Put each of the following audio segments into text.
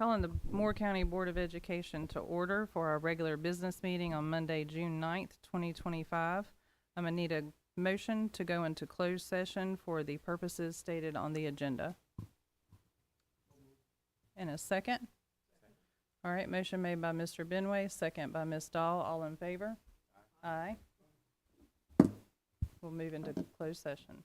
Calling the Moore County Board of Education to order for our regular business meeting on Monday, June 9th, 2025. I'm going to need a motion to go into closed session for the purposes stated on the agenda. And a second? All right, motion made by Mr. Benway, second by Ms. Dahl. All in favor? Aye. We'll move into closed session.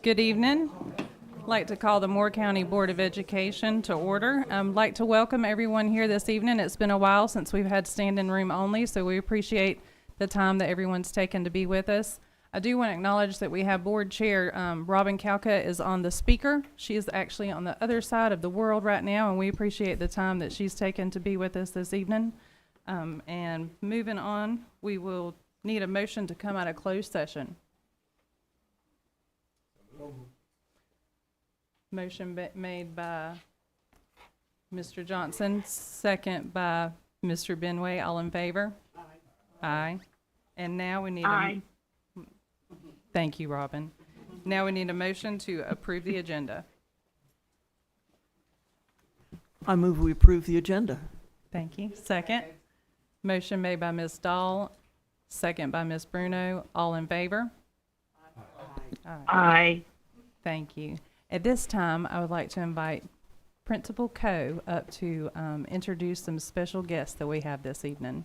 Good evening. I'd like to call the Moore County Board of Education to order. I'd like to welcome everyone here this evening. It's been a while since we've had standing room only, so we appreciate the time that everyone's taken to be with us. I do want to acknowledge that we have board chair Robin Calca is on the speaker. She is actually on the other side of the world right now, and we appreciate the time that she's taken to be with us this evening. And moving on, we will need a motion to come out of closed session. Motion made by Mr. Johnson, second by Mr. Benway. All in favor? Aye. Aye. And now we need Thank you, Robin. Now we need a motion to approve the agenda. I move we approve the agenda. Thank you. Second. Motion made by Ms. Dahl, second by Ms. Bruno. All in favor? Aye. Aye. Thank you. At this time, I would like to invite Principal Coe up to introduce some special guests that we have this evening.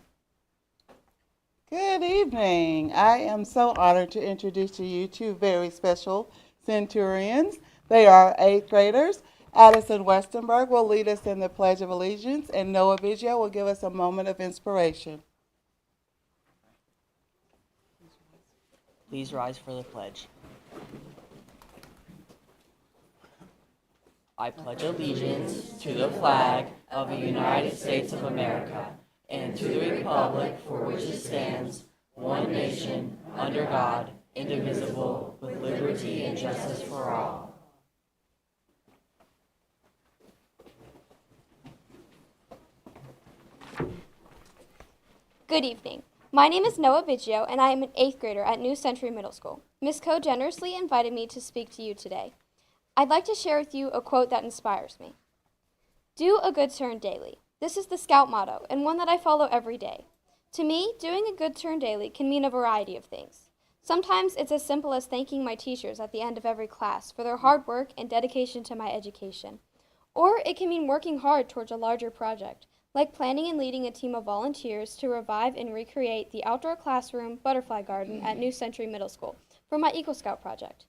Good evening. I am so honored to introduce to you two very special centurions. They are 8th graders. Addison Westenberg will lead us in the Pledge of Allegiance, and Noah Biggio will give us a moment of inspiration. Please rise for the pledge. I pledge allegiance to the flag of the United States of America and to the republic for which it stands, one nation, under God, indivisible, with liberty and justice for all. Good evening. My name is Noah Biggio, and I am an 8th grader at New Century Middle School. Ms. Coe generously invited me to speak to you today. I'd like to share with you a quote that inspires me. Do a good turn daily. This is the Scout motto, and one that I follow every day. To me, doing a good turn daily can mean a variety of things. Sometimes it's as simple as thanking my teachers at the end of every class for their hard work and dedication to my education. Or it can mean working hard towards a larger project, like planning and leading a team of volunteers to revive and recreate the outdoor classroom butterfly garden at New Century Middle School for my Eagle Scout project.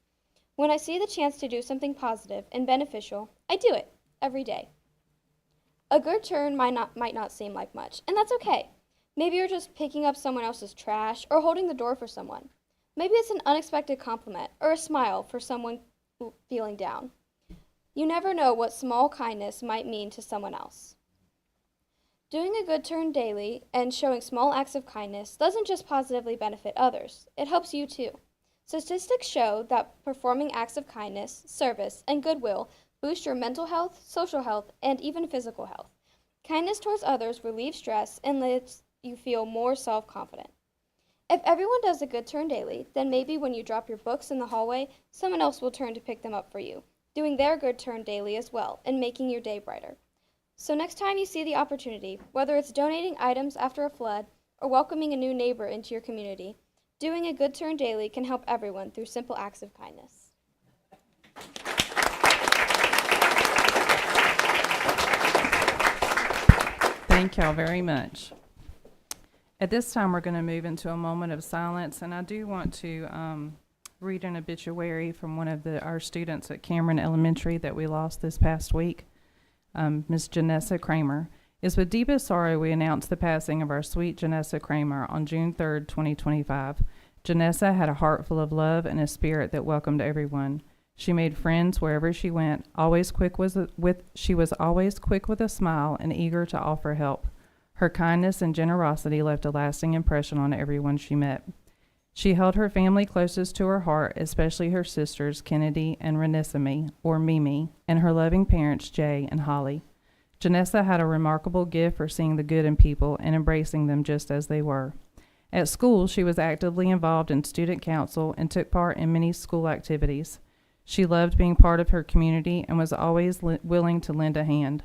When I see the chance to do something positive and beneficial, I do it every day. A good turn might not seem like much, and that's okay. Maybe you're just picking up someone else's trash or holding the door for someone. Maybe it's an unexpected compliment or a smile for someone feeling down. You never know what small kindness might mean to someone else. Doing a good turn daily and showing small acts of kindness doesn't just positively benefit others, it helps you too. Statistics show that performing acts of kindness, service, and goodwill boost your mental health, social health, and even physical health. Kindness towards others relieves stress and lets you feel more self-confident. If everyone does a good turn daily, then maybe when you drop your books in the hallway, someone else will turn to pick them up for you, doing their good turn daily as well and making your day brighter. So next time you see the opportunity, whether it's donating items after a flood or welcoming a new neighbor into your community, doing a good turn daily can help everyone through simple acts of kindness. Thank y'all very much. At this time, we're going to move into a moment of silence, and I do want to read an obituary from one of our students at Cameron Elementary that we lost this past week. Ms. Janessa Kramer. It's with deepest sorrow we announce the passing of our sweet Janessa Kramer on June 3rd, 2025. Janessa had a heart full of love and a spirit that welcomed everyone. She made friends wherever she went, she was always quick with a smile and eager to offer help. Her kindness and generosity left a lasting impression on everyone she met. She held her family closest to her heart, especially her sisters, Kennedy and Renesmee, or Mimi, and her loving parents, Jay and Holly. Janessa had a remarkable gift for seeing the good in people and embracing them just as they were. At school, she was actively involved in student council and took part in many school activities. She loved being part of her community and was always willing to lend a hand.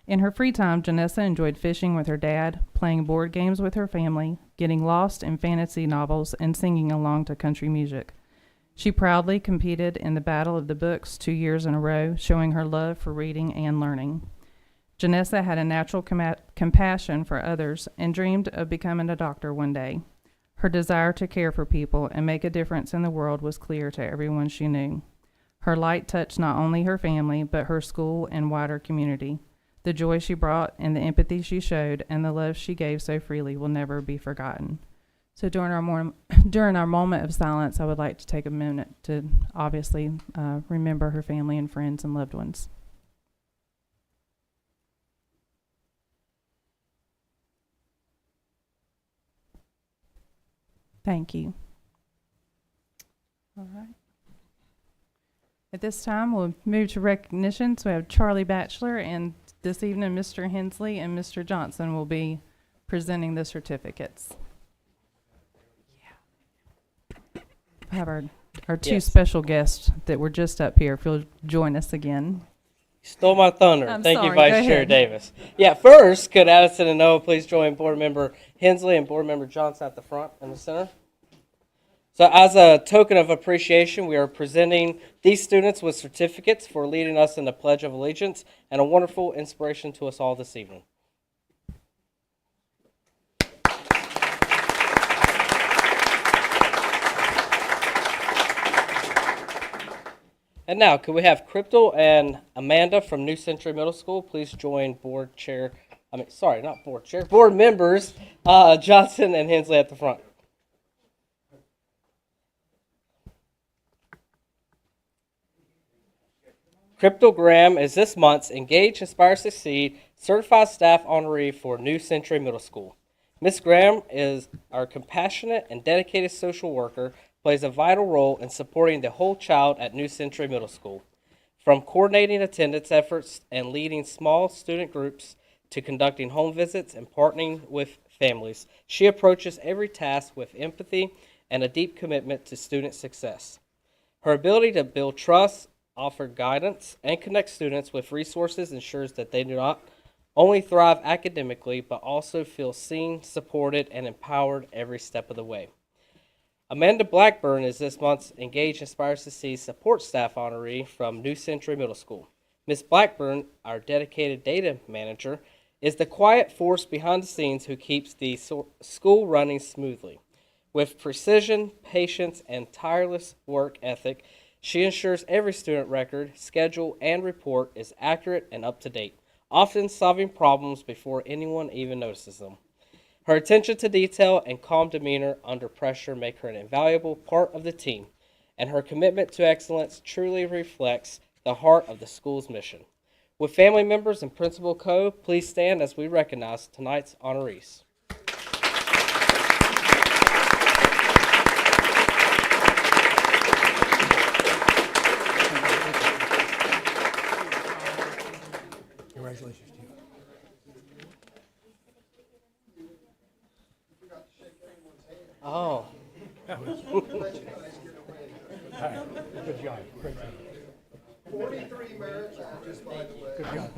In her free time, Janessa enjoyed fishing with her dad, playing board games with her family, getting lost in fantasy novels, and singing along to country music. She proudly competed in the Battle of the Books 2 years in a row, showing her love for reading and learning. Janessa had a natural compassion for others and dreamed of becoming a doctor one day. Her desire to care for people and make a difference in the world was clear to everyone she knew. Her light touched not only her family, but her school and wider community. The joy she brought and the empathy she showed and the love she gave so freely will never be forgotten. So during our moment of silence, I would like to take a minute to obviously remember her family and friends and loved ones. Thank you. All right. At this time, we'll move to recognitions. We have Charlie Batchelor, and this evening, Mr. Hensley and Mr. Johnson will be presenting the certificates. We have our two special guests that were just up here. If you'll join us again. Stole my thunder. I'm Thank sorry, you, Vice go Chair ahead. Davis. Yeah, first, could Addison and Noah please join Board Member Hensley and Board Member Johnson at the front in the center? So as a token of appreciation, we are presenting these students with certificates for leading us in the Pledge of Allegiance and a wonderful inspiration to us all this evening. And now, could we have Crypto and Amanda from New Century Middle School please join Board Members Johnson and Hensley at the front. Crypto Graham is this month's Engage, Inspire, Succeed Certified Staff Honoree for New Century Middle School. Ms. Graham is our compassionate and dedicated social worker, plays a vital role in supporting the whole child at New Century Middle School. From coordinating attendance efforts and leading small student groups to conducting home visits and partnering with families, she approaches every task with empathy and a deep commitment to student success. Her ability to build trust, offer guidance, and connect students with resources ensures that they do not only thrive academically, but also feel seen, supported, and empowered every step of the way. Amanda Blackburn is this month's Engage, Inspire, Succeed Support Staff Honoree from New Century Middle School. Ms. Blackburn, our dedicated data manager, is the quiet force behind the scenes who keeps the school running smoothly. With precision, patience, and tireless work ethic, she ensures every student record, schedule, and report is accurate and up to date, often solving problems before anyone even notices them. Her attention to detail and calm demeanor under pressure make her an invaluable part of the team, and her commitment to excellence truly reflects the heart of the school's mission. With family members and Principal Co., please stand as we recognize tonight's honorees. Congratulations to you. Oh. All right. Good job. Great job. 43 marriages, just by the way. Good job.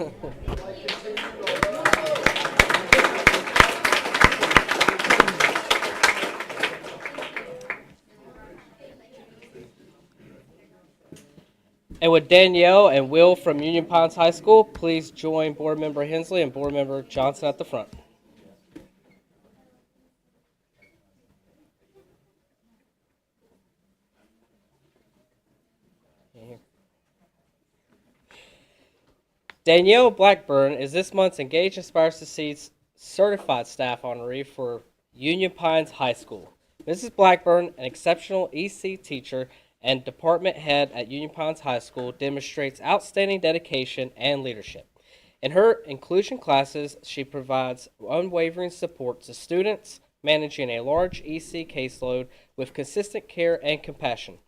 And with Danielle and Will from Union Pines High School, please join Board Member Hensley and Board Member Johnson at the front. Danielle Blackburn is this month's Engage, Inspire, Succeed Certified Staff Honoree for Union Pines High School. Mrs. Blackburn, an exceptional EC teacher and department head at Union Pines High School, demonstrates outstanding dedication and leadership. In her inclusion classes, she provides unwavering support to students, managing a large EC caseload with consistent care and compassion.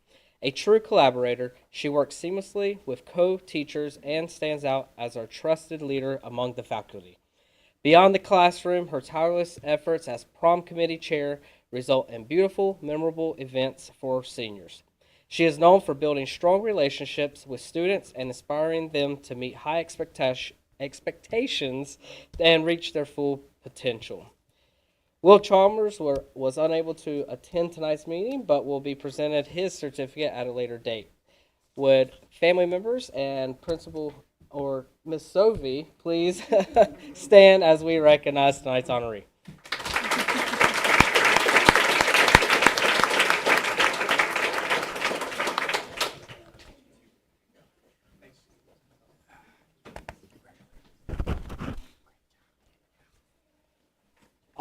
A true collaborator, she works seamlessly with co-teachers and stands out as our trusted leader among the faculty. Beyond the classroom, her tireless efforts as prom committee chair result in beautiful, memorable events for seniors. She is known for building strong relationships with students and inspiring them to meet high expectations and reach their full potential. Will Chalmers was unable to attend tonight's meeting, but will be presented his certificate at a later date. Would family members and Principal or Ms. Sovey please stand as we recognize tonight's honoree?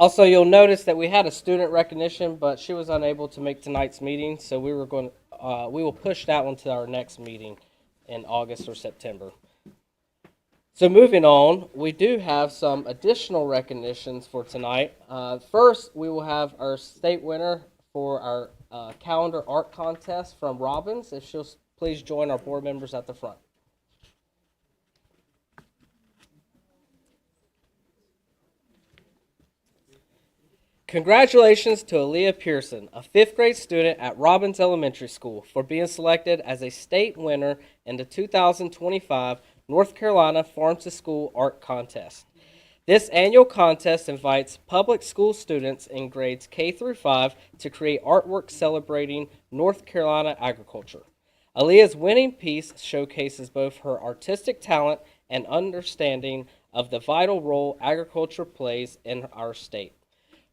Also, you'll notice that we had a student recognition, but she was unable to make tonight's meeting, so we will push that one to our next meeting in August or September. So moving on, we do have some additional recognitions for tonight. First, we will have our state winner for our calendar art contest from Robbins. If she'll please join our board members at the front. Congratulations to Aaliyah Pearson, a 5th grade student at Robbins Elementary School, for being selected as a state winner in the 2025 North Carolina Farm to School Art Contest. This annual contest invites public school students in grades K through 5 to create artwork celebrating North Carolina agriculture. Aaliyah's winning piece showcases both her artistic talent and understanding of the vital role agriculture plays in our state.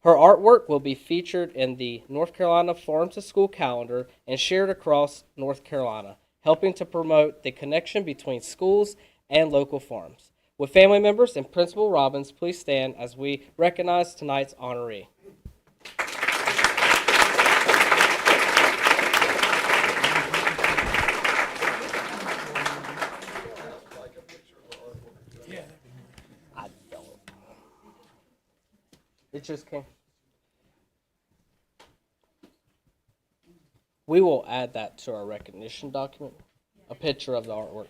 Her artwork will be featured in the North Carolina Farm to School calendar and shared across North Carolina, helping to promote the connection between schools and local farms. With family members and Principal Robbins, please stand as we recognize tonight's honoree. I don't. It just came. We will add that to our recognition document, a picture of the artwork,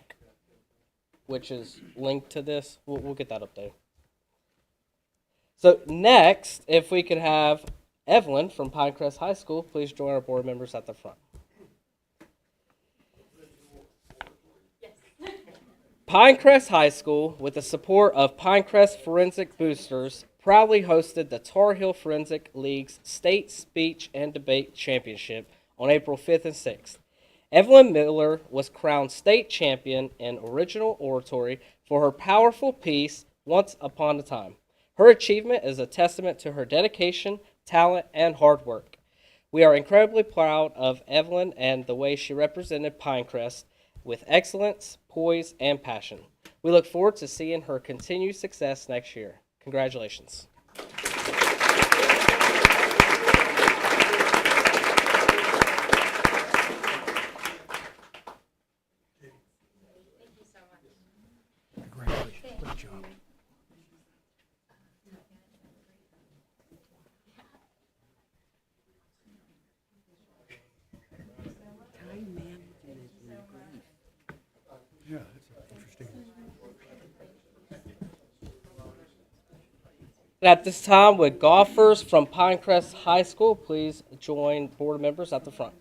which is linked to this. We'll get that up there. So next, if we could have Evelyn from Pinecrest High School, please join our board members at the front. Pinecrest High School, with the support of Pinecrest Forensic Boosters, proudly hosted the Tar Heel Forensic League's State Speech and Debate Championship on April 5th and 6th. Evelyn Miller was crowned state champion in original oratory for her powerful piece, Once Upon a Time. Her achievement is a testament to her dedication, talent, and hard work. We are incredibly proud of Evelyn and the way she represented Pinecrest with excellence, poise, and passion. We look forward to seeing her continued success next year. Congratulations. Congratulations. Great job. Yeah, that's interesting. At this time, would golfers from Pinecrest High School please join board members at the front?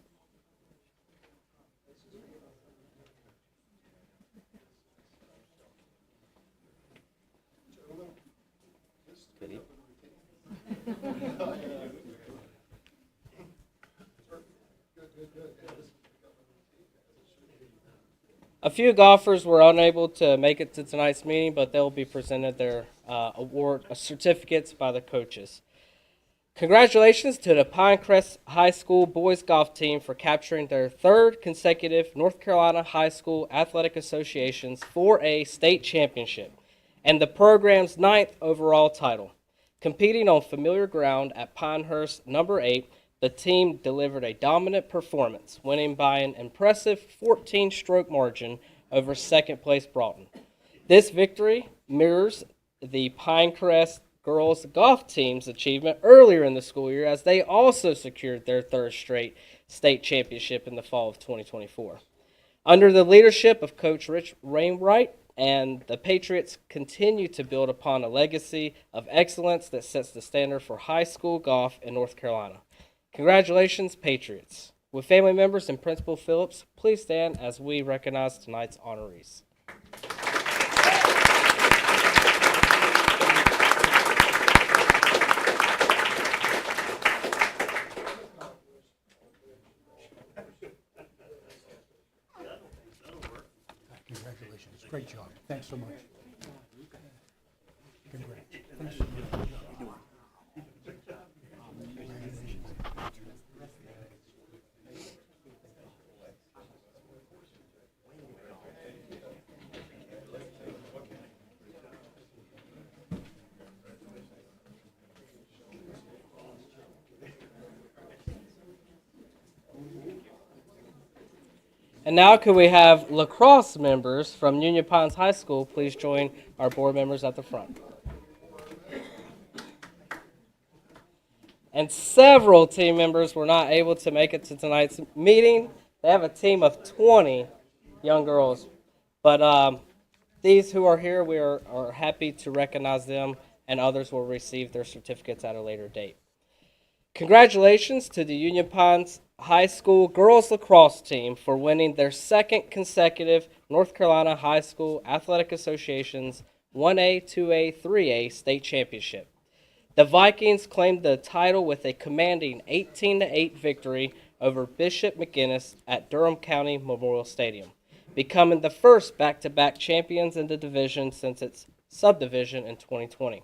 A few golfers were unable to make it to tonight's meeting, but they'll be presented their award certificates by the coaches. Congratulations to the Pinecrest High School boys golf team for capturing their 3rd consecutive North Carolina High School Athletic Association's 4A state championship and the program's 9th overall title. Competing on familiar ground at Pinehurst number 8, the team delivered a dominant performance, winning by an impressive 14-stroke margin over second-place Broughton. This victory mirrors the Pinecrest girls golf team's achievement earlier in the school year, as they also secured their 3rd straight state championship in the fall of 2024. Under the leadership of Coach Rich Rainwright, and the Patriots continue to build upon a legacy of excellence that sets the standard for high school golf in North Carolina. Congratulations, Patriots. With family members and Principal Phillips, please stand as we recognize tonight's honorees. Congratulations. Great job. Thanks so much. Congrats. Thanks so much. And now could we have lacrosse members from Union Pines High School please join our board members at the front. And several team members were not able to make it to tonight's meeting. They have a team of 20 young girls. But these who are here, we are happy to recognize them, and others will receive their certificates at a later date. Congratulations to the Union Pines High School girls lacrosse team for winning their second consecutive North Carolina High School Athletic Association's 1A, 2A, 3A state championship. The Vikings claimed the title with a commanding 18-8 victory over Bishop McGuinness at Durham County Memorial Stadium, becoming the first back-to-back champions in the division since its subdivision in 2020.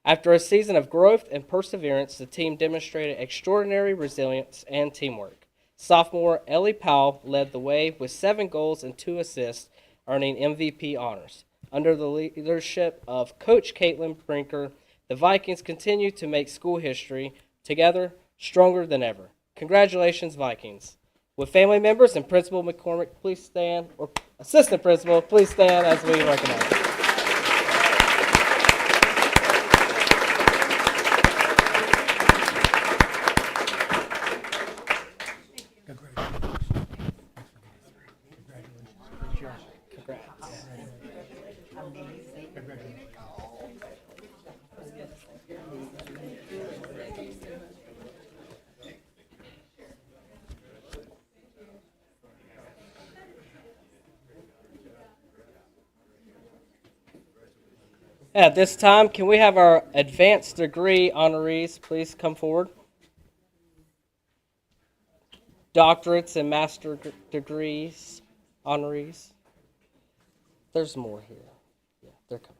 After a season of growth and perseverance, the team demonstrated extraordinary resilience and teamwork. Sophomore Ellie Powell led the way with 7 goals and 2 assists, earning MVP honors. Under the leadership of Coach Caitlin Brinker, the Vikings continue to make school history, together stronger than ever. Congratulations, Vikings. Would family members and Principal McCormick please stand, or Assistant Principal, please stand as we recognize. Congratulations. Great job. Congrats. Congratulations. At this time, can we have our advanced degree honorees please come forward? Doctorates and master degrees honorees. There's more here. Yeah, they're coming.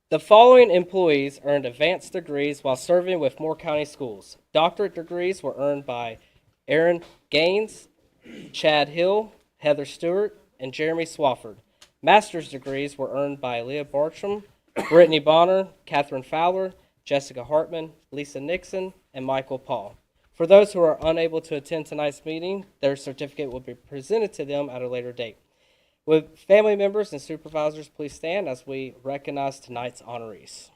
The following employees earned advanced degrees while serving with Moore County Schools. Doctorate degrees were earned by Aaron Gaines, Chad Hill, Heather Stewart, and Jeremy Swafford. Master's degrees were earned by Leah Bartram, Brittany Bonner, Catherine Fowler, Jessica Hartman, Lisa Nixon, and Michael Paul. For those who are unable to attend tonight's meeting, their certificate will be presented to them at a later date. Would family members and supervisors please stand as we recognize tonight's honorees.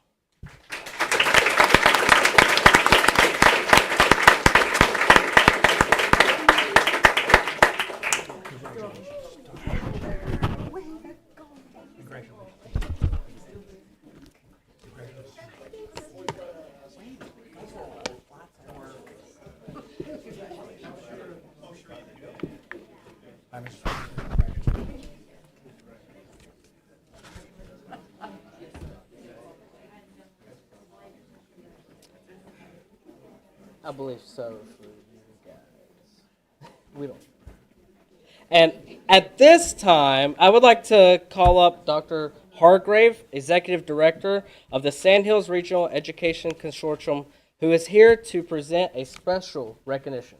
I believe so for you guys. We don't. And at this time, I would like to call up Dr. Hargrave, Executive Director of the Sandhills Regional Education Consortium, who is here to present a special recognition.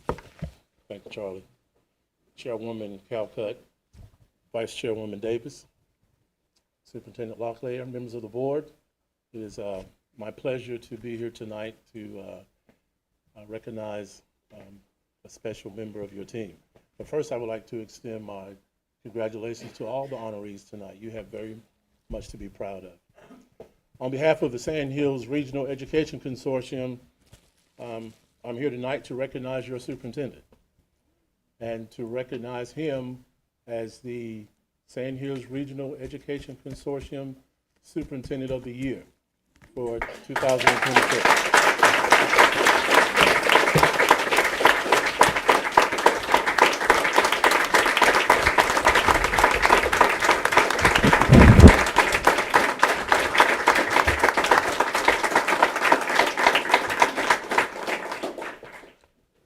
Thank you, Charlie. Chairwoman Calcutt, Vice Chairwoman Davis, Superintendent Locklear, members of the board. It is my pleasure to be here tonight to recognize a special member of your team. But first, I would like to extend my congratulations to all the honorees tonight. You have very much to be proud of. On behalf of the Sandhills Regional Education Consortium, I'm here tonight to recognize your superintendent and to recognize him as the Sandhills Regional Education Consortium Superintendent of the Year for 2026.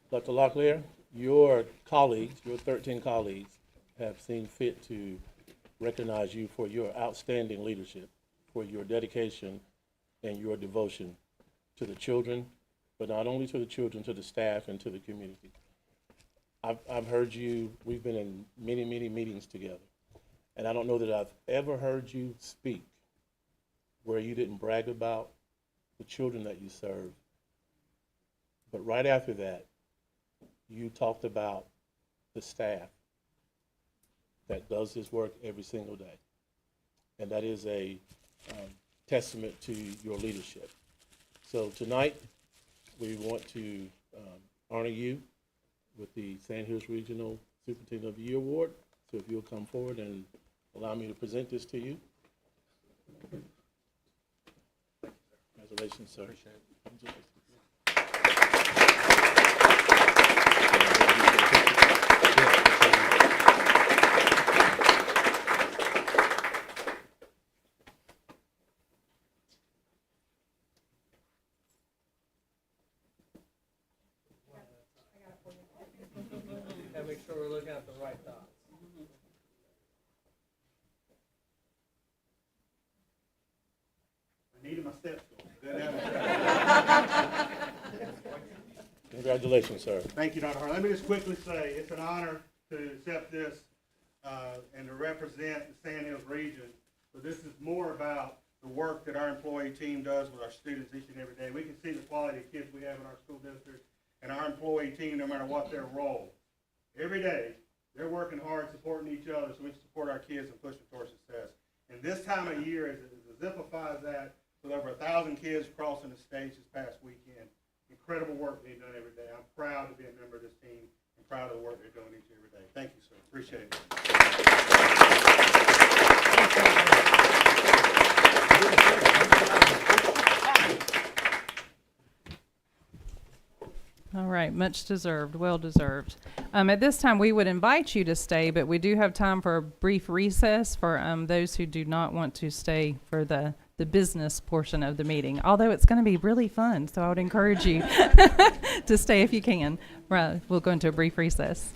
Dr. Locklear, your colleagues, your 13 colleagues, have seen fit to recognize you for your outstanding leadership, for your dedication and your devotion to the children but not only to the children, to the staff and to the community. I've heard you, we've been in many, many meetings together, and I don't know that I've ever heard you speak where you didn't brag about the children that you serve. But right after that, you talked about the staff that does this work every single day. And that is a testament to your leadership. So tonight, we want to honor you with the Sandhills Regional Superintendent of the Year Award. So if you'll come forward and allow me to present this to you. Congratulations, sir. Gotta make sure we're looking at the right dots. I needed my steps going. Congratulations, sir. Thank you, Dr. Hart. Let me just quickly say, it's an honor to accept this and to represent the Sand Hills region. So this is more about the work that our employee team does with our students each and every day. We can see the quality of kids we have in our school district and our employee team, no matter what their role. Every day, they're working hard, supporting each other so we can support our kids and push them towards success. And this time of year, as it exemplifies that, with over 1,000 kids crossing the stage this past weekend. Incredible work being done every day. I'm proud to be a member of this team and proud of the work they're doing each and every day. Thank you, sir. Appreciate All right, much deserved, well deserved. At this time, we would invite you to stay, but we do have time for a brief recess for those who do not want to stay for the business portion of the meeting, although it's going to be really fun, so I would encourage you to stay if you can. Right, we'll go into a brief recess.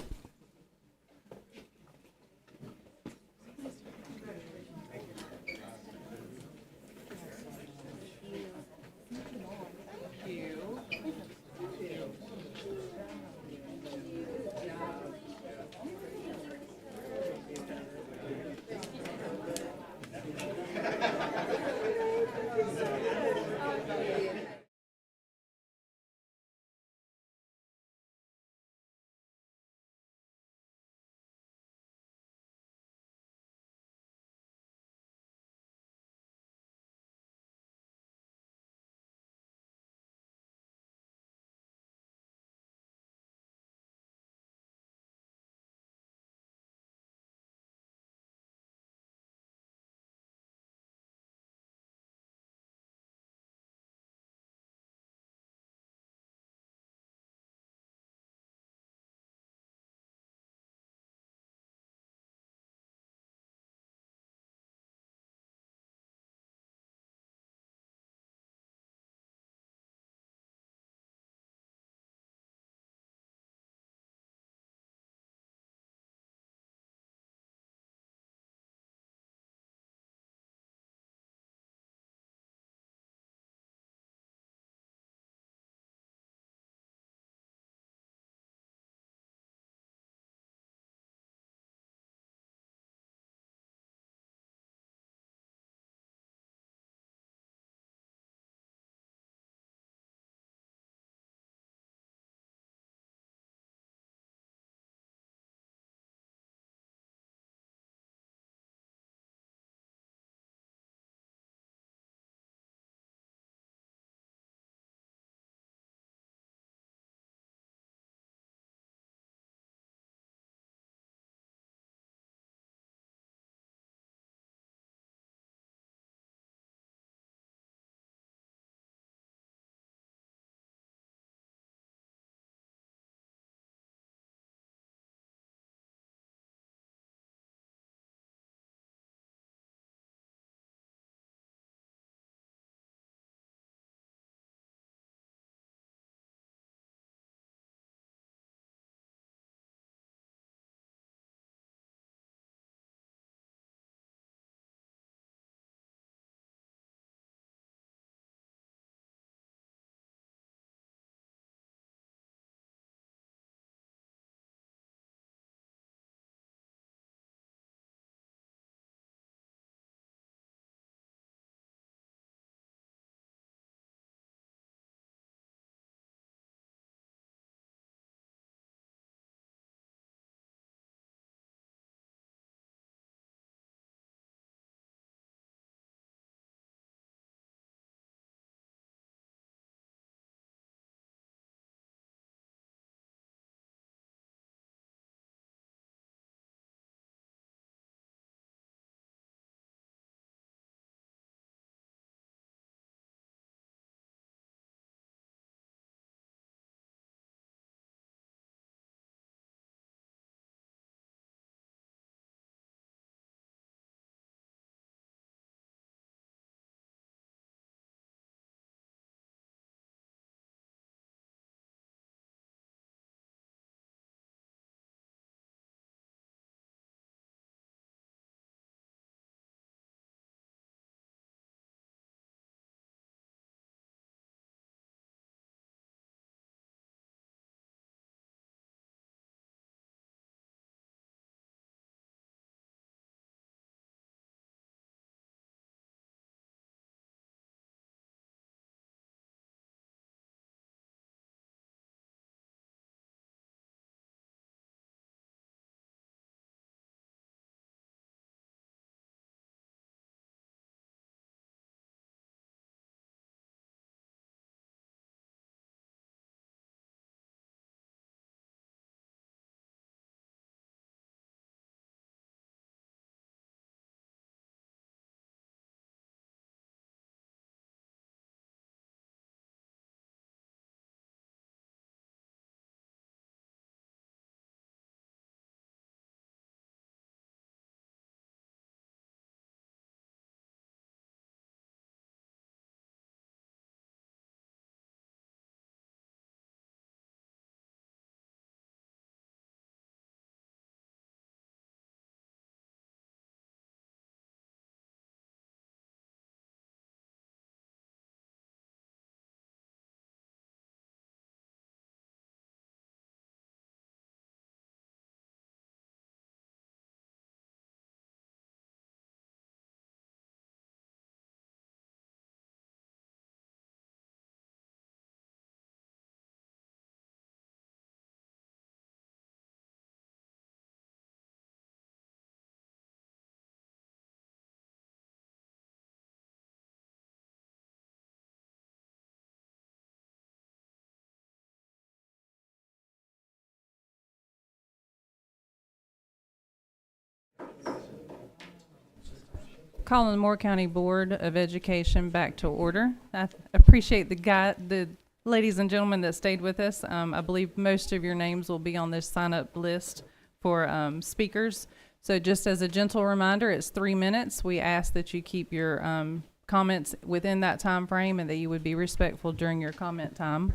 Calling the Moore County Board of Education back to order. I appreciate the ladies and gentlemen that stayed with us. I believe most of your names will be on this sign-up list for speakers. So just as a gentle reminder, it's 3 minutes. We ask that you keep your comments within that time frame and that you would be respectful during your comment time.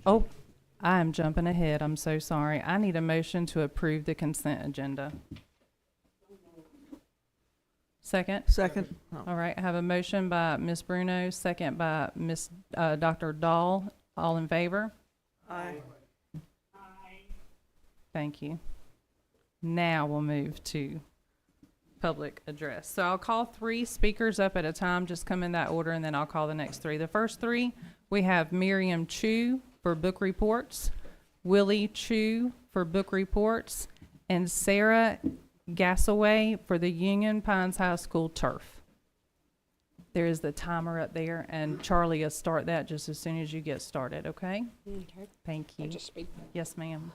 Oh, I am jumping ahead. I'm so sorry. I need a motion to approve the consent agenda. Second? Second. All right, I have a motion by Ms. Bruno, second by Ms. Dr. Dahl. All in favor? Aye. Thank you. Now we'll move to public address. So I'll call 3 speakers up at a time, just come in that order, and then I'll call the next 3. The first 3, we have Miriam Chu for book reports, Willie Chu for book reports, and Sarah Gassaway for the Union Pines High School turf. There is the timer up there, and Charlie will start that just as soon as you get started, okay? Okay. Thank I you. just speak. Yes, ma'am.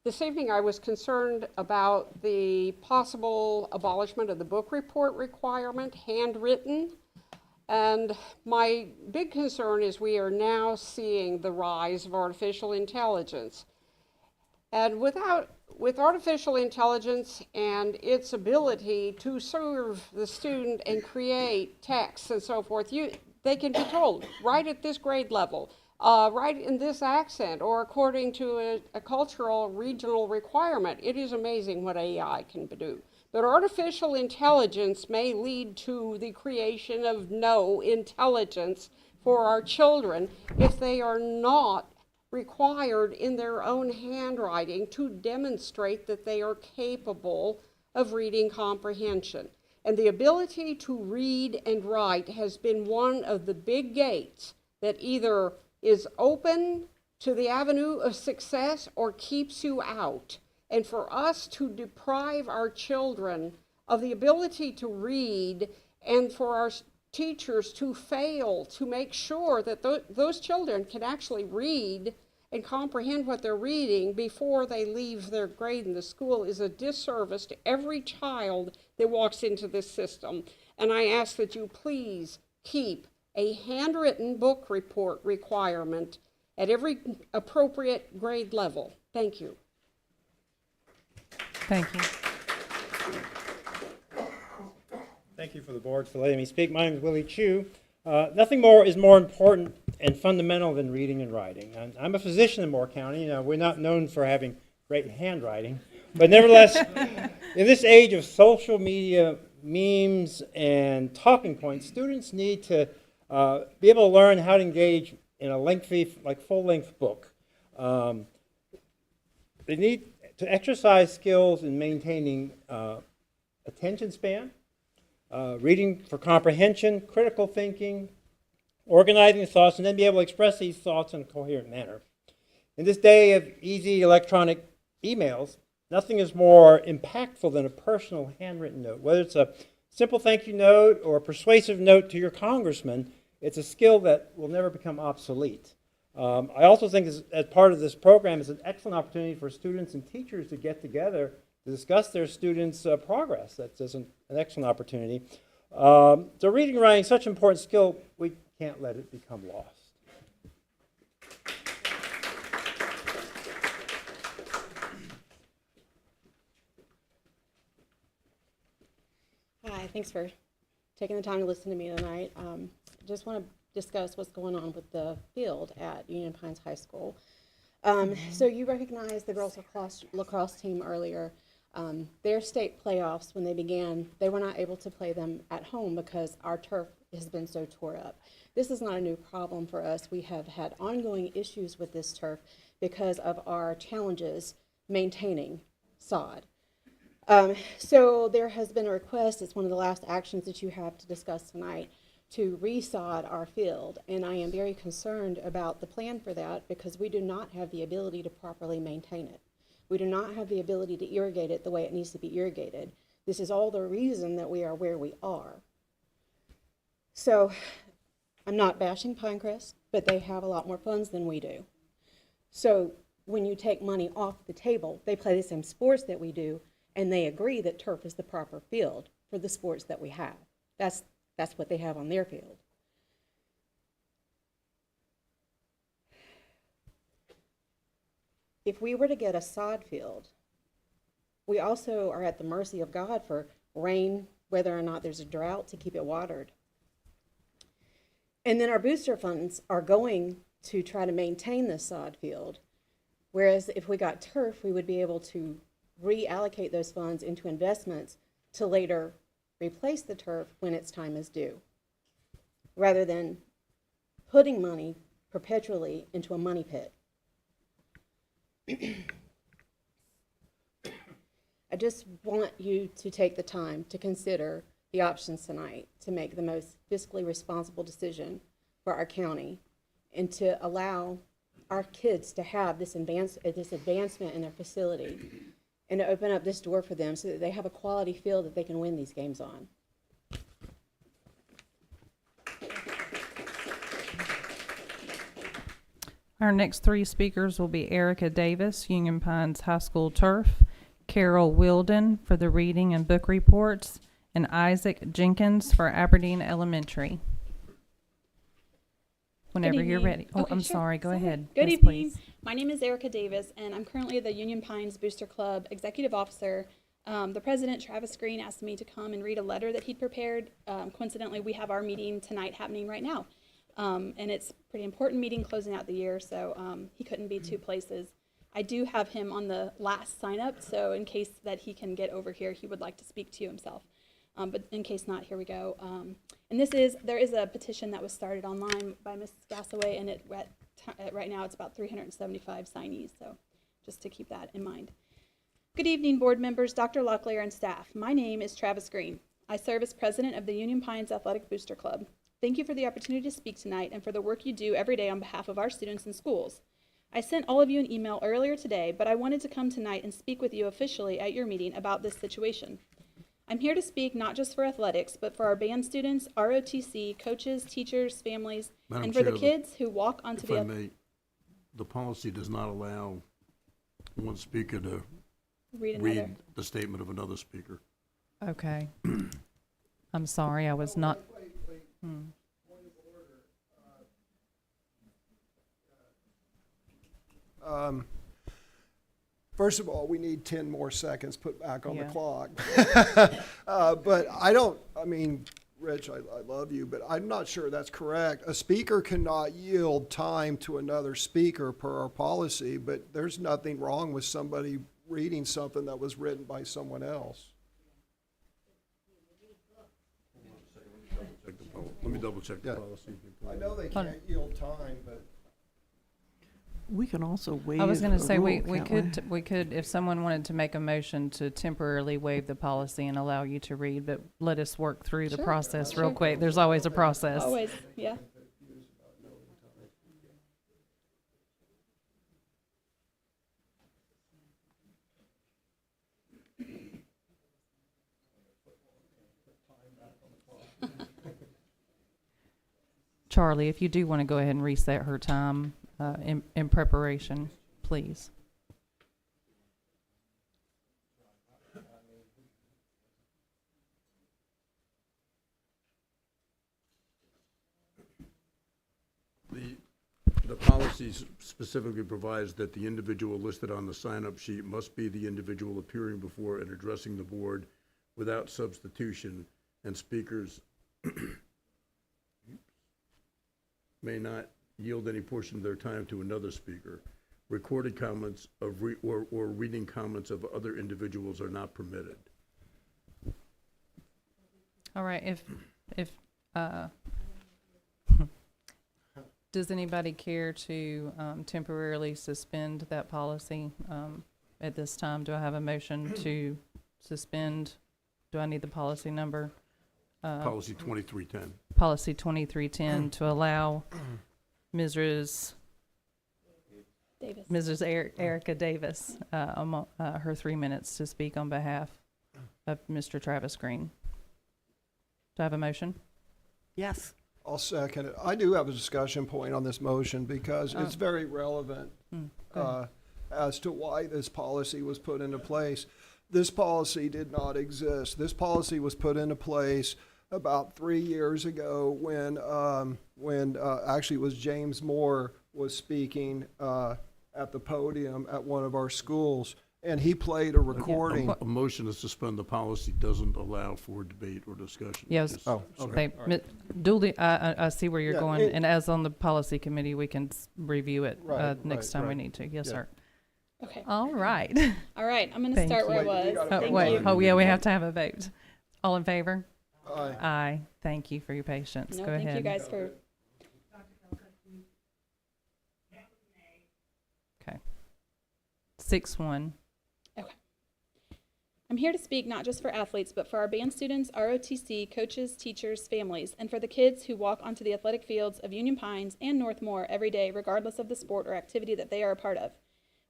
This evening, I was concerned about the possible abolishment of the book report requirement, handwritten. And my big concern is we are now seeing the rise of artificial intelligence. And with artificial intelligence and its ability to serve the student and create texts and so forth, they can be told, right at this grade level, right in this accent, or according to a cultural regional requirement. It is amazing what AI can do. But artificial intelligence may lead to the creation of no intelligence for our children if they are not required in their own handwriting to demonstrate that they are capable of reading comprehension. And the ability to read and write has been one of the big gates that either is open to the avenue of success or keeps you out. And for us to deprive our children of the ability to read, and for our teachers to fail to make sure that those children can actually read and comprehend what they're reading before they leave their grade in the school, is a disservice to every child that walks into this system. And I ask that you please keep a handwritten book report requirement at every appropriate grade level. Thank you. Thank you. Thank you for the board for letting me speak. My name is Willie Chu. Nothing more is more important and fundamental than reading and writing. I'm a physician in Moore County. We're not known for having great handwriting, but nevertheless, in this age of social media, memes, and talking points, students need to be able to learn how to engage in a lengthy, like full-length book. They need to exercise skills in maintaining attention span, reading for comprehension, critical thinking, organizing thoughts, and then be able to express these thoughts in a coherent manner. In this day of easy electronic emails, nothing is more impactful than a personal handwritten note. Whether it's a simple thank you note or a persuasive note to your congressman, it's a skill that will never become obsolete. I also think as part of this program is an excellent opportunity for students and teachers to get together to discuss their students' progress. That's just an excellent opportunity. So reading and writing is such an important skill, we can't let it become lost. Hi, thanks for taking the time to listen to me tonight. Just want to discuss what's going on with the field at Union Pines High School. So you recognized the girls lacrosse team earlier. Their state playoffs, when they began, they were not able to play them at home because our turf has been so tore up. This is not a new problem for us. We have had ongoing issues with this turf because of our challenges maintaining sod. So there has been a request, it's one of the last actions that you have to discuss tonight, to resod our field. And I am very concerned about the plan for that because we do not have the ability to properly maintain it. We do not have the ability to irrigate it the way it needs to be irrigated. This is all the reason that we are where we are. So I'm not bashing Pinecrest, but they have a lot more funds than we do. So when you take money off the table, they play the same sports that we do, and they agree that turf is the proper field for the sports that we have. That's what they have on their field. If we were to get a sod field, we also are at the mercy of God for rain, whether or not there's a drought, to keep it watered. And then our booster funds are going to try to maintain this sod field, whereas if we got turf, we would be able to reallocate those funds into investments to later replace the turf when its time is due, rather than putting money perpetually into a money pit. I just want you to take the time to consider the options tonight to make the most fiscally responsible decision for our county and to allow our kids to have this advancement in their facility and to open up this door for them so that they have a quality field that they can win these games on. Our next three speakers will be Erica Davis, Union Pines High School Turf, Carol Wilden for the reading and book reports, and Isaac Jenkins for Aberdeen Elementary. Whenever you're ready. Oh, Okay, I'm sure. sorry. Go ahead. Good Yes, evening. please. My name is Erica Davis, and I'm currently the Union Pines Booster Club Executive Officer. The president, Travis Green, asked me to come and read a letter that he'd prepared. Coincidentally, we have our meeting tonight happening right now. And it's a pretty important meeting closing out the year, so he couldn't be two places. I do have him on the last sign up, so in case that he can get over here, he would like to speak to you himself. But in case not, here we go. And there is a petition that was started online by Ms. Gassaway, and right now it's about 375 signees, so just to keep that in mind. Good evening, board members, Dr. Locklear, and staff. My name is Travis Green. I serve as president of the Union Pines Athletic Booster Club. Thank you for the opportunity to speak tonight and for the work you do every day on behalf of our students and schools. I sent all of you an email earlier today, but I wanted to come tonight and speak with you officially at your meeting about this situation. I'm here to speak not just for athletics, but for our band students, ROTC, coaches, teachers, families, Madam and for the Chair, kids who walk onto If I may, the policy does not allow one speaker to read another. read the statement of another speaker. Okay. I'm sorry. I was not. First of all, we need 10 more seconds put back on the Yeah. clock. But I mean, Rich, I love you, but I'm not sure that's correct. A speaker cannot yield time to another speaker per our policy, but there's nothing wrong with somebody reading something that was written by someone else. Let me double check the Yeah. policy. I know they can't yield time, but We can also waive I was going to a say, rule, we can't we could, if someone wanted to make a motion to temporarily waive the policy and allow you to read, but let us work through the Sure, process real sure. quick. There's always a process. Always, yeah. Charlie, if you do want to go ahead and reset her time in preparation, please. The policy specifically provides that the individual listed on the sign-up sheet must be the individual appearing before and addressing the board without substitution, and speakers may not yield any portion of their time to another speaker. Recorded comments of or reading comments of other individuals are not permitted. All right, if does anybody care to temporarily suspend that policy at this time? Do I have a motion to suspend? Do I need the policy number? Policy 2310. Policy 2310 to allow Mrs. Davis. Erica Davis her 3 minutes to speak on behalf of Mr. Travis Green. Do I have a motion? Yes. I'll second it. I do have a discussion point on this motion because it's very relevant Go ahead. as to why this policy was put into place. this policy did not exist. This policy was put into place about 3 years ago when actually it was James Moore was speaking at the podium at one of our schools, and he played a recording. A motion to suspend the policy doesn't allow for debate or discussion. Yes. Just- Oh, Okay. Duly, I see where you're Yeah, going, and as on the policy committee, we can review it Right, next right, time we right. need to. Yes, Yeah. sir. Okay. All right. All right. I'm going to Thank start where I you. Wait, you was. gotta Oh, Thank wait. you. Oh, yeah, we have to have a vote. All in favor? Aye. Aye. Thank you for your patience. No, Go thank ahead. you guys for. Okay. 6-1. I'm here to speak not just for athletes, but for our band students, ROTC, coaches, teachers, families, and for the kids who walk onto the athletic fields of Union Pines and Northmore every day, regardless of the sport or activity that they are a part of.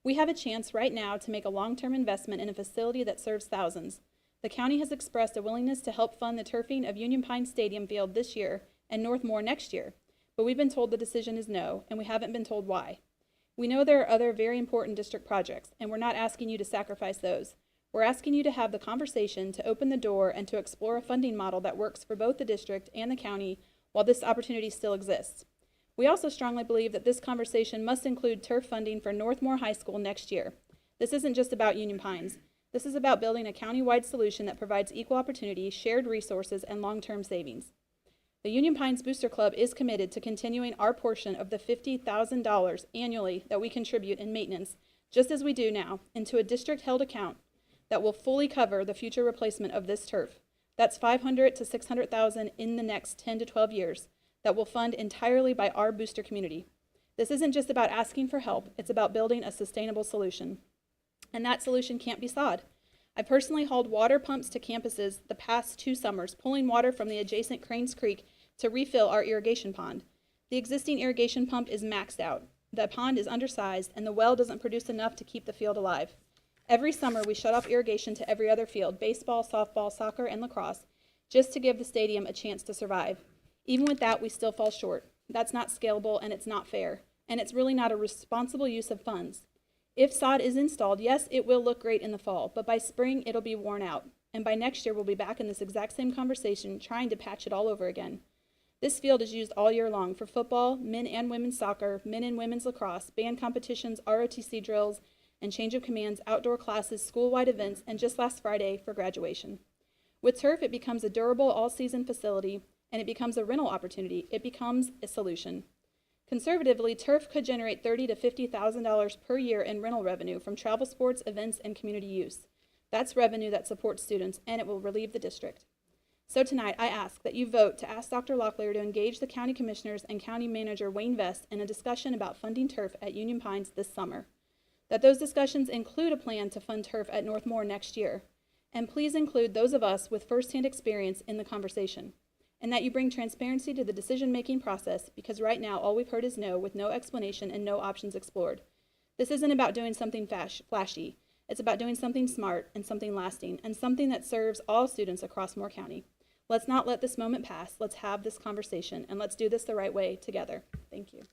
We have a chance right now to make a long-term investment in a facility that serves thousands. The county has expressed a willingness to help fund the turfing of Union Pines Stadium field this year and Northmore next year, but we've been told the decision is no, and we haven't been told why. We know there are other very important district projects, and we're not asking you to sacrifice those. We're asking you to have the conversation to open the door and to explore a funding model that works for both the district and the county while this opportunity still exists. We also strongly believe that this conversation must include turf funding for Northmore High School next year. This isn't just about Union Pines. This is about building a county-wide solution that provides equal opportunity, shared resources, and long-term savings. The Union Pines Booster Club is committed to continuing our portion of the $50,000 annually that we contribute in maintenance, just as we do now, into a district-held account that will fully cover the future replacement of this turf. That's $500,000 to $600,000 in the next 10 to 12 years that will fund entirely by our booster community. This isn't just about asking for help, it's about building a sustainable solution. And that solution can't be sod. I personally hauled water pumps to campuses the past 2 summers, pulling water from the adjacent Cranes Creek to refill our irrigation pond. The existing irrigation pump is maxed out. The pond is undersized, and the well doesn't produce enough to keep the field alive. Every summer, we shut off irrigation to every other field, baseball, softball, soccer, and lacrosse, just to give the stadium a chance to survive. Even with that, we still fall short. That's not scalable, and it's not fair, and it's really not a responsible use of funds. If sod is installed, yes, it will look great in the fall, but by spring, it'll be worn out, and by next year, we'll be back in this exact same conversation, trying to patch it all over again. This field is used all year long for football, men and women's soccer, men and women's lacrosse, band competitions, ROTC drills, and change of commands, outdoor classes, school-wide events, and just last Friday for graduation. With turf, it becomes a durable all-season facility, and it becomes a rental opportunity. It becomes a solution. Conservatively, turf could generate $30,000 to $50,000 per year in rental revenue from travel sports, events, and community use. That's revenue that supports students, and it will relieve the district. So tonight, I ask that you vote to ask Dr. Locklear to engage the county commissioners and county manager Wayne Vest in a discussion about funding turf at Union Pines this summer. That those discussions include a plan to fund turf at Northmore next year. And please include those of us with firsthand experience in the conversation. And that you bring transparency to the decision-making process, because right now all we've heard is no, with no explanation and no options explored. This isn't about doing something flashy. It's about doing something smart and something lasting and something that serves all students across Moore County. Let's not let this moment pass. Let's have this conversation, and let's do this the right way together. Thank you.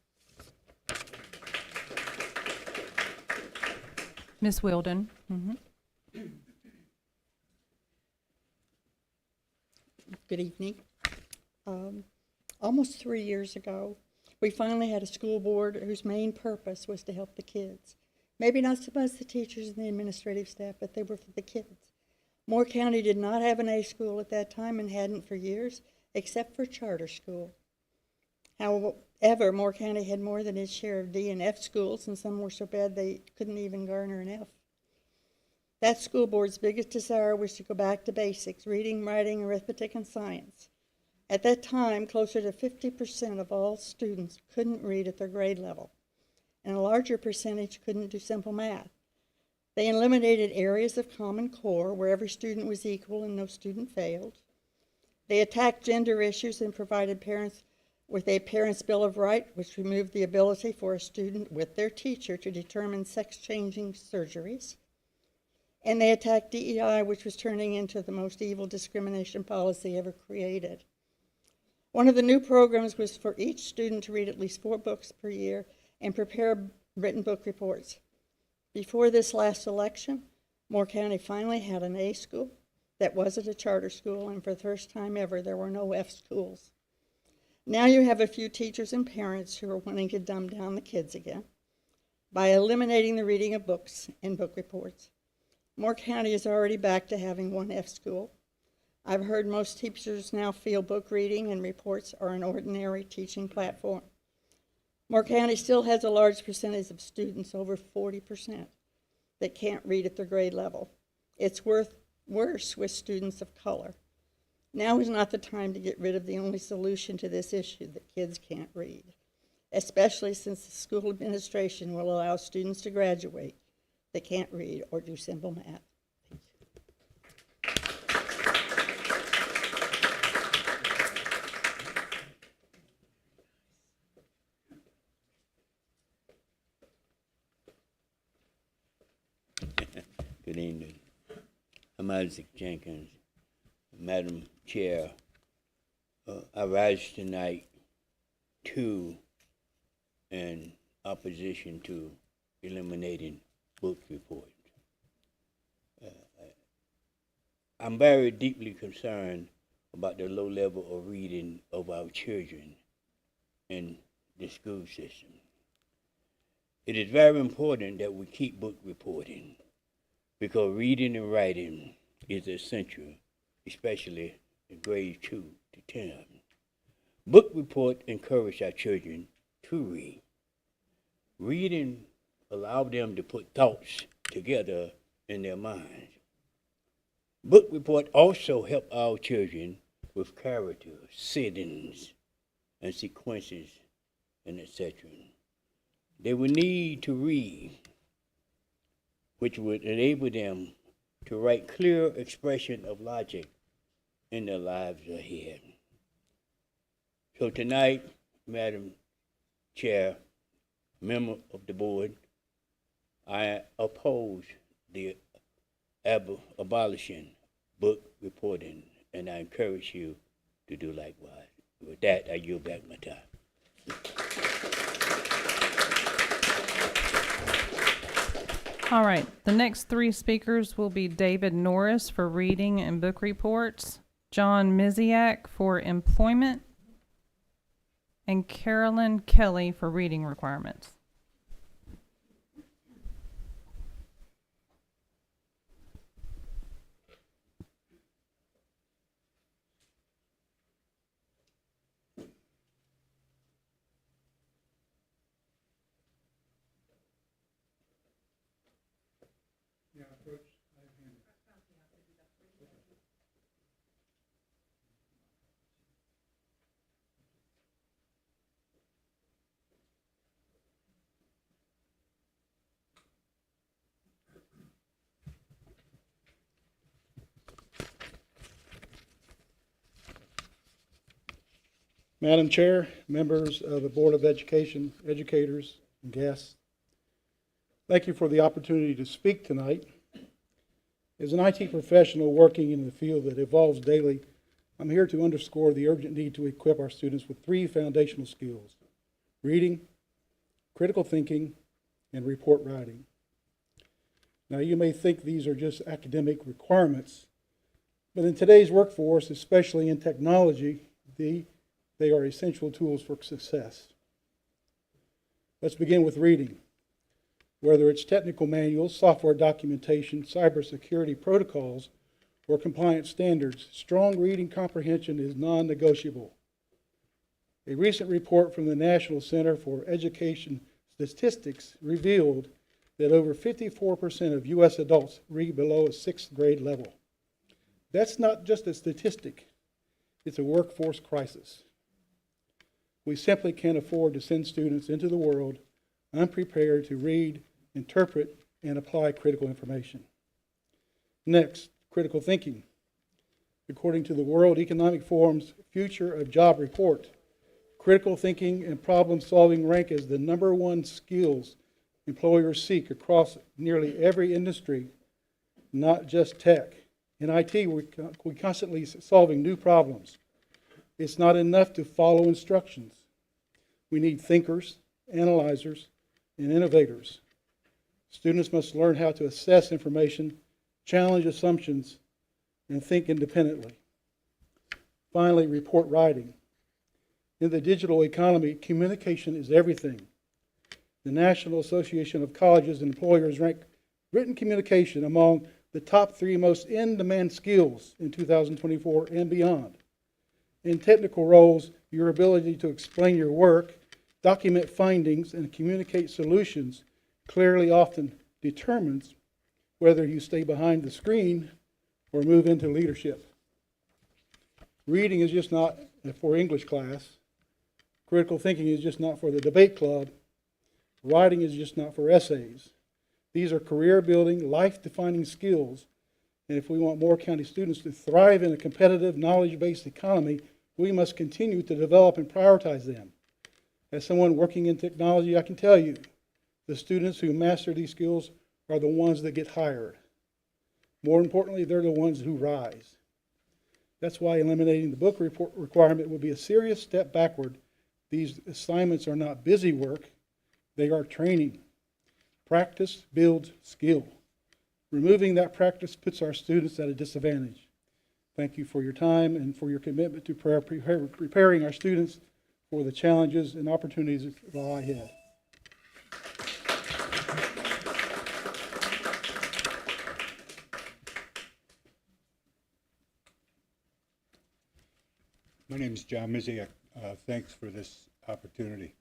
Ms. Wilden. Good evening. Almost 3 years ago, we finally had a school board whose main purpose was to help the kids. Maybe not so much the teachers and the administrative staff, but they were for the kids. Moore County did not have an A school at that time and hadn't for years, except for charter school. However, Moore County had more than its share of D and F schools, and some were so bad they couldn't even garner an F. That school board's biggest desire was to go back to basics, reading, writing, arithmetic, and science. At that time, closer to 50% of all students couldn't read at their grade level, and a larger percentage couldn't do simple math. They eliminated areas of Common Core where every student was equal and no student failed. They attacked gender issues and provided parents with a Parents' Bill of Rights, which removed the ability for a student with their teacher to determine sex-changing surgeries. And they attacked DEI, which was turning into the most evil discrimination policy ever created. One of the new programs was for each student to read at least 4 books per year and prepare written book reports. Before this last election, Moore County finally had an A school that wasn't a charter school, and for the first time ever, there were no F schools. Now you have a few teachers and parents who are wanting to dumb down the kids again by eliminating the reading of books in book reports. Moore County is already back to having one F school. I've heard most teachers now feel book reading and reports are an ordinary teaching platform. Moore County still has a large percentage of students, over 40%, that can't read at their grade level. It's worse with students of color. Now is not the time to get rid of the only solution to this issue, that kids can't read, especially since the school administration will allow students to graduate that can't read or do simple math. Good evening. I'm Isaac Jenkins. Madam Chair, I rise tonight in opposition to eliminating book reports. I'm very deeply concerned about the low level of reading of our children in the school system. It is very important that we keep book reporting, because reading and writing is essential, especially in grades 2 to 10. Book report encourage our children to read. Reading allow them to put thoughts together in their minds. Book report also help our children with characters, settings, and sequences, and etc. They will need to read, which would enable them to write clear expression of logic in their lives ahead. So tonight, Madam Chair, member of the board, I oppose the abolishing book reporting, and I encourage you to do likewise. With that, I yield back my time. All right, the next three speakers will be David Norris for reading and book reports, John Miziak for employment, and Carolyn Kelly for reading requirements. Madam Chair, members of the Board of Education, educators, and guests, thank you for the opportunity to speak tonight. As an IT professional working in the field that evolves daily, I'm here to underscore the urgent need to equip our students with three foundational skills: reading, critical thinking, and report writing. Now, you may think these are just academic requirements, but in today's workforce, especially in technology, they are essential tools for success. Let's begin with reading. Whether it's technical manuals, software documentation, cybersecurity protocols, or compliance standards, strong reading comprehension is non-negotiable. A recent report from the National Center for Education Statistics revealed that over 54% of U.S. adults read below a 6th grade level. That's not just a statistic, it's a workforce crisis. We simply can't afford to send students into the world unprepared to read, interpret, and apply critical information. Next, critical thinking. According to the World Economic Forum's Future of Job report, critical thinking and problem solving rank as the #1 skills employers seek across nearly every industry, not just tech. In IT, we're constantly solving new problems. It's not enough to follow instructions. We need thinkers, analyzers, and innovators. Students must learn how to assess information challenge assumptions, and think independently. Finally, report writing. In the digital economy, communication is everything. The National Association of Colleges and Employers ranked written communication among the top 3 most in-demand skills in 2024 and beyond. In technical roles, your ability to explain your work, document findings, and communicate solutions clearly often determines whether you stay behind the screen or move into leadership. Reading is just not for English class. Critical thinking is just not for the debate club. Writing is just not for essays. These are career-building, life-defining skills, and if we want Moore County students to thrive in a competitive, knowledge-based economy, we must continue to develop and prioritize them. As someone working in technology, I can tell you, the students who master these skills are the ones that get hired. More importantly, they're the ones who rise. That's why eliminating the book report requirement would be a serious step backward. These assignments are not busy work, they are training. Practice builds skill. Removing that practice puts our students at a disadvantage. Thank you for your time and for your commitment to preparing our students for the challenges and opportunities that lie ahead. My name is John Miziak. Thanks for this opportunity.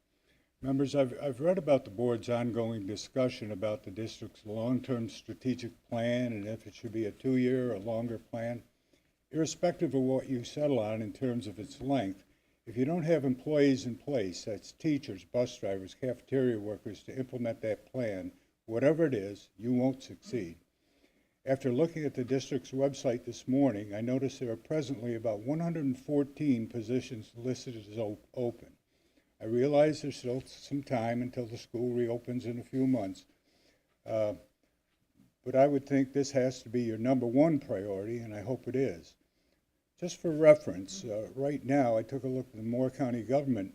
Members, I've read about the board's ongoing discussion about the district's long-term strategic plan and if it should be a 2-year or longer plan. Irrespective of what you settle on in terms of its length, if you don't have employees in place, that's teachers, bus drivers, cafeteria workers, to implement that plan, whatever it is, you won't succeed. After looking at the district's website this morning, I noticed there are presently about 114 positions listed as open. I realize there's still some time until the school reopens in a few months, but I would think this has to be your #1 priority, and I hope it is. Just for reference, right now, I took a look at the Moore County government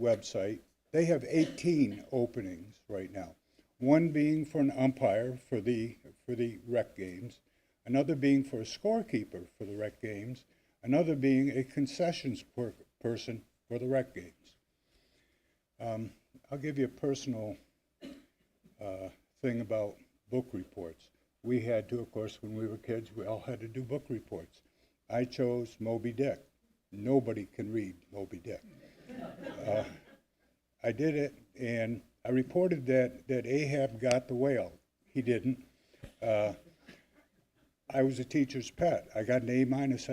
website. They have 18 openings right now. One being for an umpire for the rec games, another being for a scorekeeper for the rec games, another being a concessions person for the rec games. I'll give you a personal thing about book reports. We had to, of course, when we were kids, we all had to do book reports. I chose Moby Dick. Nobody can read Moby Dick. I did it, and I reported that Ahab got the whale. He didn't. I was a teacher's pet. I got an A-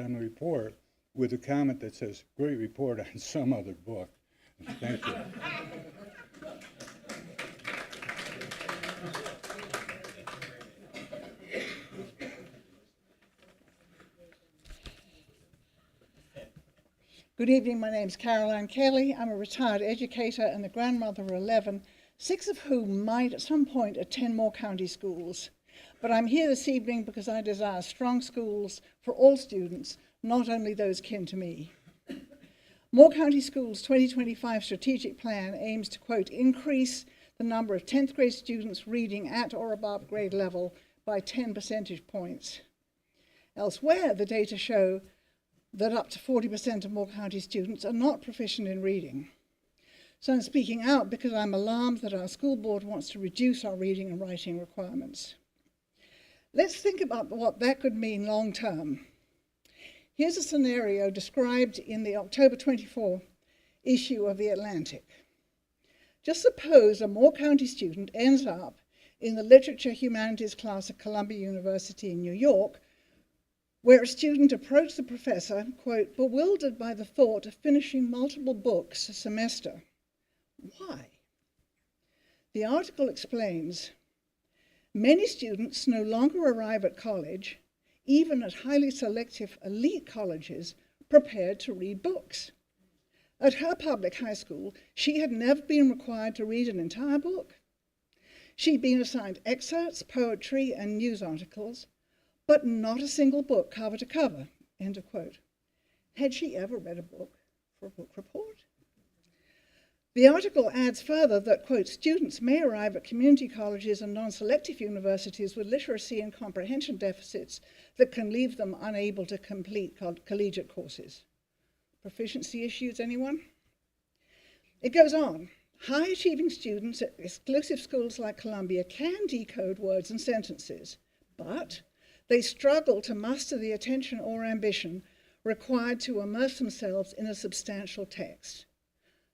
on the report with a comment that says, "Great report on some other book." Thank you. Good evening, my name is Caroline Kelly. I'm a retired educator and the grandmother of 11, 6 of whom might at some point attend Moore County schools. But I'm here this evening because I desire strong schools for all students, not only those kin to me. Moore County Schools' 2025 strategic plan aims to, quote, increase the number of 10th grade students reading at or above grade level by 10 percentage points. Elsewhere, the data show that up to 40% of Moore County students are not proficient in reading. So I'm speaking out because I'm alarmed that our school board wants to reduce our reading and writing requirements. Let's think about what that could mean long term. Here's a scenario described in the October 24 issue of The Atlantic. Just suppose a Moore County student ends up in the Literature Humanities class at Columbia University in New York, where a student approached the professor, quote, bewildered by the thought of finishing multiple books a semester. Why? The article explains, many students no longer arrive at college, even at highly selective elite colleges, prepared to read books. At her public high school, she had never been required to read an entire book. She'd been assigned excerpts, poetry, and news articles, but not a single book cover to cover, end of quote. Had she ever read a book for a book report? The article adds further that, quote, students may arrive at community colleges and non-selective universities with literacy and comprehension deficits that can leave them unable to complete collegiate courses. Proficiency issues, anyone? It goes on. High-achieving students at exclusive schools like Columbia can decode words and sentences, but they struggle to muster the attention or ambition required to immerse themselves in a substantial text.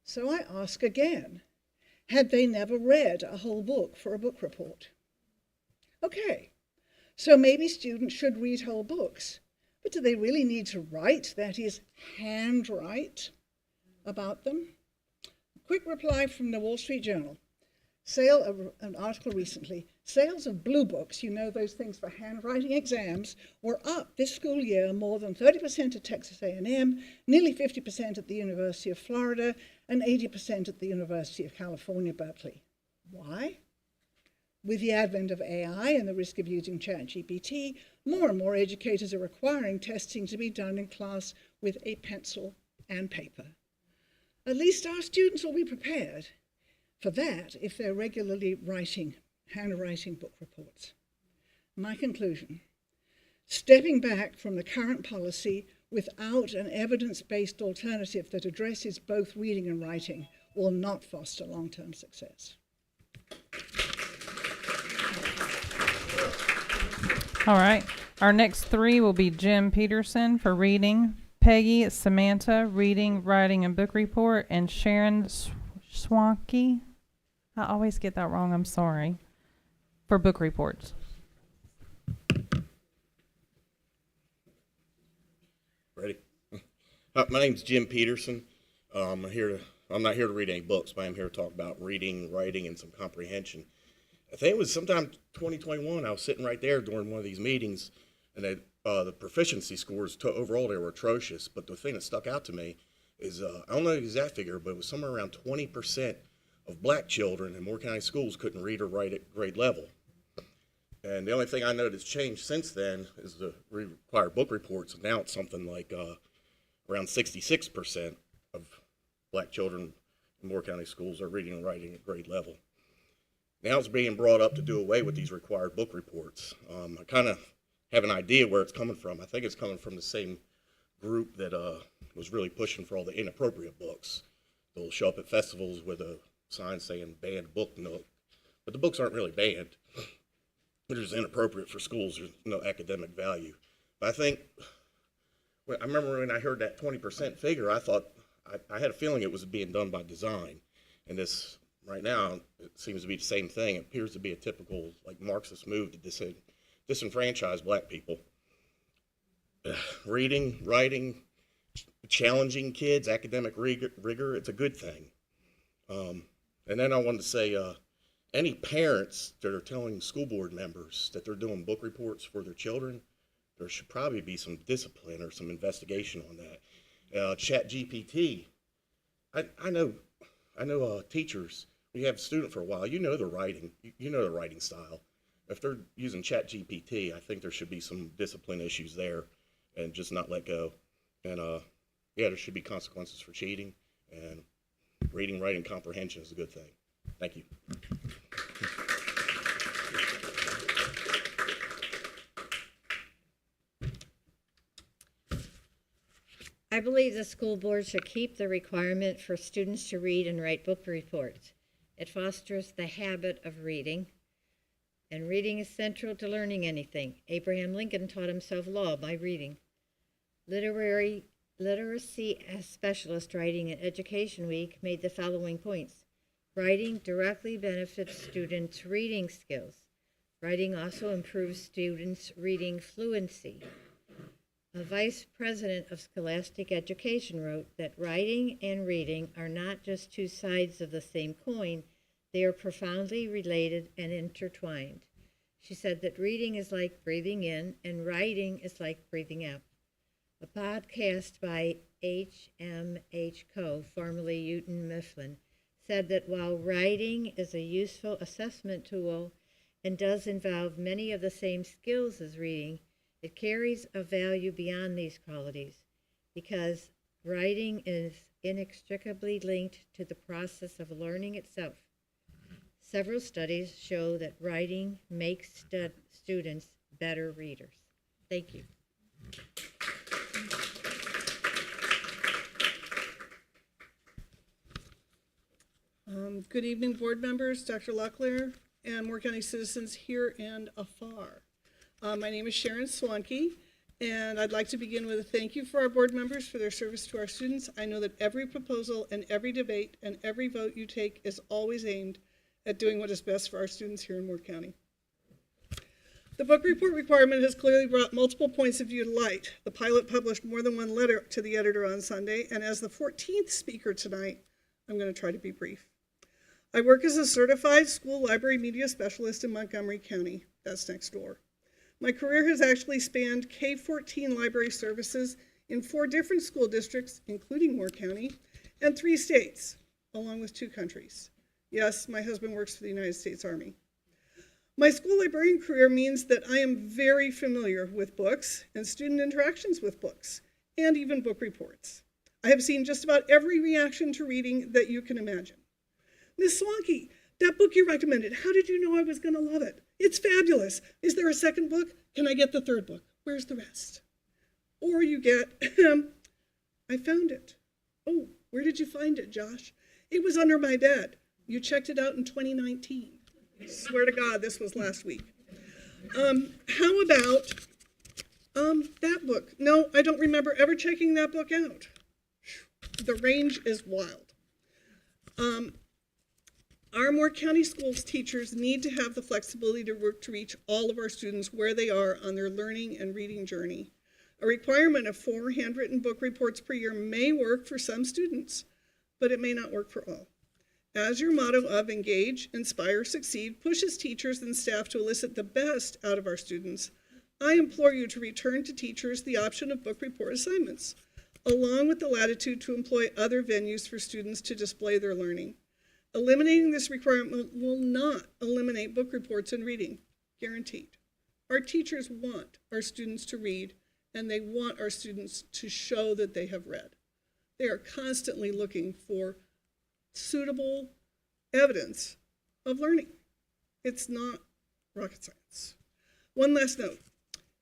So I ask again, had they never read a whole book for a book report? Okay, so maybe students should read whole books, but do they really need to write, that is, handwrite, about them? Quick reply from the Wall Street Journal. An article recently. Sales of blue books, you know those things for handwriting exams, were up this school year more than 30% at Texas A&M, nearly 50% at the University of Florida, and 80% at the University of California, Berkeley. Why? With the advent of AI and the risk of using ChatGPT, more and more educators are requiring testing to be done in class with a pencil and paper. At least our students will be prepared for that if they're regularly handwriting book reports. My conclusion, stepping back from the current policy without an evidence-based alternative that addresses both reading and writing will not foster long-term success. All right. Our next three will be Jim Peterson for reading, Peggy Samantha, reading, writing, and book report, and Sharon Swanky, I always get that wrong, I'm sorry, for book reports. Ready? My name's Jim Peterson. I'm not here to read any books, but I'm here to talk about reading, writing, and some comprehension. I think it was sometime 2021, I was sitting right there during one of these meetings, and the proficiency scores overall, they were atrocious, but the thing that stuck out to me is, I don't know the exact figure, but it was somewhere around 20% of black children in Moore County schools couldn't read or write at grade level. And the only thing I know that's changed since then is the required book reports. Now it's something like around 66% of black children in Moore County schools are reading and writing at grade level. Now it's being brought up to do away with these required book reports. I kind of have an idea where it's coming from. I think it's coming from the same group that was really pushing for all the inappropriate books. They'll show up at festivals with a sign saying banned book nook, but the books aren't really banned. They're just inappropriate for schools. There's no academic value. But I think, I remember when I heard that 20% figure, I thought, I had a feeling it was being done by design. And this, right now, it seems to be the same thing. It appears to be a typical Marxist move to disenfranchise black people. Reading, writing, challenging kids, academic rigor, it's a good thing. And then I wanted to say, any parents that are telling school board members that they're doing book reports for their children, there should probably be some discipline or some investigation on that. ChatGPT, I know teachers, you have a student for a while, you know their writing, you know their writing style. If they're using ChatGPT, I think there should be some discipline issues there and just not let go. And yeah, there should be consequences for cheating, and reading, writing, comprehension is a good thing. Thank you. I believe the school board should keep the requirement for students to read and write book reports. It fosters the habit of reading, and reading is central to learning anything. Abraham Lincoln taught himself law by reading. Literacy specialist writing at Education Week made the following points. Writing directly benefits students' reading skills. Writing also improves students' reading fluency. A vice president of Scholastic Education wrote that writing and reading are not just two sides of the same coin, they are profoundly related and intertwined. She said that reading is like breathing in and writing is like breathing out. A podcast by H.M.H. Coe, formerly Houghton Mifflin, said that while writing is a useful assessment tool and does involve many of the same skills as reading, it carries a value beyond these qualities because Writing is inextricably linked to the process of learning itself. Several studies show that writing makes students better readers. Thank you. Good evening, board members, Dr. Locklear, and Moore County citizens here and afar. My name is Sharon Swanke, and I'd like to begin with a thank you for our board members for their service to our students. I know that every proposal and every debate and every vote you take is always aimed at doing what is best for our students here in Moore County. The book report requirement has clearly brought multiple points of view to light. The pilot published more than one letter to the editor on Sunday, and as the 14th speaker tonight, I'm going to try to be brief. I work as a certified school library media specialist in Montgomery County. That's next door. My career has actually spanned K-14 library services in 4 different school districts, including Moore County, and 3 states, along with 2 countries. Yes, my husband works for the United States Army. My school librarian career means that I am very familiar with books and student interactions with books, and even book reports. I have seen just about every reaction to reading that you can imagine. Miss Swanke, that book you recommended, how did you know I was going to love it? It's fabulous. Is there a second book? Can I get the 3rd book? Where's the rest? Or you get, I found it. Oh, where did you find it, Josh? It was under my bed. You checked it out in 2019. I swear to God, this was last week. How about that book? No, I don't remember ever checking that book out. The range is wild. Our Moore County schools teachers need to have the flexibility to work to reach all of our students where they are on their learning and reading journey. A requirement of 4 handwritten book reports per year may work for some students, but it may not work for all. As your motto of engage, inspire, succeed pushes teachers and staff to elicit the best out of our students, I implore you to return to teachers the option of book report assignments, along with the latitude to employ other venues for students to display their learning. Eliminating this requirement will not eliminate book reports and reading, guaranteed. Our teachers want our students to read, and they want our students to show that they have read. They are constantly looking for suitable evidence of learning. It's not rocket science. One last note.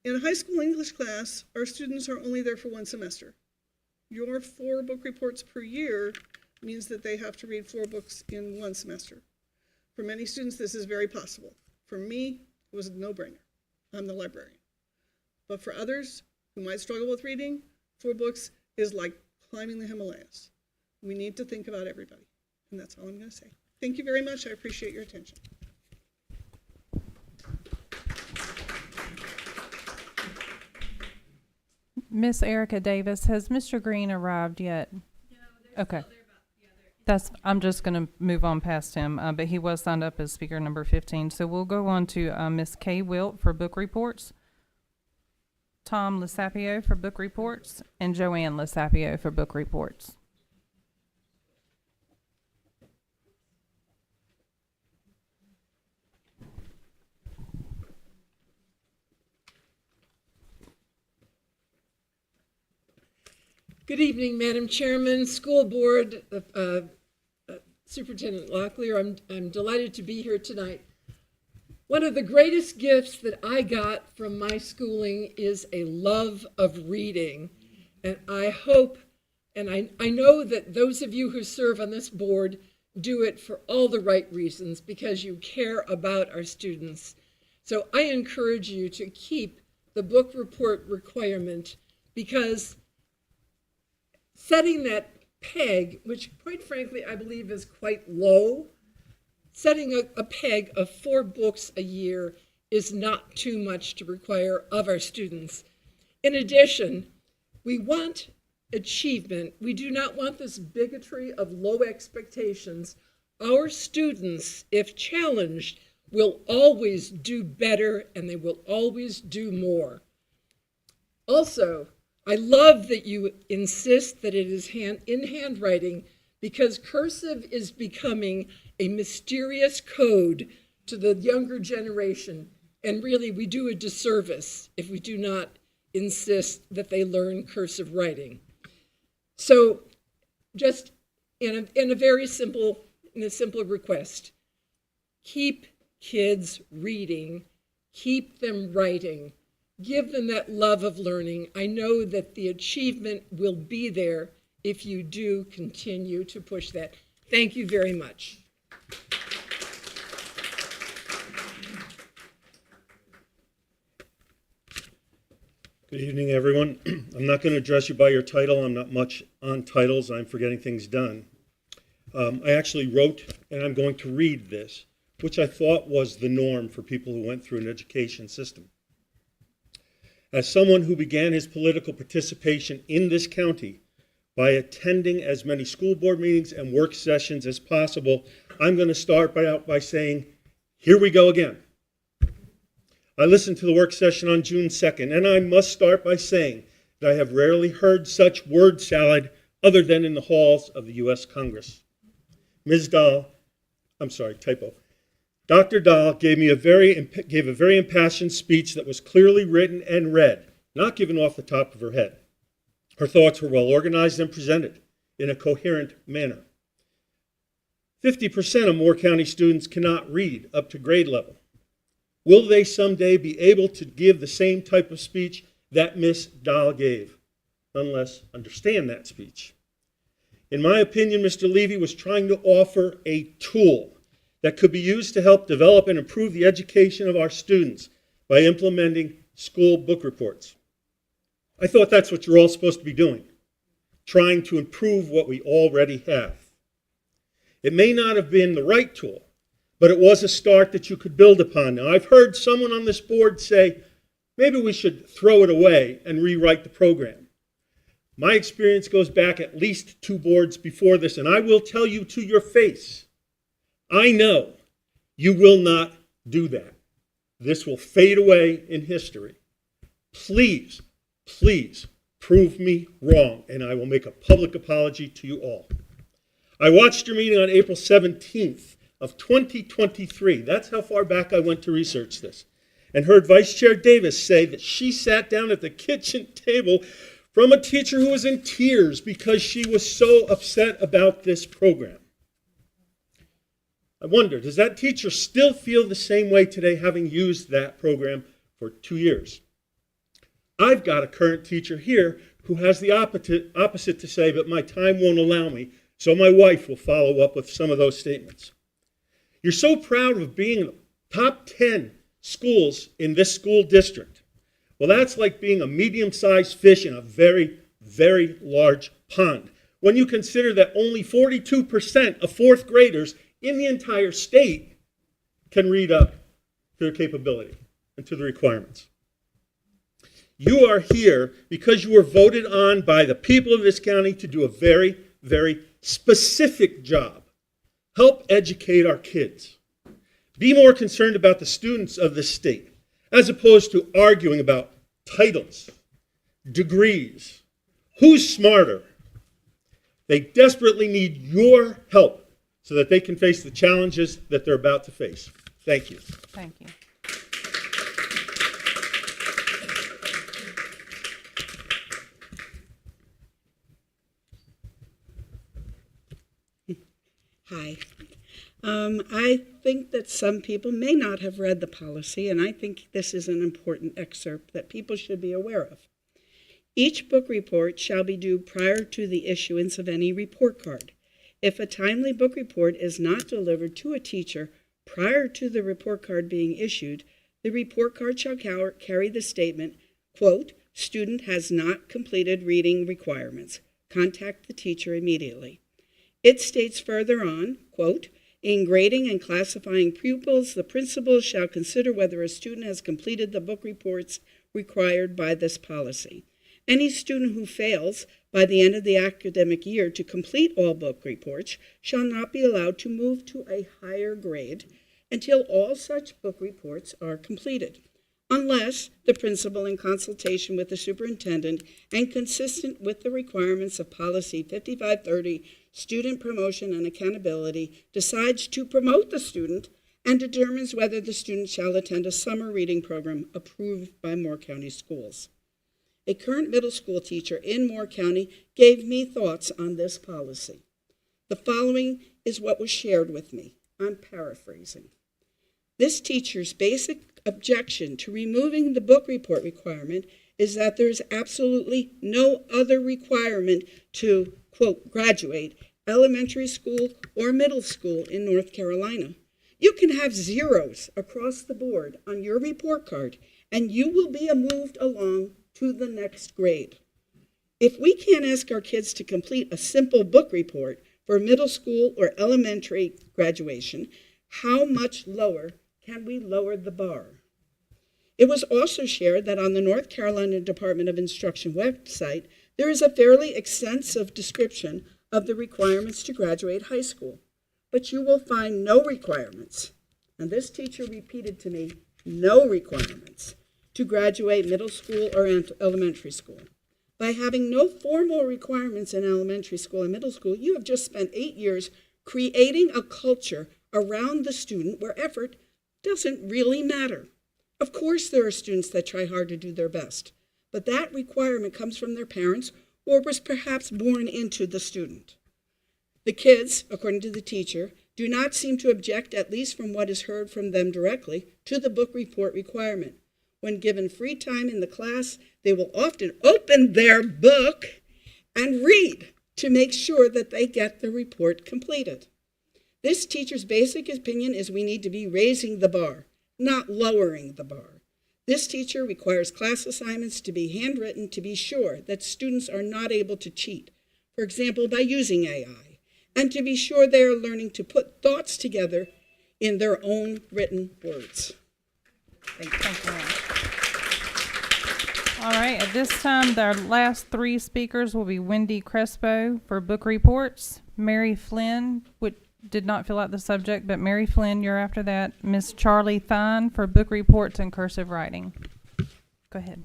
In a high school English class, our students are only there for 1 semester. Your 4 book reports per year means that they have to read 4 books in 1 semester. For many students, this is very possible. For me, it was a no-brainer. I'm the librarian. But for others who might struggle with reading, 4 books is like climbing the Himalayas. We need to think about everybody. And that's all I'm going to say. Thank you very much. I appreciate your attention. Miss Erica Davis, has Mr. Green arrived yet? No, okay. I'm just going to move on past him, but he was signed up as speaker number 15. So we'll go on to Miss Kay Wilt for book reports, Tom Lesapio for book reports, and Joanne Lesapio for book reports. Good evening, Madam Chairman, School Board, Superintendent Locklear. I'm delighted to be here tonight. One of the greatest gifts that I got from my schooling is a love of reading. And I hope, and I know that those of you who serve on this board do it for all the right reasons because you care about our students. So I encourage you to keep the book report requirement because setting that peg, which quite frankly I believe is quite low, setting a peg of 4 books a year is not too much to require of our students. In addition, we want achievement. We do not want this bigotry of low expectations. Our students, if challenged, will always do better and they will always do more. Also, I love that you insist that it is in handwriting because cursive is becoming a mysterious code to the younger generation. And really, we do a disservice if we do not insist that they learn cursive writing. So just in a very simple, in a simple request, keep kids reading, keep them writing, give them that love of learning. I know that the achievement will be there if you do continue to push that. Thank you very much. Good evening, everyone. I'm not going to address you by your title. I'm not much on titles. I'm for getting things done. I actually wrote, and I'm going to read this, which I thought was the norm for people who went through an education system. As someone who began his political participation in this county by attending as many school board meetings and work sessions as possible, I'm going to start out by saying, here we go again. I listened to the work session on June 2nd, and I must start by saying that I have rarely heard such word salad other than in the halls of the U.S. Congress. Ms. Dahl, I'm sorry, typo. Dr. Dahl gave a very impassioned speech that was clearly written and read, not given off the top of her head. Her thoughts were well organized and presented in a coherent manner. 50% of Moore County students cannot read up to grade level. Will they someday be able to give the same type of speech that Ms. Dahl gave? Nonetheless, understand that speech. In my opinion, Mr. Levy was trying to offer a tool that could be used to help develop and improve the education of our students by implementing school book reports. I thought that's what you're all supposed to be doing, trying to improve what we already have. It may not have been the right tool, but it was a start that you could build upon. Now, I've heard someone on this board say, maybe we should throw it away and rewrite the program. My experience goes back at least 2 boards before this, and I will tell you to your face, I know you will not do that. This will fade away in history. Please, please prove me wrong, and I will make a public apology to you all. I watched your meeting on April 17th of 2023. That's how far back I went to research this. And heard Vice Chair Davis say that she sat down at the kitchen table from a teacher who was in tears because she was so upset about this program. I wonder, does that teacher still feel the same way today, having used that program for 2 years? I've got a current teacher here who has the opposite to say, but my time won't allow me, so my wife will follow up with some of those statements. You're so proud of being in the top 10 schools in this school district. Well, that's like being a medium-sized fish in a very, very large pond. When you consider that only 42% of 4th graders in the entire state can read up to their capability and to the requirements. You are here because you were voted on by the people of this county to do a very, very specific job. Help educate our kids. Be more concerned about the students of this state, as opposed to arguing about titles, degrees, who's smarter. They desperately need your help so that they can face the challenges that they're about to face. Thank you. Thank you. Hi. I think that some people may not have read the policy, and I think this is an important excerpt that people should be aware of. Each book report shall be due prior to the issuance of any report card. If a timely book report is not delivered to a teacher prior to the report card being issued, the report card shall carry the statement, quote, student has not completed reading requirements. Contact the teacher immediately. It states further on, quote, in grading and classifying pupils, the principal shall consider whether a student has completed the book reports required by this policy. Any student who fails by the end of the academic year to complete all book reports shall not be allowed to move to a higher grade until all such book reports are completed, unless the principal, in consultation with the superintendent and consistent with the requirements of Policy 5530, Student Promotion and Accountability, decides to promote the student and determines whether the student shall attend a summer reading program approved by Moore County Schools. a current middle school teacher in Moore County, gave me thoughts on this policy. The following is what was shared with me. I'm paraphrasing. This teacher's basic objection to removing the book report requirement is that there is absolutely no other requirement to, quote, graduate elementary school or middle school in North Carolina. You can have zeros across the board on your report card, and you will be moved along to the next grade. If we can't ask our kids to complete a simple book report for middle school or elementary graduation, how much lower can we lower the bar? It was also shared that on the North Carolina Department of Instruction website, there is a fairly extensive description of the requirements to graduate high school, but you will find no requirements, and this teacher repeated to me, no requirements to graduate middle school or elementary school. By having no formal requirements in elementary school and middle school, you have just spent 8 years creating a culture around the student where effort doesn't really matter. Of course, there are students that try hard to do their best, but that requirement comes from their parents or was perhaps born into the student. The kids, according to the teacher, do not seem to object, at least from what is heard from them directly, to the book report requirement. When given free time in the class, they will often open their book and read to make sure that they get the report completed. This teacher's basic opinion is we need to be raising the bar, not lowering the bar. This teacher requires class assignments to be handwritten to be sure that students are not able to cheat, for example, by using AI, and to be sure they are learning to put thoughts together in their own written words. Thank you. All right, at this time, our last three speakers will be Wendy Crespo for book reports, Mary Flynn, which did not fill out the subject, but Mary Flynn, you're after that. Miss Charlie Thine for book reports and cursive writing. Go ahead.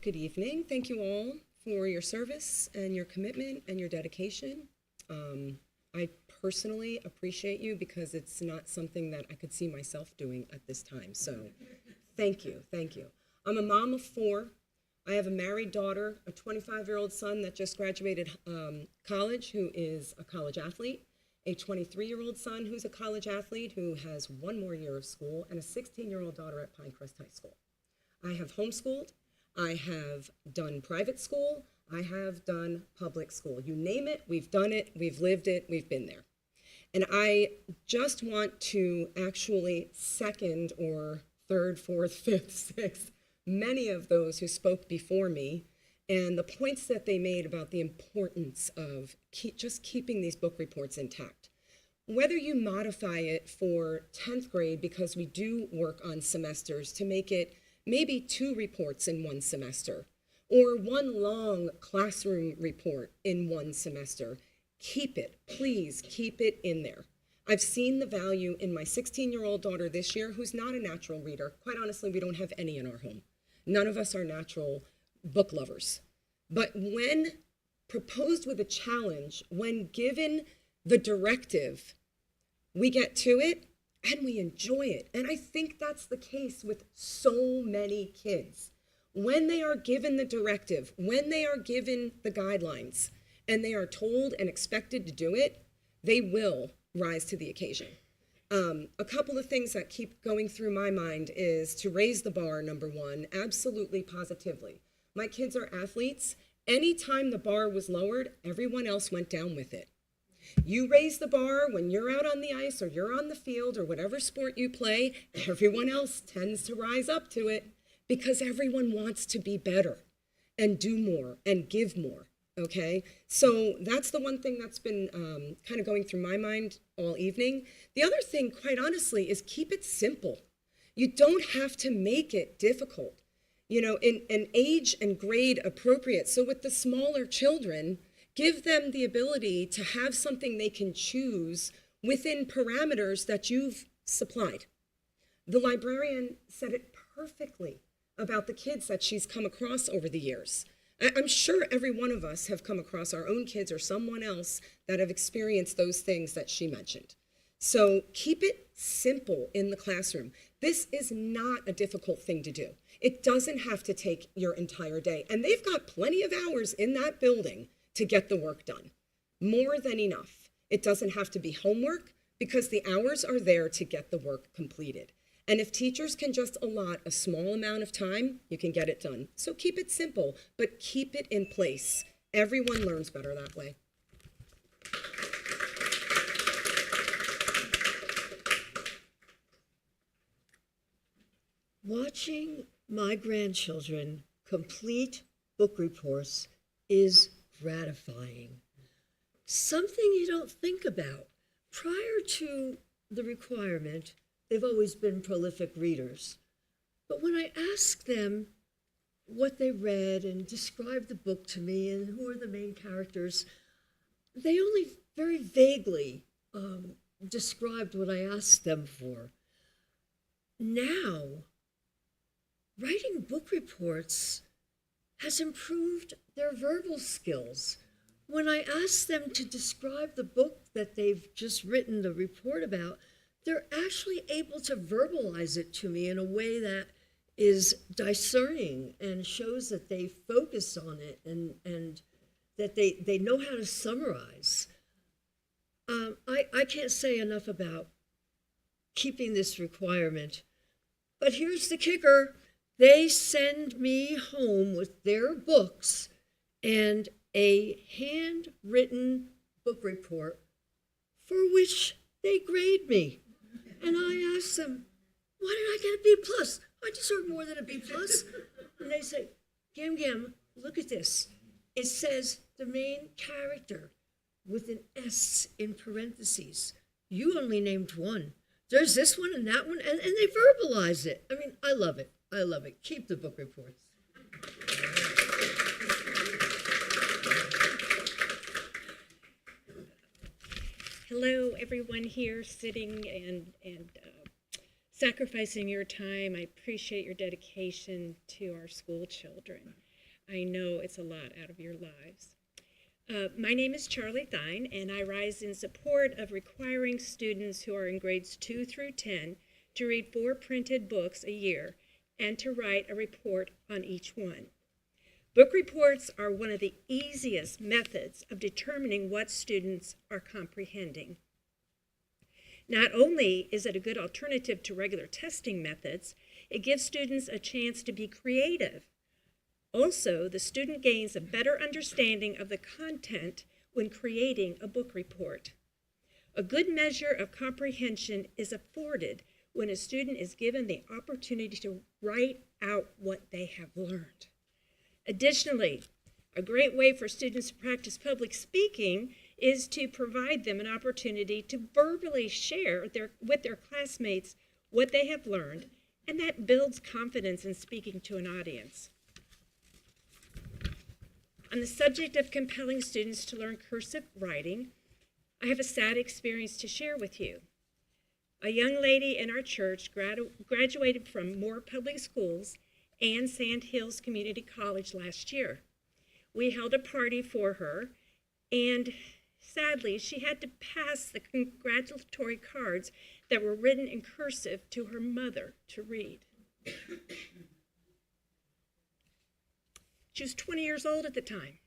Good evening. Thank you all for your service and your commitment and your dedication. I personally appreciate you because it's not something that I could see myself doing at this time. So thank you. Thank you. I'm a mom of 4. I have a married daughter, a 25-year-old son that just graduated college who is a college athlete, a 23-year-old son who's a college athlete who has 1 more year of school, and a 16-year-old daughter at Pinecrest High School. I have homeschooled. I have done private school. I have done public school. You name it, we've done it, we've lived it, we've been there. And I just want to actually second or third, fourth, fifth, sixth, many of those who spoke before me, and the points that they made about the importance of just keeping these book reports intact. Whether you modify it for 10th grade, because we do work on semesters to make it maybe 2 reports in 1 semester, or 1 long classroom report in 1 semester, keep it, please keep it in there. I've seen the value in my 16-year-old daughter this year, who's not a natural reader. Quite honestly, we don't have any in our home. None of us are natural book lovers. But when proposed with a challenge, when given the directive, we get to it and we enjoy it. And I think that's the case with so many kids. When they are given the directive, when they are given the guidelines, and they are told and expected to do it, they will rise to the occasion. A couple of things that keep going through my mind is to raise the bar, number 1, absolutely positively. My kids are athletes. Anytime the bar was lowered, everyone else went down with it. You raise the bar when you're out on the ice or you're on the field or whatever sport you play, everyone else tends to rise up to it because everyone wants to be better and do more and give more. Okay, so that's the one thing that's been kind of going through my mind all evening. The other thing, quite honestly, is keep it simple. You don't have to make it difficult, you know, in age and grade appropriate. So with the smaller children, give them the ability to have something they can choose within parameters that you've supplied. The librarian said it perfectly about the kids that she's come across over the years. I'm sure every one of us have come across our own kids or someone else that have experienced those things that she mentioned. So keep it simple in the classroom. This is not a difficult thing to do. It doesn't have to take your entire day. And they've got plenty of hours in that building to get the work done. More than enough. It doesn't have to be homework because the hours are there to get the work completed. And if teachers can just allot a small amount of time, you can get it done. So keep it simple, but keep it in place. Everyone learns better that way. Watching my grandchildren complete book reports is gratifying. Something you don't think about. Prior to the requirement, they've always been prolific readers. But when I ask them what they read and describe the book to me and who are the main characters, they only very vaguely described what I asked them for. Now, writing book reports has improved their verbal skills. When I ask them to describe the book that they've just written the report about, they're actually able to verbalize it to me in a way that is discerning and shows that they focus on it and that they know how to summarize. I can't say enough about keeping this requirement. But here's the kicker. They send me home with their books and a handwritten book report for which they grade me. And I ask them, why did I get a B plus? I deserve more than a B plus. And they say, Gam Gam, look at this. It says the main character with an S in parentheses. You only named one. There's this one and that one, and they verbalize it. I mean, I love it. I love it. Keep the book reports. Hello, everyone here sitting and sacrificing your time. I appreciate your dedication to our school children. I know it's a lot out of your lives. My name is Charlie Thine, and I rise in support of requiring students who are in grades 2 through 10 to read 4 printed books a year and to write a report on each one. Book reports are one of the easiest methods of determining what students are comprehending. Not only is it a good alternative to regular testing methods, it gives students a chance to be creative. Also, the student gains a better understanding of the content when creating a book report. A good measure of comprehension is afforded when a student is given the opportunity to write out what they have learned. Additionally, a great way for students to practice public speaking is to provide them an opportunity to verbally share with their classmates what they have learned, and that builds confidence in speaking to an audience. On the subject of compelling students to learn cursive writing, I have a sad experience to share with you. A young lady in our church graduated from Moore Public Schools and Sand Hills Community College last year. We held a party for her, and sadly, she had to pass the congratulatory cards that were written in cursive to her mother to read. She was 20 years old at the time,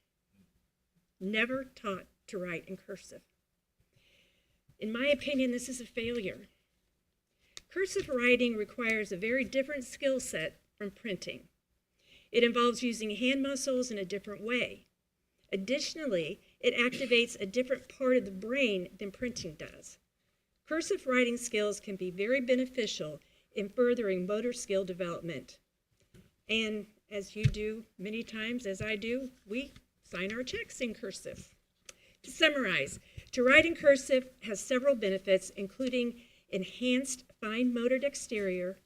never taught to write in cursive. In my opinion, this is a failure. Cursive writing requires a very different skill set from printing. It involves using hand muscles in a different way. Additionally, it activates a different part of the brain than printing does. Cursive writing skills can be very beneficial in furthering motor skill development. And as you do many times, as I do, we sign our checks in cursive. To summarize, to write in cursive has several benefits, including enhanced fine motor dexterity,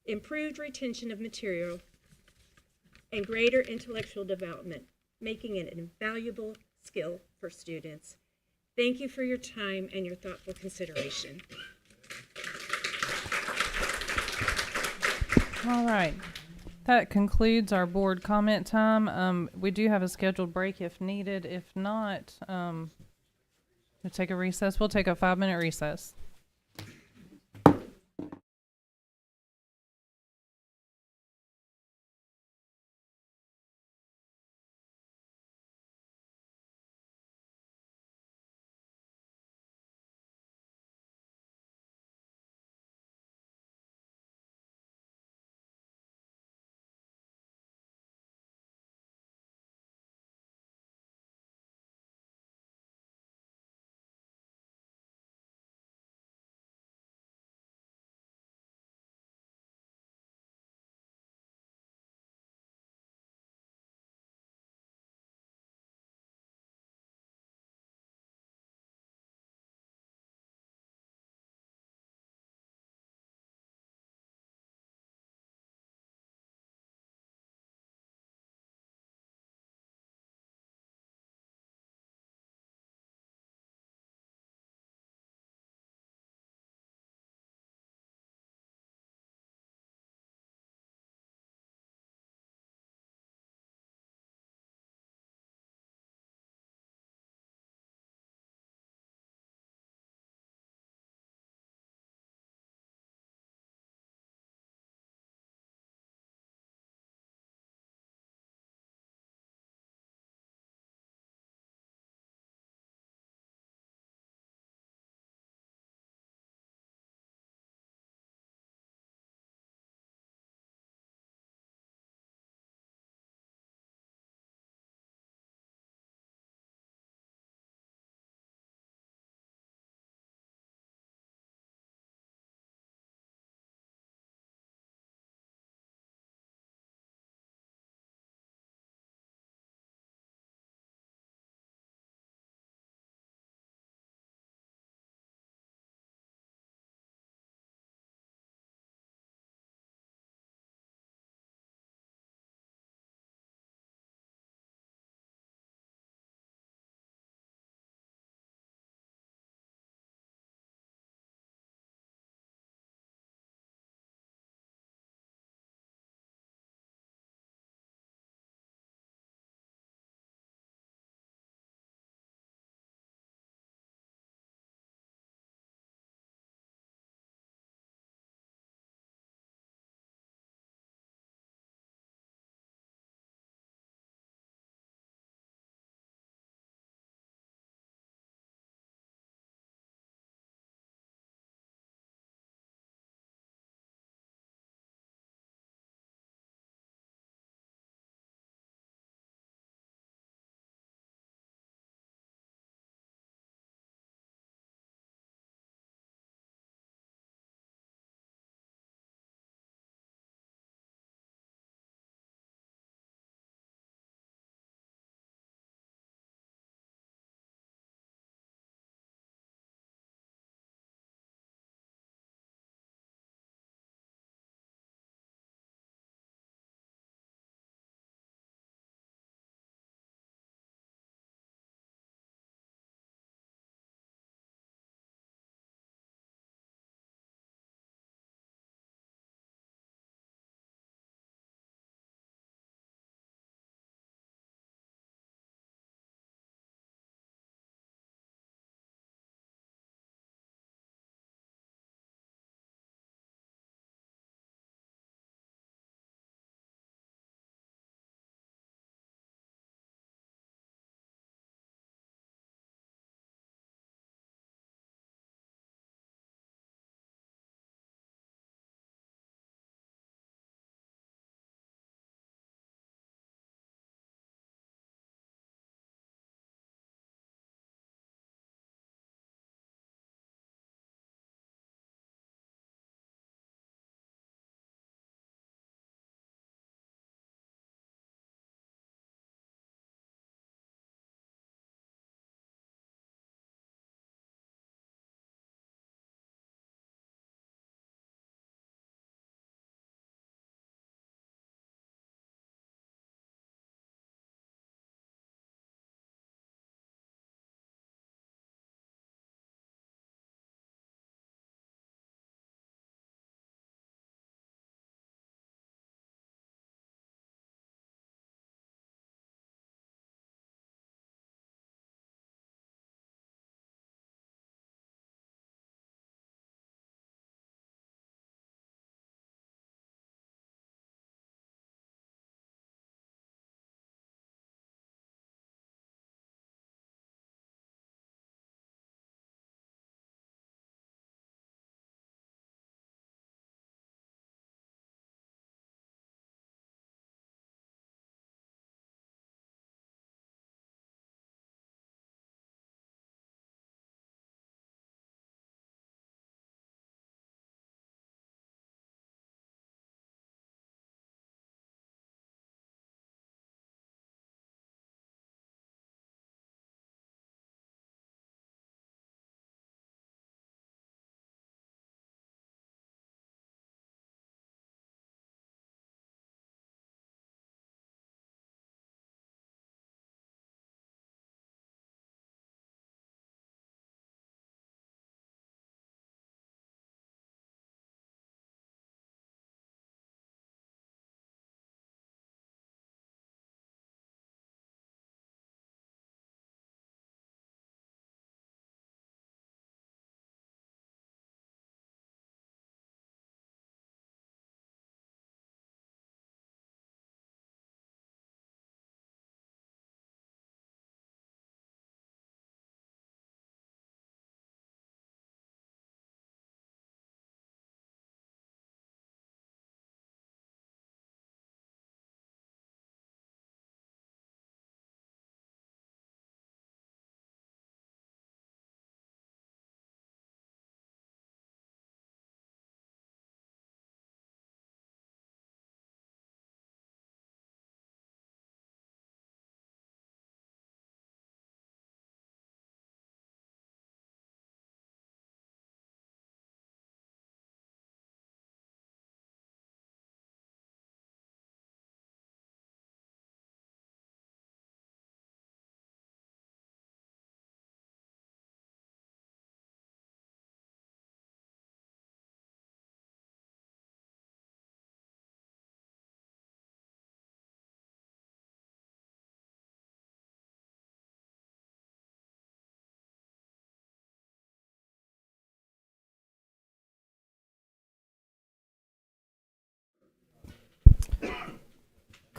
improved retention of material, and greater intellectual development, making it an invaluable skill for students. Thank you for your time and your thoughtful consideration. All right. That concludes our board comment time. We do have a scheduled break if needed. If not, we'll take a recess. We'll take a 5-minute recess.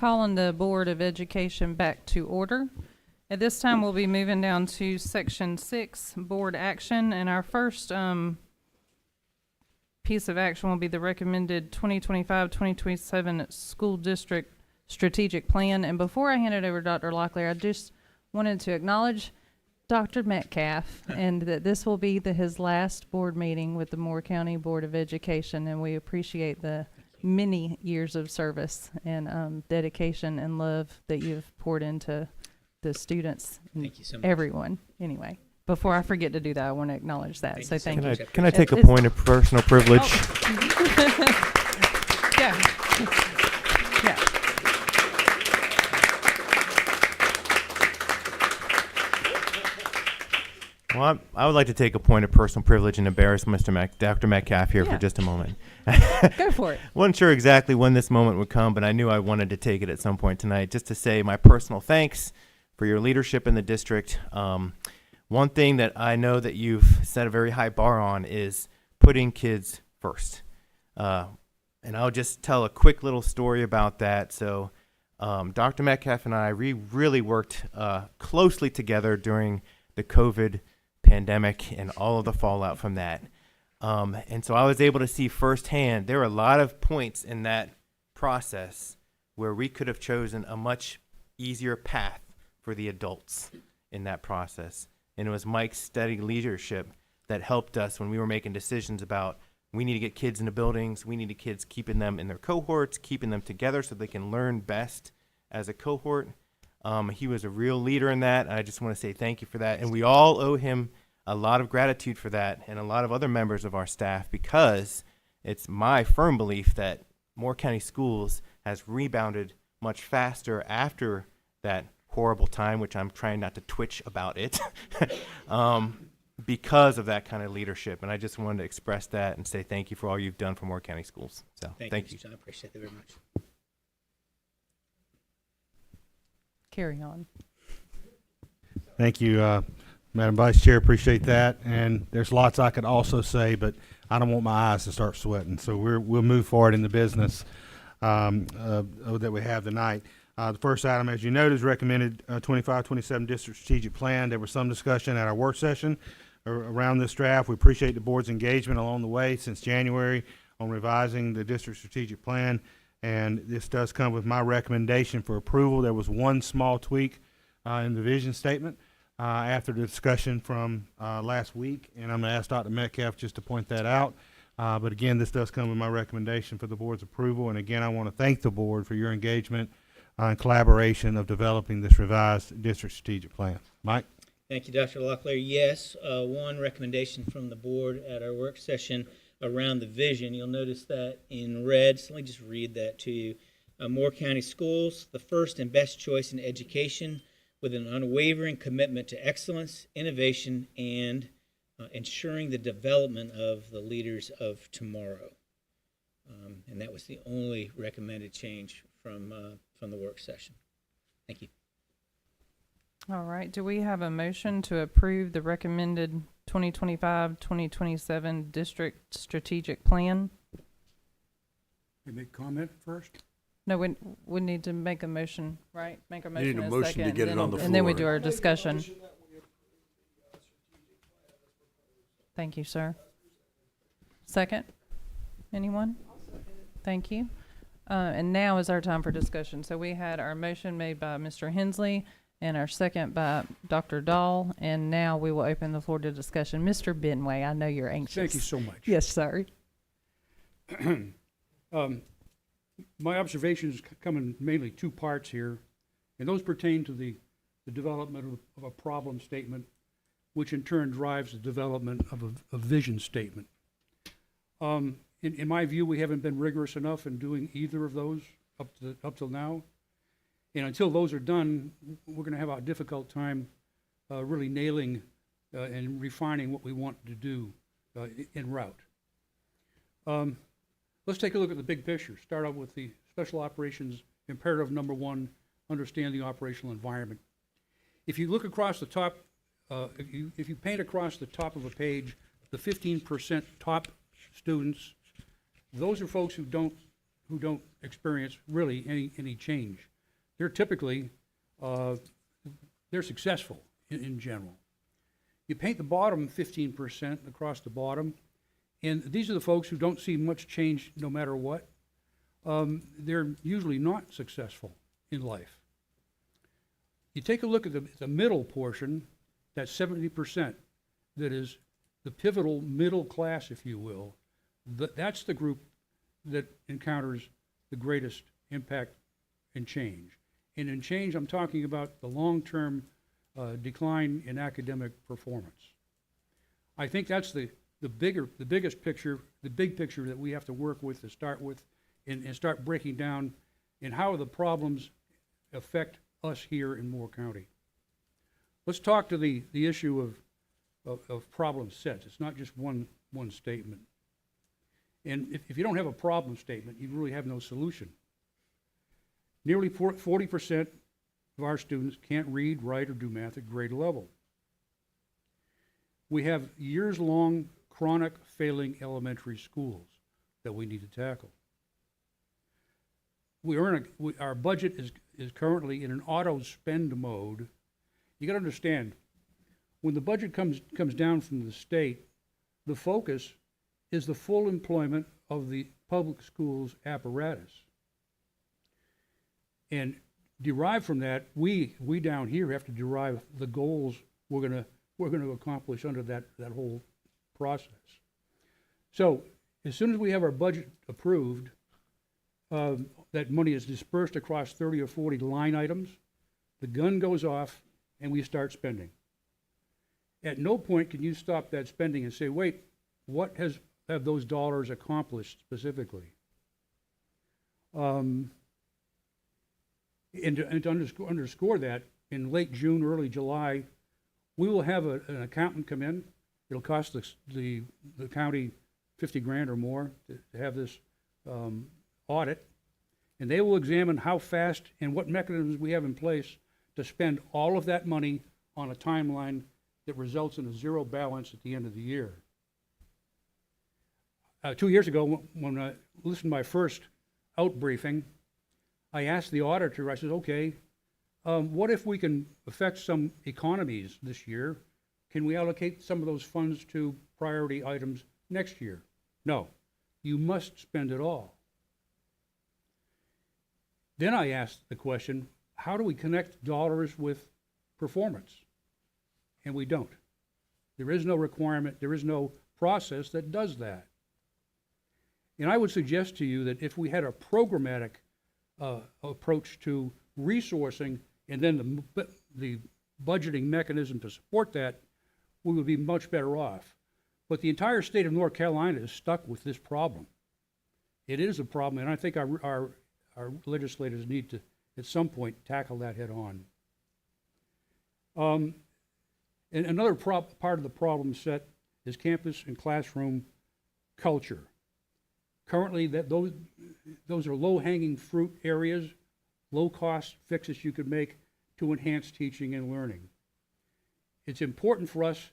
Calling the Board of Education back to order. At this time, we'll be moving down to Section 6, Board Action, and our first piece of action will be the recommended 2025-2027 School District Strategic Plan. And before I hand it over to Dr. Locklear, I just wanted to acknowledge Dr. Metcalf and that this will be his last board meeting with the Moore County Board of Education, and we appreciate the many years of service and dedication and love that you've poured into the students and Thank you so much. everyone. Anyway, before I forget to do that, I want to acknowledge that. So thank you. Can I take a It's- point of personal privilege? Yeah. Yeah. Well, I would like to take a point of personal privilege and embarrass Dr. Metcalf here Yeah. for just a moment. Go for it. Wasn't sure exactly when this moment would come, but I knew I wanted to take it at some point tonight just to say my personal thanks for your leadership in the district. One thing that I know that you've set a very high bar on is putting kids first. And I'll just tell a quick little story about that. So Dr. Metcalf and I really worked closely together during the COVID pandemic and all of the fallout from that. And so I was able to see firsthand, there were a lot of points in that process where we could have chosen a much easier path for the adults in that process. And it was Mike's steady leadership that helped us when we were making decisions about we need to get kids into buildings, we need to kids keeping them in their cohorts, keeping them together so they can learn best as a cohort. He was a real leader in that. I just want to say thank you for that. And we all owe him a lot of gratitude for that and a lot of other members of our staff, because it's my firm belief that Moore County Schools has rebounded much faster after that horrible time, which I'm trying not to twitch about it, because of that kind of leadership. And I just wanted to express that and say thank you for all you've done for Moore County Schools. So thank you. Mr. John. I appreciate that very much. Carry on. Thank you, Madam Vice Chair. Appreciate that. And there's lots I could also say, but I don't want my eyes to start sweating. So we'll move forward in the business that we have tonight. The first item, as you noted, is recommended 25-27 District Strategic Plan. There was some discussion at our work session around this draft. We appreciate the board's engagement along the way since January on revising the District Strategic Plan. And this does come with my recommendation for approval. There was one small tweak in the vision statement after the discussion from last week, and I'm going to ask Dr. Metcalf just to point that out. But again, this does come with my recommendation for the board's approval. And again, I want to thank the board for your engagement and collaboration of developing this revised district strategic plan. Mike? Thank you, Dr. Locklear. Yes, one recommendation from the board at our work session around the vision. You'll notice that in red, so let me just read that to you. Moore County Schools, the first and best choice in education, with an unwavering commitment to excellence, innovation, and ensuring the development of the leaders of tomorrow. And that was the only recommended change from the work session. Thank you. All right. Do we have a motion to approve the recommended 2025-2027 District Strategic Plan? You make comment first? No, we need to make a motion, right? Make a motion need a in motion to second, get and it on then- the and then we floor. do our discussion. Thank you, sir. Second? Anyone? Thank you. And now is our time for discussion. So we had our motion made by Mr. Hensley and our second by Dr. Dahl, and now we will open the floor to discussion. Mr. Benway, I know you're anxious. Thank you so much. Yes, sir. My observations come in mainly two parts here, and those pertain to the development of a problem statement, which in turn drives the development of a vision statement. In my view, we haven't been rigorous enough in doing either of those up till now. And until those are done, we're going to have a difficult time really nailing and refining what we want to do en route. Let's take a look at the big picture. Start out with the special operations imperative number one, understand the operational environment. If you look across the top, if you paint across the top of a page, the 15% top students, those are folks who don't experience really any change. they're typically, they're successful in general. You paint the bottom 15% across the bottom, and these are the folks who don't see much change no matter what. They're usually not successful in life. You take a look at the middle portion, that 70%, that is the pivotal middle class, if you will. That's the group that encounters the greatest impact and change. And in change, I'm talking about the long-term decline in academic performance. I think that's the biggest picture, the big picture that we have to work with to start with and start breaking down and how the problems affect us here in Moore County. Let's talk to the issue of problem sets. It's not just one statement. And if you don't have a problem statement, you really have no solution. Nearly 40% of our students can't read, write, or do math at grade level. We have years-long chronic failing elementary schools that we need to tackle. Our budget is currently in an auto-spend mode. You got to understand, when the budget comes down from the state, the focus is the full employment of the public schools apparatus. And derived from that, we down here have to derive the goals we're gonna accomplish under that whole process. So as soon as we have our budget approved, that money is dispersed across 30 or 40 line items, the gun goes off, and we start spending. At no point can you stop that spending and say, wait, what have those dollars accomplished specifically? And to underscore that, in late June, early July, we will have an accountant come in. It'll cost the county $50,000 or more to have this audit, and they will examine how fast and what mechanisms we have in place to spend all of that money on a timeline that results in a zero balance at the end of the year. 2 years ago, when I listened to my first out briefing, I asked the auditor, I said, okay, what if we can affect some economies this year? Can we allocate some of those funds to priority items next year? No, you must spend it all. Then I asked the question, how do we connect dollars with performance? And we don't. There is no requirement, there is no process that does that. And I would suggest to you that if we had a programmatic approach to resourcing and then the budgeting mechanism to support that, we would be much better off. But the entire state of North Carolina is stuck with this problem. It is a problem, and I think our legislators need to, at some point, tackle that head on. And another part of the problem set is campus and classroom culture. Currently, those are low-hanging fruit areas, low-cost fixes you could make to enhance teaching and learning. It's important for us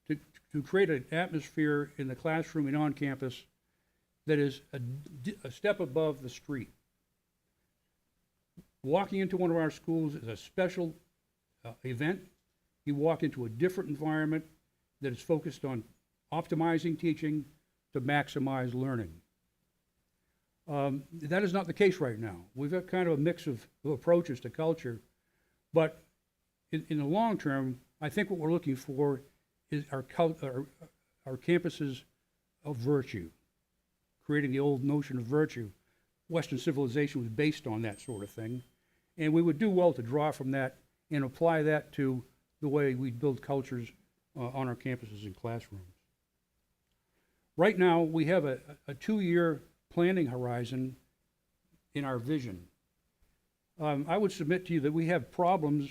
to create an atmosphere in the classroom and on campus that is a step above the street. Walking into one of our schools is a special event. You walk into a different environment that is focused on optimizing teaching to maximize learning. That is not the case right now. We've got kind of a mix of approaches to culture, but in the long term, I think what we're looking for is our campuses of virtue, creating the old notion of virtue. Western civilization was based on that sort of thing, and we would do well to draw from that and apply that to the way we build cultures on our campuses and classrooms. Right now, we have a 2-year planning horizon in our vision. I would submit to you that we have problems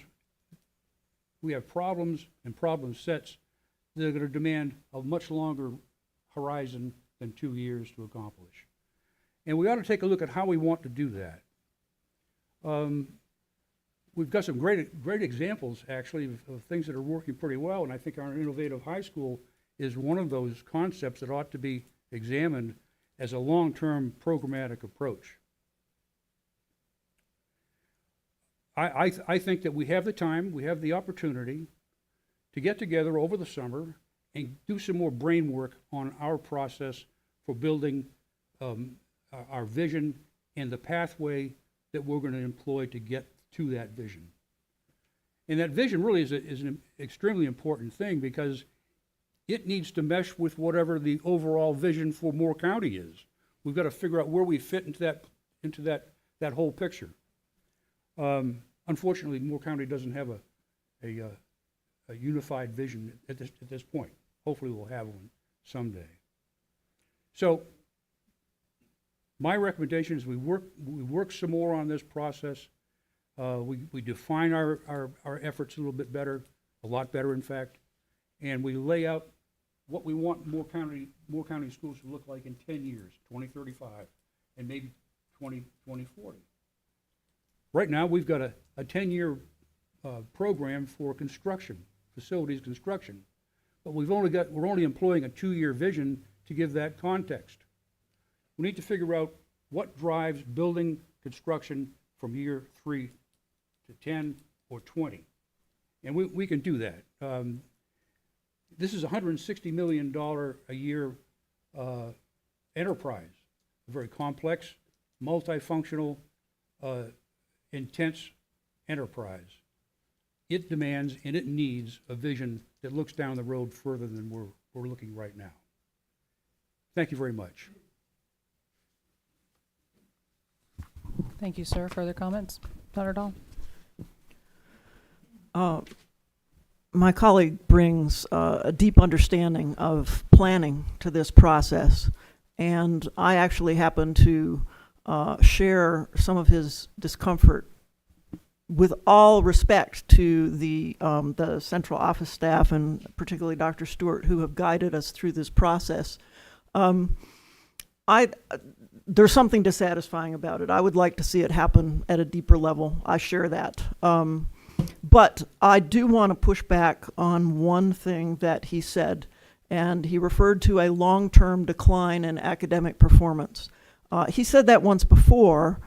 and problem sets that are going to demand a much longer horizon than 2 years to accomplish. And we ought to take a look at how we want to do that. We've got some great examples, actually, of things that are working pretty well, and I think our innovative high school is one of those concepts that ought to be examined as a long-term programmatic approach. I think that we have the time, we have the opportunity to get together over the summer and do some more brain work on our process for building our vision and the pathway that we're going to employ to get to that vision. And that vision really is an extremely important thing because it needs to mesh with whatever the overall vision for Moore County is. We've got to figure out where we fit into that whole picture. Unfortunately, Moore County doesn't have a unified vision at this point. Hopefully, we'll have one someday. So, my recommendation is we work some more on this process. We define our efforts a little bit better, a lot better, in fact, and we lay out what we want Moore County schools to look like in 10 years, 2035, and maybe 2040. Right now, we've got a 10-year program for construction, facilities construction, but we're only employing a 2-year vision to give that context. We need to figure out what drives building construction from year 3 to 10 or 20, and we can do that. This is a $160 million a year enterprise, a very complex, multifunctional, intense enterprise. It demands and it needs a vision that looks down the road further than we're looking right now. Thank you very much. Thank you, sir. Further comments? Dr. Dahl? My colleague brings a deep understanding of planning to this process, and I actually happen to share some of his discomfort with all respect to the central office staff and particularly Dr. Stewart, who have guided us through this process. There's something dissatisfying about it. I would like to see it happen at a deeper level. I share that. But I do want to push back on one thing that he said, and he referred to a long-term decline in academic performance. He said that once before,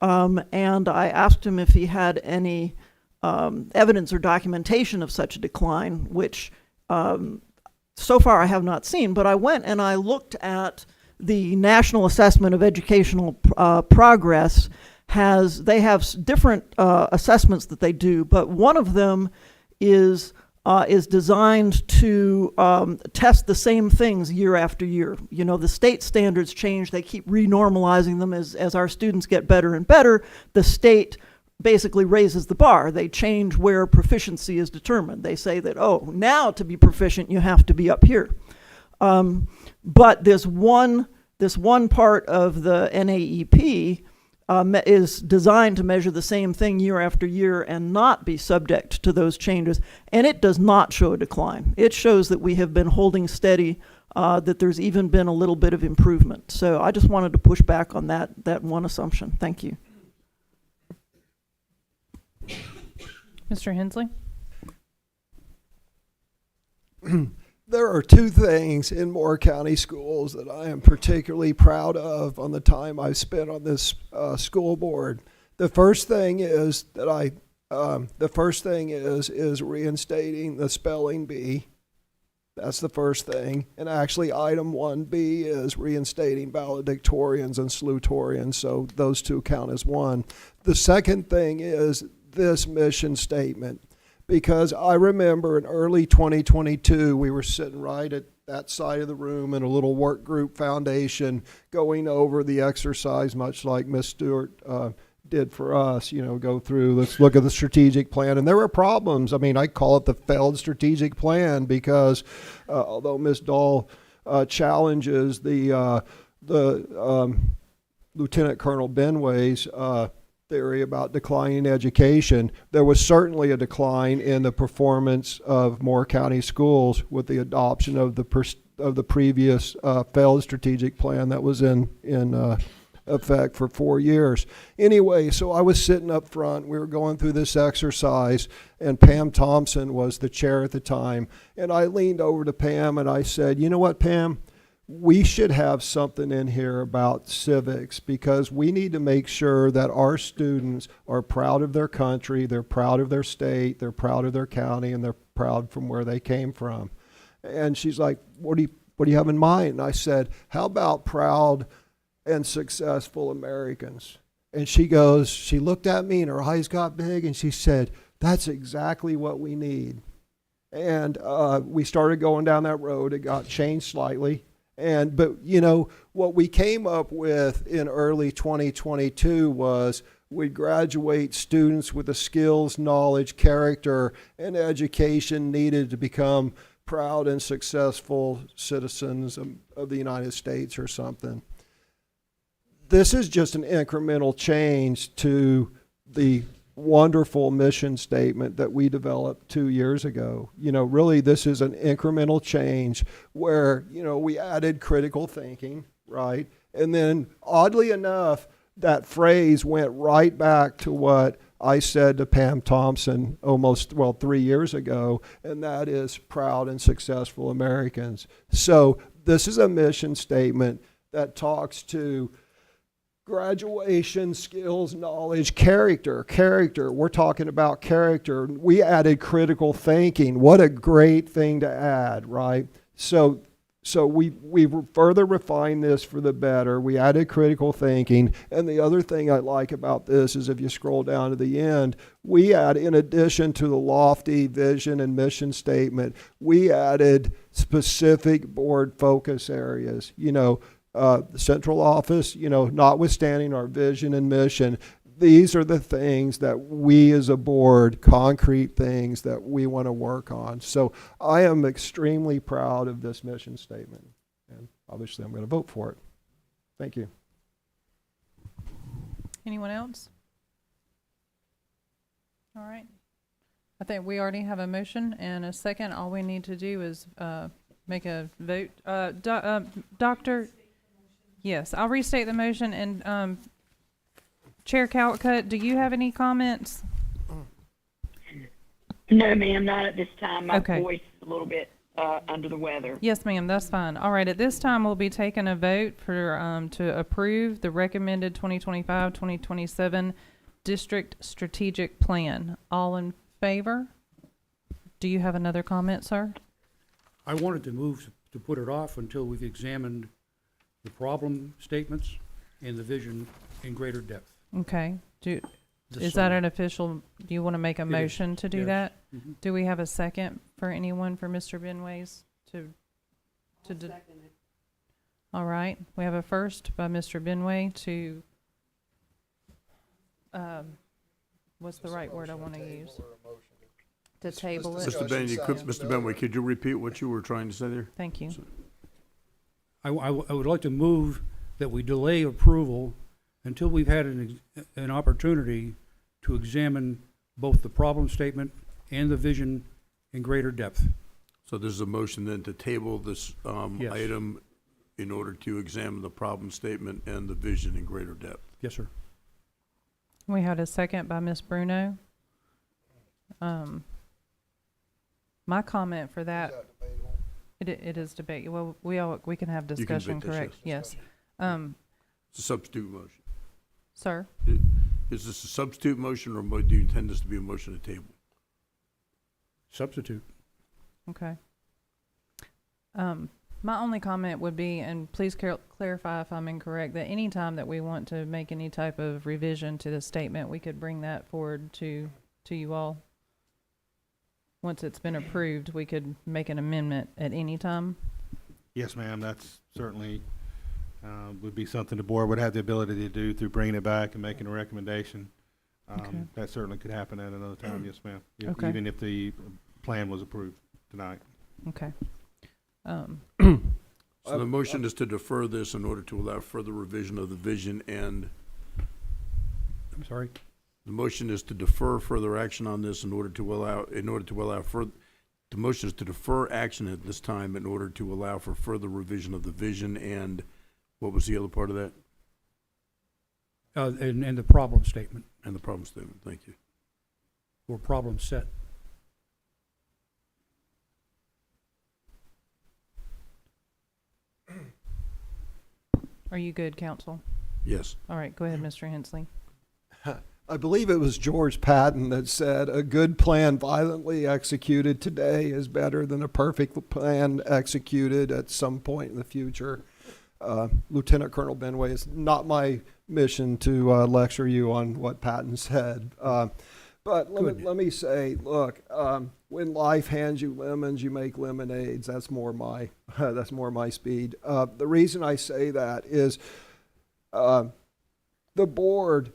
and I asked him if he had any evidence or documentation of such a decline, which so far I have not seen, but I went and I looked at the National Assessment of Educational Progress. They have different assessments that they do, but one of them is designed to test the same things year after year. You know, the state standards change, they keep renormalizing them as our students get better and better. The state basically raises the bar. They change where proficiency is determined. They say that, oh, now to be proficient, you have to be up here. But this one part of the NAEP is designed to measure the same thing year after year and not be subject to those changes. And it does not show a decline. It shows that we have been holding steady, that there's even been a little bit of improvement. So I just wanted to push back on that one assumption. Thank you. Mr. Hensley? There are two things in Moore County schools that I am particularly proud of on the time I've spent on this school board. The first thing is reinstating the spelling bee. That's the first thing. And actually, item 1B is reinstating valedictorians and salutatorians. So those two count as one. The second thing is this mission statement. Because I remember in early 2022, we were sitting right at that side of the room in a little work group foundation going over the exercise, much like Ms. Stewart did for us, go through, let's look at the strategic plan. And there were problems. I mean, I call it the failed strategic plan because although Ms. Dahl challenges the Lieutenant Colonel Benway's theory about declining education, there was certainly a decline in the performance of Moore County schools with the adoption of the previous failed strategic plan that was in effect for 4 years. Anyway, so I was sitting up front, we were going through this exercise, and Pam Thompson was the chair at the time, and I leaned over to Pam and I said, you know what, Pam? we should have something in here about civics, because we need to make sure that our students are proud of their country, they're proud of their state, they're proud of their county, and they're proud from where they came from. And she's like, what do you have in mind? And I said, how about proud and successful Americans? And she looked at me and her eyes got big and she said, that's exactly what we need. And we started going down that road. It got changed slightly. But you know, what we came up with in early 2022 was we'd graduate students with the skills, knowledge, character, and education needed to become proud and successful citizens of the United States or something. This is just an incremental change to the wonderful mission statement that we developed 2 years ago. You know, really, this is an incremental change where, you know, we added critical thinking, right? And then, oddly enough, that phrase went right back to what I said to Pam Thompson 3 years ago, and that is proud and successful Americans. So this is a mission statement that talks to graduation, skills, knowledge, character. We're talking about character. We added critical thinking. What a great thing to add, right? So we further refined this for the better. We added critical thinking. And the other thing I like about this is if you scroll down to the end, we add, in addition to the lofty vision and mission statement, we added specific board focus areas. You know, the central office, you know, notwithstanding our vision and mission, these are the things that we as a board, concrete things that we want to work on. So I am extremely proud of this mission statement. And obviously I'm going to vote for it. Thank you. Anyone else? All right. I think we already have a motion and a second. All we need to do is make a vote. Doctor, yes, I'll restate the motion. And Chair Cowicott, do you have any comments? No, ma'am, not at this time. My Okay. voice is a little bit under the weather. Yes, ma'am, that's fine. All right, at this time, we'll be taking a vote for to approve the recommended 2025-2027 district strategic plan. All in favor? Do you have another comment, sir? I wanted to move to put it off until we've examined the problem statements and the vision in greater depth. Okay. This Is that summer. an official, do you want to make a It is, motion to do yes. that? Mhm. Do we have a second for anyone for Mr. Benways to do? All right, we have a first by Mr. Benway to, what's the right word I want to use? To table it. Mr. Benway, could you repeat what you were trying to say there? Thank you. I would like to move that we delay approval until we've had an opportunity to examine both the problem statement and the vision in greater depth. So there's a motion then to table this Yes. item in order to examine the problem statement and the vision in greater depth. Yes, sir. We had a second by Ms. Bruno. My comment for that. It is debate. Well, we can have discussion, debate this, correct? Yes. It's a substitute motion. Sir? Is this a substitute motion, or do you intend this to be a motion to table? Substitute. Okay. My only comment would be, and please clarify if I'm incorrect, that any time that we want to make any type of revision to the statement, we could bring that forward to you all. Once it's been approved, we could make an amendment at any time. Yes, ma'am, that's certainly would be something the board would have the ability to do through bringing it back and making a recommendation. Okay. That certainly could happen at another time, yes, ma'am. Okay. Even if the plan was approved tonight. Okay. So the motion is to defer this in order to allow further revision of the vision and. I'm sorry? The motion is to defer further action on this in order to allow further. The motion is to defer action at this time in order to allow for further revision of the vision and, what was the other part of that? And the problem statement, And the problem statement, thank you. or problem set. Are you good, counsel? Yes. All right, go ahead, Mr. Hensley. I believe it was George Patton that said, a good plan violently executed today is better than a perfect plan executed at some point in the future. Lieutenant Colonel Benway, it's not my mission to lecture you on what Patton said. But let me say, look, when life hands you lemons, you make lemonades. That's more my speed. The reason I say that is the board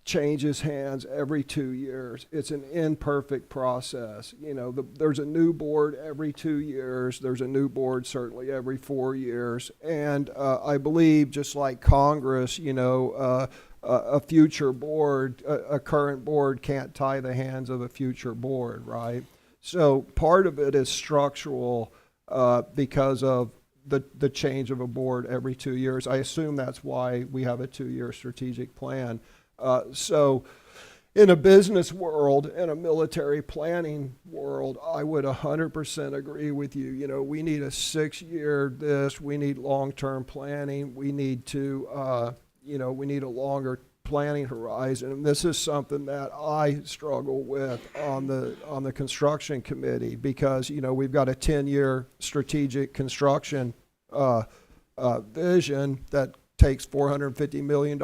changes hands every 2 years. It's an imperfect process. You know, there's a new board every 2 years. There's a new board certainly every 4 years. And I believe, just like Congress, you know, a future board, a current board can't tie the hands of a future board, right? So part of it is structural because of the change of a board every 2 years. I assume that's why we have a 2-year strategic plan. So in a business world and a military planning world, I would 100% agree with you. You know, we need a 6-year this, we need long-term planning, we need to, we need a longer planning horizon. And this is something that I struggle with on the construction committee because, you know, we've got a 10-year strategic construction vision that takes $450 million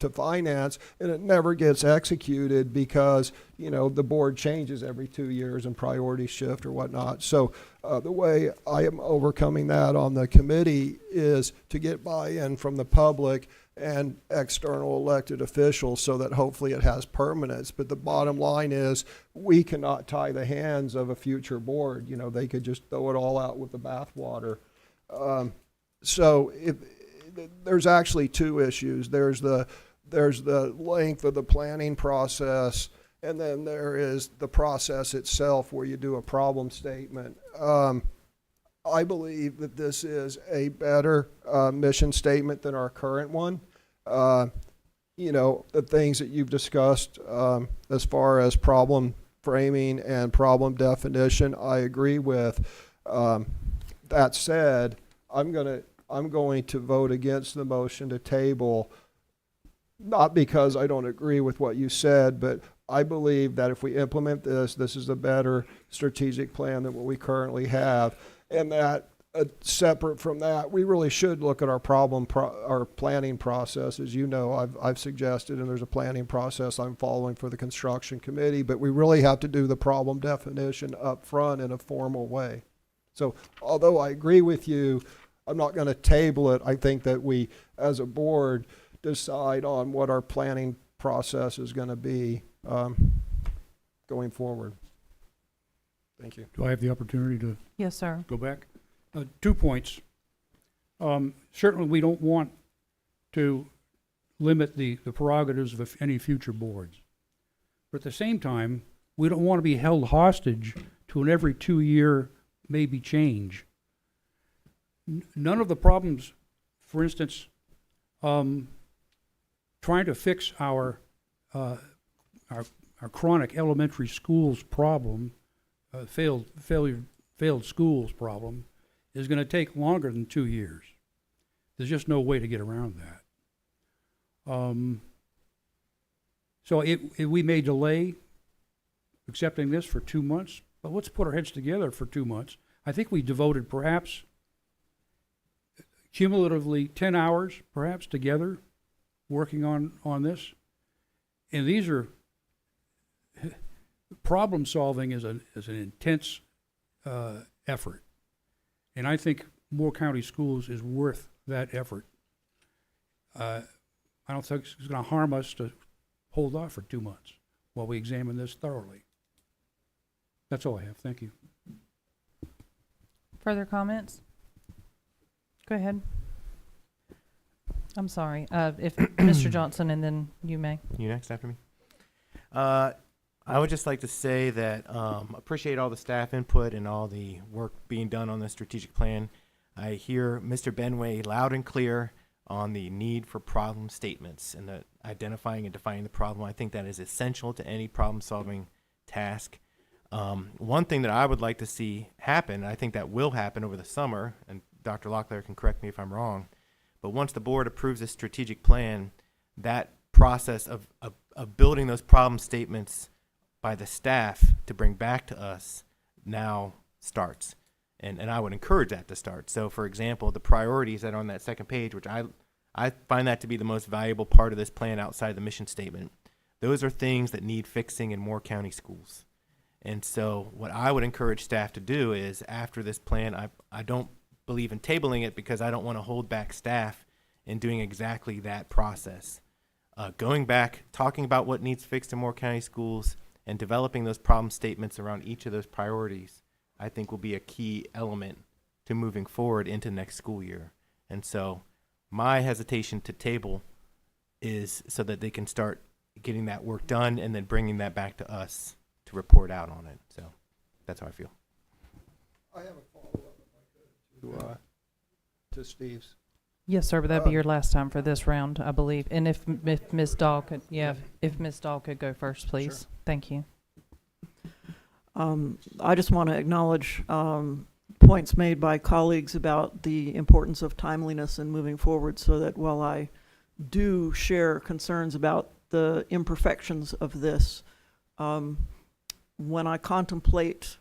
to finance, and it never gets executed because, you know, the board changes every 2 years and priorities shift or whatnot. So the way I am overcoming that on the committee is to get buy-in from the public and external elected officials so that hopefully it has permanence. But the bottom line is we cannot tie the hands of a future board. You know, they could just throw it all out with the bathwater. So there's actually two issues. There's the length of the planning process, and then there is the process itself where you do a problem statement. I believe that this is a better mission statement than our current one. You know, the things that you've discussed as far as problem framing and problem definition, I agree with. That said, I'm going to vote against the motion to table, not because I don't agree with what you said, but I believe that if we implement this, this is a better strategic plan than what we currently have. And that separate from that, we really should look at our our planning process. As you know, I've suggested, and there's a planning process I'm following for the construction committee, but we really have to do the problem definition up front in a formal way. So although I agree with you, I'm not going to table it. I think that we, as a board, decide on what our planning process is going to be going forward. Thank you. Do I have the opportunity to? Yes, sir. Go back? 2 points. Certainly, we don't want to limit the prerogatives of any future boards. But at the same time, we don't want to be held hostage to an every 2-year maybe change. None of the problems, for instance, trying to fix our chronic elementary schools problem, failed schools problem, is going to take longer than 2 years. There's just no way to get around that. So we may delay accepting this for 2 months, but let's put our heads together for 2 months. I think we devoted perhaps cumulatively 10 hours perhaps together working on this. And these are problem solving is an intense effort. And I think Moore County Schools is worth that effort. I don't think it's going to harm us to hold off for 2 months while we examine this thoroughly. That's all I have. Thank you. Further comments? Go ahead. I'm sorry. If Mr. Johnson, and then you may. You next after me? I would just like to say that appreciate all the staff input and all the work being done on the strategic plan. I hear Mr. Benway loud and clear on the need for problem statements and the identifying and defining the problem. I think that is essential to any problem-solving task. One thing that I would like to see happen, and I think that will happen over the summer, and Dr. Locklear can correct me if I'm wrong, But once the board approves a strategic plan, that process of building those problem statements by the staff to bring back to us now starts. And I would encourage that to start. So, for example, the priorities that are on that second page, which I find that to be the most valuable part of this plan outside the mission statement, those are things that need fixing in Moore County schools. And so what I would encourage staff to do is, after this plan, I don't believe in tabling it because I don't want to hold back staff in doing exactly that process. Going back, talking about what needs fixed in Moore County schools, and developing those problem statements around each of those priorities, I think will be a key element to moving forward into next school year. And so my hesitation to table is so that they can start getting that work done and then bringing that back to us to report out on it. So that's how I feel. I have a follow-up if I could to Steve's. Yes, sir, but that'd be your last time for this round, I believe. And if Ms. Dahl could, if Ms. Dahl could go first, please. Sure. Thank you. I just want to acknowledge points made by colleagues about the importance of timeliness in moving forward, so that while I do share concerns about the imperfections of this, when I contemplate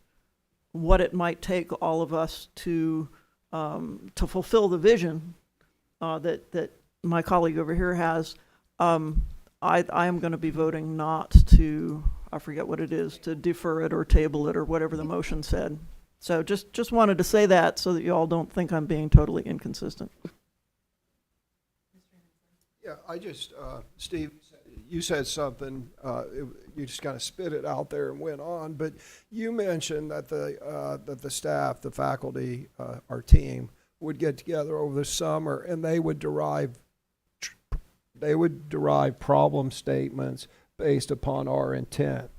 what it might take all of us to fulfill the vision that my colleague over here has, I am going to be voting not to, I forget what it is, to defer it or table it or whatever the motion said. So just wanted to say that so that you all don't think I'm being totally inconsistent. Yeah, I just, Steve, you said something, you just kind of spit it out there and went on, but you mentioned that the staff, the faculty, our team would get together over the summer and they would derive problem statements based upon our intent.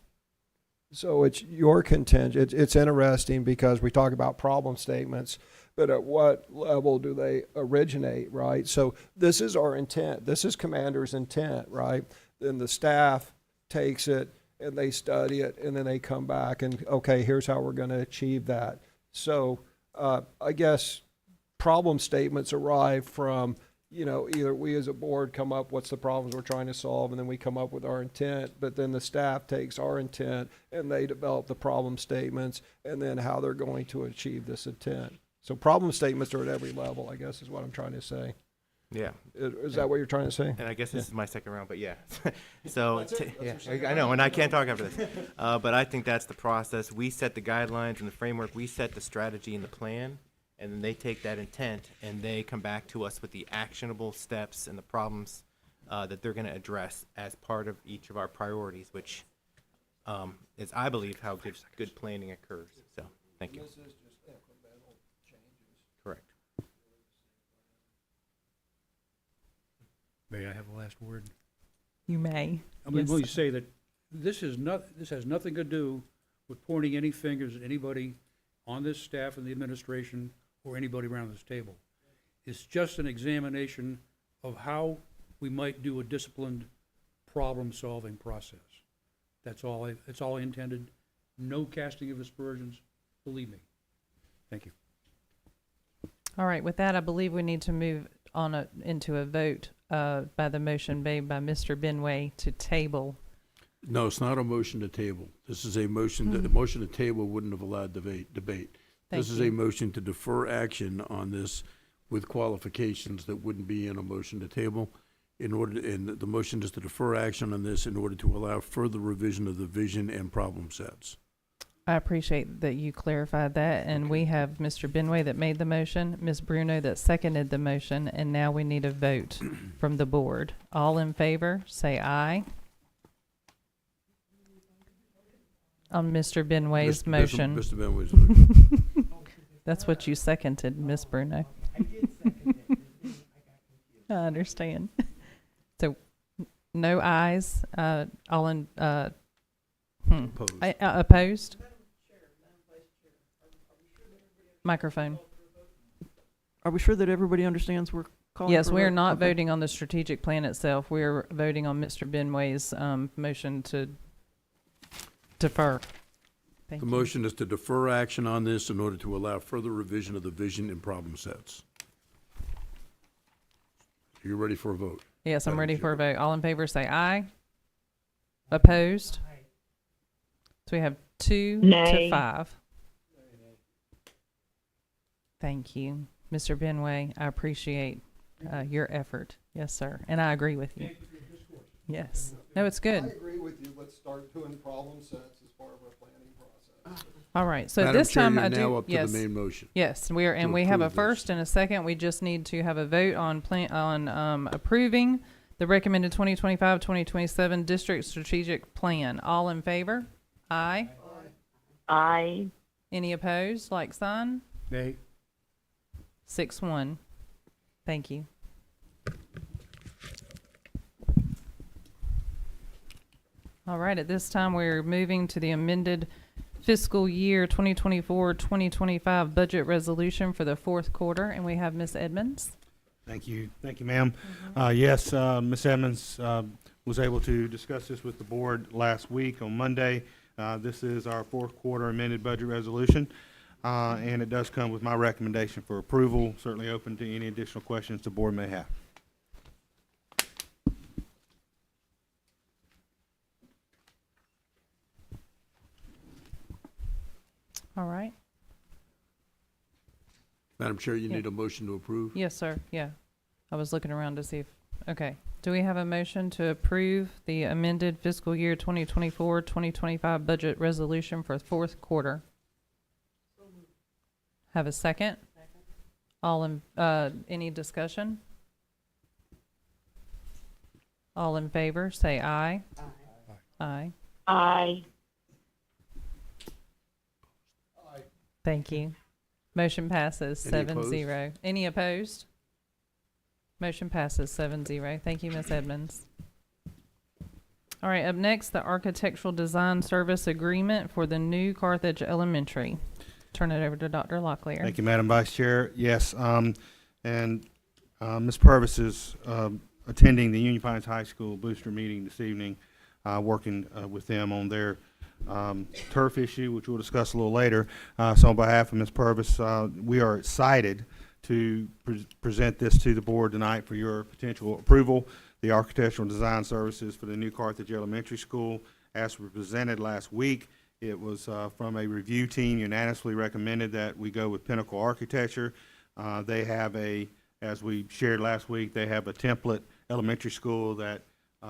So it's your contingent. It's interesting because we talk about problem statements, but at what level do they originate, right? So this is our intent. This is commander's intent, right? Then the staff takes it and they study it and then they come back and, okay, here's how we're going to achieve that. So I guess problem statements arrive from, either we as a board come up, what's the problems we're trying to solve, and then we come up with our intent, but then the staff takes our intent and they develop the problem statements and then how they're going to achieve this intent. So problem statements are at every level, I guess is what I'm trying to say. Yeah. Is that what you're trying to say? And I guess this is my second round, but yeah. So, I know, and I can't talk after this. But I think that's the process. We set the guidelines and the framework. We set the strategy and the plan. And then they take that intent and they come back to us with the actionable steps and the problems that they're going to address as part of each of our priorities, which is, I believe, how good planning occurs. So, thank you. This is just incremental changes. Correct. May I have the last word? You may. I'm going to say that this has nothing to do with pointing any fingers at anybody on this staff and the administration or anybody around this table. It's just an examination of how we might do a disciplined problem-solving process. That's all I intended. No casting of aspersions, believe me. Thank you. All right, with that, I believe we need to move on into a vote by the motion made by Mr. Benway to table. No, it's not a motion to table. This is a motion that the motion to table wouldn't have allowed debate. This is a motion to defer action on this with qualifications that wouldn't be in a motion to table. And the motion is to defer action on this in order to allow further revision of the vision and problem sets. I appreciate that you clarified that, and we have Mr. Benway that made the motion, Ms. Bruno that seconded the motion, and now we need a vote from the board. All in favor, say aye. On Mr. Benway's motion. Mr. Benway's motion. That's what you seconded, Ms. Bruno. I did second it. I understand. So, no ayes, all in, Opposed. Opposed? Microphone. Are we sure that everybody understands we're calling? Yes, for a we are vote? not Okay. voting on the strategic plan itself. We are voting on Mr. Benway's motion to defer. Thank The you. motion is to defer action on this in order to allow further revision of the vision and problem sets. You're ready for a vote? Yes, I'm Madam ready Chair. for a vote. All in favor say aye. Opposed? So we have 2 to Nay. 5. Thank you, Mr. Benway. I appreciate your effort. Yes, sir. And I agree with you. Yes. No, it's good. I agree with you. Let's start doing problem sets as part of our planning process. All right. So Madam this Chair, time you're I now do. up to Yes. the main motion. Yes, we are, to and we have a approve this. first and a second. We just need to have a vote on approving the recommended 2025-2027 district strategic plan. All in favor? Aye. Aye. Any opposed? Like sign? Nay. 6-1. Thank you. All right, at this time, we're moving to the amended fiscal year 2024-2025 budget resolution for the fourth quarter, and we have Ms. Edmonds. Thank you, ma'am. Yes, Ms. Edmonds was able to discuss this with the board last week on Monday. This is our fourth quarter amended budget resolution, and it does come with my recommendation for approval. Certainly open to any additional questions the board may have. All right. Madam Chair, you Yeah. need a motion to approve? Yes, sir. Yeah. I was looking around to see if, okay. Do we have a motion to approve the amended fiscal year 2024-2025 budget resolution for fourth quarter? Have a second? All in, any discussion? All in favor, say aye. Aye. Aye. Thank you. Motion passes Any 7-0. Any opposed? Motion passes 7-0. Thank you, Ms. Edmonds. All right, up next, the architectural design service agreement for the new Carthage Elementary. Turn it over to Dr. Locklear. Thank you, Madam Vice Chair. Yes, and Ms. Purvis is attending the Union Pines High School booster meeting this evening, working with them on their turf issue, which we'll discuss a little later. So on behalf of Ms. Purvis, we are excited to present this to the board tonight for your potential approval. The architectural design services for the new Carthage Elementary School, as we presented last week, it was from a review team unanimously recommended that we go with Pinnacle Architecture. They have as we shared last week, they have a template elementary school that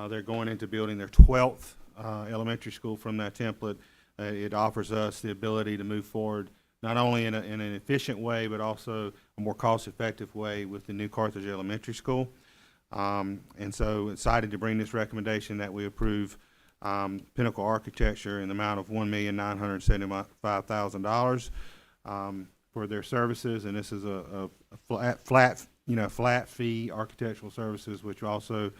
they're going into building their 12th elementary school from that template. It offers us the ability to move forward not only in an efficient way, but also a more cost-effective way with the new Carthage Elementary School. And so excited to bring this recommendation that we approve Pinnacle Architecture in the amount of $1,975,000 for their services. And this is a flat fee architectural services, which also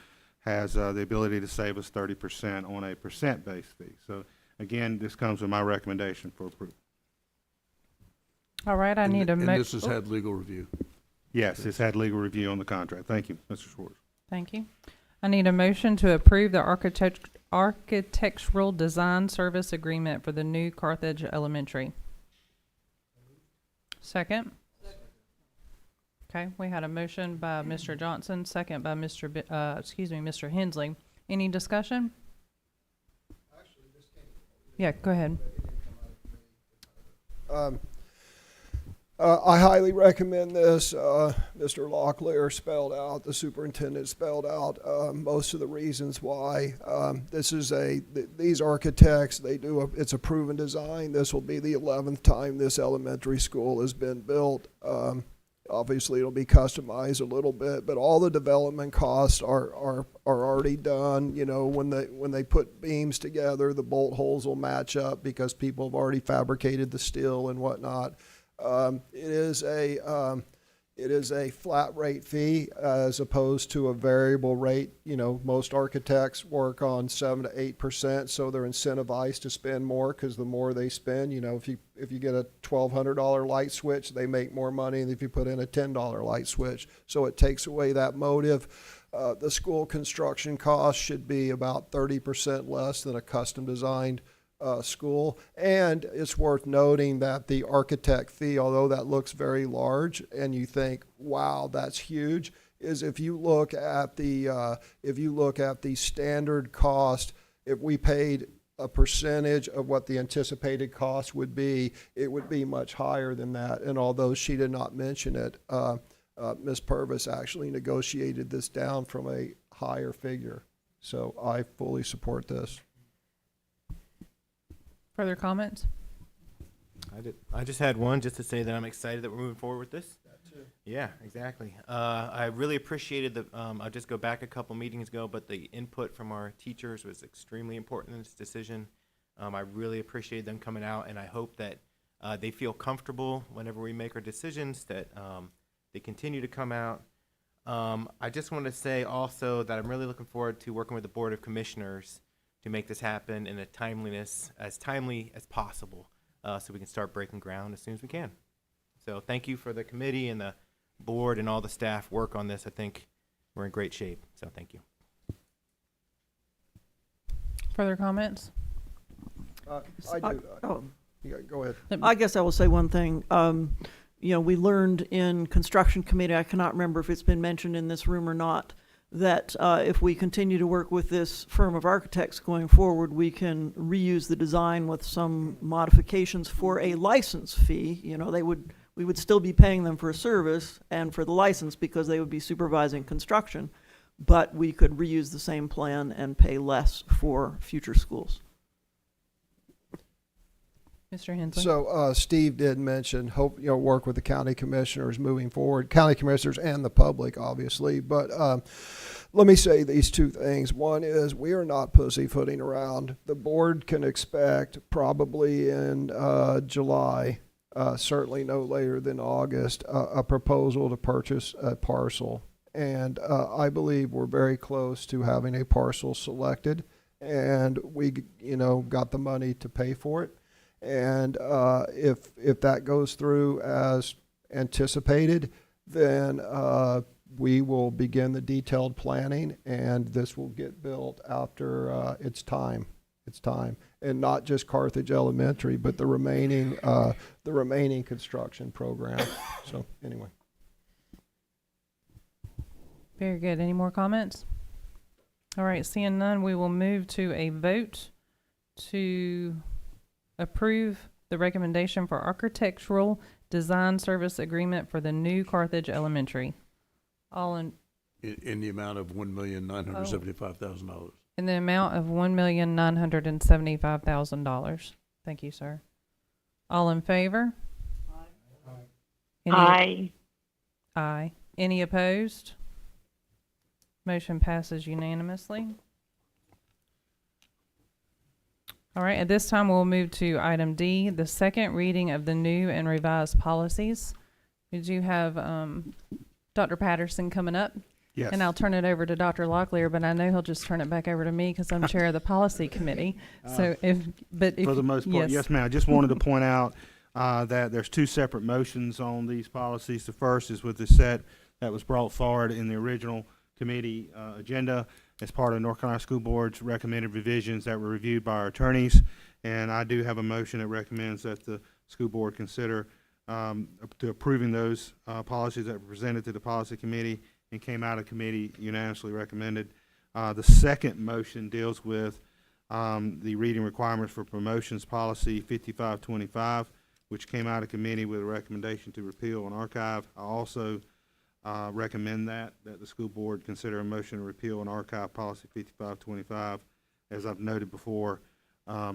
has the ability to save us 30% on a percent-based fee. So again, this comes with my recommendation for approval. All right, I need a And motion. this has had legal review. Yes, it's had legal review on the contract. Thank you, Mr. Schwartz. Thank you. I need a motion to approve the architectural design service agreement for the new Carthage Elementary. Second? Okay, we had a motion by Mr. Johnson, second by Mr. Hensley. Any discussion? Yeah, go ahead. I highly recommend this. Mr. Locklear spelled out, the superintendent spelled out most of the reasons why. These architects, it's a proven design. This will be the 11th time this elementary school has been built. Obviously, it'll be customized a little bit, but all the development costs are already done. You know, when they put beams together, the bolt holes will match up because people have already fabricated the steel and whatnot. It is a flat rate fee as opposed to a variable rate. You know, most architects work on 7 to 8%, so they're incentivized to spend more because the more they spend, you know, if you get a $1,200 light switch, they make more money than if you put in a $10 light switch. So it takes away that motive. The school construction cost should be about 30% less than a custom designed school. And it's worth noting that the architect fee, although that looks very large and you think, wow, that's huge, is if you look at the standard cost, if we paid a percentage of what the anticipated cost would be, it would be much higher than that. And although she did not mention it, Ms. Purvis actually negotiated this down from a higher figure. So I fully support this. Further comments? I just had one just to say that I'm excited that we're moving forward with this. Yeah, exactly. I really appreciated I'll just go back a couple meetings ago, but the input from our teachers was extremely important in this decision. I really appreciate them coming out, and I hope that they feel comfortable whenever we make our decisions, that they continue to come out. I just want to say also that I'm really looking forward to working with the Board of Commissioners to make this happen in a timely as possible, so we can start breaking ground as soon as we can. So thank you for the committee and the board and all the staff work on this. I think we're in great shape, so thank you. Further comments? I do. Yeah, go ahead. I guess I will say one thing. We learned in construction committee, I cannot remember if it's been mentioned in this room or not, that if we continue to work with this firm of architects going forward, we can reuse the design with some modifications for a license fee. We would still be paying them for a service and for the license because they would be supervising construction, but we could reuse the same plan and pay less for future schools. Mr. Hensley? So Steve did mention work with the county commissioners moving forward, county commissioners and the public, obviously. But let me say these two things. One is we are not pussyfooting around. The board can expect probably in July, certainly no later than August, a proposal to purchase a parcel. And I believe we're very close to having a parcel selected, and we got the money to pay for it. And if that goes through as anticipated, then we will begin the detailed planning, and this will get built after its time. It's time, and not just Carthage Elementary, but the remaining construction program. So anyway. Very good. Any more comments? All right, seeing none, we will move to a vote to approve the recommendation for architectural design service agreement for the new Carthage Elementary. All in the amount of $1,975,000. In the amount of $1,975,000. Thank you, sir. All in favor? Aye. Aye. Any opposed? Motion passes unanimously. All right, at this time, we'll move to item D, the second reading of the new and revised policies. We do have Dr. Patterson coming up. Yes. And I'll turn it over to Dr. Locklear, but I know he'll just turn it back over to me because I'm chair of the policy committee. So for the most part, yes, ma'am. I just wanted to point out that there's two separate motions on these policies. The first is with the set that was brought forward in the original committee agenda as part of North Carolina School Board's recommended revisions that were reviewed by our attorneys. And I do have a motion that recommends that the school board consider to approving those policies that were presented to the policy committee and came out of committee unanimously recommended. The second motion deals with the reading requirements for promotions policy 5525, which came out of committee with a recommendation to repeal and archive. I also recommend that the school board consider a motion to repeal and archive policy 5525. As I've noted before, I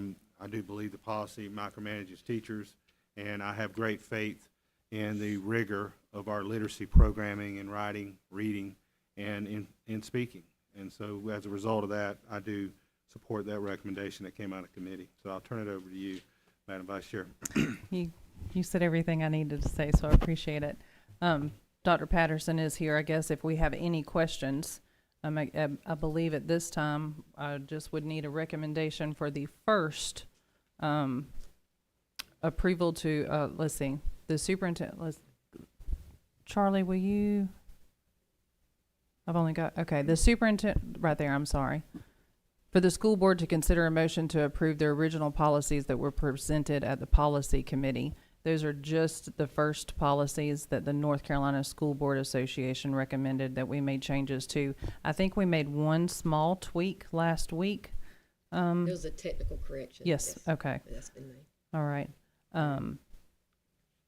do believe the policy micromanages teachers, and I have great faith in the rigor of our literacy programming in writing, reading, and in speaking. And so as a result of that, I do support that recommendation that came out of committee. So I'll turn it over to you, Madam Vice Chair. You said everything I needed to say, so I appreciate it. Dr. Patterson is here, I guess, if we have any questions. I believe at this time, I just would need a recommendation for the first approval to, let's see, the superintendent, Charlie, will you? I've only got, okay, the superintendent, right there, I'm sorry. For the school board to consider a motion to approve the original policies that were presented at the policy committee Those are just the first policies that the North Carolina School Board Association recommended that we made changes to. I think we made one small tweak last week. It was a technical correction. Yes, okay. That's been made. All right.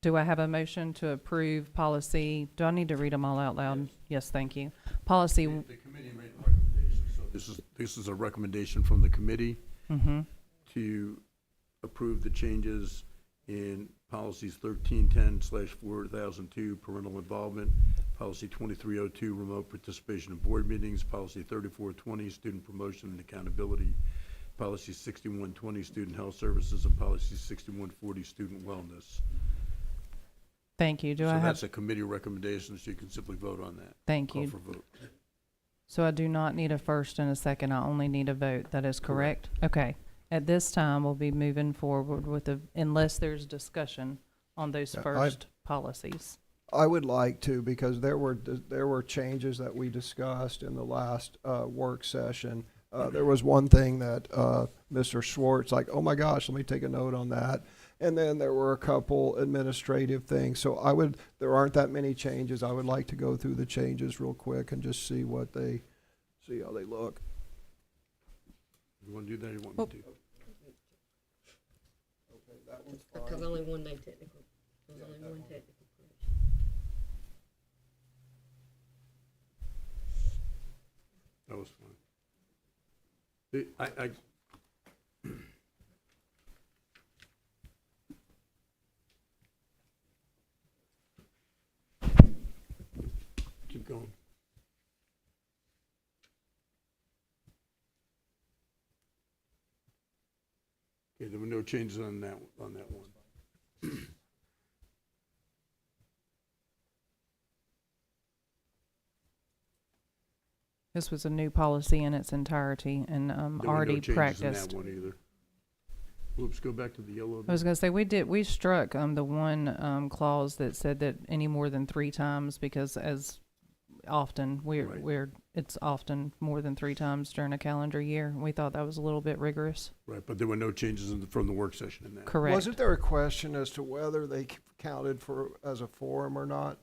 Do I have a motion to approve policy? Do I need to read them all out loud? Yes, thank you. Policy. The committee made a recommendation, so this is a recommendation from the committee to approve the changes in policies 1310/4002, parental involvement, policy 2302, remote participation in board meetings, policy 3420, student promotion and accountability, policy 6120, student health services, and policy 6140, student wellness. Thank you. So that's a committee recommendation, so you can simply vote on that. Thank you. Call for vote. So I do not need a first and a second. I only need a vote. That is correct? Okay. At this time, we'll be moving forward with unless there's discussion on those first policies. I would like to, because there were changes that we discussed in the last work session. There was one thing that Mr. Schwartz, like, oh my gosh, let me take a note on that. And then there were a couple administrative things. So there aren't that many changes. I would like to go through the changes real quick and just see how they look. You want to do that, or you want me to? Okay, that one's Because fine. only one made technical. There was only one technical correction. That was fine. Keep going. Okay, there were no changes on that one. This was a new policy in its entirety and There were already no changes practiced. in that one either. Oops, go back to the yellow. I was going to say, we struck the one clause that said that any more than 3 times, because as often it's often more than 3 times during a calendar year. We thought that was a little bit rigorous. Right, but there were no changes from the work session in that. Correct. Wasn't there a question as to whether they counted as a quorum or not?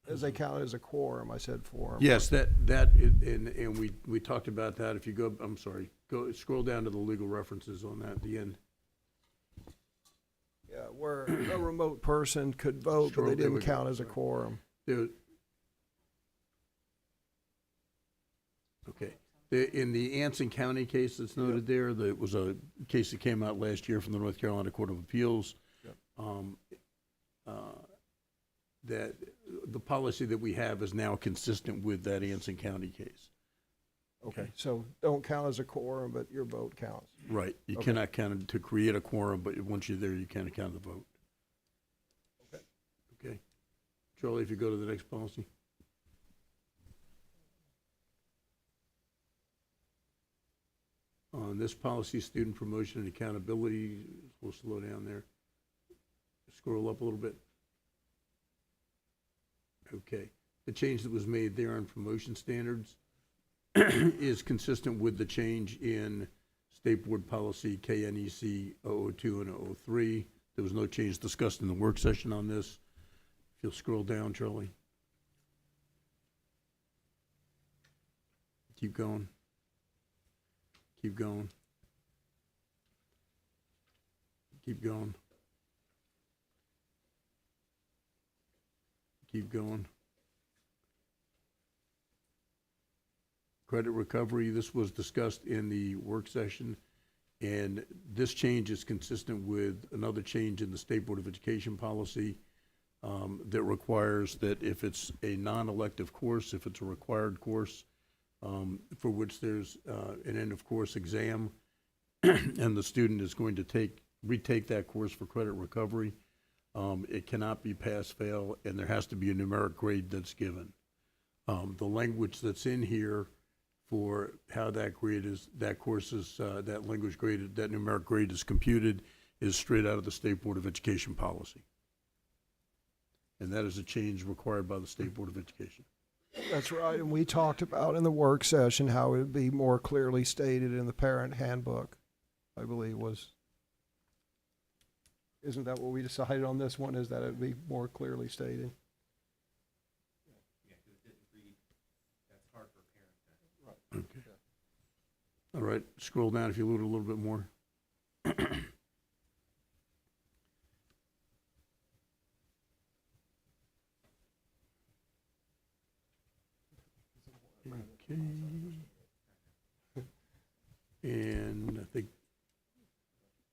As they counted as a quorum, I said quorum. Yes, and we talked about that. If you go, I'm sorry, scroll down to the legal references on that at the end. Yeah, where a remote person could vote, but they didn't count as a quorum. Okay. In the Anson County case that's noted there, it was a case that came out last year from the North Carolina Court of Appeals. That the policy that we have is now consistent with that Anson County case. Okay, so don't count as a quorum, but your vote counts. Right. You Okay. cannot count it to create a quorum, but once you're there, you can't count the vote. Okay. Okay. Charlie, if you go to the next policy. On this policy, student promotion and accountability, we'll slow down there. Scroll up a little bit. Okay. The change that was made there on promotion standards is consistent with the change in State Board Policy KNEC 002 and 003. There was no change discussed in the work session on this. If you'll scroll down, Charlie. Keep going. Keep going. Keep going. Keep going. Credit recovery, this was discussed in the work session, and this change is consistent with another change in the State Board of Education policy that requires that if it's a non-elective course, if it's a required course for which there's an end-of-course exam, and the student is going to retake that course for credit recovery, it cannot be pass-fail, and there has to be a numeric grade that's given. The language that's in here for how that language grade, that numeric grade is computed is straight out of the State Board of Education policy. And that is a change required by the State Board of Education. That's right, and we talked about in the work session how it would be more clearly stated in the parent handbook, I believe was. Isn't that what we decided on this one, is that it be more clearly stated? Okay. All right, scroll down if you load a little bit more. Okay. And I think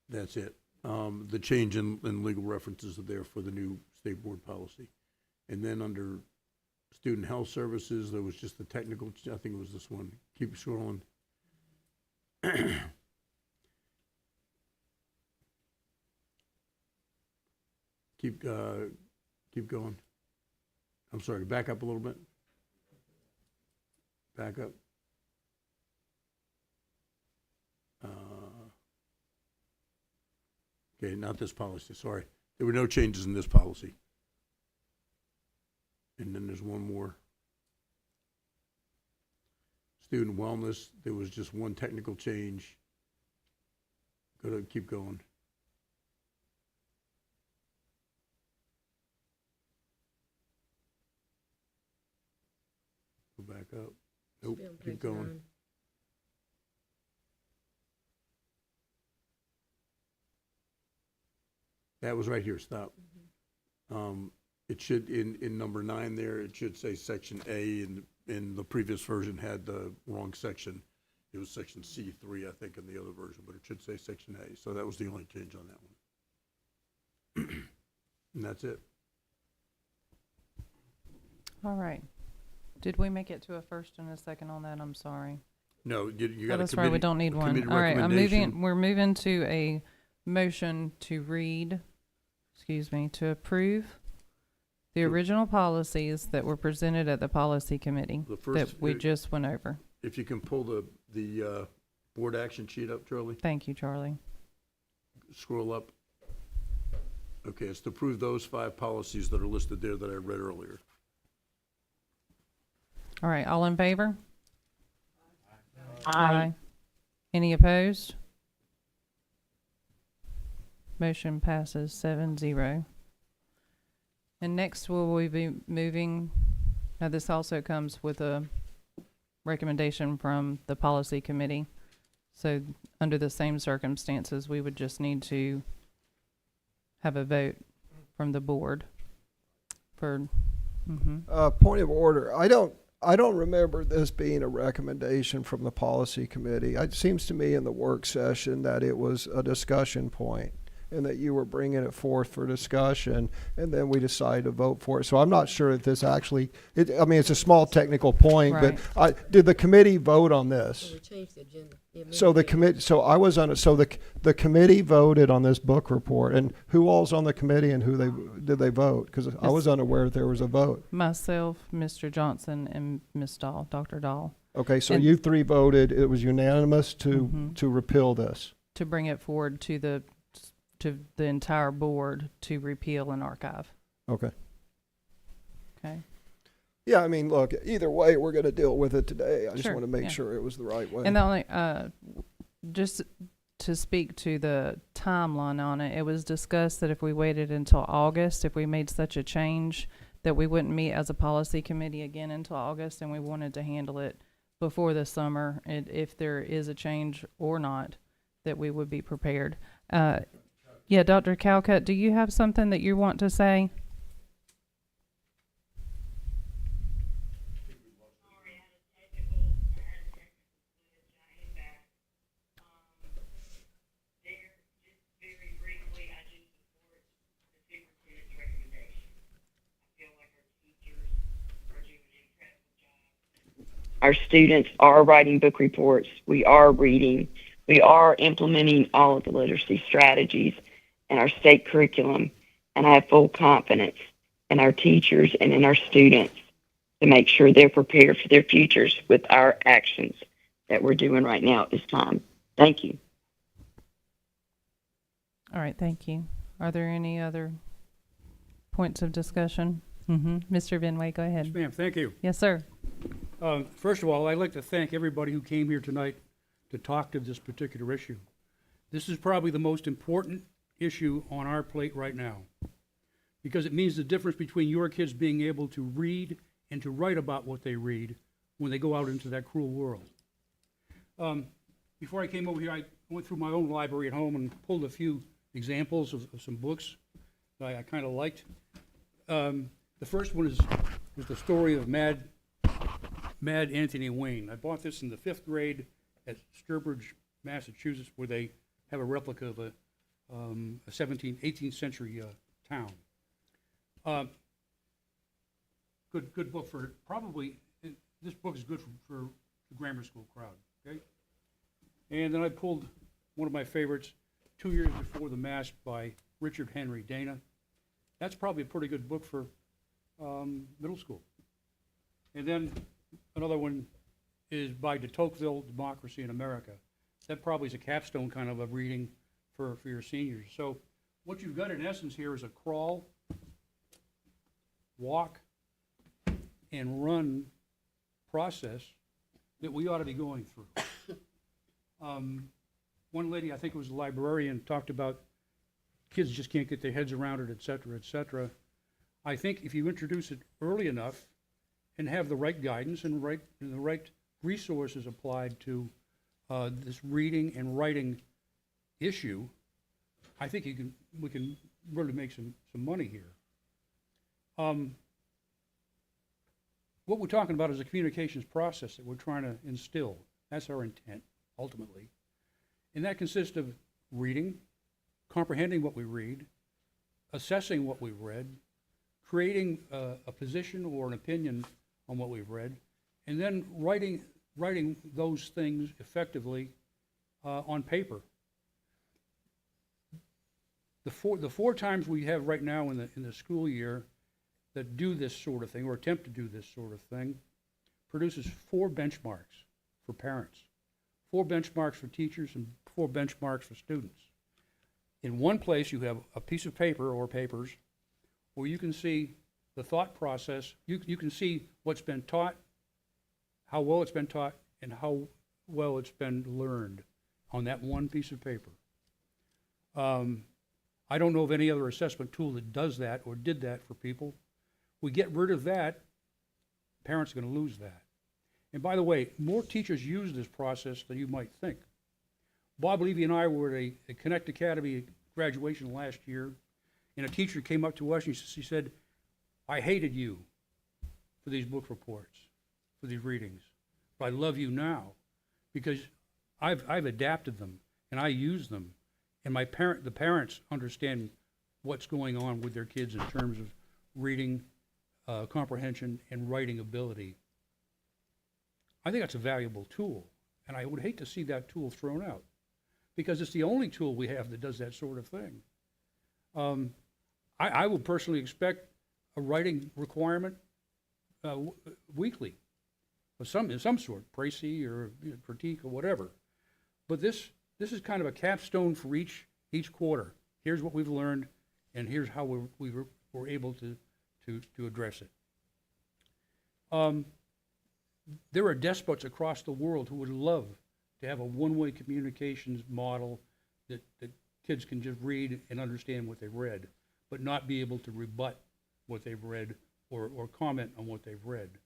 that's it. The change in legal references are there for the new state board policy. And then under student health services, there was just the technical, I think it was this one. Keep scrolling. Keep going. I'm sorry, back up a little bit. Back up. Okay, not this policy, sorry. There were no changes in this policy. And then there's one more. Student wellness, there was just one technical change. Keep going. Go back up. Nope, keep going. That was right here, stop. It should, in number 9 there, it should say section A, and the previous version had the wrong section. It was section C3, I think, in the other version, but it should say section A. So that was the only change on that one. And that's it. All right. Did we make it to a first and a second on that? I'm sorry. No, you got Oh, a committee. that's right, we don't need one. All right, we're moving to a motion to approve the original policies that were presented at the policy committee that we just went over. If you can pull the board action sheet up, Charlie. Thank you, Charlie. Scroll up. Okay, it's to approve those 5 policies that are listed there that I read earlier. All right, all in favor? Aye. Any opposed? Motion passes 7-0. And next will we be moving, now this also comes with a recommendation from the policy committee. So under the same circumstances, we would just need to have a vote from the board for, Point of order. I don't remember this being a recommendation from the policy committee. It seems to me in the work session that it was a discussion point and that you were bringing it forth for discussion, and then we decided to vote for it. So I'm not sure that this actually, it's a small technical point, Right. but did the committee vote on this? We changed the agenda. So the committee, so I was on it, so the committee voted on this book report, and who all's on the committee and did they vote? Because I was unaware that there was a vote. myself, Mr. Johnson, and Ms. Dahl, Dr. Dahl, Okay, so And- you 3 voted, it was unanimous to repeal this. to bring it forward to the entire board to repeal and archive. Okay. Okay. Yeah, I mean, look, either way, we're going to deal with it today. I just Sure, want to make yeah. sure it was the right way. And the only, just to speak to the timeline on it, it was discussed that if we waited until August, if we made such a change, that we wouldn't meet as a policy committee again until August, and we wanted to handle it before the summer, and if there is a change or not, that we would be prepared. Yeah, Dr. Calcutt, do you have something that you want to say? Our students are writing book reports. We are reading. We are implementing all of the literacy strategies in our state curriculum. And I have full confidence in our teachers and in our students to make sure they're prepared for their futures with our actions that we're doing right now at this time. Thank you. All right, thank you. Are there any other points of discussion? Mr. Benway, go ahead. Yes, ma'am, thank you. Yes, sir. First of all, I'd like to thank everybody who came here tonight to talk to this particular issue. This is probably the most important issue on our plate right now, because it means the difference between your kids being able to read and to write about what they read when they go out into that cruel world. Before I came over here, I went through my own library at home and pulled a few examples of some books that I kind of liked. The first one is the story of Mad Anthony Wayne. I bought this in the 5th grade at Sturbridge, Massachusetts, where they have a replica of a 18th century town. Good book for probably, this book is good for the grammar school crowd, okay? And then I pulled one of my favorites, 2 Years Before the Mast by Richard Henry Dana. That's probably a pretty good book for middle school. And then another one is by de Tocqueville, Democracy in America. That probably is a capstone kind of a reading for your seniors. So what you've got in essence here is a crawl, walk, and run process that we ought to be going through. One lady, I think it was a librarian, talked about kids just can't get their heads around it, et cetera, et cetera. I think if you introduce it early enough and have the right guidance and the right resources applied to this reading and writing issue, I think we can really make some money here. What we're talking about is a communications process that we're trying to instill. That's our intent, ultimately. And that consists of reading, comprehending what we read, assessing what we've read, creating a position or an opinion on what we've read, and then writing those things effectively on paper. The four times we have right now in the school year that do this sort of thing, or attempt to do this sort of thing, produces 4 benchmarks for parents, 4 benchmarks for teachers, and 4 benchmarks for students. In one place, you have a piece of paper or papers where you can see the thought process. You can see what's been taught, how well it's been taught, and how well it's been learned on that one piece of paper. I don't know of any other assessment tool that does that or did that for people. We get rid of that, parents are going to lose that. And by the way, more teachers use this process than you might think. Bob Levy and I were at a Connect Academy graduation last year, and a teacher came up to us and she said, "I hated you for these book reports, for these readings, but I love you now because I've adapted them and I use them, and the parents understand what's going on with their kids in terms of reading, comprehension, and writing ability." I think that's a valuable tool, and I would hate to see that tool thrown out because it's the only tool we have that does that sort of thing. I would personally expect a writing requirement weekly of some sort, précis or critique or whatever. But this is kind of a capstone for each quarter. Here's what we've learned, and here's how we were able to address it. There are despots across the world who would love to have a one-way communications model that kids can just read and understand what they've read, but not be able to rebut what they've read or comment on what they've read.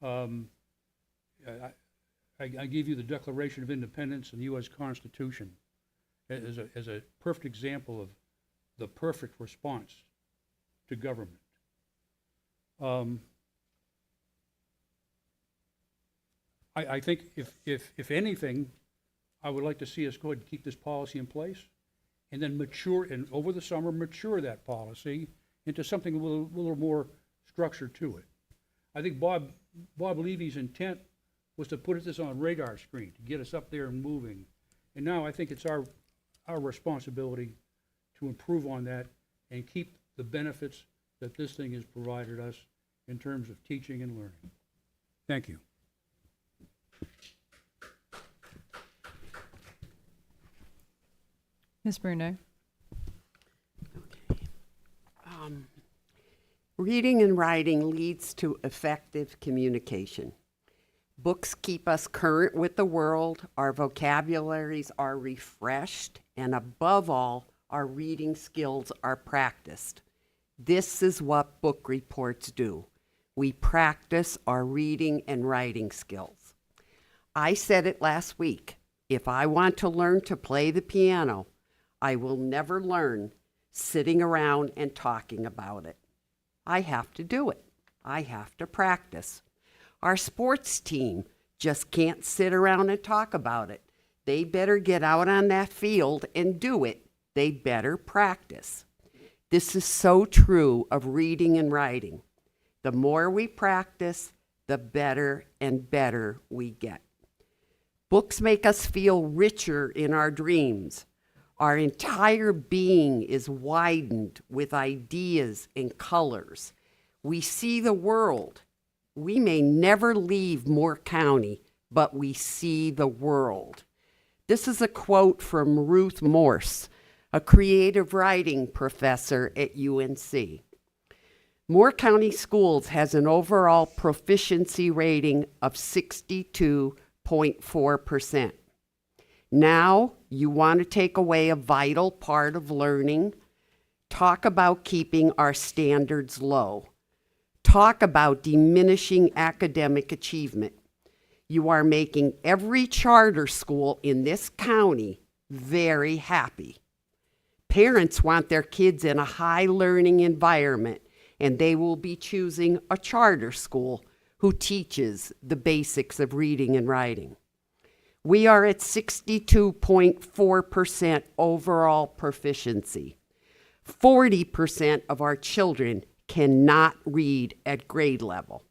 I give you the Declaration of Independence and the U.S. Constitution as a perfect example of the perfect response to government. I think if anything, I would like to see us go ahead and keep this policy in place and then over the summer, mature that policy into something with a little more structure to it. I think Bob Levy's intent was to put this on a radar screen, to get us up there and moving. And now I think it's our responsibility to improve on that and keep the benefits that this thing has provided us in terms of teaching and learning. Thank you. Ms. Bruno? Reading and writing leads to effective communication. Books keep us current with the world, our vocabularies are refreshed, and above all, our reading skills are practiced. This is what book reports do. We practice our reading and writing skills. I said it last week. If I want to learn to play the piano, I will never learn sitting around and talking about it. I have to do it. I have to practice. Our sports team just can't sit around and talk about it. They better get out on that field and do it. They better practice. This is so true of reading and writing. The more we practice, the better and better we get. Books make us feel richer in our dreams. Our entire being is widened with ideas and colors. We see the world. We may never leave Moore County, but we see the world. This is a quote from Ruth Morse, a creative writing professor at UNC. Moore County Schools has an overall proficiency rating of 62.4%. Now, you want to take away a vital part of learning? Talk about keeping our standards low. Talk about diminishing academic achievement. You are making every charter school in this county very happy. Parents want their kids in a high learning environment, and they will be choosing a charter school who teaches the basics of reading and writing. We are at 62.4% overall proficiency. 40% of our children cannot read at grade level.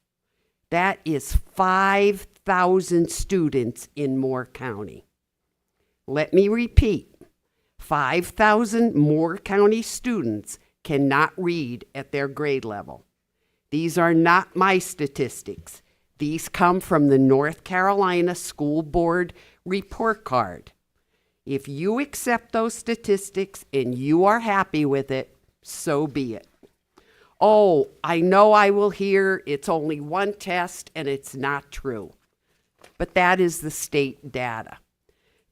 That is 5,000 students in Moore County. Let me repeat, 5,000 Moore County students cannot read at their grade level. These are not my statistics. These come from the North Carolina School Board report card. If you accept those statistics and you are happy with it, so be it. Oh, I know I will hear it's only one test and it's not true. But that is the state data.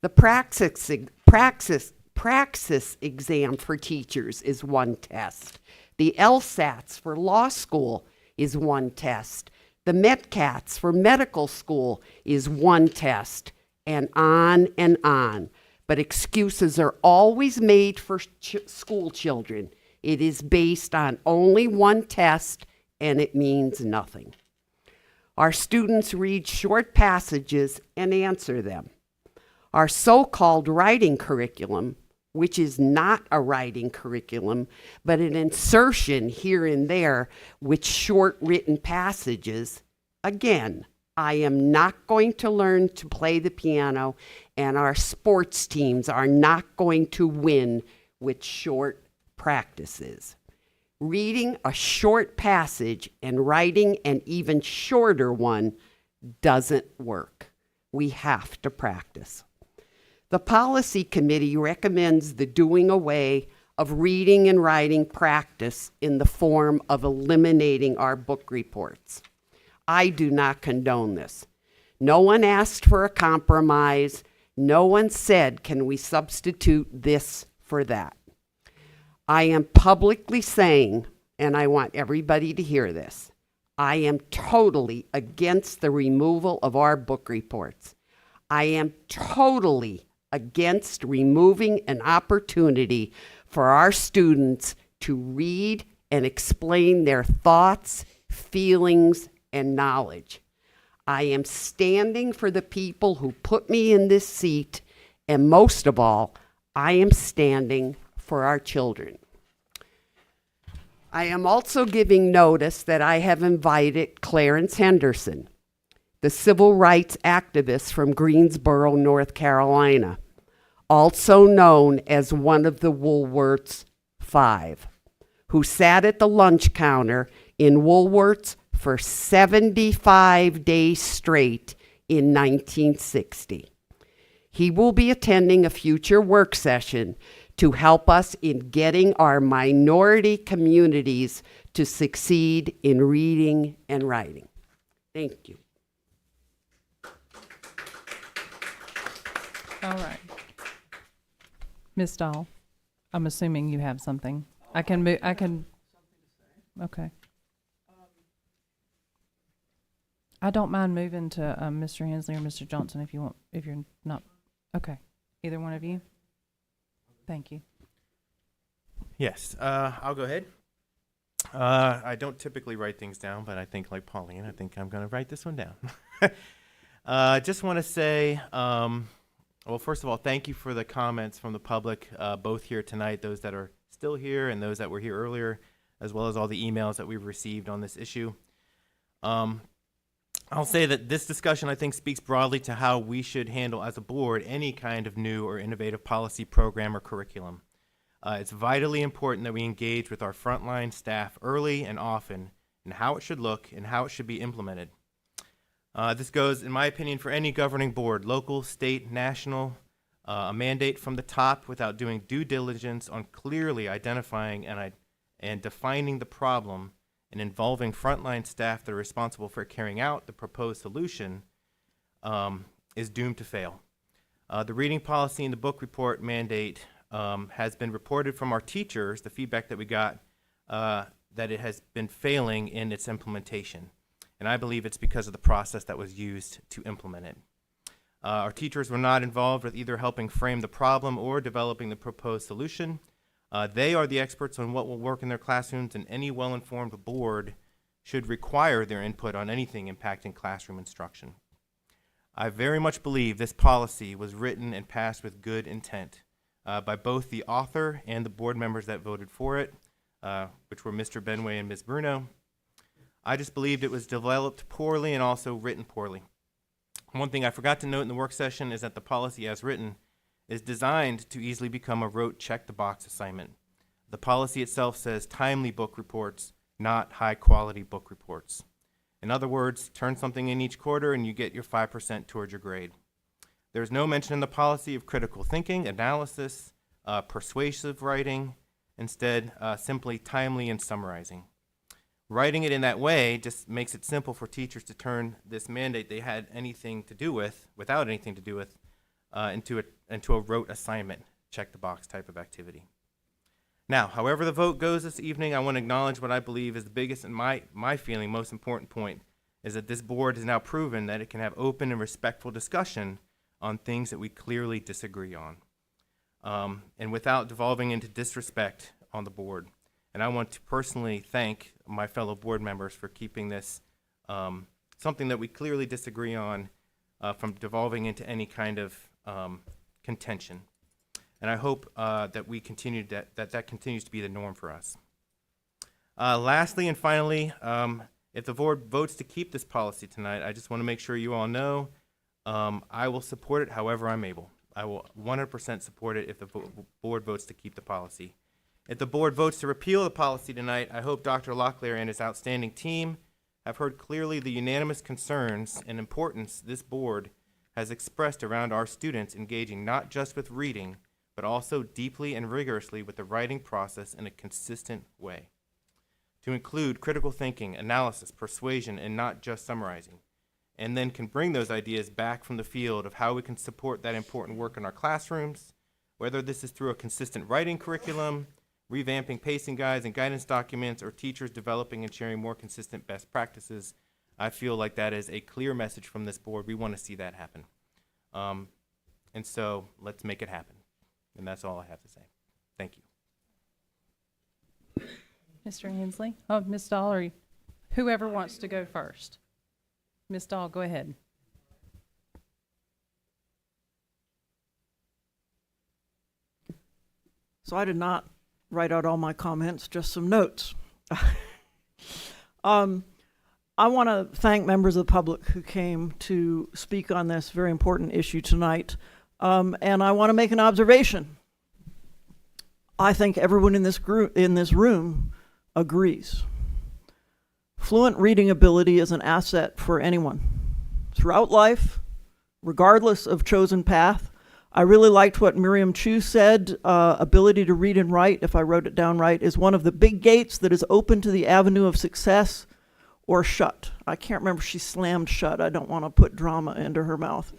The praxis exam for teachers is one test. The LSATs for law school is one test. The MedCats for medical school is one test, and on and on. But excuses are always made for school children. It is based on only one test, and it means nothing. Our students read short passages and answer them. Our so-called writing curriculum, which is not a writing curriculum, but an insertion here and there with short written passages. Again, I am not going to learn to play the piano, and our sports teams are not going to win with short practices. Reading a short passage and writing an even shorter one doesn't work. We have to practice. The policy committee recommends the doing away of reading and writing practice in the form of eliminating our book reports. I do not condone this. No one asked for a compromise. No one said, can we substitute this for that? I am publicly saying, and I want everybody to hear this, I am totally against the removal of our book reports. I am totally against removing an opportunity for our students to read and explain their thoughts, feelings, and knowledge. I am standing for the people who put me in this seat, and most of all, I am standing for our children. I am also giving notice that I have invited Clarence Henderson, the civil rights activist from Greensboro, North Carolina, also known as one of the Woolworths Five, who sat at the lunch counter in Woolworths for 75 days straight in 1960. He will be attending a future work session to help us in getting our minority communities to succeed in reading and writing. Thank you. All right. Ms. Dahl. I'm assuming you have something. I can okay. I don't mind moving to Mr. Hensley or Mr. Johnson if you want, if you're not, okay. Either one of you? Thank you. Yes, I'll go ahead. I don't typically write things down, but I think like Pauline, I think I'm going to write this one down. Just want to say, well, first of all, thank you for the comments from the public, both here tonight, those that are still here and those that were here earlier, as well as all the emails that we've received on this issue. I'll say that this discussion, I think, speaks broadly to how we should handle as a board any kind of new or innovative policy, program, or curriculum. It's vitally important that we engage with our frontline staff early and often in how it should look and how it should be implemented. This goes, in my opinion, for any governing board, local, state, national, a mandate from the top without doing due diligence on clearly identifying and defining the problem and involving frontline staff that are responsible for carrying out the proposed solution is doomed to fail. The reading policy and the book report mandate has been reported from our teachers, the feedback that we got, that it has been failing in its implementation. And I believe it's because of the process that was used to implement it. Our teachers were not involved with either helping frame the problem or developing the proposed solution. They are the experts on what will work in their classrooms, and any well-informed board should require their input on anything impacting classroom instruction. I very much believe this policy was written and passed with good intent by both the author and the board members that voted for it, which were Mr. Benway and Ms. Bruno. I just believed it was developed poorly and also written poorly. One thing I forgot to note in the work session is that the policy as written is designed to easily become a rote check-the-box assignment. The policy itself says timely book reports, not high-quality book reports. In other words, turn something in each quarter and you get your 5% towards your grade. There's no mention in the policy of critical thinking, analysis, persuasive writing, instead simply timely and summarizing. Writing it in that way just makes it simple for teachers to turn this mandate they had anything to do with, without anything to do with, into a rote assignment, check the box type of activity. Now, however the vote goes this evening, I want to acknowledge what I believe is the biggest and my feeling most important point is that this board has now proven that it can have open and respectful discussion on things that we clearly disagree on, and without devolving into disrespect on the board. And I want to personally thank my fellow board members for keeping this something that we clearly disagree on from devolving into any kind of contention. And I hope that we continue that continues to be the norm for us. Lastly and finally, if the board votes to keep this policy tonight, I just want to make sure you all know I will support it however I'm able. I will 100% support it if the board votes to keep the policy. If the board votes to repeal the policy tonight, I hope Dr. Locklear and his outstanding team have heard clearly the unanimous concerns and importance this board has expressed around our students engaging not just with reading, but also deeply and rigorously with the writing process in a consistent way. To include critical thinking, analysis, persuasion, and not just summarizing, and then can bring those ideas back from the field of how we can support that important work in our classrooms, whether this is through a consistent writing curriculum, revamping pacing guides and guidance documents, or teachers developing and sharing more consistent best practices. I feel like that is a clear message from this board. We want to see that happen. And so let's make it happen. And that's all I have to say. Thank you. Mr. Hensley? Oh, Ms. Dahl, or whoever wants to go first. Ms. Dahl, go ahead. So I did not write out all my comments, just some notes. I want to thank members of the public who came to speak on this very important issue tonight. And I want to make an observation. I think everyone in this room agrees. Fluent reading ability is an asset for anyone throughout life, regardless of chosen path. I really liked what Miriam Chu said. Ability to read and write, if I wrote it down right, is one of the big gates that is open to the avenue of success or shut. I can't remember if she slammed shut. I don't want to put drama into her mouth.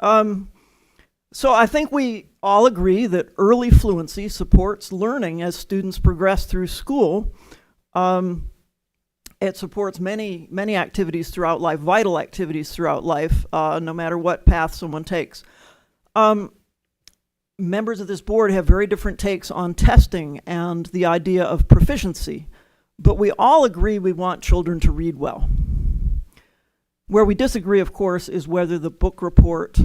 So I think we all agree that early fluency supports learning as students progress through school. It supports many, many activities throughout life, vital activities throughout life, no matter what path someone takes. Members of this board have very different takes on testing and the idea of proficiency, but we all agree we want children to read well. Where we disagree, of course, is whether the book report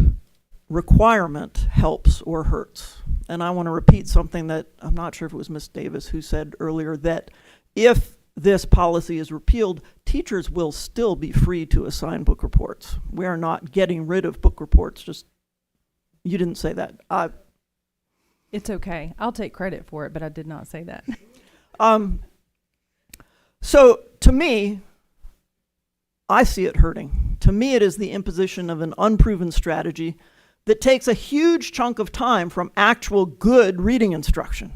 requirement helps or hurts. And I want to repeat something that I'm not sure if it was Ms. Davis who said earlier, that if this policy is repealed, teachers will still be free to assign book reports. We are not getting rid of book reports. Just, you didn't say that. It's okay. I'll take credit for it, but I did not say that. So to me, I see it hurting. To me, it is the imposition of an unproven strategy that takes a huge chunk of time from actual good reading instruction.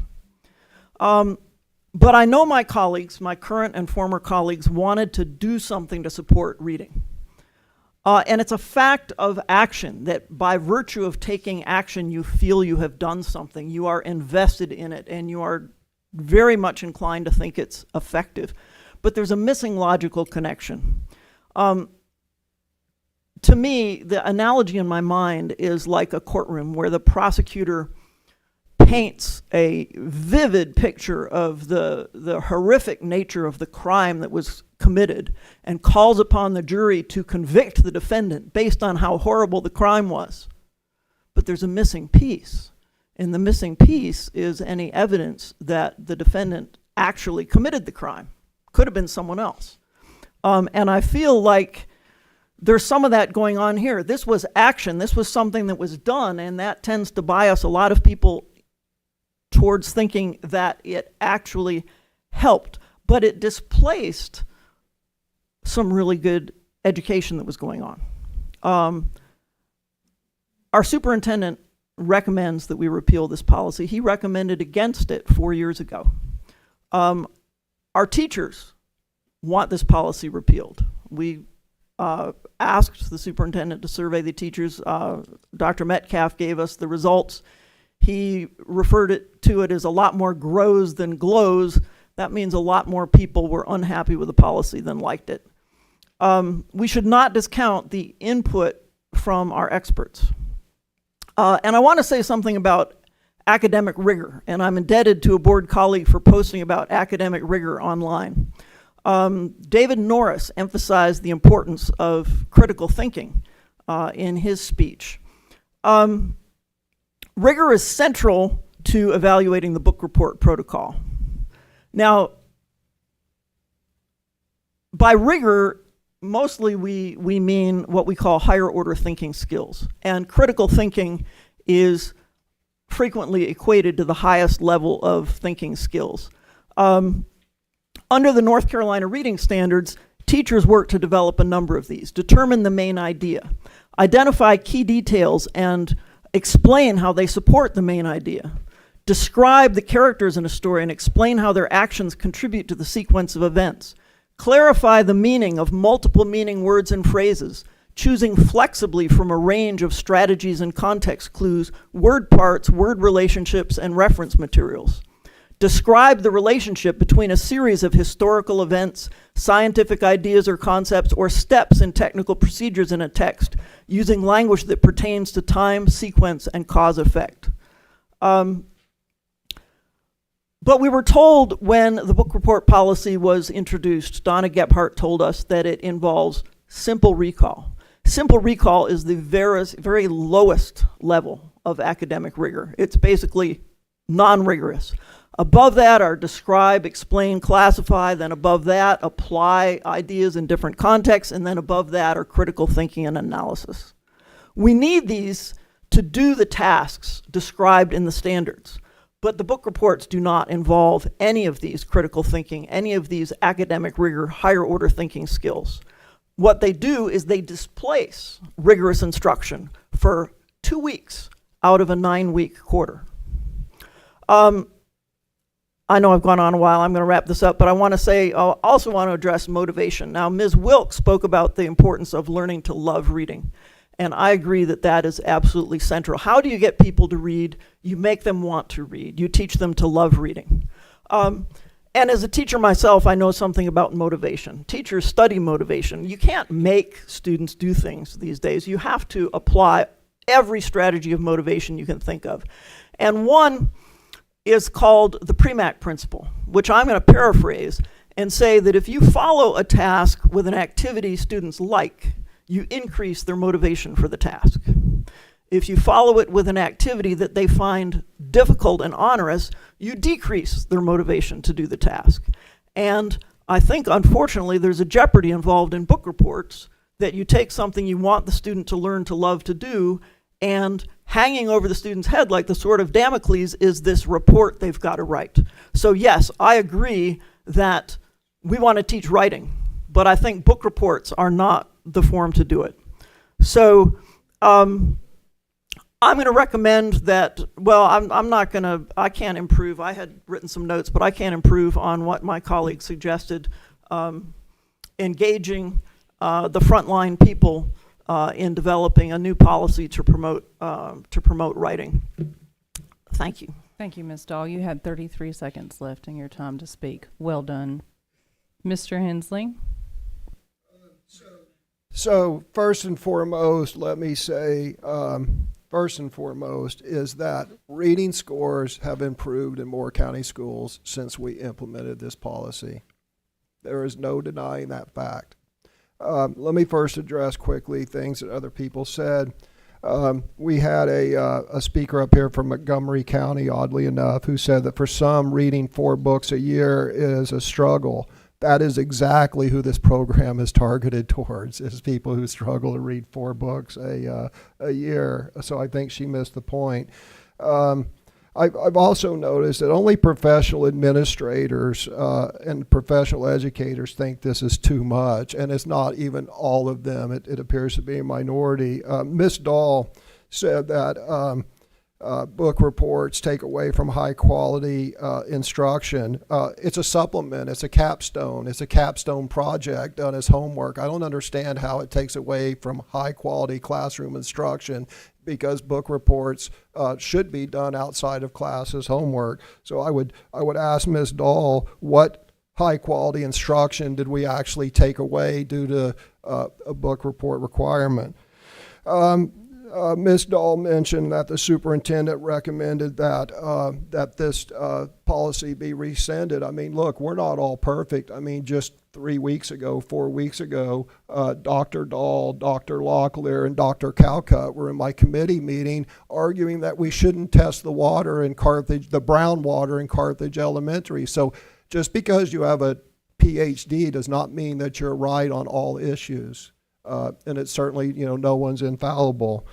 But I know my colleagues, my current and former colleagues, wanted to do something to support reading. And it's a fact of action that by virtue of taking action, you feel you have done something. You are invested in it, and you are very much inclined to think it's effective. But there's a missing logical connection. To me, the analogy in my mind is like a courtroom where the prosecutor paints a vivid picture of the horrific nature of the crime that was committed and calls upon the jury to convict the defendant based on how horrible the crime was. But there's a missing piece, and the missing piece is any evidence that the defendant actually committed the crime. Could have been someone else. And I feel like there's some of that going on here. This was action. This was something that was done, and that tends to bias a lot of people towards thinking that it actually helped. But it displaced some really good education that was going on. Our superintendent recommends that we repeal this policy. He recommended against it 4 years ago. Our teachers want this policy repealed. We asked the superintendent to survey the teachers. Dr. Metcalf gave us the results. He referred to it as a lot more grows than glows. That means a lot more people were unhappy with the policy than liked it. We should not discount the input from our experts. And I want to say something about academic rigor, and I'm indebted to a board colleague for posting about academic rigor online. David Norris emphasized the importance of critical thinking in his speech. Rigor is central to evaluating the book report protocol. Now, by rigor, mostly we mean what we call higher order thinking skills. And critical thinking is frequently equated to the highest level of thinking skills. Under the North Carolina reading standards, teachers work to develop a number of these. Determine the main idea. Identify key details and explain how they support the main idea. Describe the characters in a story and explain how their actions contribute to the sequence of events. Clarify the meaning of multiple meaning words and phrases, choosing flexibly from a range of strategies and context clues, word parts, word relationships, and reference materials. Describe the relationship between a series of historical events, scientific ideas or concepts, or steps in technical procedures in a text, using language that pertains to time, sequence, and cause-effect. But we were told when the book report policy was introduced, Donna Gephardt told us that it involves simple recall. Simple recall is the very lowest level of academic rigor. It's basically non-rigorous. Above that are describe, explain, classify, then above that apply ideas in different contexts, and then above that are critical thinking and analysis. We need these to do the tasks described in the standards, but the book reports do not involve any of these critical thinking, any of these academic rigor, higher order thinking skills. What they do is they displace rigorous instruction for 2 weeks out of a 9-week quarter. I know I've gone on a while. I'm going to wrap this up, but I want to say, I also want to address motivation. Now, Ms. Wilkes spoke about the importance of learning to love reading. And I agree that that is absolutely central. How do you get people to read? You make them want to read. You teach them to love reading. And as a teacher myself, I know something about motivation. Teachers study motivation. You can't make students do things these days. You have to apply every strategy of motivation you can think of. And one is called the Premack principle, which I'm going to paraphrase and say that if you follow a task with an activity students like, you increase their motivation for the task. If you follow it with an activity that they find difficult and onerous, you decrease their motivation to do the task. And I think, unfortunately, there's a jeopardy involved in book reports that you take something you want the student to learn to love to do, and hanging over the student's head like the sword of Damocles is this report they've got to write. So yes, I agree that we want to teach writing, but I think book reports are not the form to do it. So I'm going to recommend that, well, I can't improve. I had written some notes, but I can't improve on what my colleague suggested, engaging the frontline people in developing a new policy to promote writing. Thank you. Thank you, Ms. Dahl. You had 33 seconds left in your time to speak. Well done. Mr. Hensley? So first and foremost, let me say, first and foremost is that reading scores have improved in Moore County schools since we implemented this policy. There is no denying that fact. Let me first address quickly things that other people said. We had a speaker up here from Montgomery County, oddly enough, who said that for some, reading 4 books a year is a struggle. That is exactly who this program is targeted towards, is people who struggle to read 4 books a year. So I think she missed the point. I've also noticed that only professional administrators and professional educators think this is too much, and it's not even all of them. It appears to be a minority. Ms. Dahl said that book reports take away from high quality instruction. It's a supplement, it's a capstone project done as homework. I don't understand how it takes away from high quality classroom instruction, because book reports should be done outside of class as homework. So I would ask Ms. Dahl, what high quality instruction did we actually take away due to a book report requirement? Ms. Dahl mentioned that the superintendent recommended that this policy be rescinded. I mean, look, we're not all perfect. I mean, just 4 weeks ago, Dr. Dahl, Dr. Locklear, and Dr. Calcutt were in my committee meeting arguing that we shouldn't test the water in Carthage, the brown water in Carthage Elementary. So just because you have a PhD does not mean that you're right on all issues. And it's certainly, no one's infallible.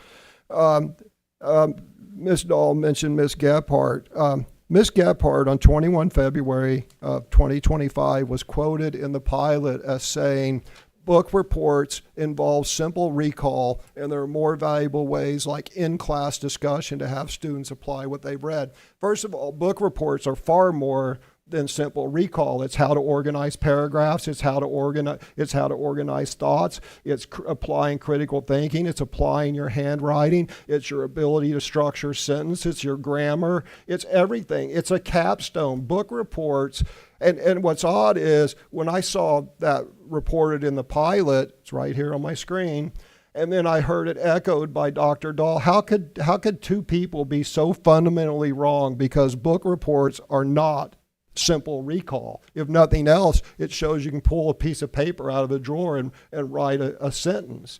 Ms. Dahl mentioned Ms. Gephardt. Ms. Gephardt on 21 February of 2025 was quoted in the pilot as saying, book reports involve simple recall, and there are more valuable ways like in-class discussion to have students apply what they've read. First of all, book reports are far more than simple recall. It's how to organize paragraphs. It's how to organize thoughts. It's applying critical thinking. It's applying your handwriting. It's your ability to structure sentences. It's your grammar. It's everything. It's a capstone. Book reports. And what's odd is when I saw that reported in the pilot, it's right here on my screen, and then I heard it echoed by Dr. Dahl. How could 2 people be so fundamentally wrong? Because book reports are not simple recall. If nothing else, it shows you can pull a piece of paper out of a drawer and write a sentence.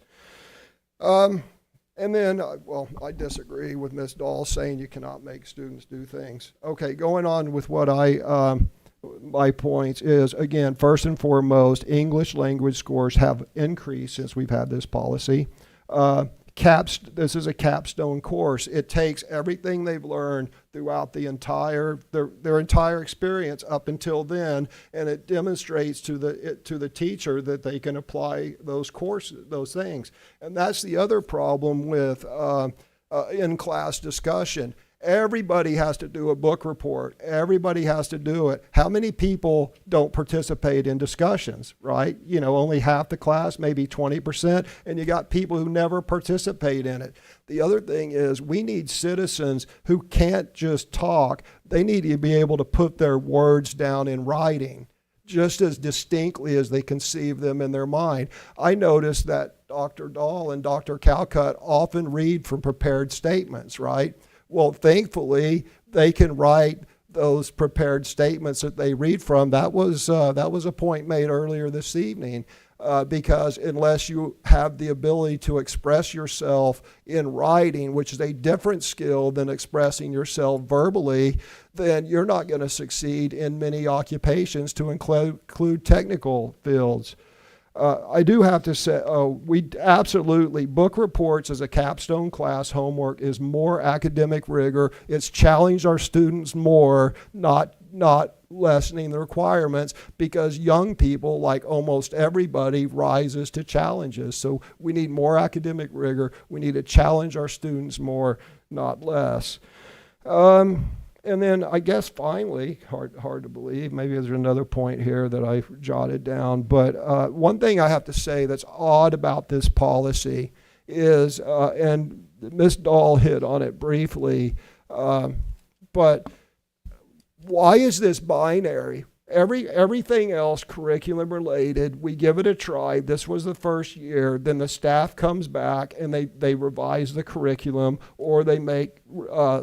And then, I disagree with Ms. Dahl saying you cannot make students do things. Okay, going on with what my points is, again, first and foremost, English language scores have increased since we've had this policy. This is a capstone course. It takes everything they've learned throughout their entire experience up until then, and it demonstrates to the teacher that they can apply those things. And that's the other problem with in-class discussion. Everybody has to do a book report. Everybody has to do it. How many people don't participate in discussions, right? Only half the class, maybe 20%, and you got people who never participate in it. The other thing is we need citizens who can't just talk. They need to be able to put their words down in writing just as distinctly as they conceive them in their mind. I noticed that Dr. Dahl and Dr. Calcutt often read from prepared statements, right? Well, thankfully, they can write those prepared statements that they read from. That was a point made earlier this evening, because unless you have the ability to express yourself in writing, which is a different skill than expressing yourself verbally, then you're not going to succeed in many occupations, to include technical fields. I do have to say, book reports as a capstone class homework is more academic rigor. It's challenged our students more, not lessening the requirements, because young people, like almost everybody, rises to challenges. So we need more academic rigor. We need to challenge our students more, not less. And then I guess finally, hard to believe, maybe there's another point here that I jotted down, but one thing I have to say that's odd about this policy is, and Ms. Dahl hit on it briefly, but why is this binary? Everything else curriculum related, we give it a try. This was the first year. Then the staff comes back and they revise the curriculum, or they make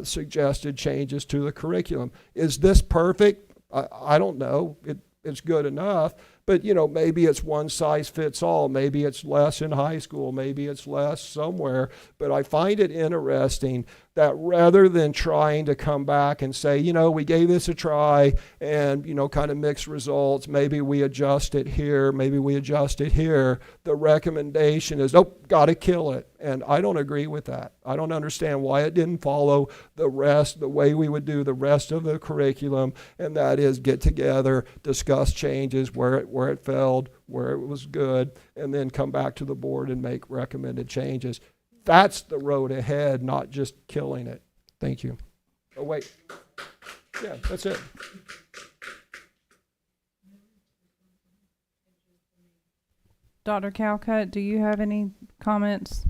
suggested changes to the curriculum. Is this perfect? I don't know. It's good enough. But, maybe it's one size fits all. Maybe it's less in high school. Maybe it's less somewhere. But I find it interesting that rather than trying to come back and say, we gave this a try and, kind of mixed results, maybe we adjust it here, maybe we adjust it here, the recommendation is, got to kill it. And I don't agree with that. I don't understand why it didn't follow the way we would do the rest of the curriculum, and that is get together, discuss changes where it failed, where it was good, and then come back to the board and make recommended changes. That's the road ahead, not just killing it. Thank you. Oh, wait. Yeah, that's it. Dr. Calcutt, do you have any comments?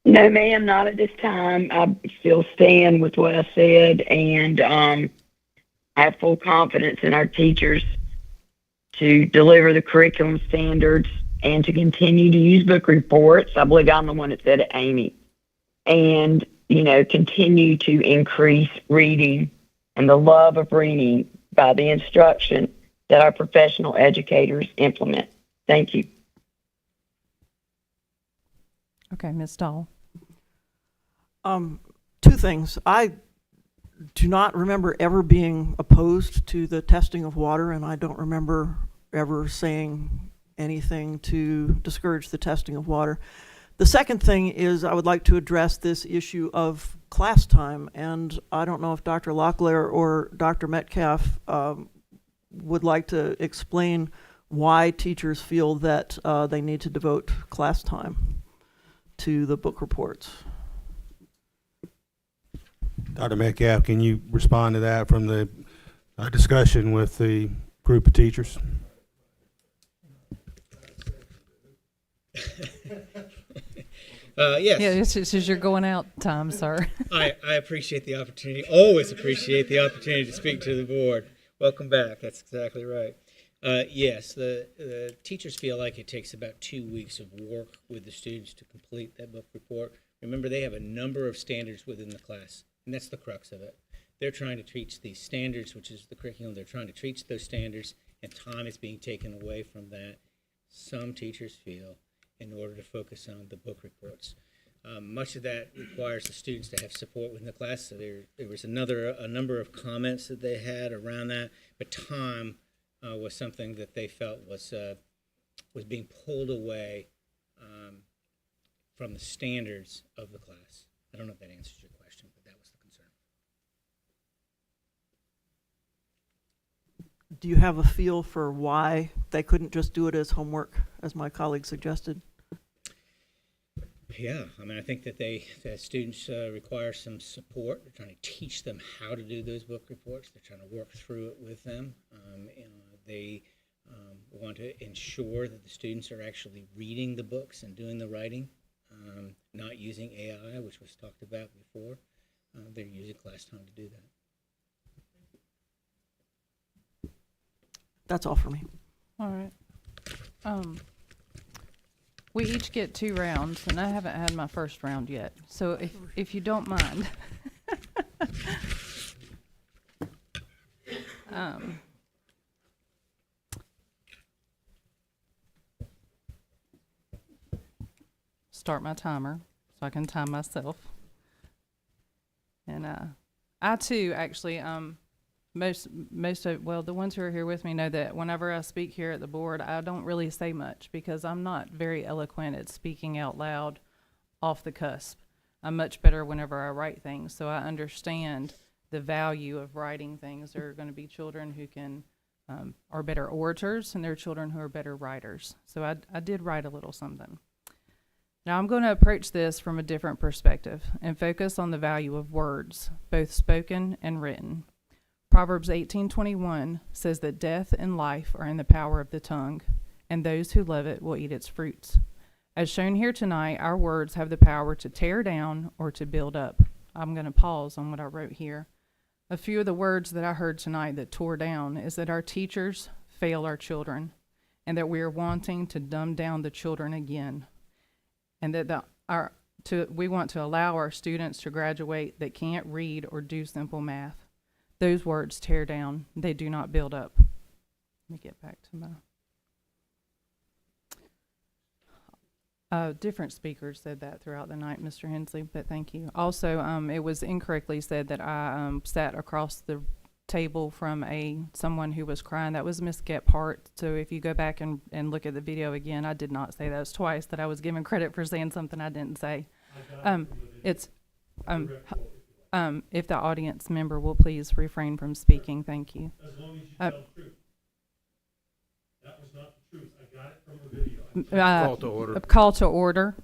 No, ma'am, not at this time. I still stand with what I said, and I have full confidence in our teachers to deliver the curriculum standards and to continue to use book reports. I believe I'm the one that said it, Amy. And, continue to increase reading and the love of reading by the instruction that our professional educators implement. Thank you. Okay, Ms. Dahl. Two things. I do not remember ever being opposed to the testing of water, and I don't remember ever saying anything to discourage the testing of water. The second thing is I would like to address this issue of class time, and I don't know if Dr. Locklear or Dr. Metcalf would like to explain why teachers feel that they need to devote class time to the book reports. Dr. Metcalf, can you respond to that from the discussion with the group of teachers? Yes. Yeah, this is your going out time, sir. I appreciate the opportunity, always appreciate the opportunity to speak to the board. Welcome back. That's exactly right. Yes, the teachers feel like it takes about 2 weeks of work with the students to complete that book report. Remember, they have a number of standards within the class, and that's the crux of it. They're trying to teach these standards, which is the curriculum. They're trying to teach those standards, and time is being taken away from that. Some teachers feel in order to focus on the book reports. Much of that requires the students to have support within the class. So there was a number of comments that they had around that, but time was something that they felt was being pulled away from the standards of the class. I don't know if that answers your question, but that was the concern. Do you have a feel for why they couldn't just do it as homework, as my colleague suggested? Yeah, I mean, I think that that students require some support. We're trying to teach them how to do those book reports. They're trying to work through it with them. They want to ensure that the students are actually reading the books and doing the writing, not using AI, which was talked about before. They're using class time to do that. That's all for me. All right. We each get 2 rounds, and I haven't had my first round yet. So if you don't mind. Start my timer so I can time myself. And I too actually most of, well, the ones who are here with me know that whenever I speak here at the board, I don't really say much because I'm not very eloquent at speaking out loud off the cusp. I'm much better whenever I write things, so I understand the value of writing things. There are going to be children who can are better orators, and there are children who are better writers. So I did write a little something. Now I'm going to approach this from a different perspective and focus on the value of words, both spoken and written. Proverbs 18:21 says that death and life are in the power of the tongue, and those who love it will eat its fruits. As shown here tonight, our words have the power to tear down or to build up. I'm going to pause on what I wrote here. A few of the words that I heard tonight that tore down is that our teachers fail our children, and that we are wanting to dumb down the children again, and that we want to allow our students to graduate that can't read or do simple math. Those words tear down. They do not build up. Let me get back to my... different speakers said that throughout the night, Mr. Hensley, but thank you. Also, it was incorrectly said that I sat across the table from someone who was crying. That was Miss Gephardt. So if you go back and look at the video again, I did not say that. It was twice that I was given credit for saying something I didn't say. If the audience member will please refrain from speaking, thank you. As long as you tell the truth. That was not the truth. I got it from a video. Call to order. Call to order.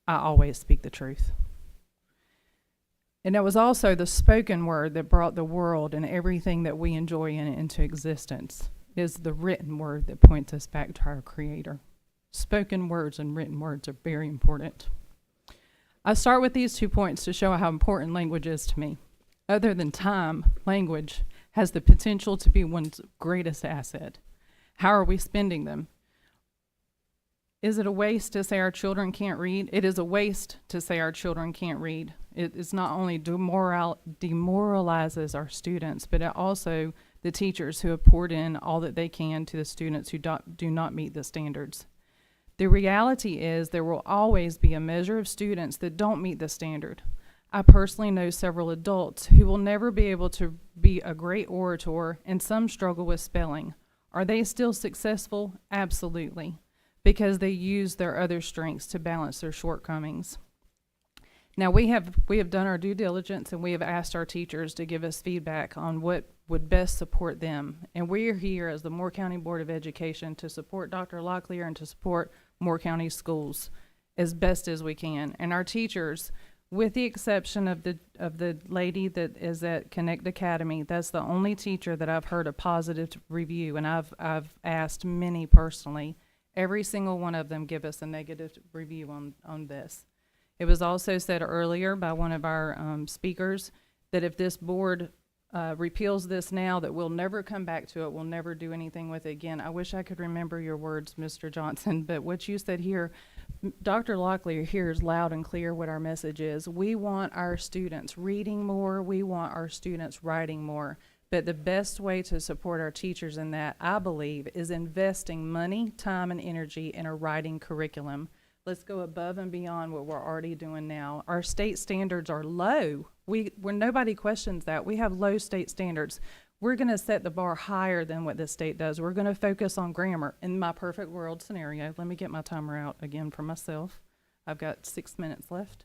I always speak the truth. And it was also the spoken word that brought the world and everything that we enjoy in it into existence. It is the written word that points us back to our Creator. Spoken words and written words are very important. I start with these 2 points to show how important language is to me. Other than time, language has the potential to be one's greatest asset. How are we spending them? Is it a waste to say our children can't read? It is a waste to say our children can't read. It is not only demoralizes our students, but it also the teachers who have poured in all that they can to the students who do not meet the standards. The reality is there will always be a measure of students that don't meet the standard. I personally know several adults who will never be able to be a great orator, and some struggle with spelling. Are they still successful? Absolutely, because they use their other strengths to balance their shortcomings. Now we have done our due diligence, and we have asked our teachers to give us feedback on what would best support them. And we are here as the Moore County Board of Education to support Dr. Locklear and to support Moore County schools as best as we can. And our teachers, with the exception of the lady that is at Connect Academy, that's the only teacher that I've heard a positive review, and I've asked many personally. Every single one of them give us a negative review on this. It was also said earlier by one of our speakers that if this board repeals this now, that we'll never come back to it, we'll never do anything with it again. I wish I could remember your words, Mr. Johnson, but what you said here, Dr. Locklear hears loud and clear what our message is. We want our students reading more, we want our students writing more, but the best way to support our teachers in that, I believe, is investing money, time, and energy in a writing curriculum. Let's go above and beyond what we're already doing now. Our state standards are low. When nobody questions that, we have low state standards. We're going to set the bar higher than what the state does. We're going to focus on grammar. In my perfect world scenario, let me get my timer out again for myself. I've got 6 minutes left.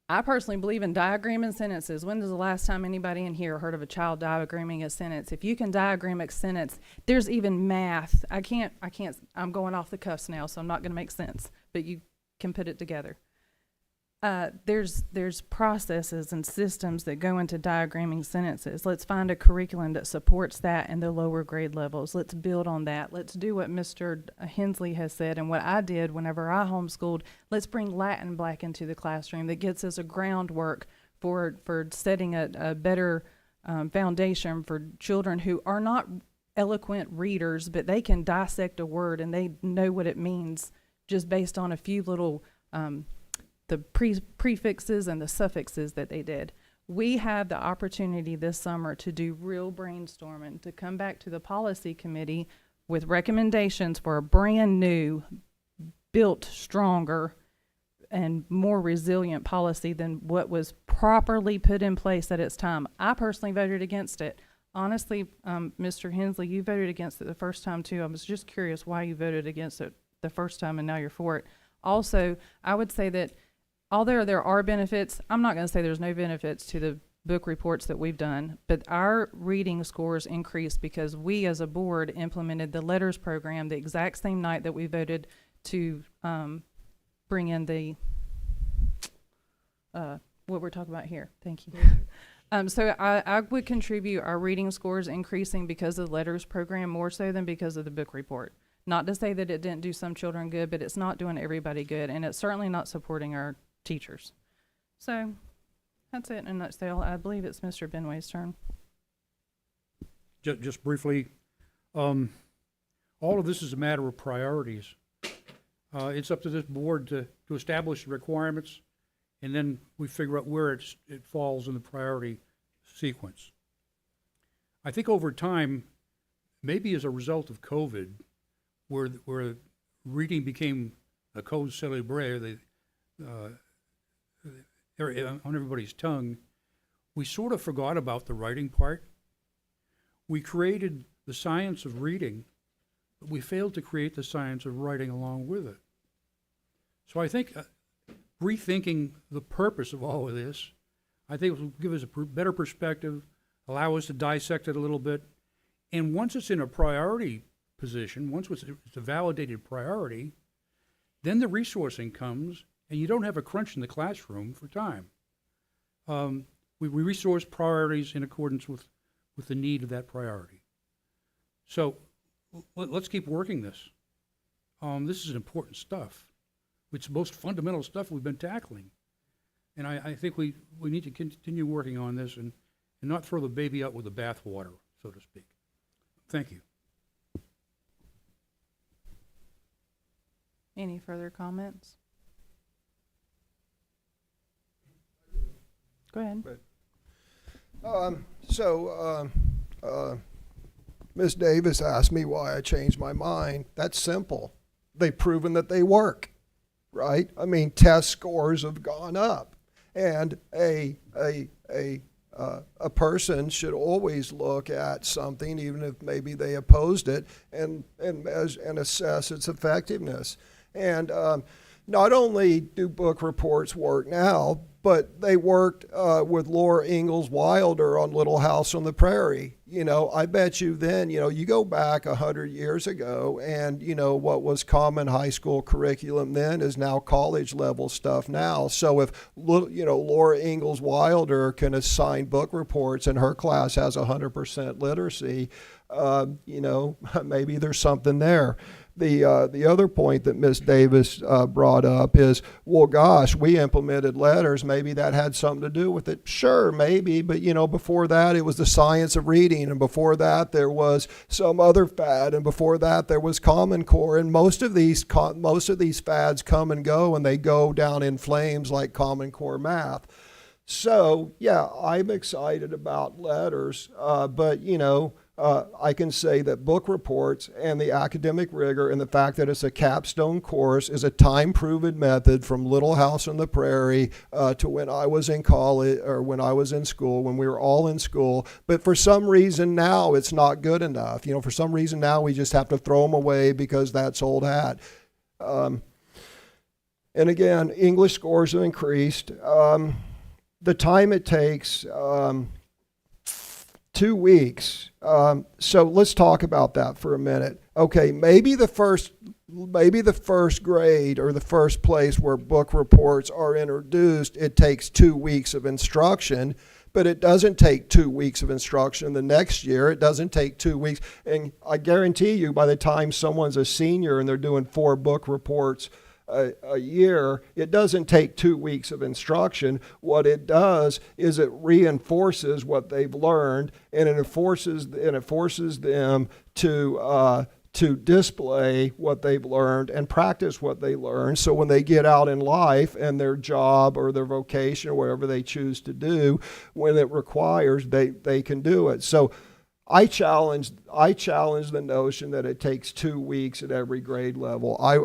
I personally believe in diagramming sentences. When was the last time anybody in here heard of a child diagramming a sentence? If you can diagram a sentence, there's even math. I'm going off the cuffs now, so I'm not going to make sense, but you can put it together. There's processes and systems that go into diagramming sentences. Let's find a curriculum that supports that in the lower grade levels. Let's build on that. Let's do what Mr. Hensley has said and what I did whenever I homeschooled. Let's bring Latin back into the classroom. That gets us a groundwork for setting a better foundation for children who are not eloquent readers, but they can dissect a word and they know what it means just based on a few little the prefixes and the suffixes that they did. We have the opportunity this summer to do real brainstorming, to come back to the policy committee with recommendations for a brand new, built stronger, and more resilient policy than what was properly put in place at its time. I personally voted against it. Honestly, Mr. Hensley, you voted against it the first time too. I was just curious why you voted against it the first time and now you're for it. Also, I would say that although there are benefits, I'm not going to say there's no benefits to the book reports that we've done, but our reading scores increased because we as a board implemented the letters program the exact same night that we voted to bring in the what we're talking about here. Thank you. So I would contribute our reading scores increasing because of the letters program more so than because of the book report. Not to say that it didn't do some children good, but it's not doing everybody good, and it's certainly not supporting our teachers. So that's it in a nutshell. I believe it's Mr. Benway's turn. Just briefly, all of this is a matter of priorities. It's up to this board to establish the requirements, and then we figure out where it falls in the priority sequence. I think over time, maybe as a result of COVID, where reading became a code célèbre, on everybody's tongue, we sort of forgot about the writing part. We created the science of reading, but we failed to create the science of writing along with it. So I think rethinking the purpose of all of this, I think will give us a better perspective, allow us to dissect it a little bit, and once it's in a priority position, once it's a validated priority, then the resourcing comes, and you don't have a crunch in the classroom for time. We resource priorities in accordance with the need of that priority. So let's keep working this. This is important stuff. It's the most fundamental stuff we've been tackling. And I think we need to continue working on this and not throw the baby out with the bathwater, so to speak. Thank you. Any further comments? Go ahead. Ms. Davis asked me why I changed my mind. That's simple. They've proven that they work, right? I mean, test scores have gone up, and a person should always look at something, even if maybe they opposed it, and assess its effectiveness. And not only do book reports work now, but they worked with Laura Ingalls Wilder on Little House on the Prairie. I bet you then, you go back 100 years ago and, what was common high school curriculum then is now college level stuff now. So if, Laura Ingalls Wilder can assign book reports and her class has 100% literacy, maybe there's something there. The other point that Ms. Davis brought up is, well, gosh, we implemented letters. Maybe that had something to do with it. Sure, maybe, but before that it was the science of reading, and before that there was some other fad, and before that there was Common Core, and most of these fads come and go, and they go down in flames like Common Core math. So yeah, I'm excited about letters, but I can say that book reports and the academic rigor and the fact that it's a capstone course is a time-proven method from Little House on the Prairie to when I was in college or when I was in school, when we were all in school. But for some reason now it's not good enough. For some reason now we just have to throw them away because that's old hat. And again, English scores have increased. The time it takes, 2 weeks. So let's talk about that for a minute. Okay, maybe the first grade or the first place where book reports are introduced, it takes 2 weeks of instruction, but it doesn't take 2 weeks of instruction the next year. It doesn't take 2 weeks. And I guarantee you, by the time someone's a senior and they're doing 4 book reports a year, it doesn't take 2 weeks of instruction. What it does is it reinforces what they've learned, and it forces them to display what they've learned and practice what they learned. So when they get out in life and their job or their vocation or whatever they choose to do, when it requires, they can do it. So I challenge the notion that it takes 2 weeks at every grade level. I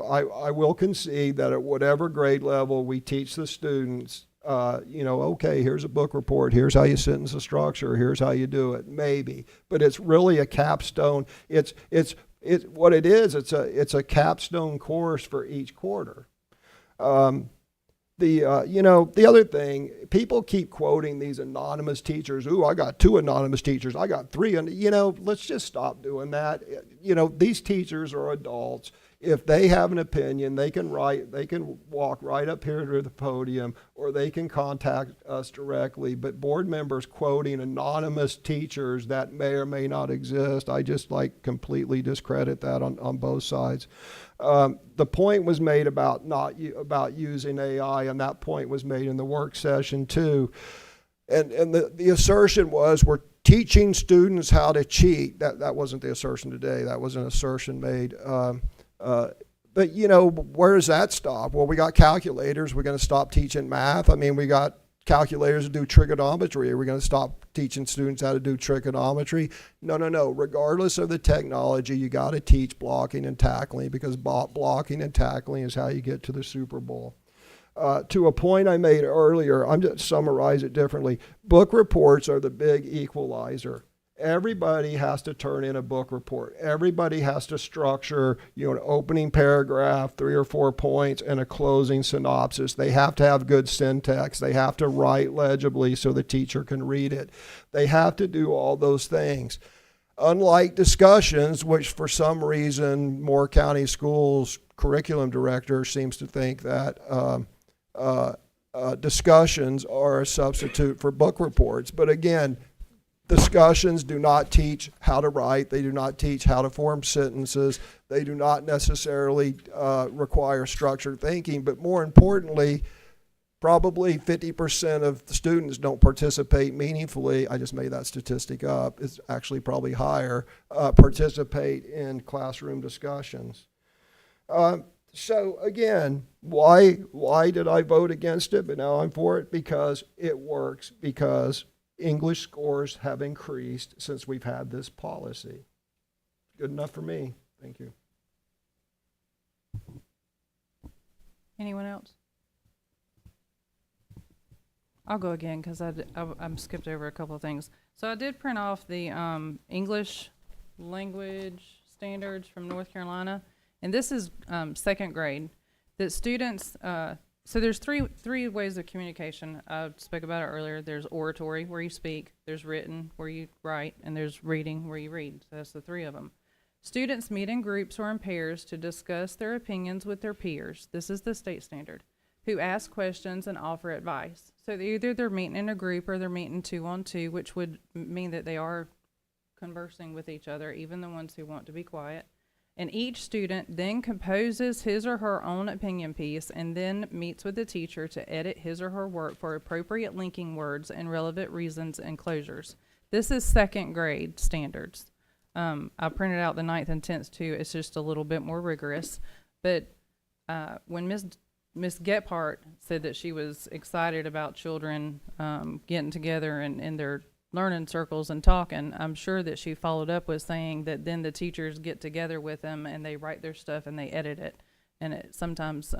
will concede that at whatever grade level we teach the students, okay, here's a book report, here's how you sentence a structure, here's how you do it, maybe. But it's really a capstone. It's what it is. It's a capstone course for each quarter. The other thing, people keep quoting these anonymous teachers. Ooh, I got 2 anonymous teachers. I got 3. And, let's just stop doing that. These teachers are adults. If they have an opinion, they can walk right up here to the podium, or they can contact us directly. But board members quoting anonymous teachers that may or may not exist, I just completely discredit that on both sides. The point was made about using AI, and that point was made in the work session too. And the assertion was we're teaching students how to cheat. That wasn't the assertion today. That was an assertion made. But where does that stop? Well, we got calculators. We're going to stop teaching math. I mean, we got calculators to do trigonometry. Are we going to stop teaching students how to do trigonometry? No. Regardless of the technology, you got to teach blocking and tackling, because blocking and tackling is how you get to the Super Bowl. To a point I made earlier, I'm just summarize it differently. Book reports are the big equalizer. Everybody has to turn in a book report. Everybody has to structure, an opening paragraph, 3 or 4 points, and a closing synopsis. They have to have good syntax. They have to write legibly so the teacher can read it. They have to do all those things. Unlike discussions, which for some reason Moore County Schools curriculum director seems to think that discussions are a substitute for book reports. But again, discussions do not teach how to write. They do not teach how to form sentences. They do not necessarily require structured thinking. But more importantly, probably 50% of the students don't participate meaningfully. I just made that statistic up. It's actually probably higher. Participate in classroom discussions. So again, why did I vote against it? But now I'm for it because it works, because English scores have increased since we've had this policy. Good enough for me. Thank you. Anyone else? I'll go again because I'm skipped over a couple of things. So I did print off the English language standards from North Carolina, and this is 2nd grade. That students, so there's three ways of communication. I spoke about it earlier. There's oratory, where you speak. There's written, where you write. And there's reading, where you read. So that's the 3 of them. Students meet in groups or in pairs to discuss their opinions with their peers. This is the state standard. Who ask questions and offer advice. So either they're meeting in a group or they're meeting 2-on-2, which would mean that they are conversing with each other, even the ones who want to be quiet. And each student then composes his or her own opinion piece and then meets with the teacher to edit his or her work for appropriate linking words and relevant reasons and closures. This is 2nd grade standards. I printed out the 9th and 10th too. It's just a little bit more rigorous. But when Miss Gephardt said that she was excited about children getting together in their learning circles and talking, I'm sure that she followed up with saying that then the teachers get together with them and they write their stuff and they edit it. And sometimes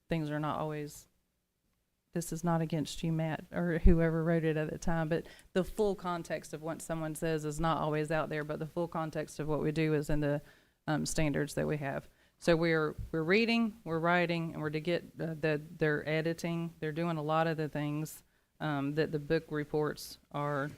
things are not always, this is not against you, Matt, or whoever wrote it at the time, but the full context of what someone says is not always out there, but the full context of what we do is in the standards that we have. So we're reading, we're writing, and we're to get they're editing. They're doing a lot of the things that the book reports are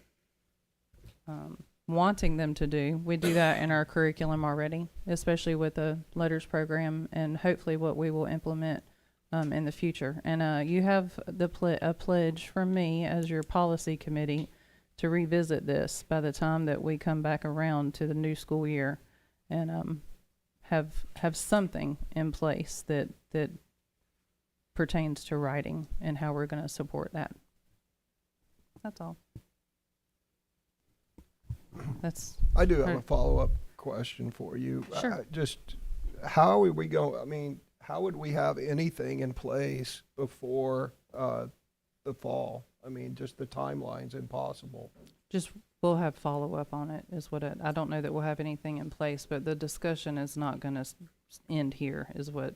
wanting them to do. We do that in our curriculum already, especially with the letters program, and hopefully what we will implement in the future. And you have a pledge from me as your policy committee to revisit this by the time that we come back around to the new school year, and have something in place that pertains to writing and how we're going to support that. That's all. I do have a follow-up question for you. Sure. Just how are we going? I mean, how would we have anything in place before the fall? I mean, just the timeline's impossible. Just we'll have follow-up on it is what I don't know that we'll have anything in place, but the discussion is not going to end here is what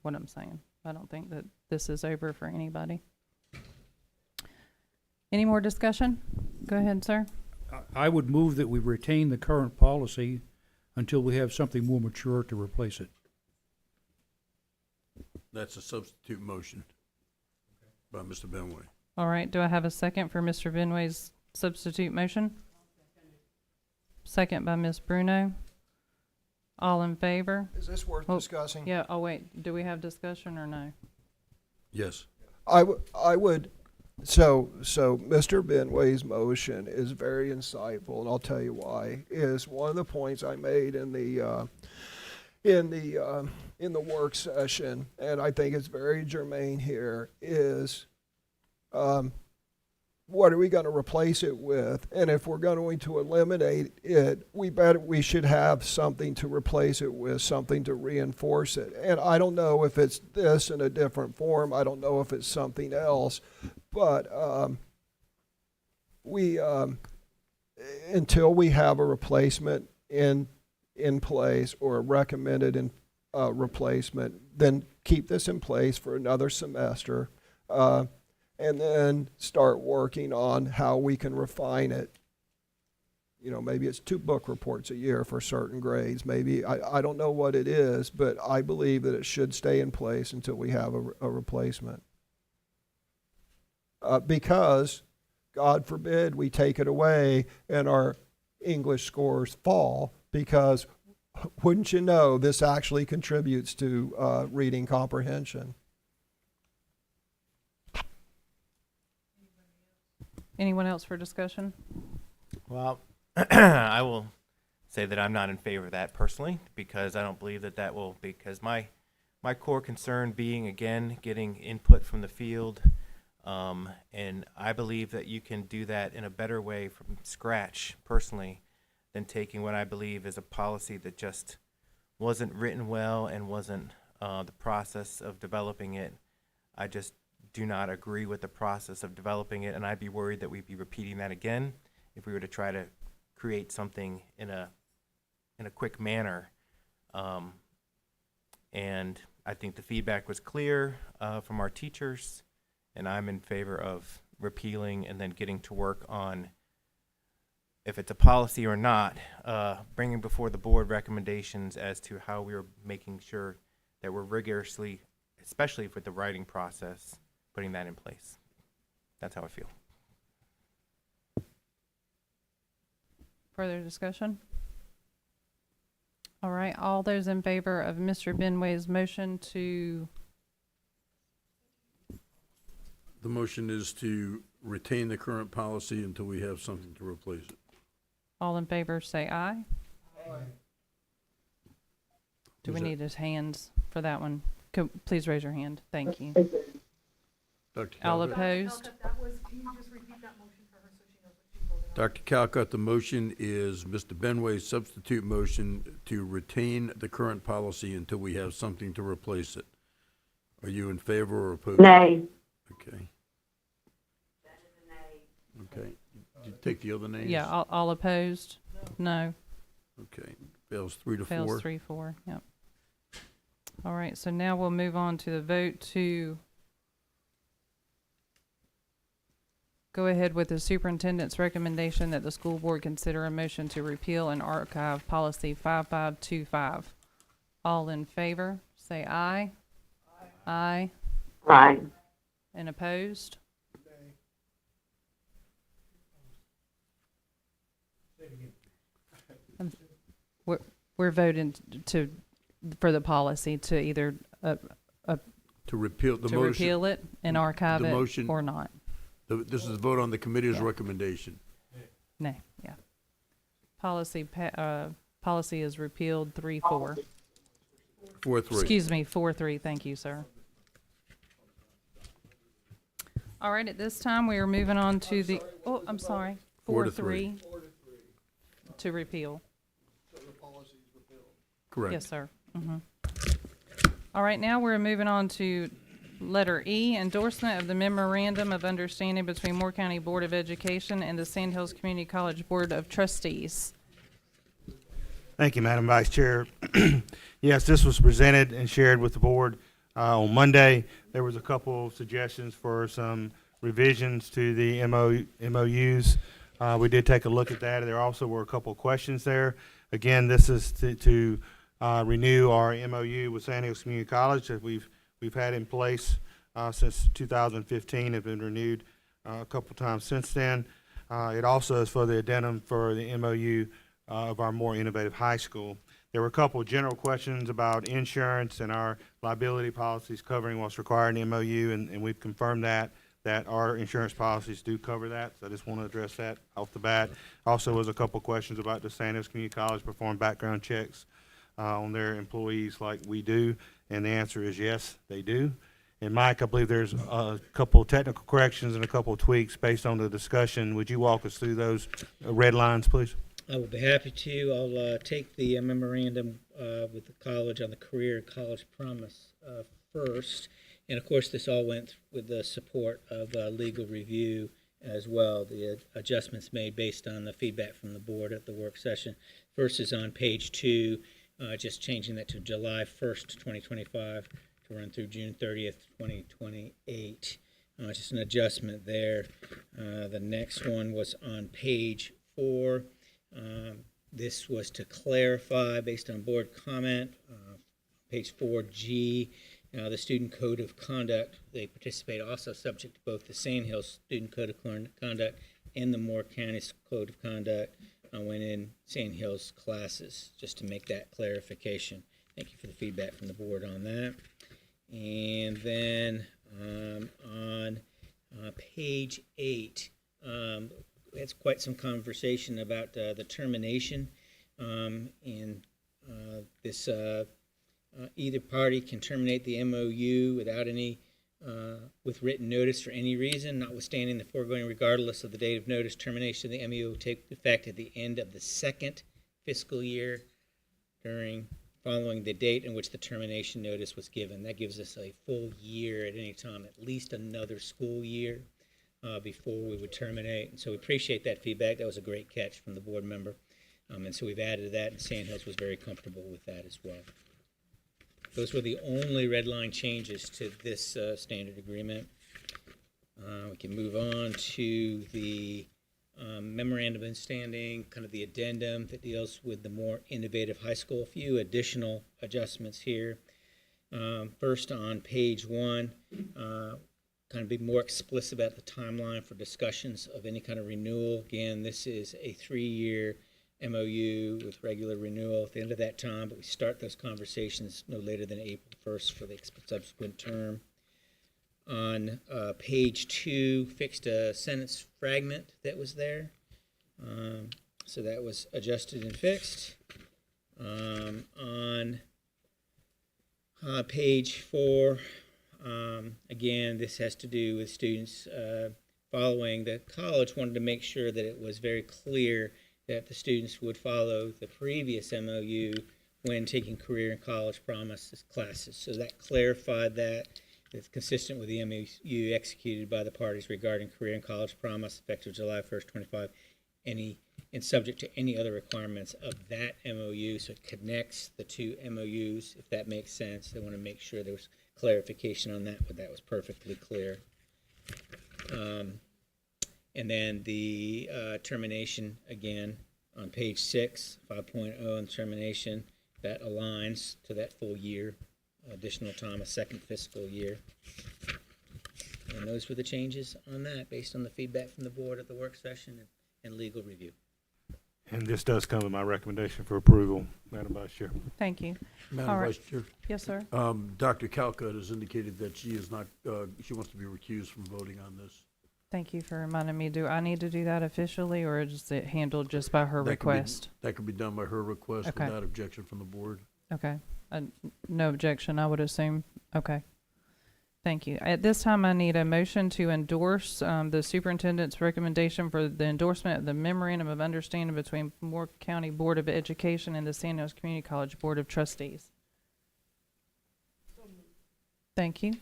I'm saying. I don't think that this is over for anybody. Any more discussion? Go ahead, sir. I would move that we retain the current policy until we have something more mature to replace it. That's a substitute motion by Mr. Benway. All right. Do I have a second for Mr. Benway's substitute motion? Second by Ms. Bruno. All in favor? Is this worth discussing? Yeah. Oh, wait. Do we have discussion or no? Yes. I would. So Mr. Benway's motion is very insightful, and I'll tell you why. Is one of the points I made in the work session, and I think it's very germane here, is what are we going to replace it with? And if we're going to eliminate it, we should have something to replace it with, something to reinforce it. And I don't know if it's this in a different form. I don't know if it's something else. But until we have a replacement in place or a recommended replacement, then keep this in place for another semester. And then start working on how we can refine it. You know, maybe it's 2 book reports a year for certain grades. Maybe, I don't know what it is, but I believe that it should stay in place until we have a replacement. Because, God forbid, we take it away and our English scores fall, because wouldn't you know, this actually contributes to reading comprehension. Anyone else for discussion? Well, I will say that I'm not in favor of that personally, because I don't believe that will, because my core concern being, again, getting input from the field, and I believe that you can do that in a better way from scratch, personally, than taking what I believe is a policy that just wasn't written well and wasn't the process of developing it. I just do not agree with the process of developing it, and I'd be worried that we'd be repeating that again if we were to try to create something in a quick manner. And I think the feedback was clear from our teachers, and I'm in favor of repealing and then getting to work on, if it's a policy or not, bringing before the board recommendations as to how we are making sure that we're rigorously, especially with the writing process, putting that in place. That's how I feel. Further discussion? All right, all those in favor of Mr. Benway's motion to... The motion is to retain the current policy until we have something to replace it. All in favor say aye. Aye. Do we need his hands for that one? Please raise your hand. Thank you. Dr. All Calcutt? opposed? Dr. Calcutt, the motion is Mr. Benway's substitute motion to retain the current policy until we have something to replace it. Are you in favor or opposed? Nay. Okay. Okay. Did you take the other names? Yeah, all opposed? No. Okay. Fails 3-4. Fails 3-4, yep. All right, so now we'll move on to the vote to go ahead with the superintendent's recommendation that the school board consider a motion to repeal and archive policy 5525. All in favor, say aye. Aye. Aye. And opposed? We're, we're voting for the policy to either, To repeal the to motion. repeal it and archive the it motion- or not. This is a vote on the committee's Yeah. recommendation. Nay, yeah. Policy is repealed 3-4. 4-3. Excuse me, 4-3, thank you, sir. All right, at this time, we are moving on to the, oh, I'm sorry, 4-3. 4-3 to repeal. Correct. Yes, sir. All right, now we're moving on to letter E, endorsement of the memorandum of understanding between Moore County Board of Education and the Sand Hills Community College Board of Trustees. Thank you, Madam Vice Chair. Yes, this was presented and shared with the board on Monday. There was a couple of suggestions for some revisions to the MOUs. We did take a look at that. There also were a couple of questions there. Again, this is to renew our MOU with Sand Hills Community College that we've had in place since 2015. Have been renewed a couple times since then. It also is for the addendum for the MOU of our more innovative high school. There were a couple of general questions about insurance and our liability policies covering what's required in the MOU, and we've confirmed that our insurance policies do cover that. So I just want to address that off the bat. Also was a couple of questions about the Sand Hills Community College perform background checks on their employees like we do, and the answer is yes, they do. And Mike, I believe there's a couple of technical corrections and a couple of tweaks based on the discussion. Would you walk us through those red lines, please? I will be happy to. I'll take the memorandum with the college on the career and college promise first. And of course, this all went with the support of legal review as well. The adjustments made based on the feedback from the board at the work session. First is on page 2, just changing that to July 1st, 2025 to run through June 30th, 2028. Just an adjustment there. The next one was on page 4. This was to clarify based on board comment, page 4G, the student code of conduct. They participate also subject to both the Sand Hills Student Code of Conduct and the Moore County Code of Conduct when in Sand Hills classes, just to make that clarification. Thank you for the feedback from the board on that. And then on page 8, it's quite some conversation about the termination, and this either party can terminate the MOU without any with written notice for any reason, notwithstanding the foregoing, regardless of the date of notice. Termination of the MOU will take effect at the end of the second fiscal year following the date in which the termination notice was given. That gives us a full year at any time, at least another school year before we would terminate. And so we appreciate that feedback. That was a great catch from the board member. And so we've added that, and Sand Hills was very comfortable with that as well. Those were the only red line changes to this standard agreement. We can move on to the memorandum of understanding, kind of the addendum that deals with the more innovative high school. A few additional adjustments here. First on page 1, kind of be more explicit about the timeline for discussions of any kind of renewal. Again, this is a 3-year MOU with regular renewal at the end of that time, but we start those conversations no later than April 1st for the subsequent term. On page 2, fixed a sentence fragment that was there. So that was adjusted and fixed. On page 4, again, this has to do with students following. The college wanted to make sure that it was very clear that the students would follow the previous MOU when taking career and college promises classes. So that clarified that. It's consistent with the MOU executed by the parties regarding career and college promise effective July 1st, 25, and subject to any other requirements of that MOU. So it connects the two MOUs, if that makes sense. They want to make sure there was clarification on that, but that was perfectly clear. And then the termination, again, on page 6, 5.0, and termination. that aligns to that full year, additional time, a second fiscal year. And those were the changes on that, based on the feedback from the board at the work session and legal review. And this does come with my recommendation for approval, Madam Vice Chair. Thank you. Madam All right. Vice Chair. Yes, sir. Dr. Calcutt has indicated that she is not, she wants to be recused from voting on this. Thank you for reminding me. Do I need to do that officially, or is it handled just by her request? That can be done by her request Okay. without objection from the board. Okay. No objection, I would assume. Okay. Thank you. At this time, I need a motion to endorse the superintendent's recommendation for the endorsement of the memorandum of understanding between Moore County Board of Education and the San Jose Community College Board of Trustees. Thank you.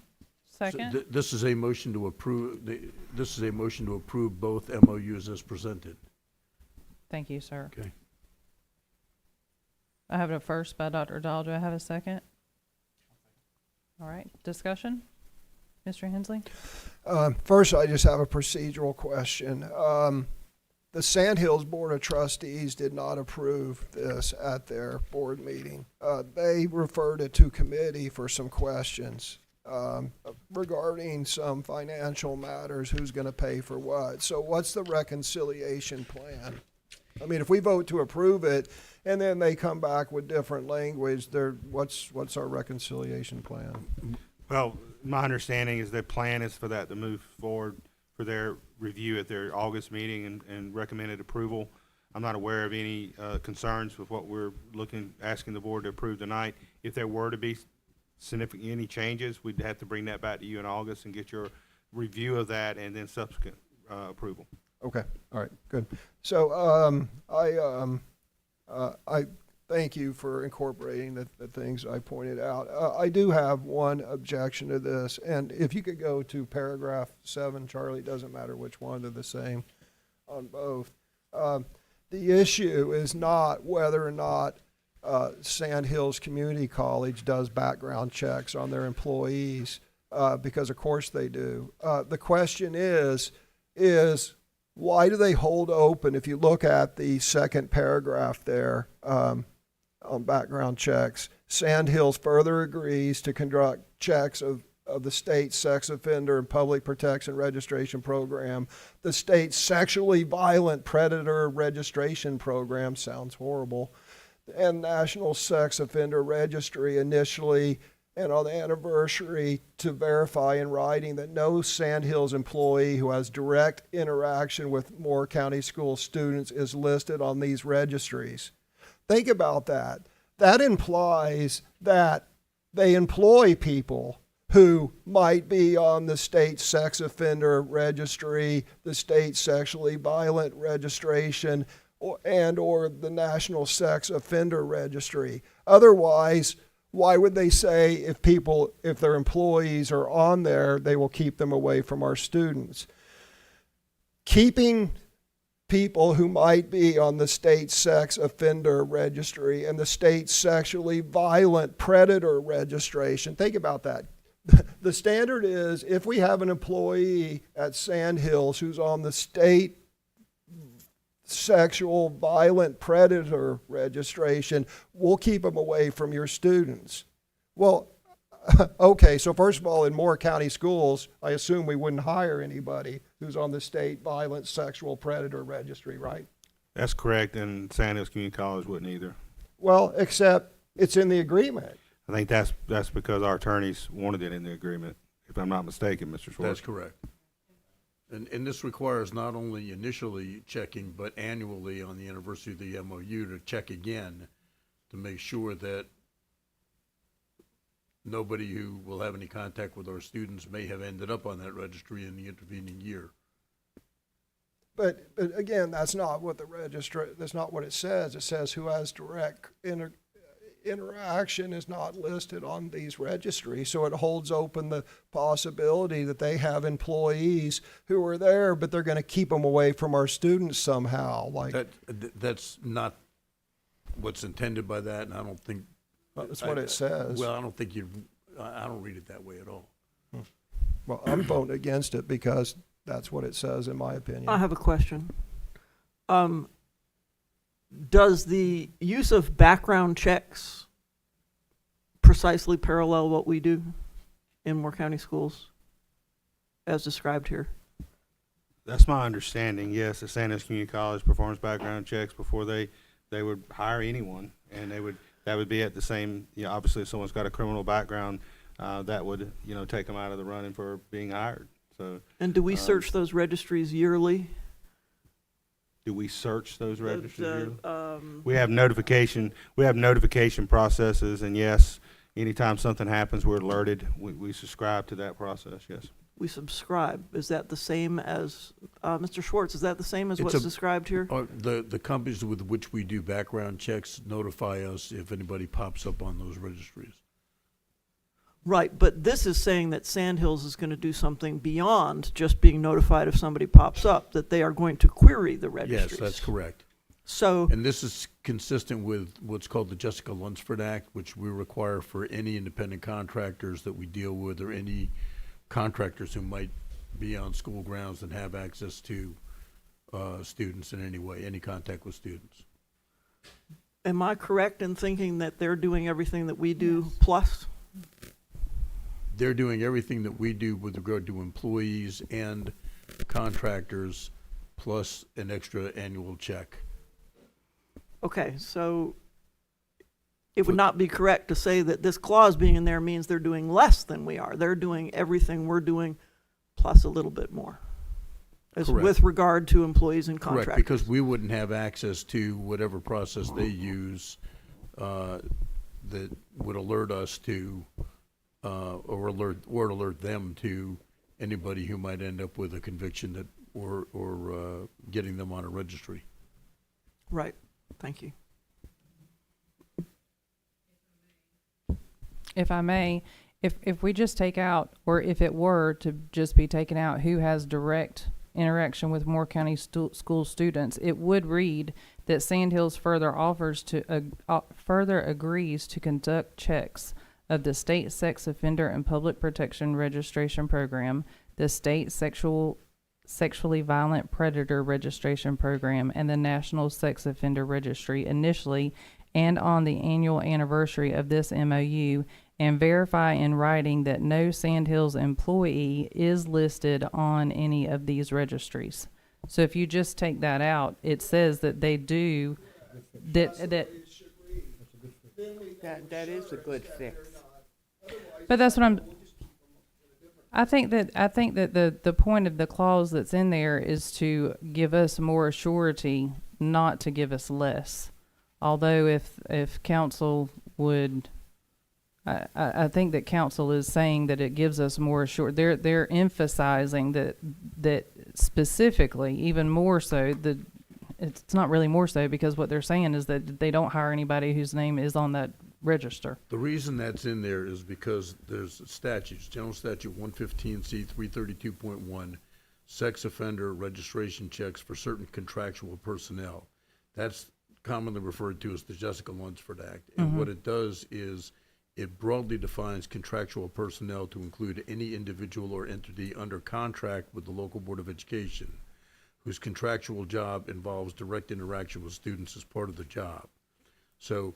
Second. So this is a motion to approve, this is a motion to approve both MOUs as presented. Thank you, sir. Okay. I have a first by Dr. Dahl. Do I have a second? All right. Discussion? Mr. Hensley? First, I just have a procedural question. The Sandhills Board of Trustees did not approve this at their board meeting. They referred it to committee for some questions regarding some financial matters, who's going to pay for what. So what's the reconciliation plan? I mean, if we vote to approve it and then they come back with different language, what's our reconciliation plan? Well, my understanding is their plan is for that to move forward for their review at their August meeting and recommended approval. I'm not aware of any concerns with what we're asking the board to approve tonight. If there were to be significant any changes, we'd have to bring that back to you in August and get your review of that and then subsequent approval. Okay, all right, good. So I thank you for incorporating the things I pointed out. I do have one objection to this, and if you could go to paragraph 7, Charlie, it doesn't matter which one, they're the same on both. The issue is not whether or not Sandhills Community College does background checks on their employees, because of course they do. The question is why do they hold open? If you look at the second paragraph there on background checks, Sandhills further agrees to conduct checks of the state sex offender and public protection registration program, the state sexually violent predator registration program, sounds horrible, and National Sex Offender Registry initially, and on the anniversary to verify in writing that no Sandhills employee who has direct interaction with Moore County School students is listed on these registries. Think about that. That implies that they employ people who might be on the state sex offender registry, the state sexually violent registration, or the National Sex Offender Registry. Otherwise, why would they say if their employees are on there, they will keep them away from our students? Keeping people who might be on the state sex offender registry and the state sexually violent predator registration, think about that. The standard is if we have an employee at Sandhills who's on the state sexual violent predator registration, we'll keep them away from your students. Well, okay, so first of all, in Moore County schools, I assume we wouldn't hire anybody who's on the state violent sexual predator registry, right? That's correct, and Sandhills Community College wouldn't either. Well, except it's in the agreement. I think that's because our attorneys wanted it in the agreement, if I'm not mistaken, Mr. Schwartz. That's correct. And this requires not only initially checking, but annually on the anniversary of the MOU to check again to make sure that nobody who will have any contact with our students may have ended up on that registry in the intervening year. But again, that's not what that's not what it says. It says who has direct interaction is not listed on these registries. So it holds open the possibility that they have employees who are there, but they're going to keep them away from our students somehow. Like that's not what's intended by that, and I don't think that's what it says. Well, I don't think I don't read it that way at all. Well, I'm voting against it because that's what it says, in my opinion. I have a question. Does the use of background checks precisely parallel what we do in Moore County schools as described here? That's my understanding, yes. The Sandhills Community College performs background checks before they would hire anyone, and that would be at the same, obviously if someone's got a criminal background, that would, take them out of the running for being hired. So. And do we search those registries yearly? Do we search those registries yearly? We We have notification processes, and yes, anytime something happens, we're alerted. We subscribe to that process, yes. We subscribe. Is that the same as, Mr. Schwartz, is that the same as what's described here? The companies with which we do background checks notify us if anybody pops up on those registries. Right, but this is saying that Sandhills is going to do something beyond just being notified if somebody pops up, that they are going to query the registries. Yes, that's correct. So, and this is consistent with what's called the Jessica Lunsford Act, which we require for any independent contractors that we deal with, or any contractors who might be on school grounds and have access to students in any way, any contact with students. am I correct in thinking that they're doing everything that we do plus? They're doing everything that we do with regard to employees and contractors, plus an extra annual check. Okay, so it would not be correct to say that this clause being in there means they're doing less than we are. They're doing everything we're doing plus a little bit more. As Correct. with regard to employees and contractors. Correct, because we wouldn't have access to whatever process they use that would alert us to, or alert them to anybody who might end up with a conviction that or getting them on a registry. Right. Thank you. If I may, if we just take out, or if it were to just be taken out, who has direct interaction with Moore County school students, it would read that Sandhills further agrees to conduct checks of the State Sex Offender and Public Protection Registration Program, the State Sexually Violent Predator Registration Program, and the National Sex Offender Registry initially and on the annual anniversary of this MOU, and verify in writing that no Sandhills employee is listed on any of these registries. So if you just take that out, it says that they do, that is a good fix. But that's what I think that the point of the clause that's in there is to give us more surety, not to give us less. Although if council would, I think that council is saying that it gives us more surety. They're emphasizing that specifically, even more so, that it's not really more so, because what they're saying is that they don't hire anybody whose name is on that register. The reason that's in there is because there's statutes, General Statute 115C 332.1, sex offender registration checks for certain contractual personnel. That's commonly referred to as the Jessica Lunsford Act. And what it does is it broadly defines contractual personnel to include any individual or entity under contract with the local Board of Education whose contractual job involves direct interaction with students as part of the job. So,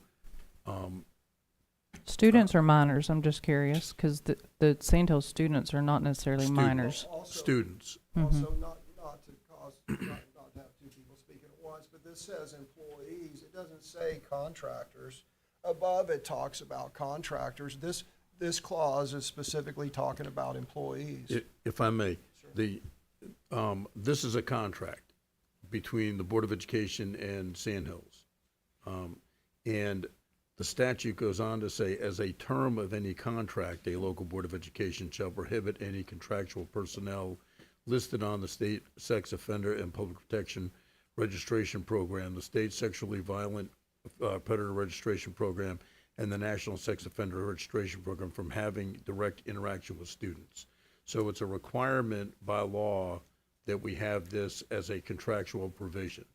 Students or minors? I'm just curious, because the Sandhills students are not necessarily minors. students. Also, not to cause, not to have two people speaking at once, but this says employees. It doesn't say contractors. Above it talks about contractors. This clause is specifically talking about employees. If I may, this is a contract between the Board of Education and Sandhills. And the statute goes on to say, as a term of any contract, a local Board of Education shall prohibit any contractual personnel listed on the State Sex Offender and Public Protection Registration Program, the State Sexually Violent Predator Registration Program, and the National Sex Offender Registration Program from having direct interaction with students. So it's a requirement by law that we have this as a contractual provision.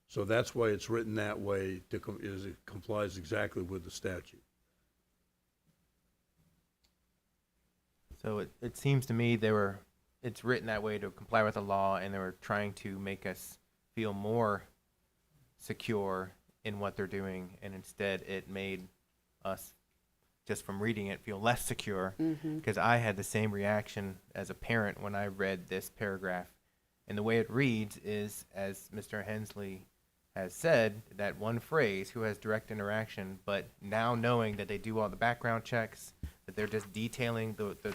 So that's why it's written that way, it complies exactly with the statute. So it seems to me it's written that way to comply with the law, and they were trying to make us feel more secure in what they're doing, and instead it made us, just from reading it, feel less secure, because I had the same reaction as a parent when I read this paragraph. And the way it reads is, as Mr. Hensley has said, that one phrase, who has direct interaction, but now knowing that they do all the background checks, that they're just detailing the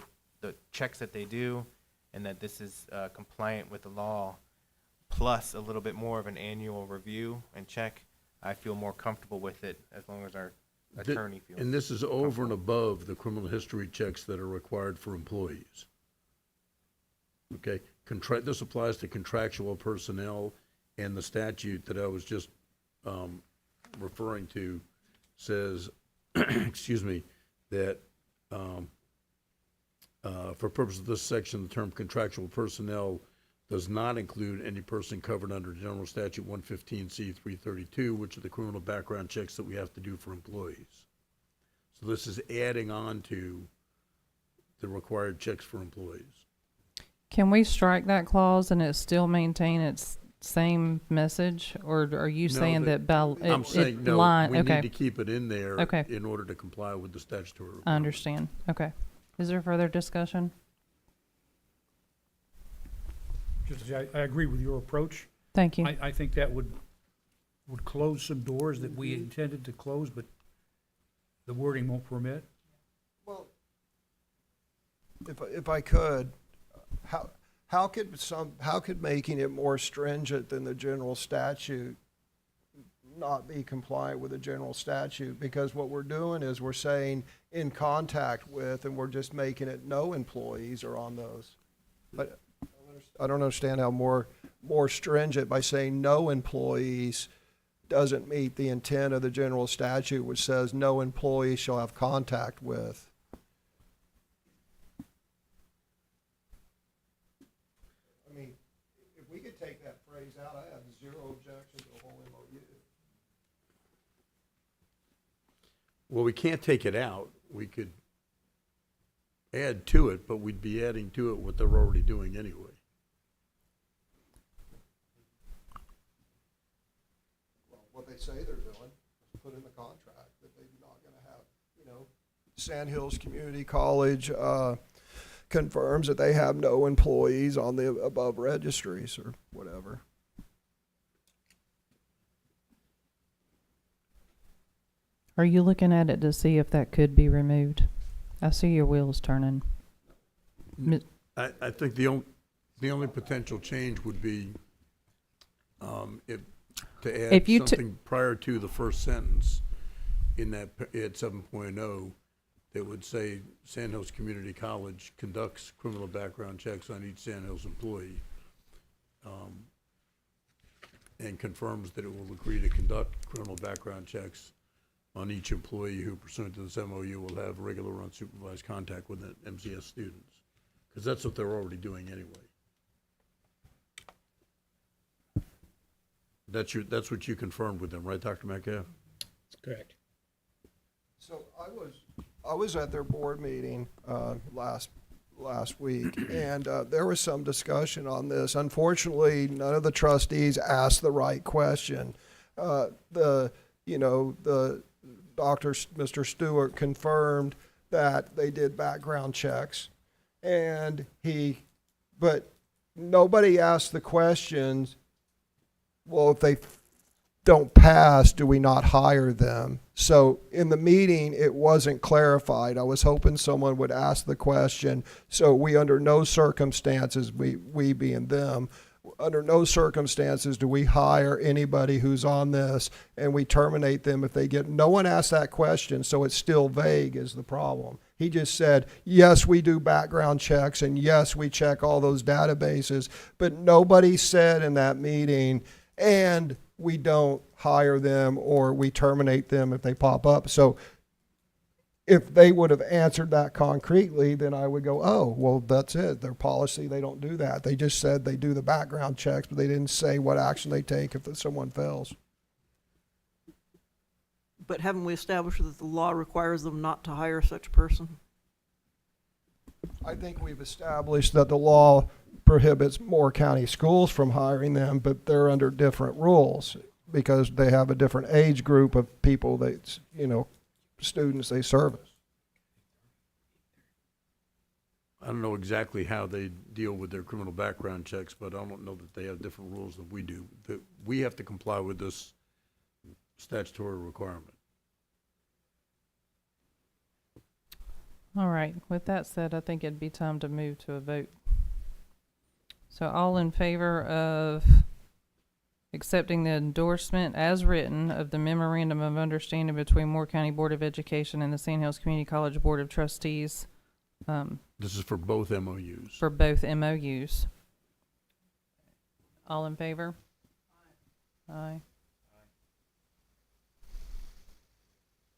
checks that they do, and that this is compliant with the law, plus a little bit more of an annual review and check, I feel more comfortable with it as long as our attorney feels. And this is over and above the criminal history checks that are required for employees. Okay, this applies to contractual personnel, and the statute that I was just referring to says, excuse me, that for purposes of this section, the term contractual personnel does not include any person covered under General Statute 115C332, which are the criminal background checks that we have to do for employees. So this is adding on to the required checks for employees. Can we strike that clause and it still maintain its same message, or are you saying that I'm saying no, we need to keep it in there in order to comply with the statutory requirements. I understand. Okay. Is there further discussion? Just, I agree with your approach. Thank you. I think that would close some doors that we intended to close, but the wording won't permit. Well, if I could, how could making it more stringent than the general statute not be compliant with the general statute? Because what we're doing is we're saying in contact with, and we're just making it no employees are on those. But I don't understand how more stringent by saying no employees doesn't meet the intent of the general statute, which says no employee shall have contact with. I mean, if we could take that phrase out, I have zero objection to the whole MOU. Well, we can't take it out. We could add to it, but we'd be adding to it what they're already doing anyway. What they say they're doing, put in the contract that they're not going to have, Sand Hills Community College confirms that they have no employees on the above registries or whatever. Are you looking at it to see if that could be removed? I see your wheels turning. I think the only potential change would be to add something prior to the first sentence in that at 7.0 that would say Sand Hills Community College conducts criminal background checks on each Sand Hills employee and confirms that it will agree to conduct criminal background checks on each employee who, pursuant to this MOU, will have regular unsupervised contact with the MCS students, because that's what they're already doing anyway. That's what you confirmed with them, right, Dr. Metcalf? That's correct. So I was at their board meeting last week, and there was some discussion on this. Unfortunately, none of the trustees asked the right question. The Mr. Stewart confirmed that they did background checks, but nobody asked the questions. Well, if they don't pass, do we not hire them? So in the meeting, it wasn't clarified. I was hoping someone would ask the question. So we, under no circumstances, we being them, under no circumstances do we hire anybody who's on this, and we terminate them if they get. No one asked that question, so it's still vague is the problem. He just said, yes, we do background checks, and yes, we check all those databases, but nobody said in that meeting, and we don't hire them or we terminate them if they pop up. So if they would have answered that concretely, then I would go, oh, well, that's it. Their policy, they don't do that. They just said they do the background checks, but they didn't say what action they take if someone fails. But haven't we established that the law requires them not to hire such a person? I think we've established that the law prohibits Moore County schools from hiring them, but they're under different rules. because they have a different age group of people that, students they service. I don't know exactly how they deal with their criminal background checks, but I don't know that they have different rules than we do. That we have to comply with this statutory requirement. All right, with that said, I think it'd be time to move to a vote. So all in favor of accepting the endorsement as written of the memorandum of understanding between Moore County Board of Education and the Sand Hills Community College Board of Trustees, This is for both MOUs. for both MOUs. All in favor? Aye.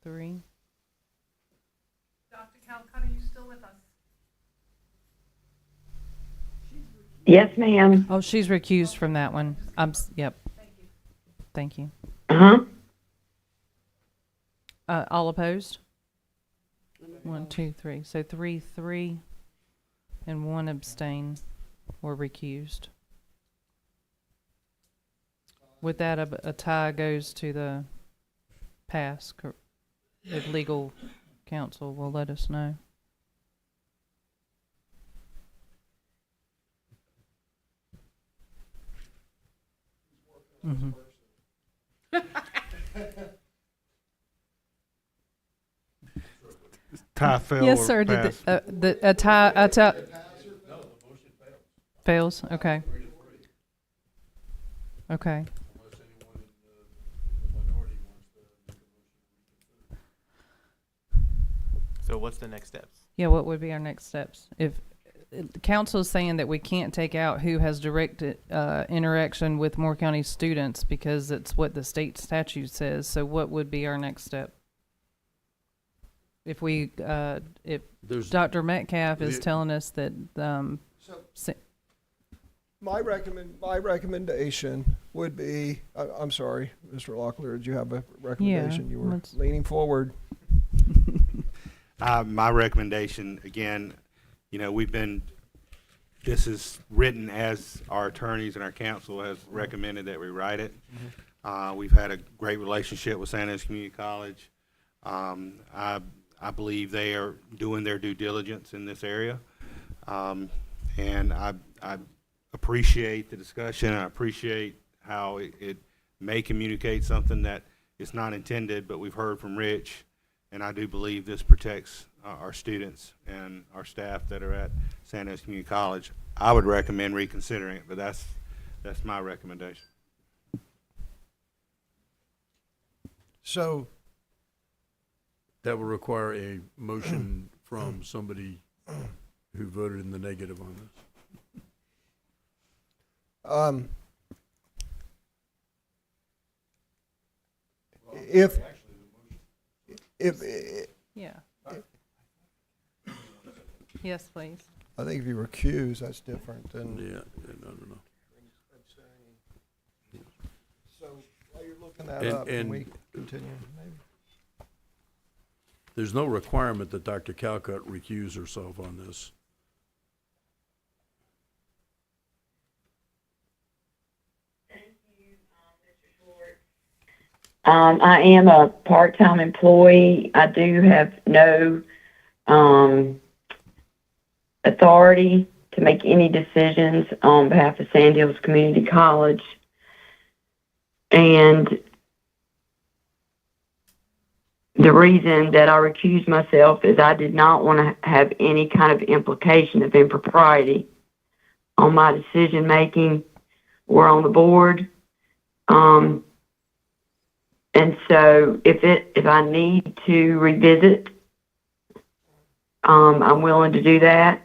3. Dr. Calcutta, are you still with us? Yes, ma'am. Oh, she's recused from that one. Yep. Thank you. Uh-huh. All opposed? 1, 2, 3. So 3, and 1 abstain or recused. With that, a tie goes to the pass. If legal counsel will let us know. Mm-hmm. Tie fail Yes, or sir. pass? Did a tie fails? Okay. Okay. So what's the next steps? Yeah, what would be our next steps? If the council is saying that we can't take out who has direct interaction with Moore County students because it's what the state statute says. So what would be our next step? If we, if Dr. Metcalf is telling us that, My recommendation would be, I'm sorry, Mr. Locklear, did you have a recommendation? You were leaning forward. My recommendation, again, this is written as our attorneys and our counsel has recommended that we write it. We've had a great relationship with Sand Hills Community College. I believe they are doing their due diligence in this area. And I appreciate the discussion. I appreciate how it may communicate something that is not intended, but we've heard from Rich. And I do believe this protects our students and our staff that are at Sand Hills Community College. I would recommend reconsidering it, but that's my recommendation. So that will require a motion from somebody who voted in the negative on this. yeah. Yes, please. I think if you recuse, that's different than. No. So while you're looking that up, can we continue? Maybe. There's no requirement that Dr. Calcutt recuse herself on this. I am a part-time employee. I do have no authority to make any decisions on behalf of Sand Hills Community College. And the reason that I recused myself is I did not want to have any kind of implication of impropriety on my decision-making or on the board. And so if I need to revisit, I'm willing to do that.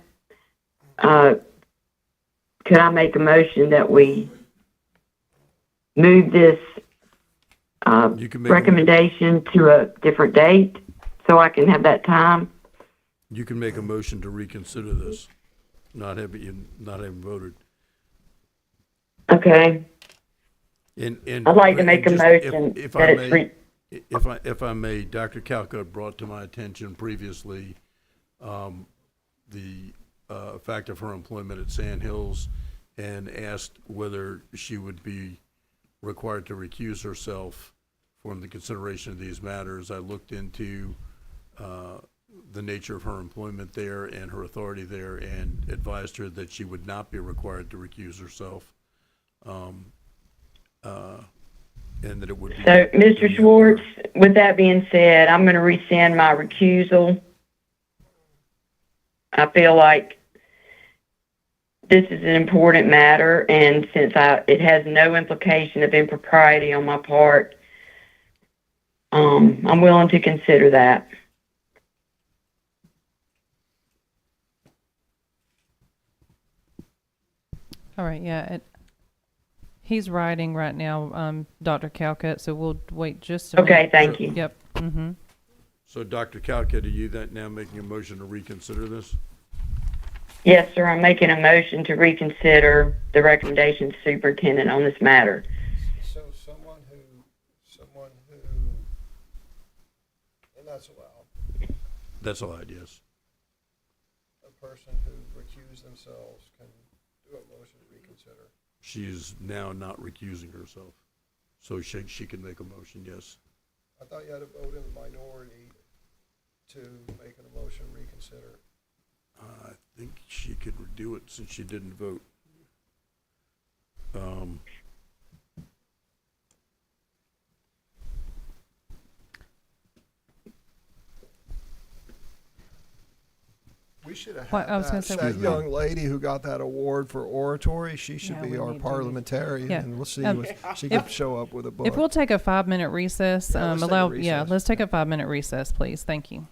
Could I make a motion that we move this recommendation to a different date so I can have that time? You can make a motion to reconsider this, not having voted. Okay. And I'd like to make a motion if that I it's may, if I may, Dr. Calcutt brought to my attention previously the fact of her employment at Sand Hills and asked whether she would be required to recuse herself from the consideration of these matters. I looked into the nature of her employment there and her authority there, and advised her that she would not be required to recuse herself, and that it would be. So, Mr. Schwartz, with that being said, I'm going to rescind my recusal. I feel like this is an important matter, and since it has no implication of impropriety on my part, I'm willing to consider that. All right, yeah, he's writing right now, Dr. Calcutt, so we'll wait just a minute. Okay, thank you. Yep, mm-hmm. So, Dr. Calcutt, are you that now making a motion to reconsider this? Yes, sir, I'm making a motion to reconsider the recommendation of the superintendent on this matter. So someone who, and that's allowed, That's allowed, yes. a person who recused themselves can do a motion to reconsider. She is now not recusing herself, so she can make a motion, yes. I thought you had to vote in the minority to make a motion to reconsider. I think she could do it since she didn't vote. We should have What- had I was gonna say, that we- young lady who got that award for oratory. She should Yeah, be we our need to- parliamentarian, Yeah. and we'll see if she if- can show up with a book. If we'll take a 5-minute recess, Yeah, let's take a yeah, recess. let's take a 5-minute recess, please. Thank you.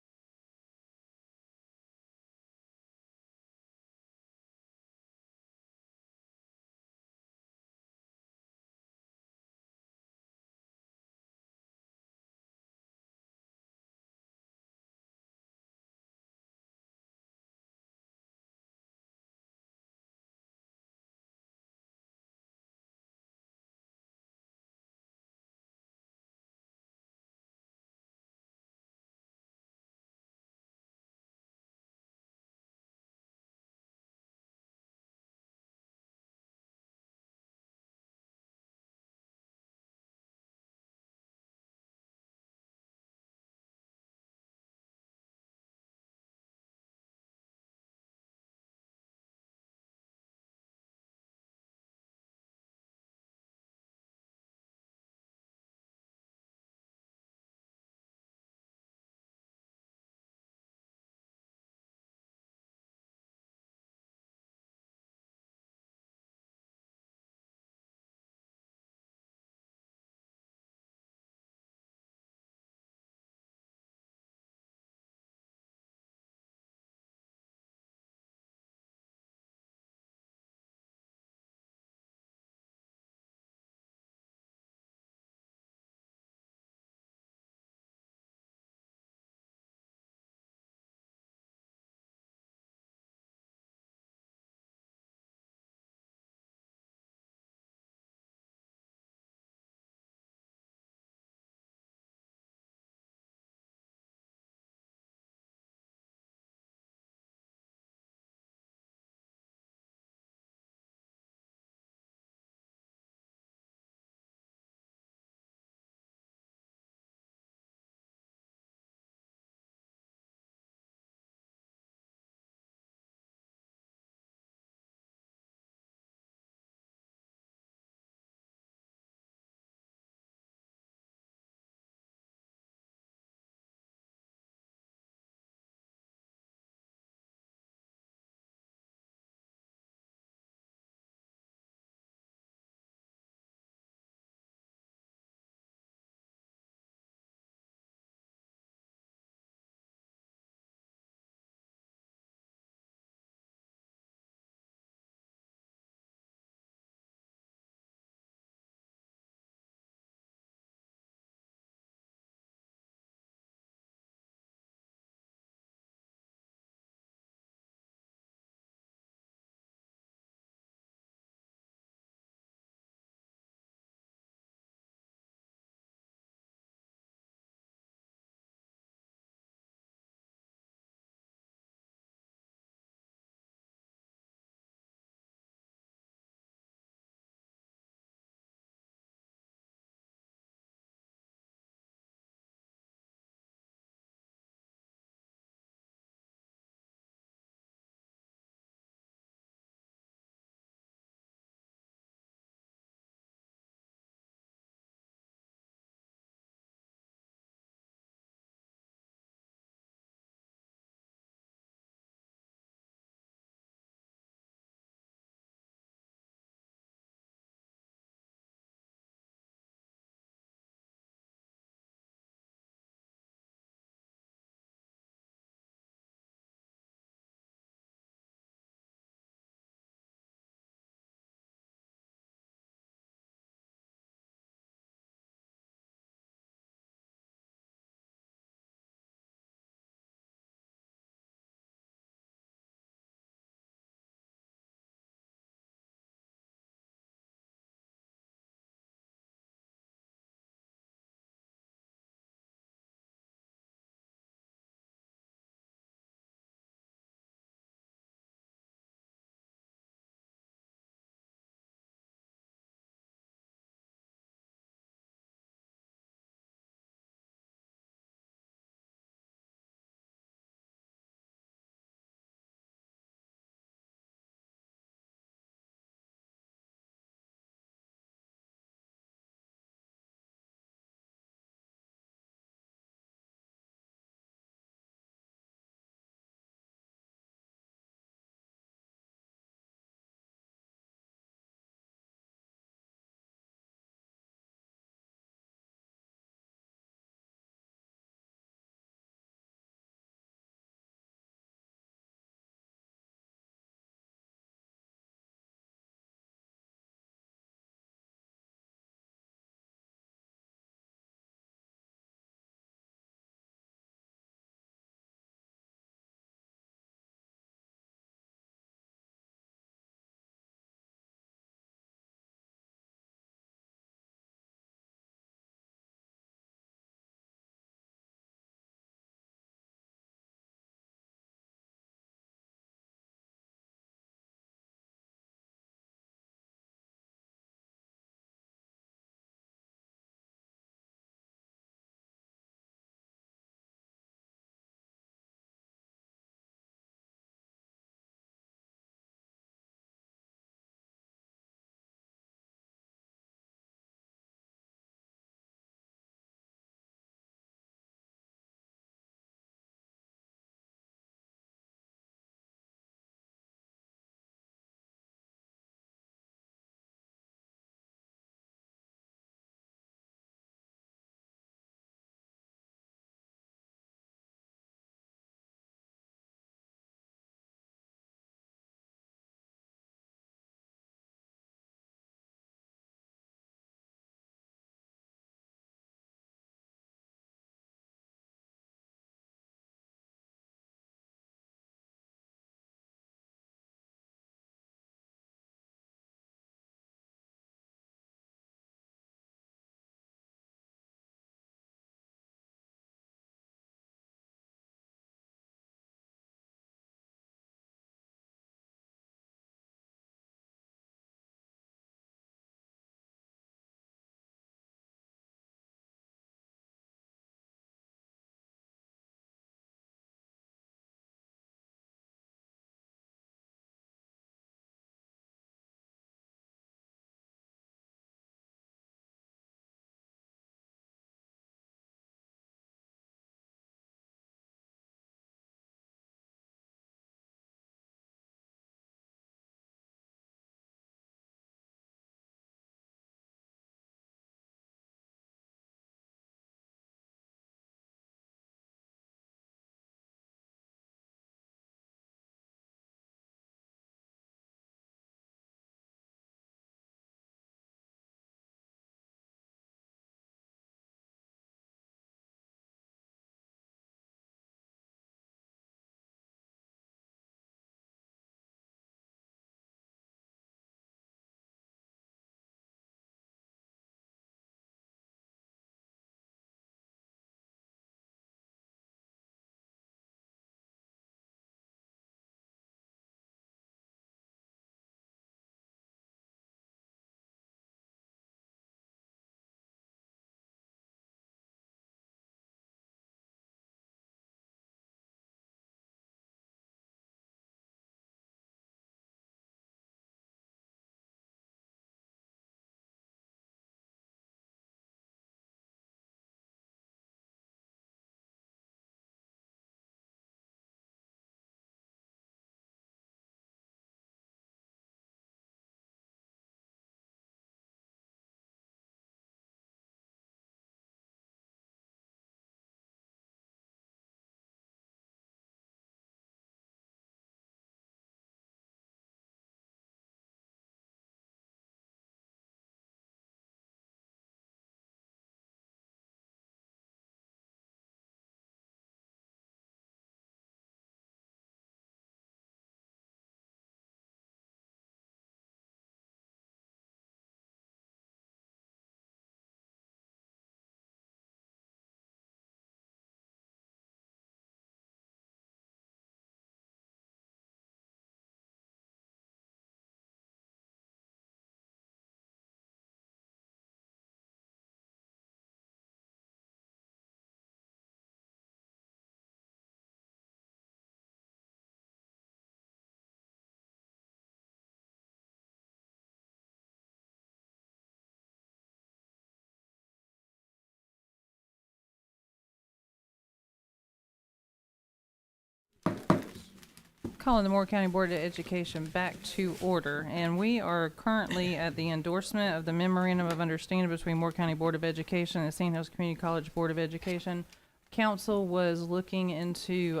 calling the Moore County Board of Education back to order, and we are currently at the endorsement of the memorandum of understanding between Moore County Board of Education and Sand Hills Community College Board of Education. Council was looking into,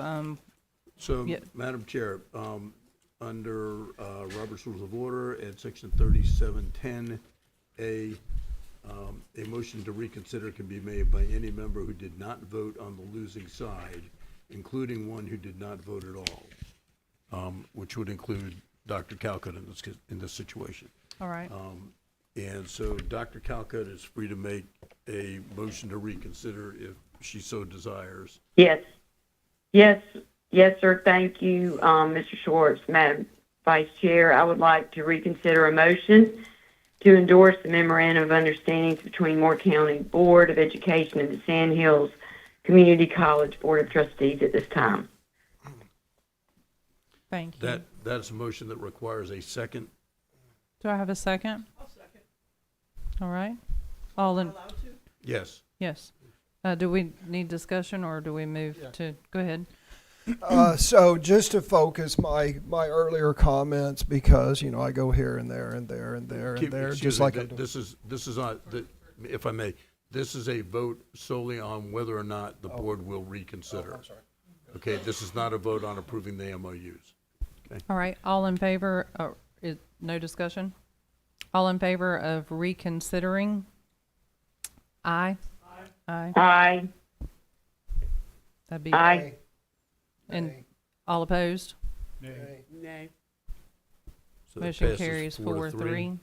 So, yeah. Madam Chair, under Robert's Rules of Order at Section 3710A, a motion to reconsider can be made by any member who did not vote on the losing side, including one who did not vote at all, which would include Dr. Calcutt in this situation. All right. And so Dr. Calcutt is free to make a motion to reconsider if she so desires. Yes. Yes, sir. Thank you, Mr. Schwartz. Madam Vice Chair, I would like to reconsider a motion to endorse the memorandum of understanding between Moore County Board of Education and the Sand Hills Community College Board of Trustees at this time. Thank you. That's a motion that requires a second. Do I have a second? I'll second. All right. All in. Yes. Yes. Do we need discussion, or do we move to, go ahead. So just to focus my earlier comments, because, you know, I go here and there and there and there and there, Excuse just me, like this is not, if I may, this is a vote solely on whether or not the board will reconsider. I'm sorry. Okay, this is not a vote on approving the MOUs. Okay. All right. All in favor, no discussion? All in favor of reconsidering? Aye. Aye. Aye. That'd be. Aye. And all opposed? Nay. Nay. So that Motion passes carries 4-3.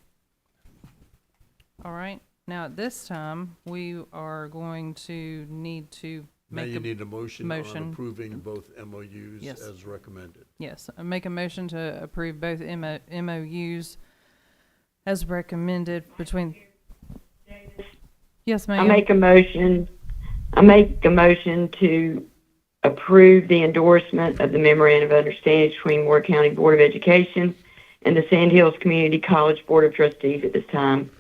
All right. Now, at this time, we are going to need to Now make you need a motion on motion. approving both MOUs Yes. as recommended. Yes, I make a motion to approve both MOUs as recommended between. Yes, ma'am. I make a motion to approve the endorsement of the memorandum of understanding between Moore County Board of Education and the Sand Hills Community College Board of Trustees at this time.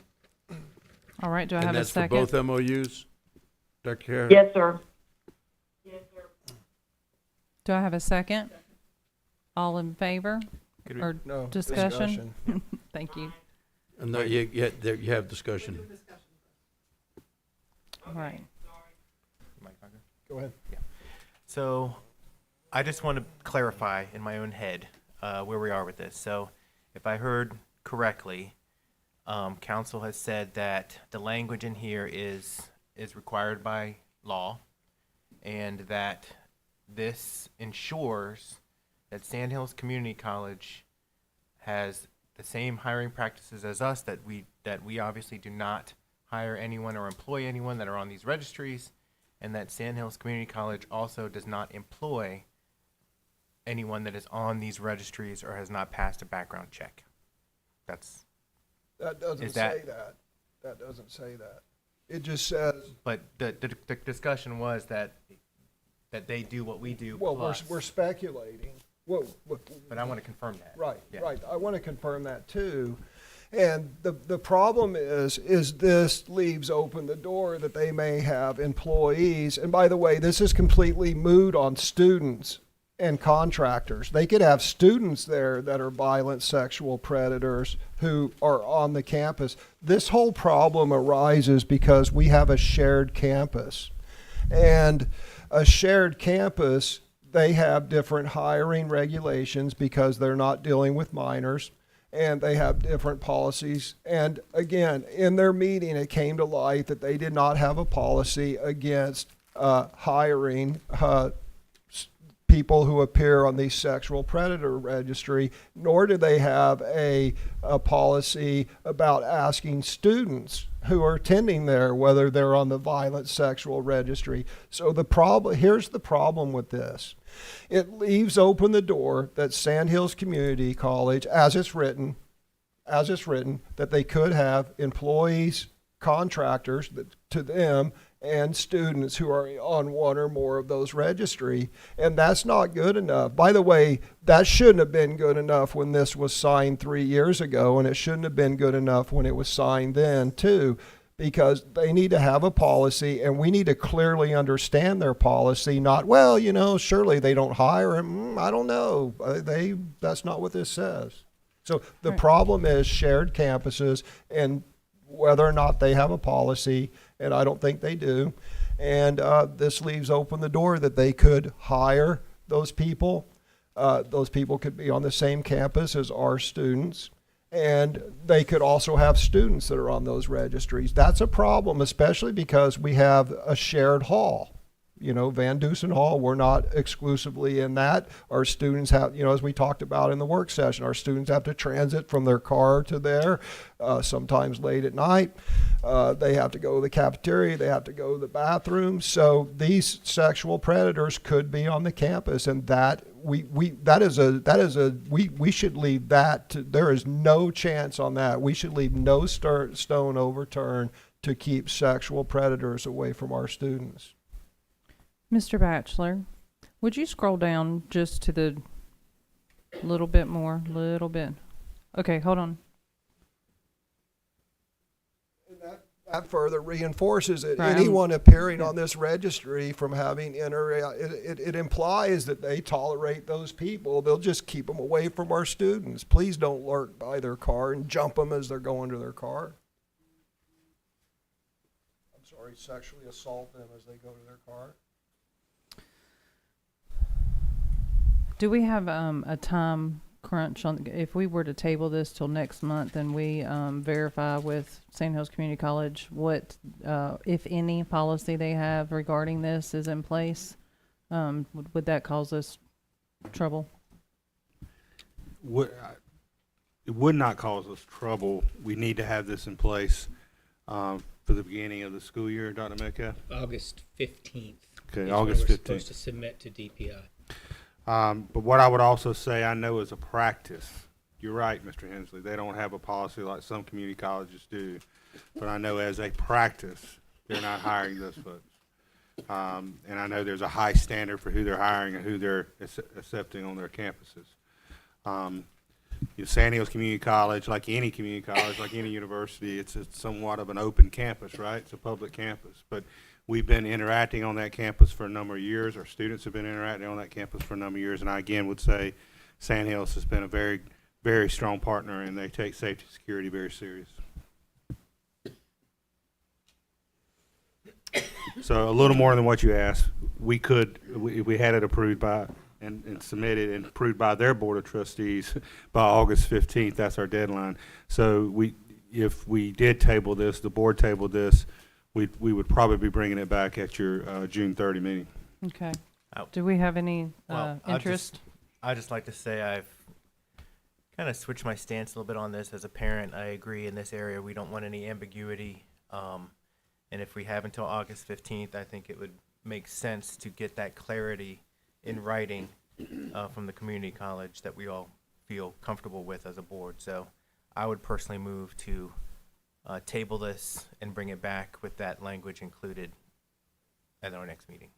All right, do I And have a that's for second? both MOUs? Dr. Carey? Yes, sir. Do I have a second? All in favor? Could we- Or No, discussion? Thank you. No, you have discussion. All right. Go ahead. So I just want to clarify in my own head where we are with this. So if I heard correctly, council has said that the language in here is required by law, and that this ensures that Sand Hills Community College has the same hiring practices as us, that we obviously do not hire anyone or employ anyone that are on these registries, and that Sand Hills Community College also does not employ anyone that is on these registries or has not passed a background check. That doesn't Is that- say that. That doesn't say that. It just says, But the discussion was that they do what we do. well, plus. we're speculating. Well, But I want to confirm that. right, Yeah. right. I want to confirm that too. And the problem is this leaves open the door that they may have employees. And by the way, this is completely moot on students and contractors. They could have students there that are violent sexual predators who are on the campus. This whole problem arises because we have a shared campus. And a shared campus, they have different hiring regulations because they're not dealing with minors, and they have different policies. And again, in their meeting, it came to light that they did not have a policy against hiring people who appear on the sexual predator registry, nor do they have a policy about asking students who are attending there whether they're on the violent sexual registry. So here's the problem with this. It leaves open the door that Sand Hills Community College, as it's written, that they could have employees, contractors to them, and students who are on one or more of those registry, and that's not good enough. By the way, that shouldn't have been good enough when this was signed 3 years ago, and it shouldn't have been good enough when it was signed then too. because they need to have a policy, and we need to clearly understand their policy, not, well, you know, surely they don't hire him. I don't know. That's not what this says. So the problem is shared campuses and whether or not they have a policy, and I don't think they do. And this leaves open the door that they could hire those people. Those people could be on the same campus as our students. And they could also have students that are on those registries. That's a problem, especially because we have a shared hall. You know, Van Dusen Hall, we're not exclusively in that. Our students have, you know, as we talked about in the work session, our students have to transit from their car to there, sometimes late at night. They have to go to the cafeteria, they have to go to the bathroom. So these sexual predators could be on the campus, and that we should leave that to, there is no chance on that. We should leave no stone unturned to keep sexual predators away from our students. Mr. Batchelor, would you scroll down just to the little bit more, little bit? Okay, hold on. That further reinforces it. Right. Anyone appearing on this registry from having it implies that they tolerate those people. They'll just keep them away from our students. Please don't lurk by their car and jump them as they're going to their car. I'm sorry, sexually assault them as they go to their car. Do we have a time crunch on, if we were to table this till next month and we verify with Sand Hills Community College what, if any, policy they have regarding this is in place, would that cause us trouble? It would not cause us trouble. We need to have this in place for the beginning of the school year, Dr. Metcalf? August 15th. Okay, is August when we're 15th. supposed to submit to DPI. But what I would also say, I know as a practice, you're right, Mr. Hensley, they don't have a policy like some community colleges do. But I know as a practice, they're not hiring those folks. And I know there's a high standard for who they're hiring and who they're accepting on their campuses. Sand Hills Community College, like any community college, like any university, it's somewhat of an open campus, right? It's a public campus. But we've been interacting on that campus for a number of years. Our students have been interacting on that campus for a number of years. And I again would say Sand Hills has been a very, very strong partner, and they take safety and security very serious. So a little more than what you asked. We had it approved by and submitted and approved by their board of trustees by August 15th. That's our deadline. So if we did table this, the board tabled this, we would probably be bringing it back at your June 30 meeting. Okay. Do we have any interest? I'd just like to say I've kind of switched my stance a little bit on this. As a parent, I agree in this area we don't want any ambiguity. And if we have until August 15th, I think it would make sense to get that clarity in writing from the community college that we all feel comfortable with as a board. So I would personally move to table this and bring it back with that language included at our next meeting.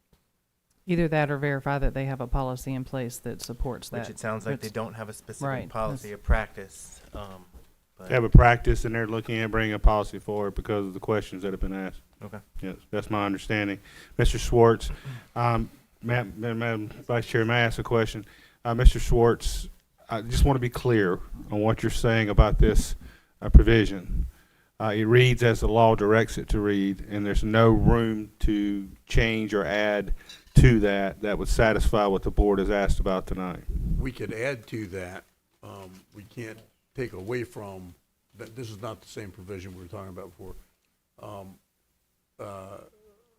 Either that or verify that they have a policy in place that supports that. Which it sounds like they don't have a specific Right. policy or practice. They have a practice, and they're looking at bringing a policy forward because of the questions that have been asked. Okay. Yes, that's my understanding. Mr. Schwartz, Madam Vice Chair, may I ask a question? Mr. Schwartz, I just want to be clear on what you're saying about this provision. It reads as the law directs it to read, and there's no room to change or add to that would satisfy what the board has asked about tonight. We could add to that. We can't take away from that. This is not the same provision we were talking about before.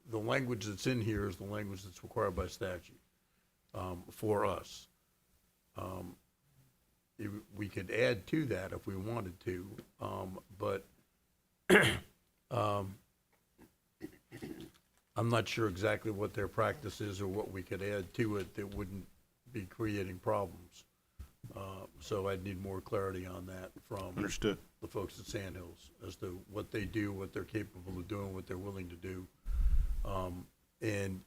The language that's in here is the language that's required by statute for us. We could add to that if we wanted to, but I'm not sure exactly what their practice is or what we could add to it that wouldn't be creating problems. So I'd need more clarity on that from Understood. the folks at Sand Hills as to what they do, what they're capable of doing, what they're willing to do. And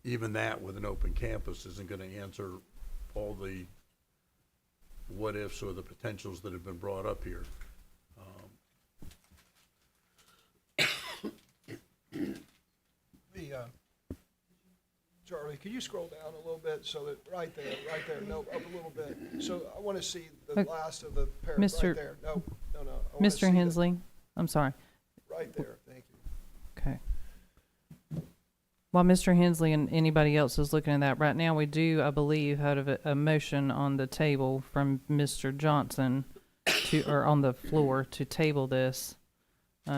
even that with an open campus isn't going to answer all the what ifs or the potentials that have been brought up here. Charlie, could you scroll down a little bit so that, right there, no, up a little bit. So I want to see the last of the paragraph, Mr. right there. No. I wanna see Mr. the- Hensley, I'm sorry. Right there, thank you. Okay. While Mr. Hensley and anybody else is looking at that, right now we do, I believe, have a motion on the table from Mr. Johnson or on the floor to table this.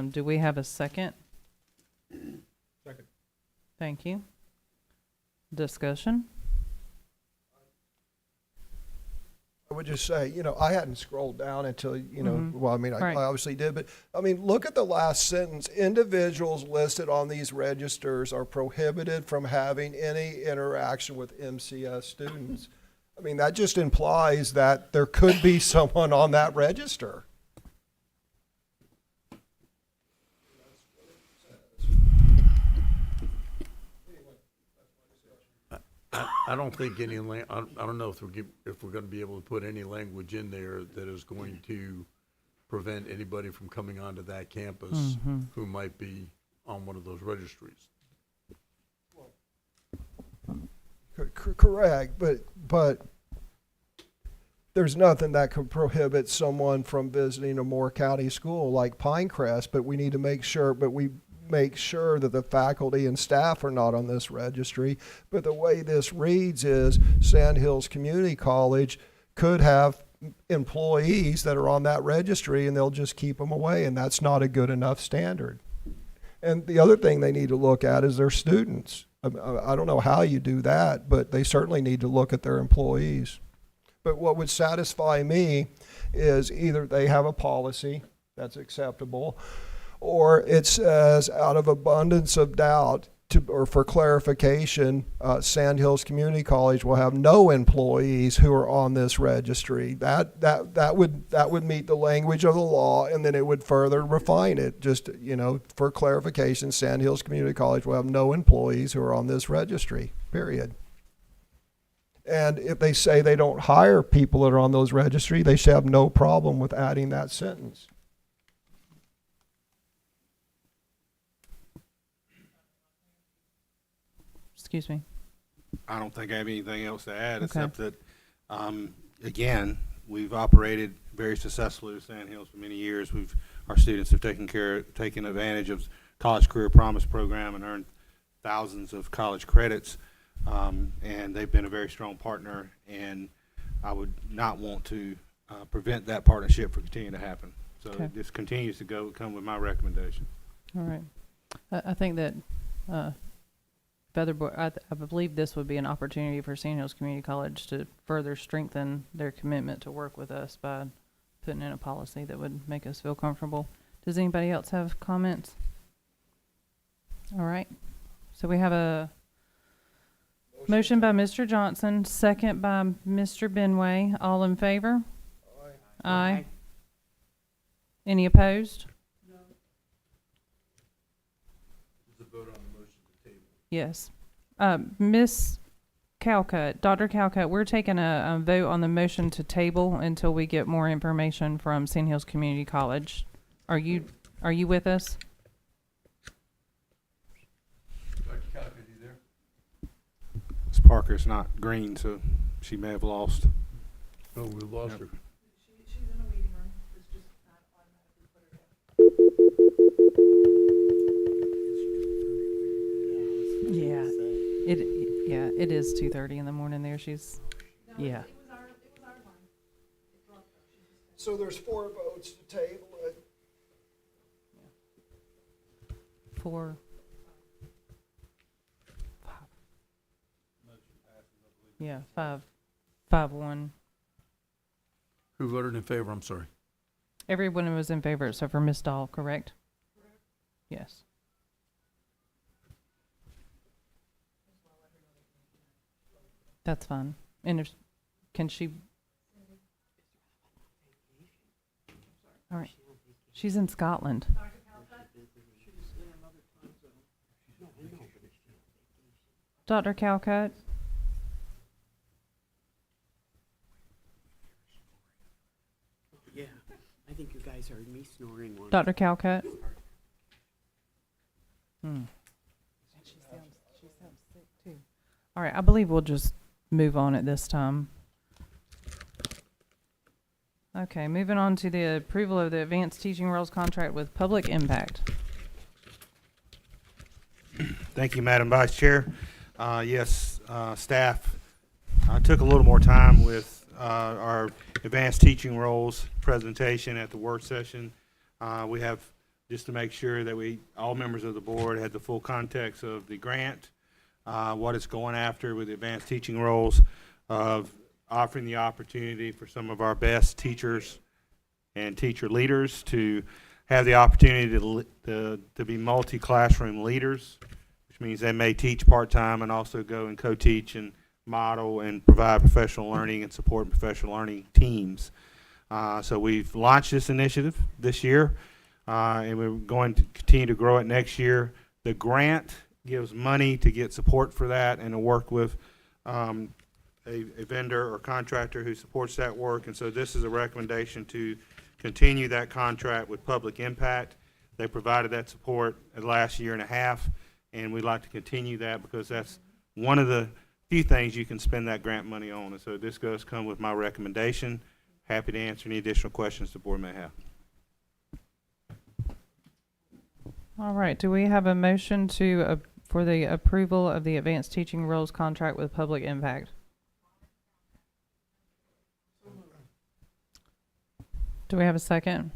Do we have a second? Second. Thank you. Discussion? I would just say, I hadn't scrolled down until, well, I mean, Right. I obviously did, but I mean, look at the last sentence. Individuals listed on these registers are prohibited from having any interaction with MCS students. I mean, that just implies that there could be someone on that register. I don't think any, I don't know if we're gonna be able to put any language in there that is going to prevent anybody from coming onto that campus who might be on one of those registries. Correct, but there's nothing that could prohibit someone from visiting a Moore County school like Pinecrest, but we need to make sure that the faculty and staff are not on this registry. But the way this reads is Sand Hills Community College could have employees that are on that registry and they'll just keep them away, and that's not a good enough standard. And the other thing they need to look at is their students. I don't know how you do that, but they certainly need to look at their employees. But what would satisfy me is either they have a policy that's acceptable, or it says, out of abundance of doubt, or for clarification, Sand Hills Community College will have no employees who are on this registry. That would meet the language of the law, and then it would further refine it. Just, for clarification, Sand Hills Community College will have no employees who are on this registry, period. And if they say they don't hire people that are on those registry, they should have no problem with adding that sentence. Excuse me. I don't think I have anything else to add, Okay. except that, again, we've operated very successfully at Sand Hills for many years. Our students have taken advantage of College Career Promise Program and earned thousands of college credits, and they've been a very strong partner, and I would not want to prevent that partnership from continuing to happen. So Okay. this continues to come with my recommendation. All right. I think that I believe this would be an opportunity for Sand Hills Community College to further strengthen their commitment to work with us by putting in a policy that would make us feel comfortable. Does anybody else have comments? All right. So we have a motion by Mr. Johnson, second by Mr. Benway. All in favor? Aye. Any opposed? Yes. Miss Calcutt, Dr. Calcutt, we're taking a vote on the motion to table until we get more information from Sand Hills Community College. Are you with us? Dr. Calcutt, are you there? Ms. Parker's not green, so she may have lost. Oh, we lost her. She's in the waiting room. It's just not automatically put her in. Yeah, it is 2:30 in the morning there. Yeah. So there's 4 votes to table it. 4. 5. Yeah, 5-1. Who voted in favor? I'm sorry. Everyone was in favor except for Miss Dahl, correct? Yes. That's fine. And if, can she? All right. She's in Scotland. Dr. Calcutt? Yeah, I think you guys heard me snoring once. Dr. Calcutt? She sounds sick too. All right, I believe we'll just move on at this time. Okay, moving on to the approval of the advanced teaching roles contract with Public Impact. Thank you, Madam Vice Chair. Yes, staff took a little more time with our advanced teaching roles presentation at the work session. We have, just to make sure that all members of the board had the full context of the grant, what it's going after with the advanced teaching roles, of offering the opportunity for some of our best teachers and teacher leaders to have the opportunity to be multi-classroom leaders, which means they may teach part-time and also go and co-teach and model and provide professional learning and support professional learning teams. So we've launched this initiative this year, and we're going to continue to grow it next year. The grant gives money to get support for that and to work with a vendor or contractor who supports that work. And so this is a recommendation to continue that contract with Public Impact. They provided that support the last year and a half, and we'd like to continue that because that's one of the few things you can spend that grant money on. And so this does come with my recommendation. Happy to answer any additional questions the board may have. All right, do we have a motion to for the approval of the advanced teaching roles contract with Public Impact? Do we have a second?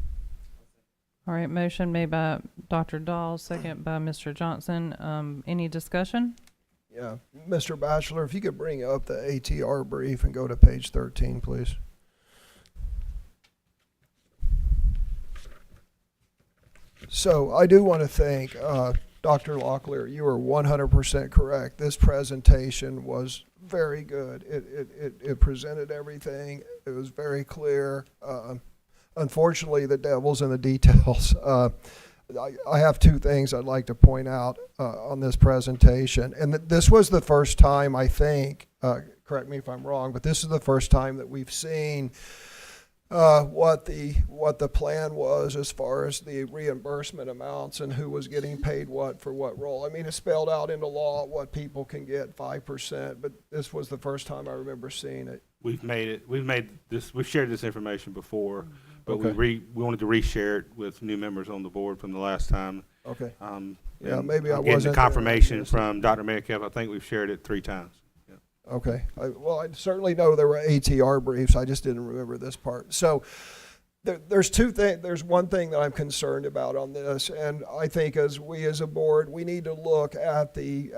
All right, motion made by Dr. Dahl, second by Mr. Johnson. Any discussion? Yeah, Mr. Batchelor, if you could bring up the ATR brief and go to page 13, please. So I do want to thank Dr. Locklear. You are 100% correct. This presentation was very good. It presented everything. It was very clear. Unfortunately, the devil's in the details. I have two things I'd like to point out on this presentation. And this was the first time, I think, correct me if I'm wrong, but this is the first time that we've seen what the plan was as far as the reimbursement amounts and who was getting paid what for what role. I mean, it's spelled out into law what people can get, 5%, but this was the first time I remember seeing it. We've shared this information before, but Okay. we wanted to reshare it with new members on the board from the last time. Okay. Yeah, maybe I I'm getting wasn't the there. confirmation from Dr. Metcalf. I think we've shared it 3 times. Yeah. Okay. I certainly know there were ATR briefs. I just didn't remember this part. So there's two things. There's one thing that I'm concerned about on this, and I think as a board, we need to look at the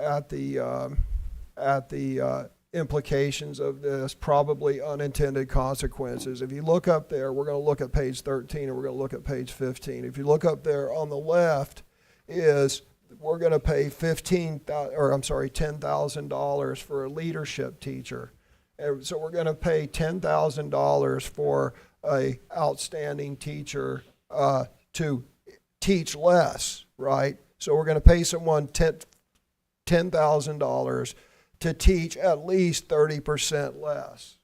implications of this, probably unintended consequences. If you look up there, we're going to look at page 13 and we're going to look at page 15. If you look up there on the left is we're going to pay $10,000 for a leadership teacher. And so we're going to pay $10,000 for a outstanding teacher to teach less, right? So we're going to pay someone $10,000 to teach at least 30% less.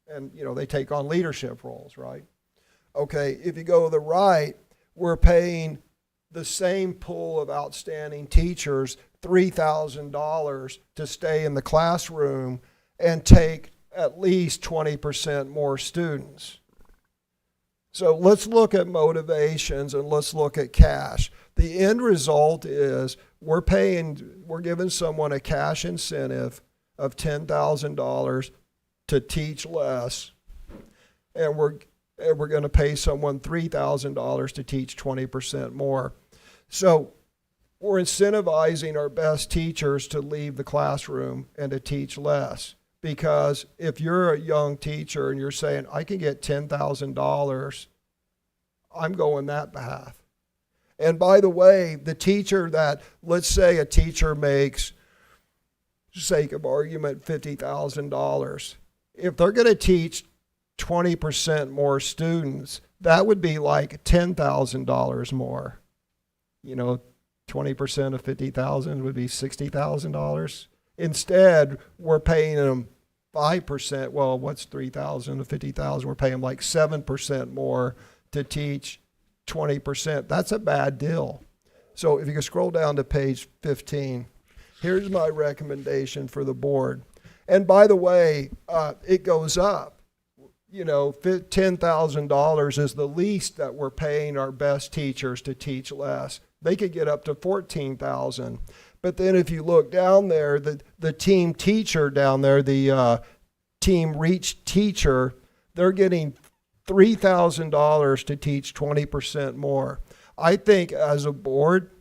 And, they take on leadership roles, right? Okay, if you go to the right, we're paying the same pool of outstanding teachers $3,000 to stay in the classroom and take at least 20% more students. So let's look at motivations and let's look at cash. The end result is we're giving someone a cash incentive of $10,000 to teach less, and we're going to pay someone $3,000 to teach 20% more. So we're incentivizing our best teachers to leave the classroom and to teach less. Because if you're a young teacher and you're saying, I can get $10,000, I'm going that path. And by the way, the teacher that, let's say a teacher makes, for sake of argument, $50,000. If they're going to teach 20% more students, that would be like $10,000 more. 20% of 50,000 would be $60,000. Instead, we're paying them 5%. Well, what's 3,000 to 50,000? We're paying them like 7% more to teach 20%. That's a bad deal. So if you can scroll down to page 15, Here's my recommendation for the board. And by the way, it goes up. You know, $10,000 is the least that we're paying our best teachers to teach less. They could get up to $14,000. But then if you look down there, the team teacher down there, the team reach teacher, they're getting $3,000 to teach 20% more. I think as a board,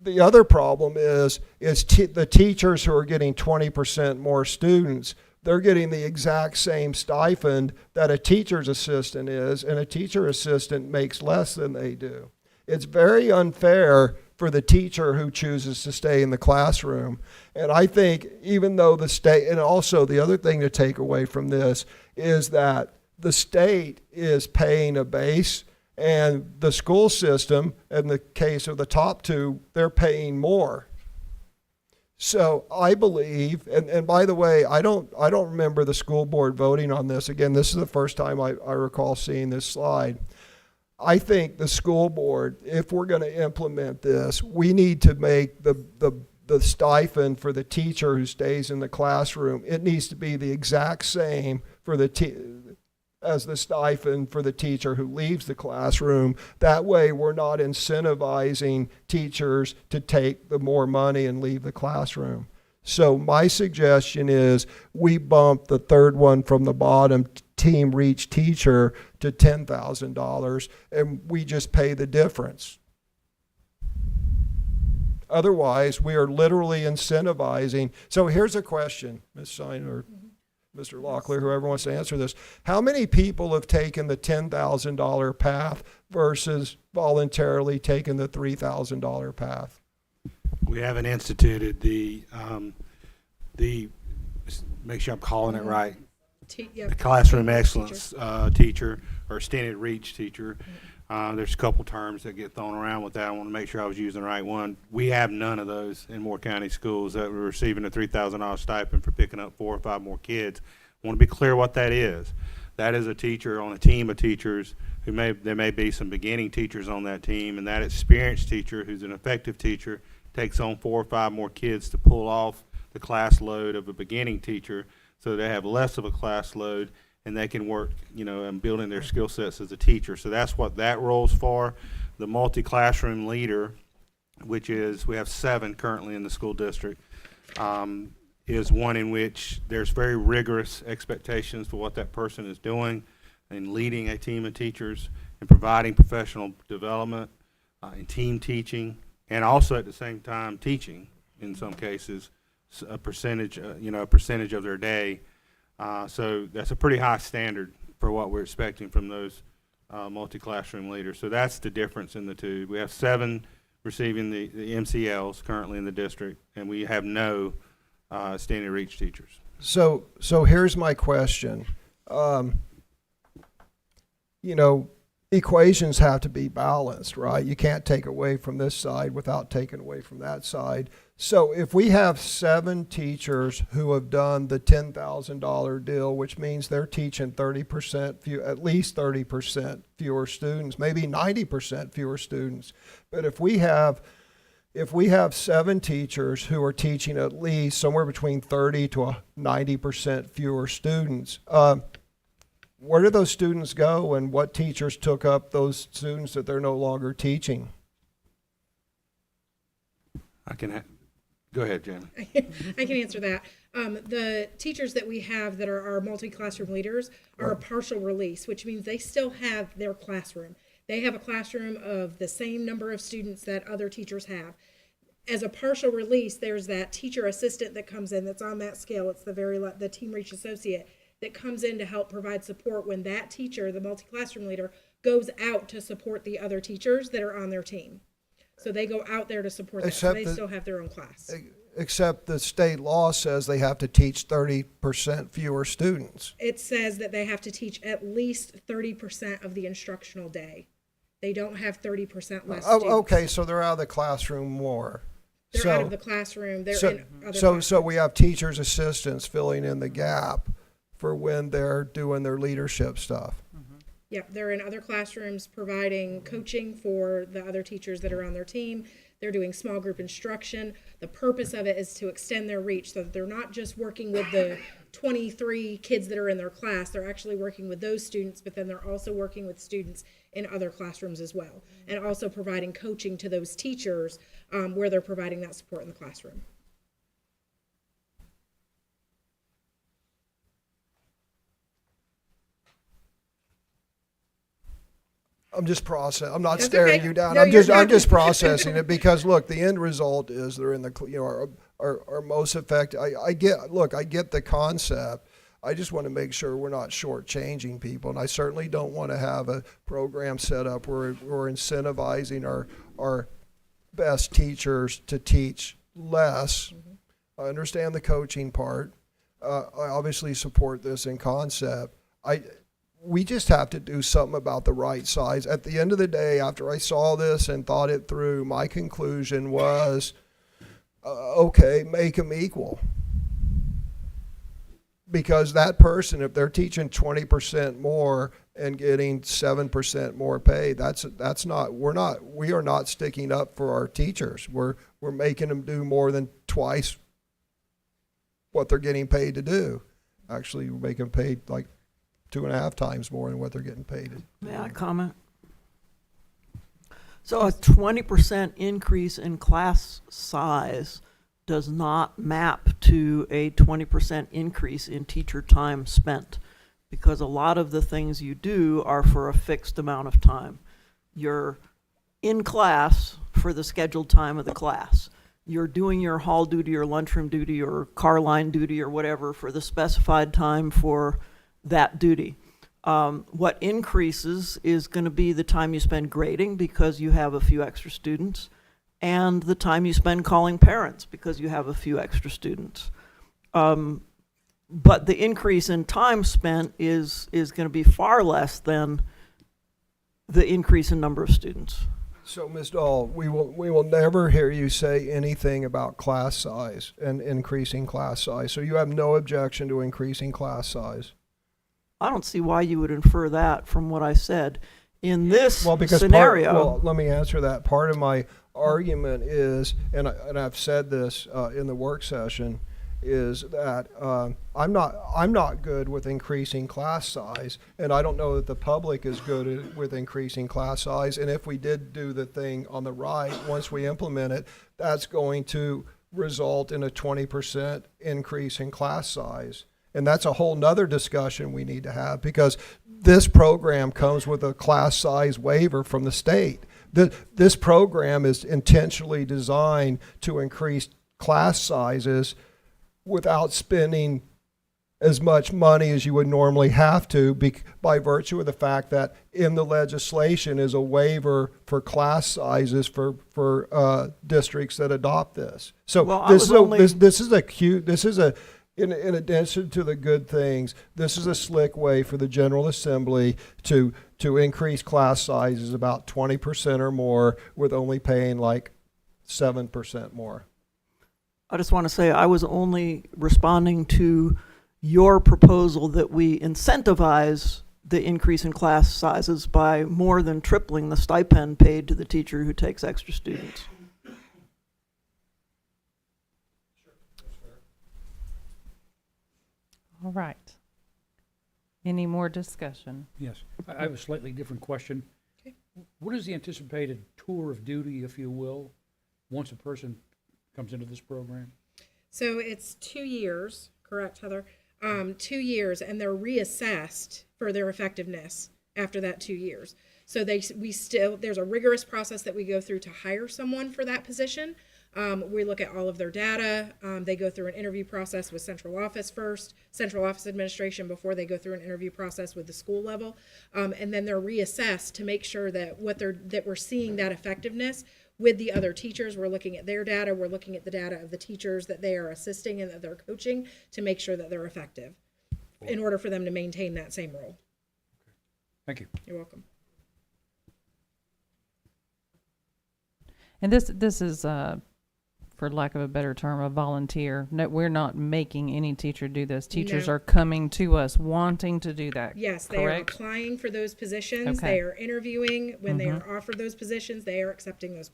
the other problem is the teachers who are getting 20% more students, they're getting the exact same stipend that a teacher's assistant is, and a teacher assistant makes less than they do. It's very unfair for the teacher who chooses to stay in the classroom. And I think even though the state, and also the other thing to take away from this is that the state is paying a base, and the school system, in the case of the top two, they're paying more. So I believe, and by the way, I don't remember the school board voting on this. Again, this is the first time I recall seeing this slide. I think the school board, if we're going to implement this, we need to make the stipend for the teacher who stays in the classroom, it needs to be the exact same for as the stipend for the teacher who leaves the classroom. That way we're not incentivizing teachers to take the more money and leave the classroom. So my suggestion is we bump the third one from the bottom, team reach teacher, to $10,000, and we just pay the difference. Otherwise, we are literally incentivizing. So here's a question, Ms. Stein or Mr. Locklear, whoever wants to answer this. How many people have taken the $10,000 path versus voluntarily taken the $3,000 path? We haven't instituted the make sure I'm calling it right. The classroom excellence teacher or extended reach teacher. There's a couple terms that get thrown around with that. I want to make sure I was using the right one. We have none of those in Moore County schools that were receiving a $3,000 stipend for picking up 4 or 5 more kids. I want to be clear what that is. That is a teacher on a team of teachers who there may be some beginning teachers on that team, and that experienced teacher who's an effective teacher takes on 4 or 5 more kids to pull off the class load of a beginning teacher, so they have less of a class load and they can work, and building their skill sets as a teacher. So that's what that role's for. The multi-classroom leader, which is, we have 7 currently in the school district, is one in which there's very rigorous expectations for what that person is doing and leading a team of teachers and providing professional development and team teaching, and also at the same time teaching in some cases a percentage of their day. So that's a pretty high standard for what we're expecting from those multi-classroom leaders. So that's the difference in the two. We have 7 receiving the MCLs currently in the district, and we have no standing reach teachers. So here's my question. Equations have to be balanced, right? You can't take away from this side without taking away from that side. So if we have 7 teachers who have done the $10,000 deal, which means they're teaching 30% at least 30% fewer students, maybe 90% fewer students. But if we have 7 teachers who are teaching at least somewhere between 30 to 90% fewer students, where do those students go, and what teachers took up those students that they're no longer teaching? Go ahead, Jen. I can answer that. The teachers that we have that are our multi-classroom leaders are a partial release, which means they still have their classroom. They have a classroom of the same number of students that other teachers have. As a partial release, there's that teacher assistant that comes in that's on that scale. It's the team reach associate that comes in to help provide support when that teacher, the multi-classroom leader, goes out to support the other teachers that are on their team. So they go out there to support them, so they still have their own class. Except the state law says they have to teach 30% fewer students. It says that they have to teach at least 30% of the instructional day. They don't have 30% less students. Okay, so they're out of the classroom more. They're out of the classroom. They're in other classrooms. So we have teachers' assistants filling in the gap for when they're doing their leadership stuff. Yep, they're in other classrooms providing coaching for the other teachers that are on their team. They're doing small group instruction. The purpose of it is to extend their reach so that they're not just working with the 23 kids that are in their class. They're actually working with those students, but then they're also working with students in other classrooms as well, and also providing coaching to those teachers where they're providing that support in the classroom. I'm just processing. I'm not That's staring okay. you down. No, I'm you're just not. processing it because look, the end result is they're in the are most effective. I get the concept. I just want to make sure we're not shortchanging people, and I certainly don't want to have a program set up where we're incentivizing our best teachers to teach less. Mm-hmm. I understand the coaching part. I obviously support this in concept. We just have to do something about the right size. At the end of the day, after I saw this and thought it through, my conclusion was, okay, make them equal. Because that person, if they're teaching 20% more and getting 7% more pay, we are not sticking up for our teachers. We're making them do more than twice what they're getting paid to do. Actually, we're making them paid like 2.5 times more than what they're getting paid. May I comment? So a 20% increase in class size does not map to a 20% increase in teacher time spent, because a lot of the things you do are for a fixed amount of time. You're in class for the scheduled time of the class. You're doing your hall duty or lunchroom duty or car line duty or whatever for the specified time for that duty. What increases is going to be the time you spend grading because you have a few extra students, and the time you spend calling parents because you have a few extra students. But the increase in time spent is going to be far less than the increase in number of students. So, Ms. Dahl, we will never hear you say anything about class size and increasing class size. So you have no objection to increasing class size? I don't see why you would infer that from what I said. In this scenario... let me answer that. Part of my argument is, and I've said this in the work session, is that I'm not good with increasing class size, and I don't know that the public is good with increasing class size. And if we did do the thing on the right, once we implement it, that's going to result in a 20% increase in class size. And that's a whole nother discussion we need to have, because this program comes with a class size waiver from the state. This program is intentionally designed to increase class sizes without spending as much money as you would normally have to, by virtue of the fact that in the legislation is a waiver for class sizes for districts that adopt this. So in addition to the good things, this is a slick way for the General Assembly to increase class sizes about 20% or more, with only paying like 7% more. I just want to say I was only responding to your proposal that we incentivize the increase in class sizes by more than tripling the stipend paid to the teacher who takes extra students. All right. Any more discussion? Yes. I have a slightly different question. Okay. What is the anticipated tour of duty, if you will, once a person comes into this program? So it's 2 years, correct, Heather? 2 years, and they're reassessed for their effectiveness after that 2 years. So there's a rigorous process that we go through to hire someone for that position. We look at all of their data. They go through an interview process with central office first, central office administration, before they go through an interview process with the school level. And then they're reassessed to make sure that we're seeing that effectiveness with the other teachers. We're looking at their data. We're looking at the data of the teachers that they are assisting and that they're coaching to make sure that they're effective in order for them to maintain that same role. Thank you. You're welcome. And this is for lack of a better term, a volunteer. No, we're not making any teacher do this. Teachers No. are coming to us wanting to do that. Yes, they correct? are applying for those positions. Okay. They are interviewing. When they Mhm. are offered those positions, they are accepting those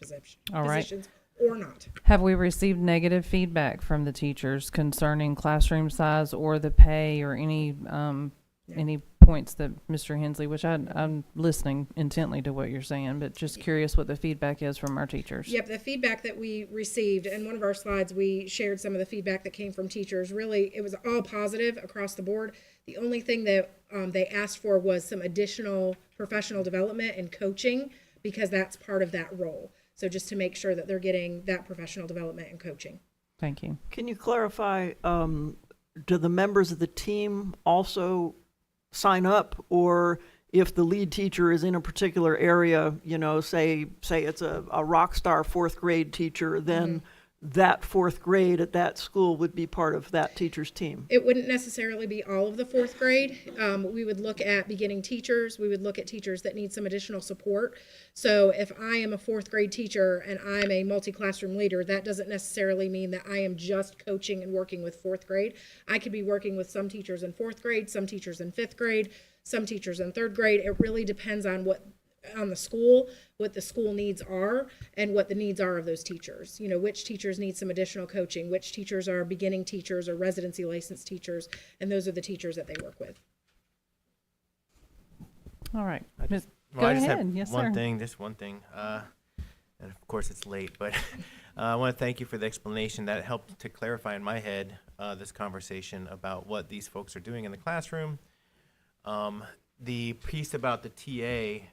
All right. positions or not. Have we received negative feedback from the teachers concerning classroom size or the pay or any points that Mr. Hensley, which I'm listening intently to what you're saying, but just curious what the feedback is from our teachers. Yep, the feedback that we received, and one of our slides, we shared some of the feedback that came from teachers. Really, it was all positive across the board. The only thing that they asked for was some additional professional development and coaching, because that's part of that role. So just to make sure that they're getting that professional development and coaching. Thank you. Can you clarify, do the members of the team also sign up, or if the lead teacher is in a particular area, you know, say it's a rock star fourth grade teacher, then that fourth grade at that school would be part of that teacher's team? It wouldn't necessarily be all of the fourth grade. We would look at beginning teachers. We would look at teachers that need some additional support. So if I am a fourth grade teacher and I'm a multi-classroom leader, that doesn't necessarily mean that I am just coaching and working with fourth grade. I could be working with some teachers in fourth grade, some teachers in fifth grade, some teachers in third grade. It really depends on on the school, what the school needs are, and what the needs are of those teachers. You know, which teachers need some additional coaching, which teachers are beginning teachers or residency licensed teachers, and those are the teachers that they work with. All right. I just Go have ahead. Yes, one sir. thing, just one thing. And of course it's late, but I want to thank you for the explanation. That helped to clarify in my head this conversation about what these folks are doing in the classroom. The piece about the TA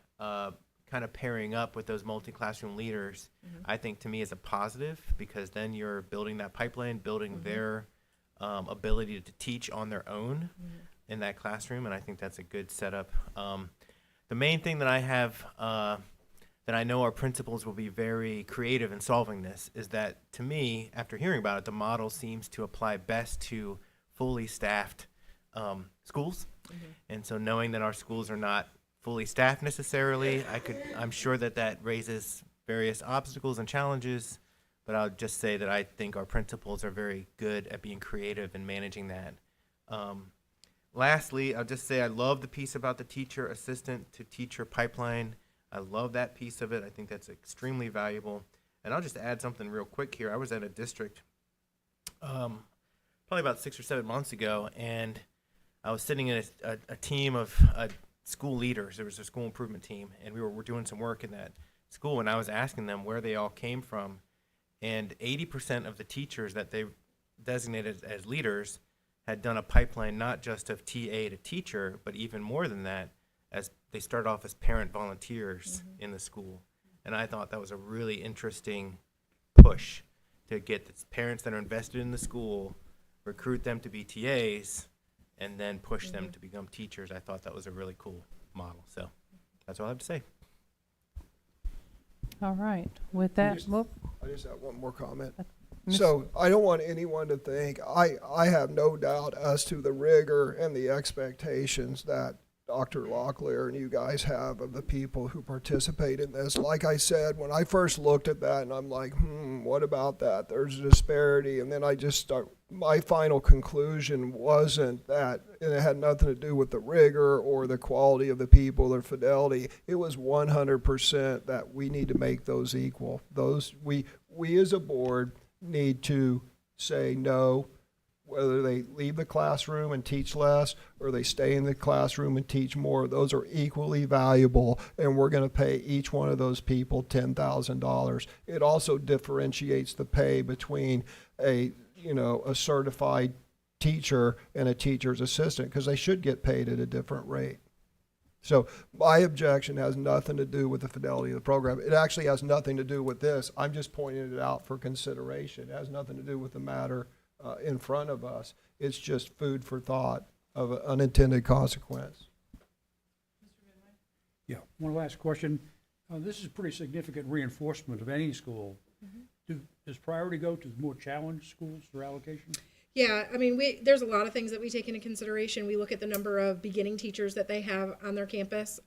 kind of pairing up with those multi-classroom leaders, I think to me is a positive, because then you're building that pipeline, building their ability to teach on their own in that classroom, and I think that's a good setup. The main thing that I have that I know our principals will be very creative in solving this is that, to me, after hearing about it, the model seems to apply best to fully staffed schools. And so knowing that our schools are not fully staffed necessarily, I'm sure that raises various obstacles and challenges, but I'll just say that I think our principals are very good at being creative and managing that. Lastly, I'll just say I love the piece about the teacher assistant to teacher pipeline. I love that piece of it. I think that's extremely valuable. And I'll just add something real quick here. I was at a district probably about 6 or 7 months ago, and I was sitting in a team of school leaders. There was a school improvement team, and we're doing some work in that school, and I was asking them where they all came from, and 80% of the teachers that they designated as leaders had done a pipeline not just of TA to teacher, but even more than that, as they started off as parent volunteers in the school. And I thought that was a really interesting push to get the parents that are invested in the school, recruit them to be TAs, and then push them to become teachers. I thought that was a really cool model. So that's all I have to say. All right. With that, I just have one more comment. Miss- So I don't want anyone to think, I have no doubt as to the rigor and the expectations that Dr. Locklear and you guys have of the people who participate in this. Like I said, when I first looked at that and I'm like, what about that? There's a disparity. And then my final conclusion wasn't that, and it had nothing to do with the rigor or the quality of the people or fidelity. It was 100% that we need to make those equal. We as a board need to say no, whether they leave the classroom and teach less or they stay in the classroom and teach more. Those are equally valuable, and we're going to pay each one of those people $10,000. It also differentiates the pay between a certified teacher and a teacher's assistant, because they should get paid at a different rate. So my objection has nothing to do with the fidelity of the program. It actually has nothing to do with this. I'm just pointing it out for consideration. It has nothing to do with the matter in front of us. It's just food for thought of an unintended consequence. Yeah, one last question. This is pretty significant reinforcement of any school. Does priority go to more challenged schools for allocation? Yeah, I mean, there's a lot of things that we take into consideration. We look at the number of beginning teachers that they have on their campus.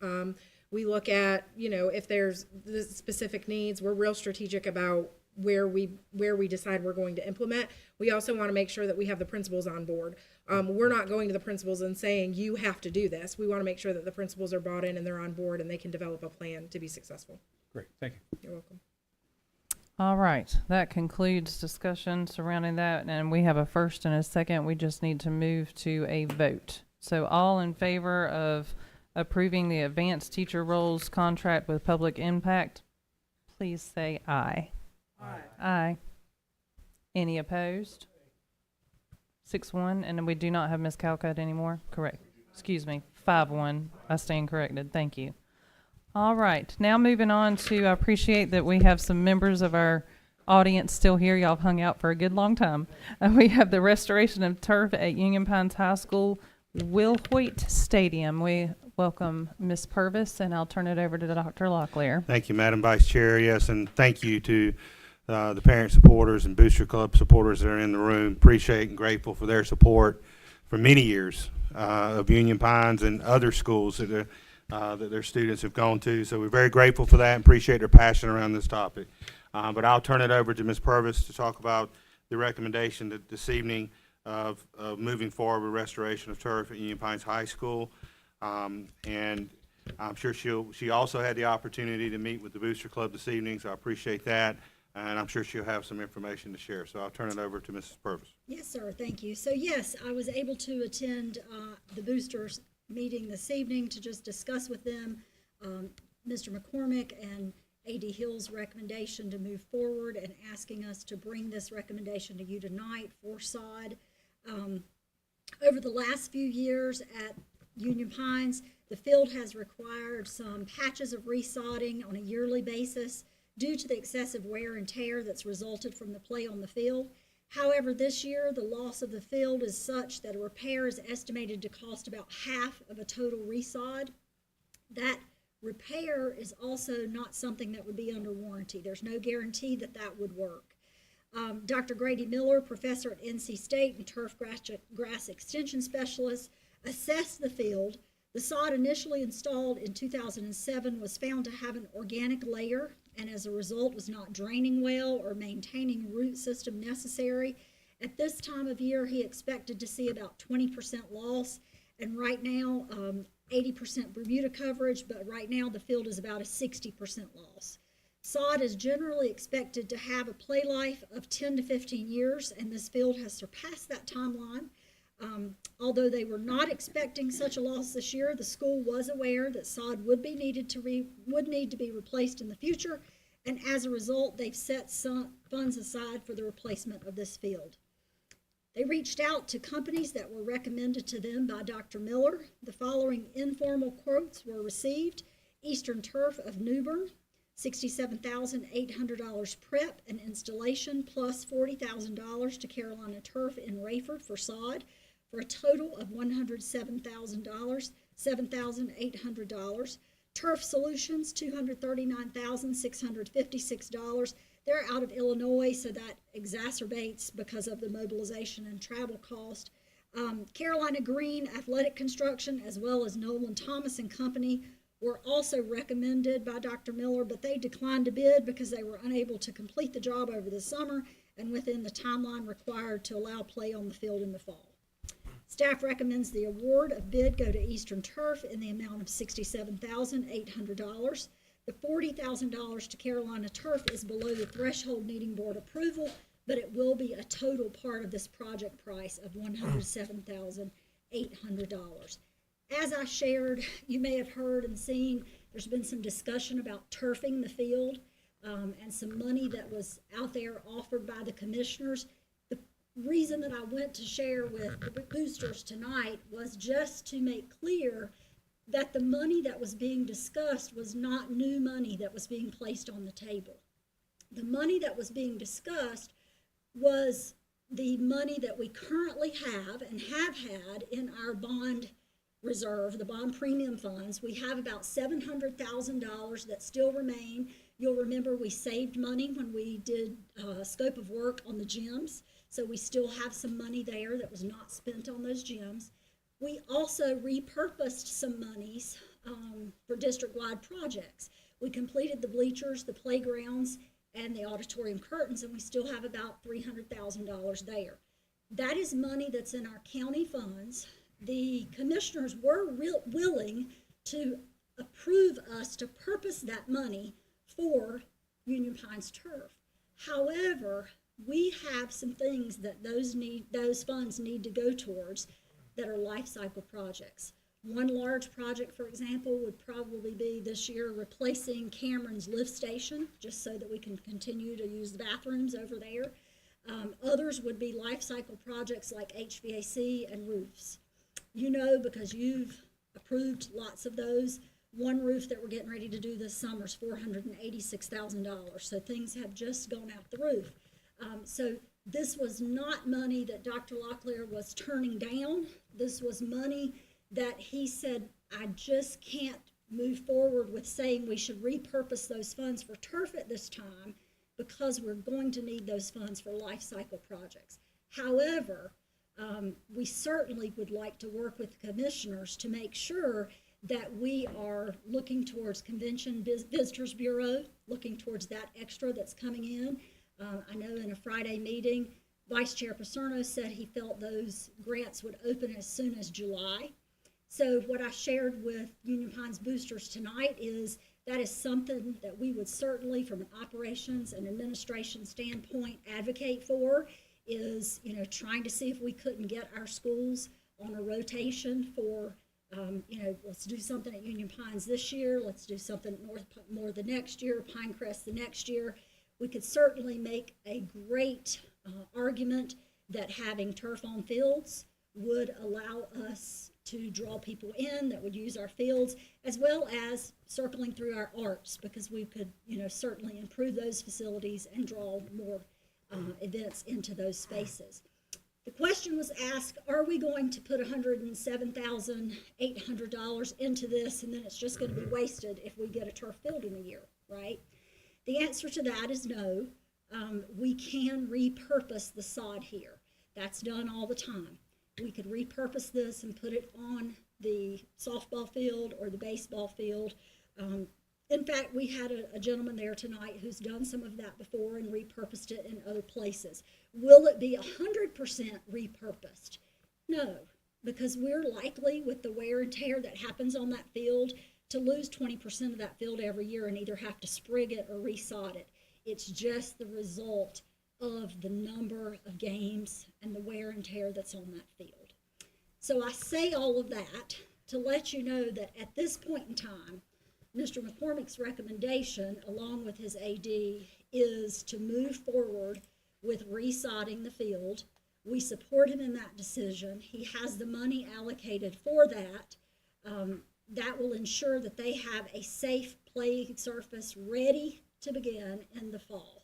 We look at, if there's the specific needs. We're real strategic about where we decide we're going to implement. We also want to make sure that we have the principals on board. We're not going to the principals and saying, you have to do this. We want to make sure that the principals are bought in and they're on board and they can develop a plan to be successful. Great, thank you. You're welcome. All right, that concludes discussion surrounding that, and we have a first and a second. We just need to move to a vote. So all in favor of approving the advanced teacher roles contract with Public Impact, please say aye. Aye. Aye. Any opposed? 6-1, and we do not have Ms. Calcutt anymore? Correct. Excuse me, 5-1. I stand corrected. Thank you. All right, now moving on to, I appreciate that we have some members of our audience still here. Y'all have hung out for a good long time. We have the restoration of turf at Union Pines High School, Will Hoyt Stadium. We welcome Ms. Purvis, and I'll turn it over to Dr. Locklear. Thank you, Madam Vice Chair. Yes, and thank you to the parent supporters and Booster Club supporters that are in the room. Appreciate and grateful for their support for many years of Union Pines and other schools that their students have gone to. So we're very grateful for that and appreciate their passion around this topic. But I'll turn it over to Ms. Purvis to talk about the recommendation that this evening of moving forward with restoration of turf at Union Pines High School. And I'm sure she also had the opportunity to meet with the Booster Club this evening, so I appreciate that. And I'm sure she'll have some information to share. So I'll turn it over to Mrs. Purvis. Yes, sir. Thank you. So yes, I was able to attend the Boosters meeting this evening to just discuss with them Mr. McCormick and A.D. Hill's recommendation to move forward and asking us to bring this recommendation to you tonight for sod. Over the last few years at Union Pines, the field has required some patches of resodding on a yearly basis due to the excessive wear and tear that's resulted from the play on the field. However, this year, the loss of the field is such that a repair is estimated to cost about half of a total resod. That repair is also not something that would be under warranty. There's no guarantee that that would work. Dr. Grady Miller, professor at NC State and turf grass extension specialist, assessed the field. The sod initially installed in 2007 was found to have an organic layer and as a result was not draining well or maintaining root system necessary. At this time of year, he expected to see about 20% loss, and right now 80% Bermuda coverage, but right now the field is about a 60% loss. Sod is generally expected to have a play life of 10 to 15 years, and this field has surpassed that timeline. Although they were not expecting such a loss this year, the school was aware that sod would need to be replaced in the future, and as a result, they've set some funds aside for the replacement of this field. They reached out to companies that were recommended to them by Dr. Miller. The following informal quotes were received: Eastern Turf of Newbern, $67,800 prep and installation, plus $40,000 to Carolina Turf in Rayford for sod, for a total of $7,800. Turf Solutions, $239,656. They're out of Illinois, so that exacerbates because of the mobilization and travel cost. Carolina Green Athletic Construction, as well as Nolan Thomas and Company, were also recommended by Dr. Miller, but they declined to bid because they were unable to complete the job over the summer and within the timeline required to allow play on the field in the fall. Staff recommends the award of bid go to Eastern Turf in the amount of $67,800. The $40,000 to Carolina Turf is below the threshold needing board approval, but it will be a total part of this project price of $107,800. As I shared, you may have heard and seen, there's been some discussion about turfing the field and some money that was out there offered by the commissioners. The reason that I went to share with the boosters tonight was just to make clear that the money that was being discussed was not new money that was being placed on the table. The money that was being discussed was the money that we currently have and have had in our bond reserve, the bond premium funds. We have about $700,000 that still remain. You'll remember we saved money when we did scope of work on the gyms, so we still have some money there that was not spent on those gyms. We also repurposed some monies for district-wide projects. We completed the bleachers, the playgrounds, and the auditorium curtains, and we still have about $300,000 there. That is money that's in our county funds. The commissioners were willing to approve us to purpose that money for Union Pines turf. However, we have some things that those funds need to go towards that are life cycle projects. One large project, for example, would probably be this year replacing Cameron's lift station, just so that we can continue to use the bathrooms over there. Others would be life cycle projects like HVAC and roofs. You know, because you've approved lots of those, one roof that we're getting ready to do this summer is $486,000. So things have just gone out the roof. So this was not money that Dr. Locklear was turning down. This was money that he said, I just can't move forward with saying we should repurpose those funds for turf at this time because we're going to need those funds for life cycle projects. However, we certainly would like to work with the commissioners to make sure that we are looking towards Convention Visitors Bureau, looking towards that extra that's coming in. I know in a Friday meeting, Vice Chair Paserno said he felt those grants would open as soon as July. So what I shared with Union Pines boosters tonight is that is something that we would certainly, from an operations and administration standpoint, advocate for, is, you know, trying to see if we couldn't get our schools on a rotation for, you know, let's do something at Union Pines this year, let's do something at Northmore the next year, Pinecrest the next year. We could certainly make a great argument that having turf on fields would allow us to draw people in that would use our fields, as well as circling through our arts, because we could, you know, certainly improve those facilities and draw more events into those spaces. The question was asked, are we going to put $107,800 into this and then it's just going to be wasted if we get a turf field in a year, right? The answer to that is no. We can repurpose the sod here. That's done all the time. We could repurpose this and put it on the softball field or the baseball field. In fact, we had a gentleman there tonight who's done some of that before and repurposed it in other places. Will it be 100% repurposed? No, because we're likely, with the wear and tear that happens on that field, to lose 20% of that field every year and either have to sprig it or resod it. It's just the result of the number of games and the wear and tear that's on that field. So I say all of that to let you know that at this point in time, Mr. McCormick's recommendation, along with his AD, is to move forward with resodding the field. We support him in that decision. He has the money allocated for that. That will ensure that they have a safe playing surface ready to begin in the fall.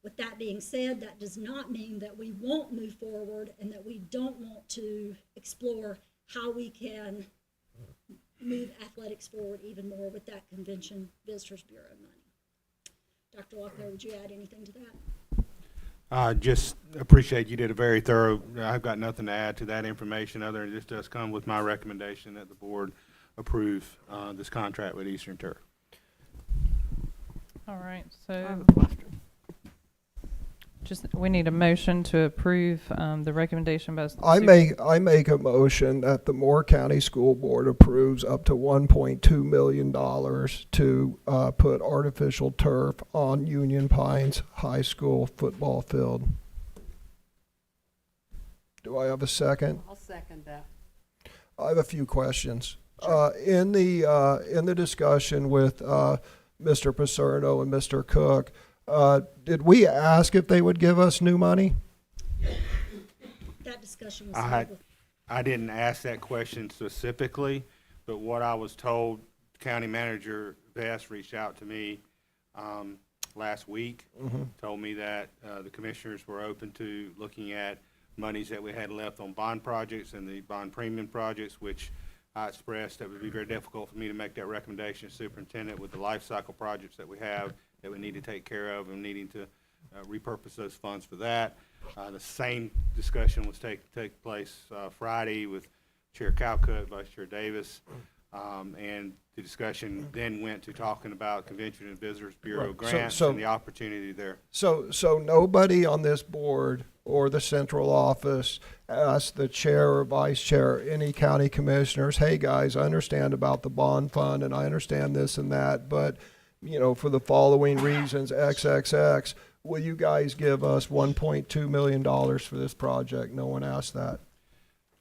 With that being said, that does not mean that we won't move forward and that we don't want to explore how we can move athletics forward even more with that Convention Visitors Bureau money. Dr. Locklear, would you add anything to that? Just appreciate you did a very thorough, I've got nothing to add to that information other than this does come with my recommendation that the board approve this contract with Eastern Turf. All right, I have so a question. we need a motion to approve the recommendation by I make a motion that the Moore County School Board approves up to $1.2 million to put artificial turf on Union Pines High School football field. Do I have a second? I'll second that. I have a few questions. In the discussion with Mr. Paserno and Mr. Cook, did we ask if they would give us new money? That discussion was had with. I didn't ask that question specifically, but what I was told, County Manager Vest reached out to me last week, told me that the commissioners were open to looking at monies that we had left on bond projects and the bond premium projects, which I expressed that would be very difficult for me to make that recommendation to superintendent with the life cycle projects that we have that we need to take care of and needing to repurpose those funds for that. The same discussion was take place Friday with Chair Calcutt, Vice Chair Davis, and the discussion then went to talking about Convention and Visitors Bureau Right. grants So- and the opportunity there. So nobody on this board or the central office asked the chair or vice chair, any county commissioners, hey guys, I understand about the bond fund and I understand this and that, but for the following reasons, XXX, will you guys give us $1.2 million for this project? No one asked that.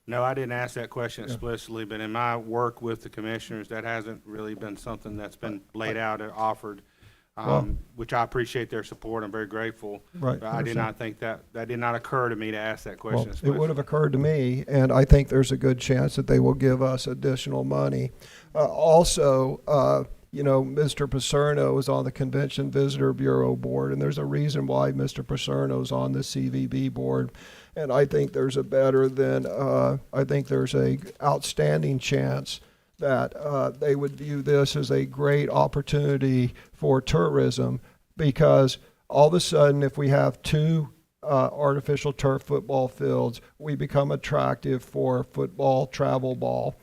No, I didn't ask that question explicitly, but in my work with the commissioners, that hasn't really been something that's been laid out or offered, which I appreciate their support. I'm very grateful. Right, But I did not think that did not occur to me to ask that question Well, it explicitly. would have occurred to me, and I think there's a good chance that they will give us additional money. Also, Mr. Paserno is on the Convention Visitor Bureau board, and there's a reason why Mr. Paserno is on the CVB board. And I think there's a outstanding chance that they would view this as a great opportunity for tourism, because all of a sudden, if we have two artificial turf football fields, we become attractive for football, travel ball.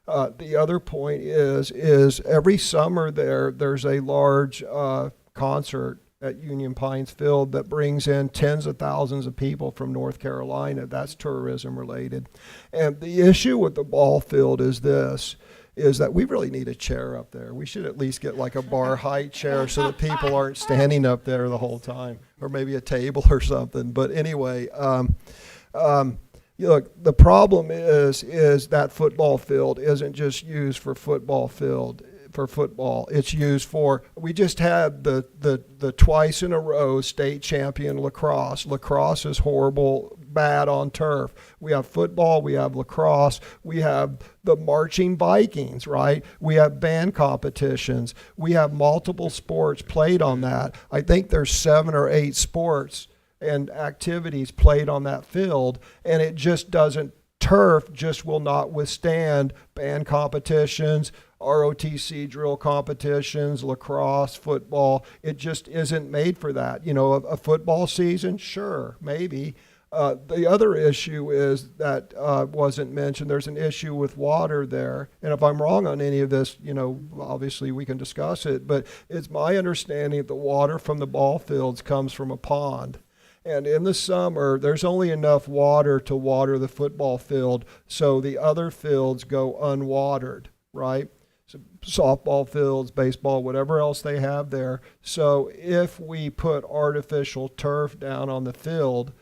The other point is every summer there's a large concert at Union Pines Field that brings in tens of thousands of people from North Carolina. That's tourism related. And the issue with the ball field is that we really need a chair up there. We should at least get like a bar height chair so that people aren't standing up there the whole time, or maybe a table or something. But anyway, look, the problem is that football field isn't just used for football. It's used for, we just had the twice in a row state champion lacrosse. Lacrosse is horrible, bad on turf. We have football, we have lacrosse, we have the marching Vikings, right? We have band competitions. We have multiple sports played on that. I think there's 7 or 8 sports and activities played on that field, and it just doesn't, turf just will not withstand band competitions, ROTC drill competitions, lacrosse, football. It just isn't made for that. A football season, sure, maybe. The other issue is that wasn't mentioned. There's an issue with water there. And if I'm wrong on any of this, obviously we can discuss it. But it's my understanding that the water from the ball fields comes from a pond. And in the summer, there's only enough water to water the football field, so the other fields go unwatered, right? So softball fields, baseball, whatever else they have there. So if we put artificial turf down on the field,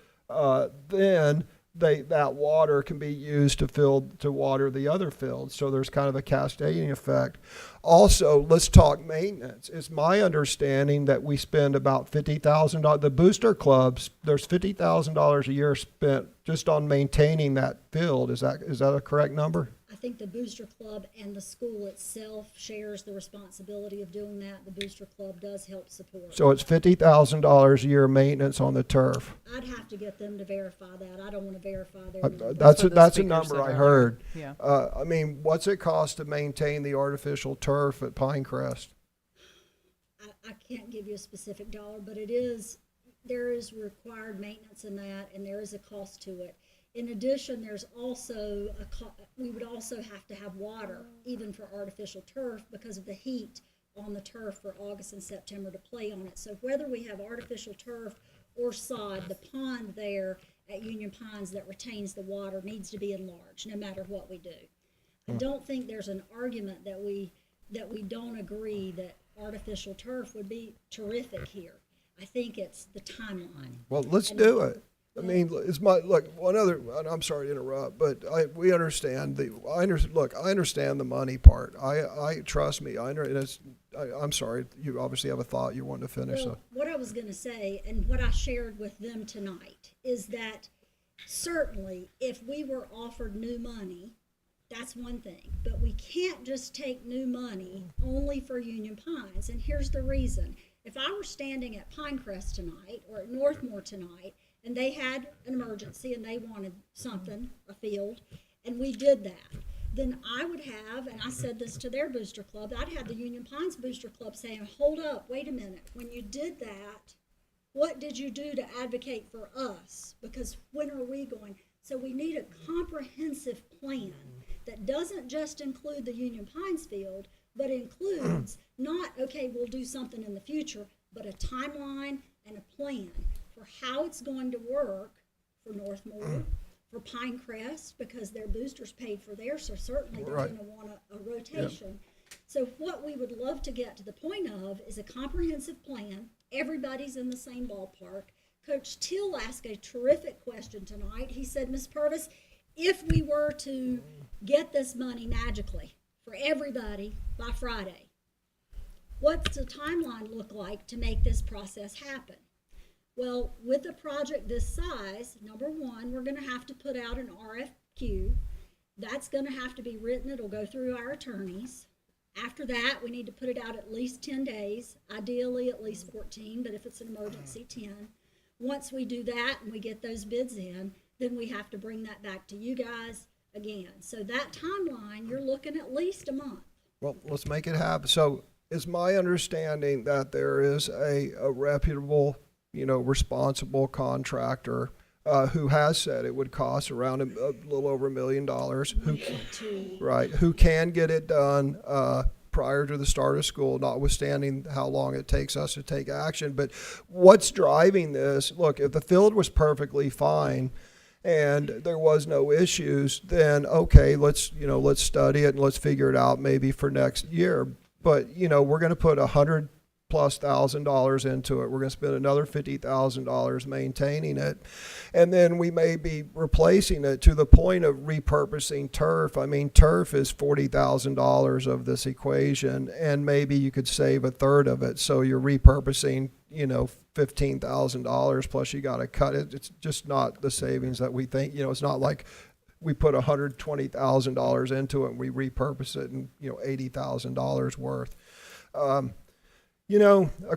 then that water can be used to water the other fields. So there's kind of a cascading effect. Also, let's talk maintenance. It's my understanding that we spend about $50,000. The booster clubs, there's $50,000 a year spent just on maintaining that field. Is that a correct number? I think the Booster Club and the school itself shares the responsibility of doing that. The Booster Club does help support. So it's $50,000 a year maintenance on the turf. I'd have to get them to verify that. I don't want to verify their That's what the a speaker number said I earlier. heard. Yeah. I mean, what's it cost to maintain the artificial turf at Pinecrest? I can't give you a specific dollar, but there is required maintenance in that, and there is a cost to it. In addition, there's also we would also have to have water, even for artificial turf, because of the heat on the turf for August and September to play on it. So whether we have artificial turf or sod, the pond there at Union Pines that retains the water needs to be enlarged, no matter what we do. I don't think there's an argument that we don't agree that artificial turf would be terrific here. I think it's the timeline. Well, let's do it. I mean, one other, and I'm sorry to interrupt, but we understand I understand the money part. Trust me, I'm sorry, you obviously have a thought you wanted to finish. Well, what I was going to say, and what I shared with them tonight, is that certainly if we were offered new money, that's one thing, but we can't just take new money only for Union Pines, and here's the reason. If I were standing at Pinecrest tonight or at Northmore tonight, and they had an emergency and they wanted something, a field, and we did that, then I would have, and I said this to their booster club, I'd have the Union Pines Booster Club saying, hold up, wait a minute, when you did that, what did you do to advocate for us? Because when are we going? So we need a comprehensive plan that doesn't just include the Union Pines field, but includes not, okay, we'll do something in the future, but a timeline and a plan for how it's going to work for Northmore, for Pinecrest, because their boosters paid for theirs, so certainly they're Right. gonna want a rotation. So what we would love to get to the point of is a comprehensive plan. Everybody's in the same ballpark. Coach Till asked a terrific question tonight. He said, Ms. Purvis, if we were to get this money magically for everybody by Friday, what's the timeline look like to make this process happen? Well, with a project this size, number one, we're gonna have to put out an RFQ. That's gonna have to be written. It'll go through our attorneys. After that, we need to put it out at least 10 days, ideally at least 14, but if it's an emergency, 10. Once we do that and we get those bids in, then we have to bring that back to you guys again. So that timeline, you're looking at least a month. Well, let's make it happen. So it's my understanding that there is a reputable, responsible contractor who has said it would cost around a little over $1 million. Who can get it done prior to the start of school, notwithstanding how long it takes us to take action. But what's driving this? Look, if the field was perfectly fine and there was no issues, then okay, let's study it and let's figure it out maybe for next year. But we're going to put $100,000+ into it. We're going to spend another $50,000 maintaining it, and then we may be replacing it to the point of repurposing turf. I mean, turf is $40,000 of this equation, and maybe you could save a third of it. So you're repurposing, $15,000 plus you got to cut it. It's just not the savings that we think. It's not like we put $120,000 into it and we repurpose it and $80,000 worth. A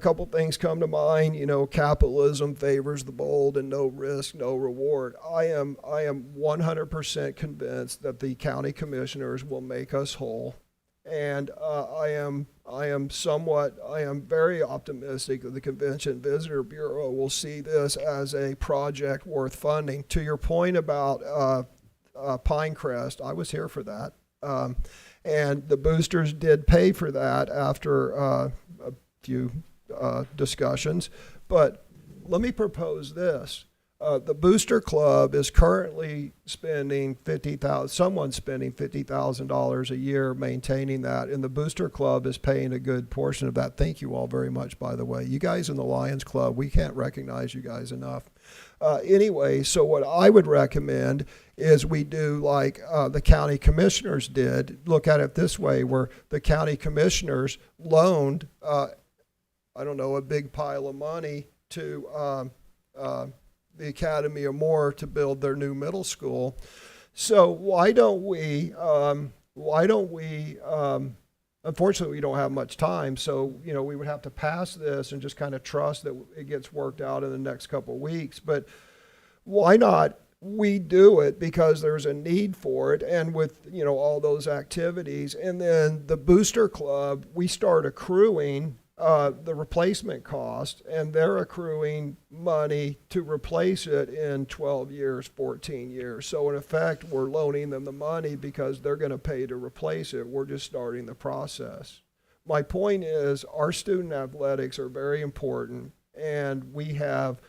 couple things come to mind. Capitalism favors the bold and no risk, no reward. I am 100% convinced that the county commissioners will make us whole. And I am very optimistic that the Convention Visitor Bureau will see this as a project worth funding. To your point about Pinecrest, I was here for that. And the boosters did pay for that after a few discussions. But let me propose this. The Booster Club is currently spending $50,000 a year maintaining that, and the Booster Club is paying a good portion of that. Thank you all very much, by the way. You guys in the Lions Club, we can't recognize you guys enough. Anyway, so what I would recommend is we do like the county commissioners did. Look at it this way, where the county commissioners loaned, a big pile of money to the Academy of Moore to build their new middle school. So why don't we, unfortunately we don't have much time, so, we would have to pass this and just kind of trust that it gets worked out in the next couple of weeks. But why not we do it, because there's a need for it, and with, all those activities. And then the Booster Club, we start accruing the replacement cost, and they're accruing money to replace it in 12 years, 14 years. So in effect, we're loaning them the money because they're going to pay to replace it. We're just starting the process. My point is, our student athletics are very important, and we have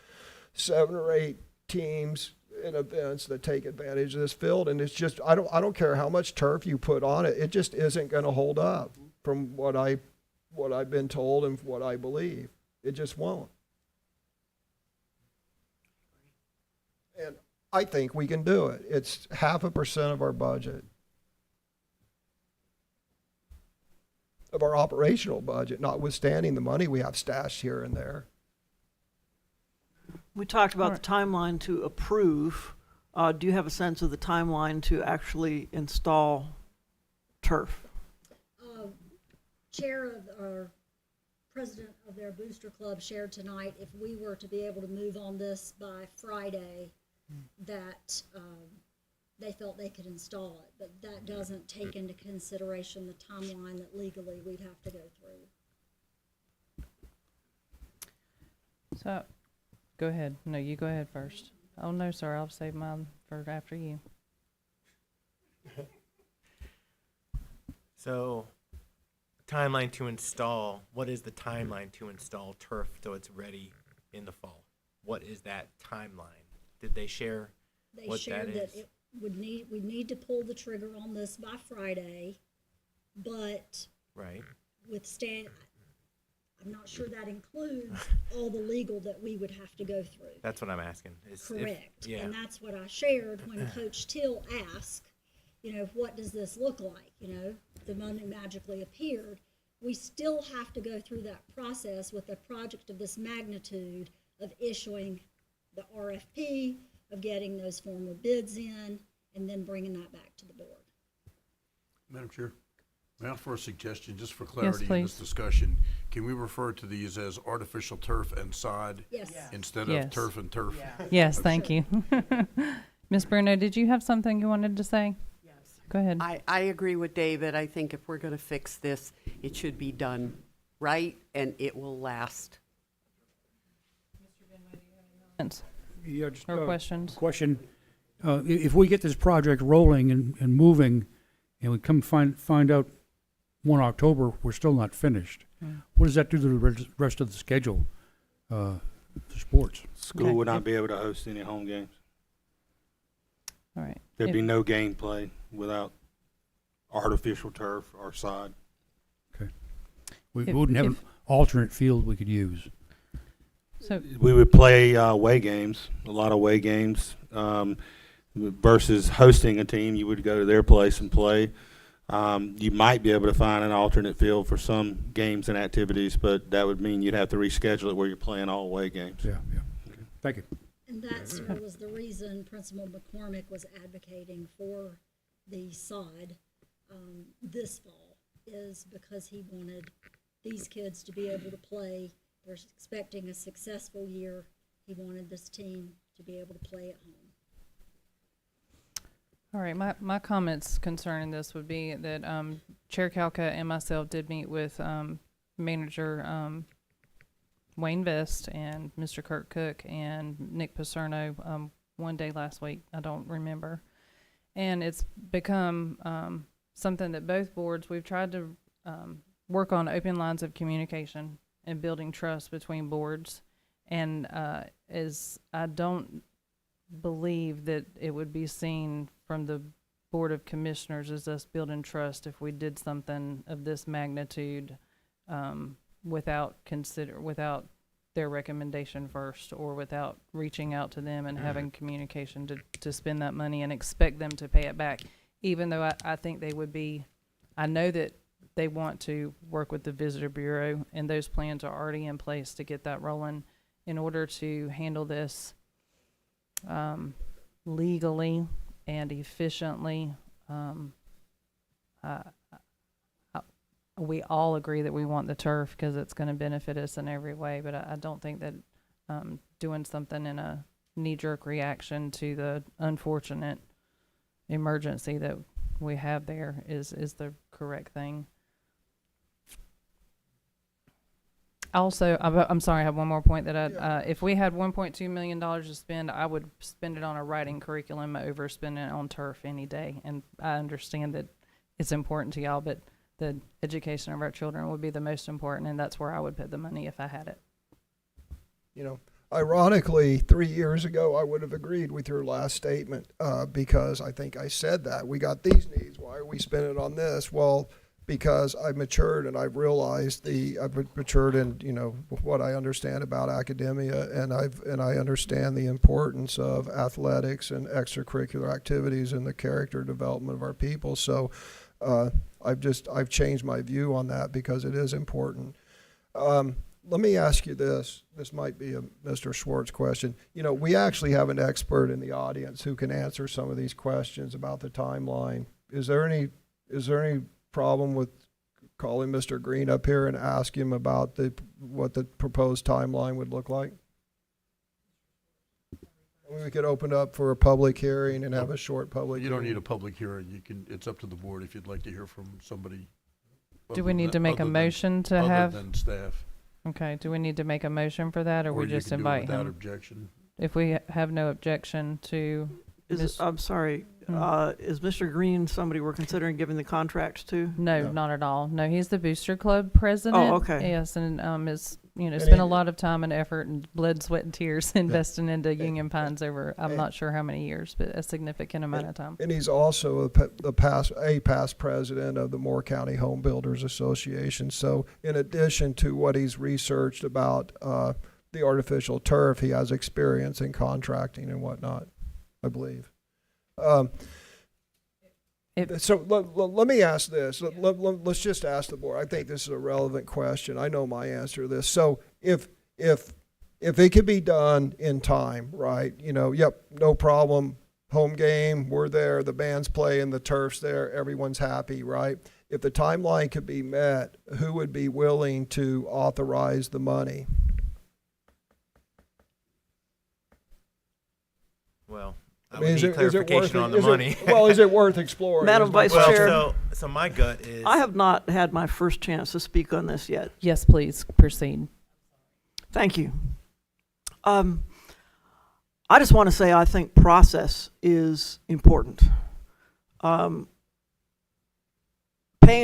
7 or 8 teams and events that take advantage of this field, and it's just, I don't care how much turf you put on it, it just isn't going to hold up from what I've been told and what I believe. It just won't. And I think we can do it. It's 0.5% of our budget, of our operational budget, notwithstanding the money we have stashed here and there. We talked about the timeline to approve. Do you have a sense of the timeline to actually install turf? Chair of our president of their booster club shared tonight, if we were to be able to move on this by Friday, that they felt they could install it. But that doesn't take into consideration the timeline that legally we'd have to go through. So, go ahead. No, you go ahead first. Oh, no, sir, I'll save mine for after you. So, timeline to install, what is the timeline to install turf so it's ready in the fall? What is that timeline? Did they share They what that shared that is? it we'd need to pull the trigger on this by Friday, but Right. I'm not sure that includes all the legal that we would have to go through. That's what I'm asking. Correct. Yeah. And that's what I shared when Coach Till asked, what does this look like? The money magically appeared. We still have to go through that process with a project of this magnitude of issuing the RFP, of getting those formal bids in, and then bringing that back to the board. Madam Chair, may I offer a suggestion, just for clarity in please. this discussion? Can we refer to these as artificial turf and sod? Yes. Instead Yes. of turf and turf? Yes, thank you. Ms. Bruno, did you have something you wanted to say? Yes. Go ahead. I agree with David. I think if we're going to fix this, it should be done right, and it will last. Yeah, just Or questions? Question: if we get this project rolling and moving, and we come find out 1 October we're still not finished, what does that do to the rest of the schedule for sports? School Okay. would not be able to host any home games. All right. There'd If- be no game play without artificial turf or sod. We If- wouldn't have an if- alternate field we could use. So, We would play away games, a lot of away games, versus hosting a team. You would go to their place and play. You might be able to find an alternate field for some games and activities, but that would mean you'd have to reschedule it where you're playing all away games. Yeah. Thank you. And that, sir, was the reason Principal McCormick was advocating for the sod this fall, is because he wanted these kids to be able to play. They're expecting a successful year. He wanted this team to be able to play at home. all right, my comments concerning this would be that Chair Calca and myself did meet with Manager Wayne Vest and Mr. Kirk Cook and Nick Pacerno one day last week. I don't remember. And it's become something that both boards, we've tried to work on open lines of communication and building trust between boards. And as I don't believe that it would be seen from the Board of Commissioners as us building trust if we did something of this magnitude without their recommendation first, or without reaching out to them and having communication to spend that money and expect them to pay it back. Even though I think they would be, I know that they want to work with the Visitor Bureau, and those plans are already in place to get that rolling in order to handle this legally and efficiently. We all agree that we want the turf because it's going to benefit us in every way, but I don't think that doing something in a knee-jerk reaction to the unfortunate emergency that we have there is the correct thing. Also, I'm sorry, I have one more point that if we had $1.2 million to spend, I would spend it on a writing curriculum over spending it on turf any day. And I understand that it's important to y'all, but the education of our children would be the most important, and that's where I would put the money if I had it. Ironically, 3 years ago, I would have agreed with your last statement because I think I said that. We got these needs. Why are we spending on this? Well, because I've matured and I've realized I've matured in, what I understand about academia, and I understand the importance of athletics and extracurricular activities and the character development of our people. So I've changed my view on that because it is important. Let me ask you this. This might be a Mr. Schwartz question. We actually have an expert in the audience who can answer some of these questions about the timeline. Is there any problem with calling Mr. Green up here and ask him about what the proposed timeline would look like? We could open up for a public hearing and have a short public You hearing. don't need a public hearing. It's up to the board if you'd like to hear from somebody. Do we need to make a motion to have? Other than staff. Okay, do we need to make a motion for that, or we you just can do it invite without him? objection. If we have no objection to I'm sorry, is Mr. Green somebody we're considering giving the contract to? No, not at all. No, he's the Booster Club president. Oh, okay. Yes, and is And spent he- a lot of time and effort and blood, sweat, and tears investing into Union Pines over I'm not sure how many years, but a significant amount of time. And he's also a past president of the Moore County Home Builders Association. So in addition to what he's researched about the artificial turf, he has experience in contracting and whatnot, I believe. So let me ask this. Let's just ask the board. I think this is a relevant question. I know my answer to this. So if it could be done in time, right? Yep, no problem. Home game, we're there. The band's playing, the turf's there. Everyone's happy, right? If the timeline could be met, who would be willing to authorize the money? Well, I mean, would need clarification on the money. Is it worth exploring? Madam Vice Well, Chair. so my gut is. I have not had my first chance to speak on this yet. Yes, please proceed. Thank you. I just want to say I think process is important. Paying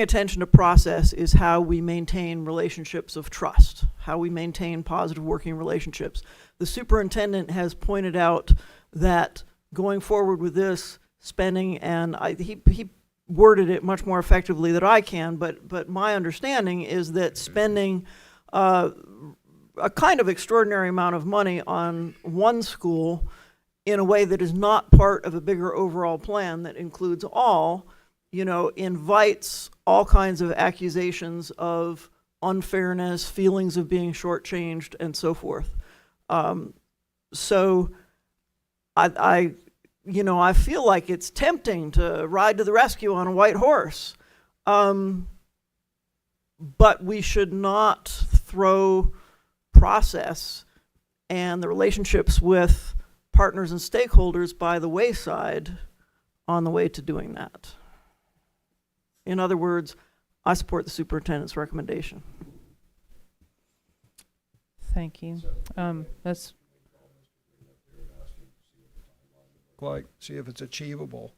attention to process is how we maintain relationships of trust, how we maintain positive working relationships. The superintendent has pointed out that going forward with this spending, and he worded it much more effectively than I can, but my understanding is that spending a kind of extraordinary amount of money on one school in a way that is not part of a bigger overall plan that includes all, invites all kinds of accusations of unfairness, feelings of being shortchanged, and so forth. So I feel like it's tempting to ride to the rescue on a white horse. But we should not throw process and the relationships with partners and stakeholders by the wayside on the way to doing that. In other words, I support the superintendent's recommendation. Thank you. That's See if it's achievable.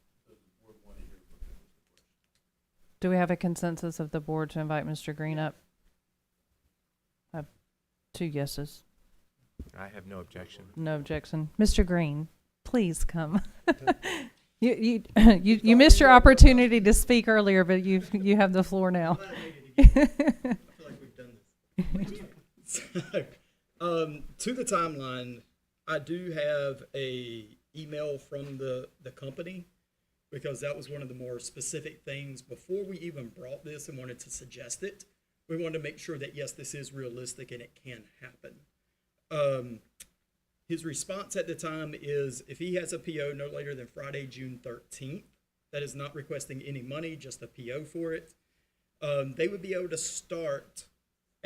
Do we have a consensus of the board to invite Mr. Green up? 2 yeses. I have no objection. No objection. Mr. Green, please come. You missed your opportunity to speak earlier, but you have the floor now. I feel like we've done this. To the timeline, I do have a email from the company, because that was one of the more specific things before we even brought this and wanted to suggest it. We wanted to make sure that, yes, this is realistic and it can happen. His response at the time is, if he has a PO no later than Friday, June 13th, that is not requesting any money, just a PO for it, they would be able to start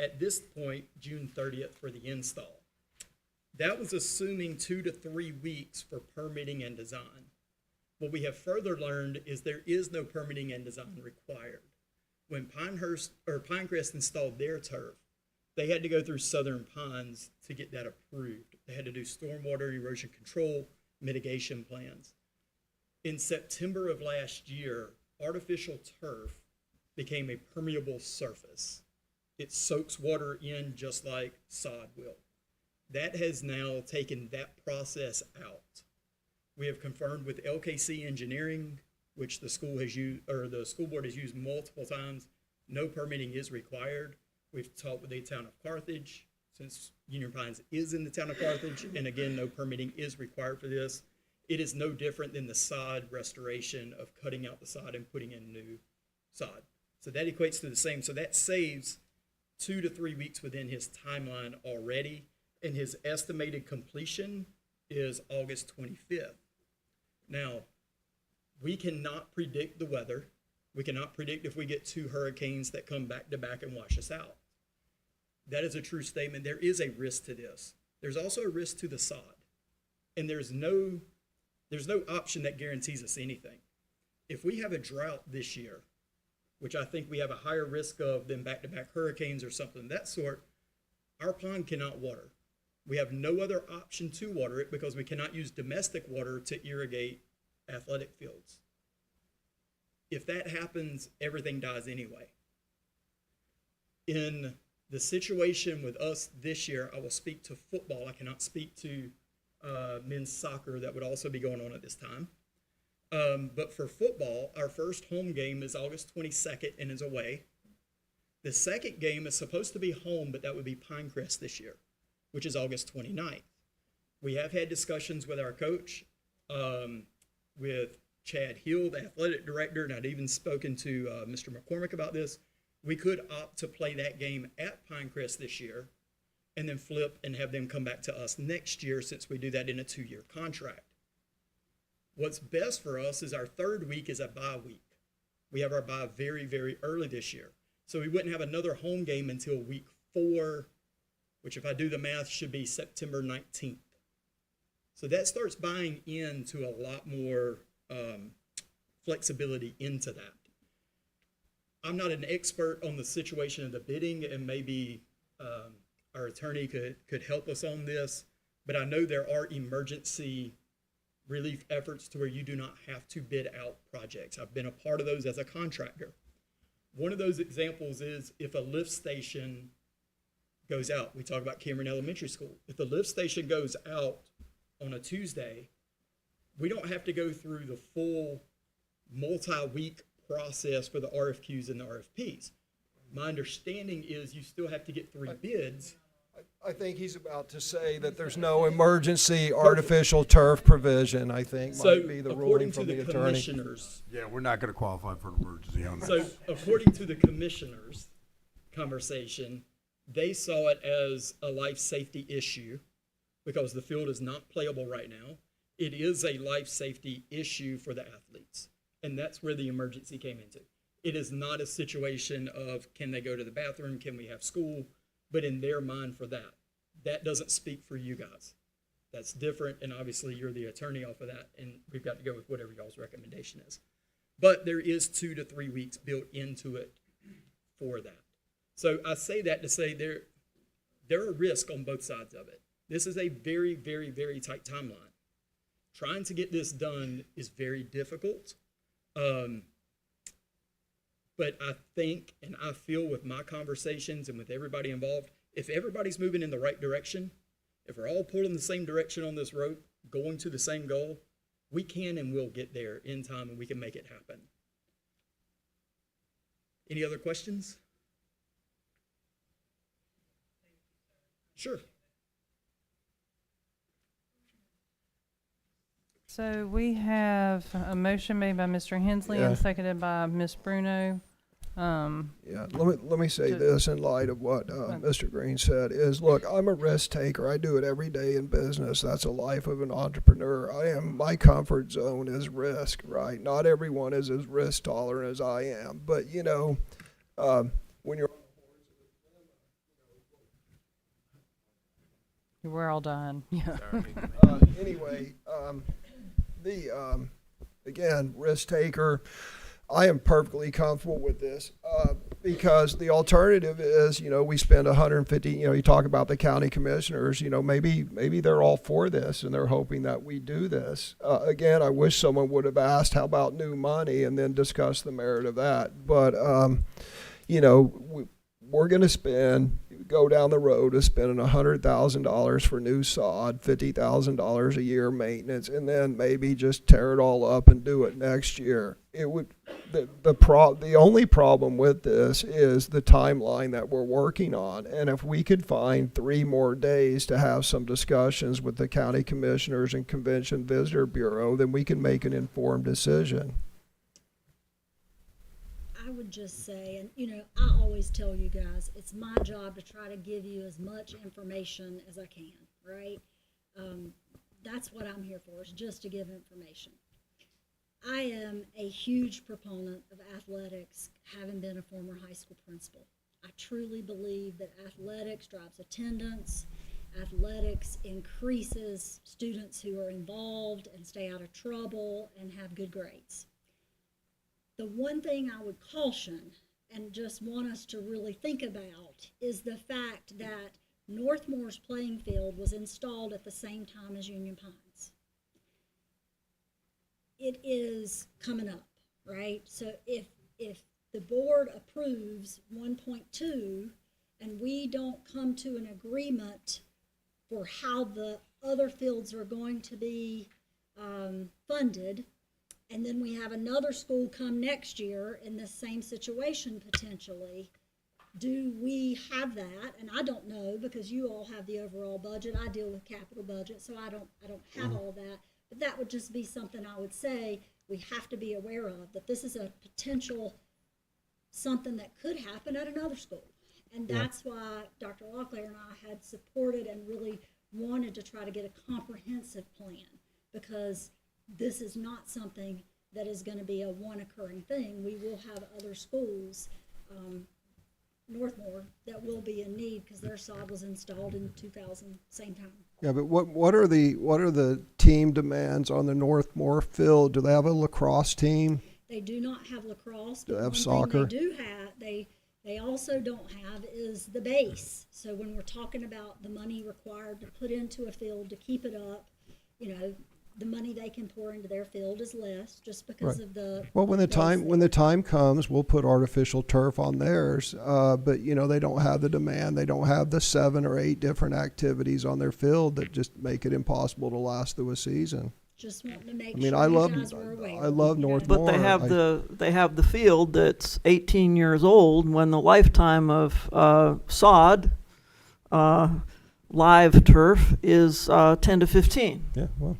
at this point, June 30th, for the install. That was assuming 2 to 3 weeks for permitting and design. What we have further learned is there is no permitting and design required. When Pinecrest installed their turf, they had to go through Southern Pines to get that approved. They had to do stormwater erosion control mitigation plans. In September of last year, artificial turf became a permeable surface. It soaks water in just like sod will. That has now taken that process out. We have confirmed with LKC Engineering, which the school has used, or the school board has used multiple times. No permitting is required. We've talked with the town of Carthage, since Union Pines is in the town of Carthage, and again, no permitting is required for this. It is no different than the sod restoration of cutting out the sod and putting in new sod. So that equates to the same. So that saves 2 to 3 weeks within his timeline already, and his estimated completion is August 25th. Now, we cannot predict the weather. We cannot predict if we get 2 hurricanes that come back to back and wash us out. That is a true statement. There is a risk to this. There's also a risk to the sod. And there's no option that guarantees us anything. If we have a drought this year, which I think we have a higher risk of than back-to-back hurricanes or something of that sort, our pond cannot water. We have no other option to water it because we cannot use domestic water to irrigate athletic fields. If that happens, everything dies anyway. In the situation with us this year, I will speak to football. I cannot speak to men's soccer that would also be going on at this time. But for football, our first home game is August 22nd and is away. The second game is supposed to be home, but that would be Pinecrest this year, which is August 29th. We have had discussions with our coach, with Chad Hill, the athletic director, and I'd even spoken to Mr. McCormick about this. We could opt to play that game at Pinecrest this year and then flip and have them come back to us next year, since we do that in a 2-year contract. What's best for us is our third week is a bye week. We have our bye very, very early this year. So we wouldn't have another home game until week 4, which, if I do the math, should be September 19th. So that starts buying into a lot more flexibility into that. I'm not an expert on the situation of the bidding, and maybe our attorney could help us on this, but I know there are emergency relief efforts to where you do not have to bid out projects. I've been a part of those as a contractor. One of those examples is if a lift station goes out. We talk about Cameron Elementary School. If the lift station goes out on a Tuesday, we don't have to go through the full multi-week process for the RFQs and the RFPs. My understanding is you still have to get 3 bids. I think he's about to say that there's no emergency artificial turf provision, I think, might be the ruling from the attorney. Commissioners, Yeah, we're not gonna qualify for an emergency on so this. according to the commissioners' conversation, they saw it as a life safety issue because the field is not playable right now. It is a life safety issue for the athletes, and that's where the emergency came into. It is not a situation of can they go to the bathroom, can we have school, but in their mind for that. That doesn't speak for you guys. That's different, and obviously you're the attorney off of that, and we've got to go with whatever y'all's recommendation is. But there is 2 to 3 weeks built into it for that. So I say that to say there are risks on both sides of it. This is a very, very, very tight timeline. Trying to get this done is very difficult. But I think, and I feel with my conversations and with everybody involved, if everybody's moving in the right direction, if we're all pulling the same direction on this rope, going to the same goal, we can and will get there in time, and we can make it happen. Any other questions? Sure. So we have a motion made by Mr. Hensley and seconded by Ms. Bruno. Yeah, let me say this in light of what Mr. Green said is, look, I'm a risk taker. I do it every day in business. That's a life of an entrepreneur. My comfort zone is risk, right? Not everyone is as risk tolerant as I am, but you know, when you're We're all done. Yeah. anyway, again, risk taker. I am perfectly comfortable with this because the alternative is, you know, we spend 150. You know, you talk about the county commissioners. You know, maybe they're all for this and they're hoping that we do this. Again, I wish someone would have asked, "How about new money?" and then discuss the merit of that. But you know, we're going to go down the road of spending $100,000 for new sod, $50,000 a year maintenance, and then maybe just tear it all up and do it next year. It would the only problem with this is the timeline that we're working on. And if we could find 3 more days to have some discussions with the county commissioners and Convention Visitor Bureau, then we can make an informed decision. I would just say, and you know, I always tell you guys, it's my job to try to give you as much information as I can, right? That's what I'm here for, is just to give information. I am a huge proponent of athletics, having been a former high school principal. I truly believe that athletics drives attendance, athletics increases students who are involved and stay out of trouble and have good grades. The one thing I would caution and just want us to really think about is the fact that Northmore's playing field was installed at the same time as Union Pines. it is coming up, right? So if the board approves 1.2 and we don't come to an agreement for how the other fields are going to be funded, and then we have another school come next year in the same situation potentially, do we have that? And I don't know, because you all have the overall budget. I deal with capital budget, so I don't have all of that. But that would just be something I would say we have to be aware of, that this is a potential something that could happen at another school. And that's why Dr. Locklear and I had supported and really wanted to try to get a comprehensive plan, because this is not something that is going to be a one occurring thing. We will have other schools, Northmore, that will be in need because their sod was installed in 2000, same time. Yeah, but what are the team demands on the Northmore field? Do they have a lacrosse team? They do not have lacrosse. Do But they have one soccer? thing they do have, they also don't have is the base. So when we're talking about the money required to put into a field to keep it up, the money they can pour into their field is less just because of the. Well, when the time comes, we'll put artificial turf on theirs. But they don't have the demand. They don't have the 7 or 8 different activities on their field that just make it impossible to last through a season. Just wanting to make I mean, sure I you love guys were aware. I love Northmore. But they have the field that's 18 years old when the lifetime of sod, live turf is 10 to 15. Yeah, well,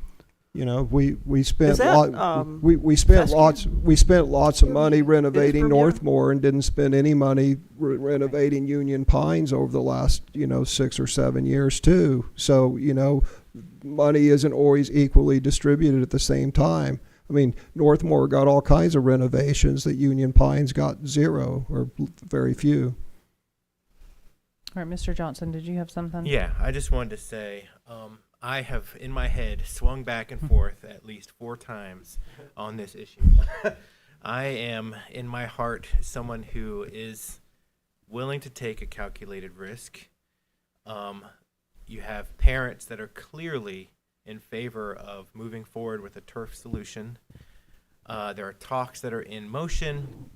we spent Is that, we spent fescue? we spent lots of money renovating Vermeer? Northmore and didn't spend any money renovating Union Pines over the last 6 or 7 years too. So money isn't always equally distributed at the same time. I mean, Northmore got all kinds of renovations that Union Pines got zero or very few. All right, Mr. Johnson, did you have something? Yeah, I just wanted to say, I have in my head swung back and forth at least 4 times on this issue. I am in my heart someone who is willing to take a calculated risk. You have parents that are clearly in favor of moving forward with a turf solution. There are talks that are in motion.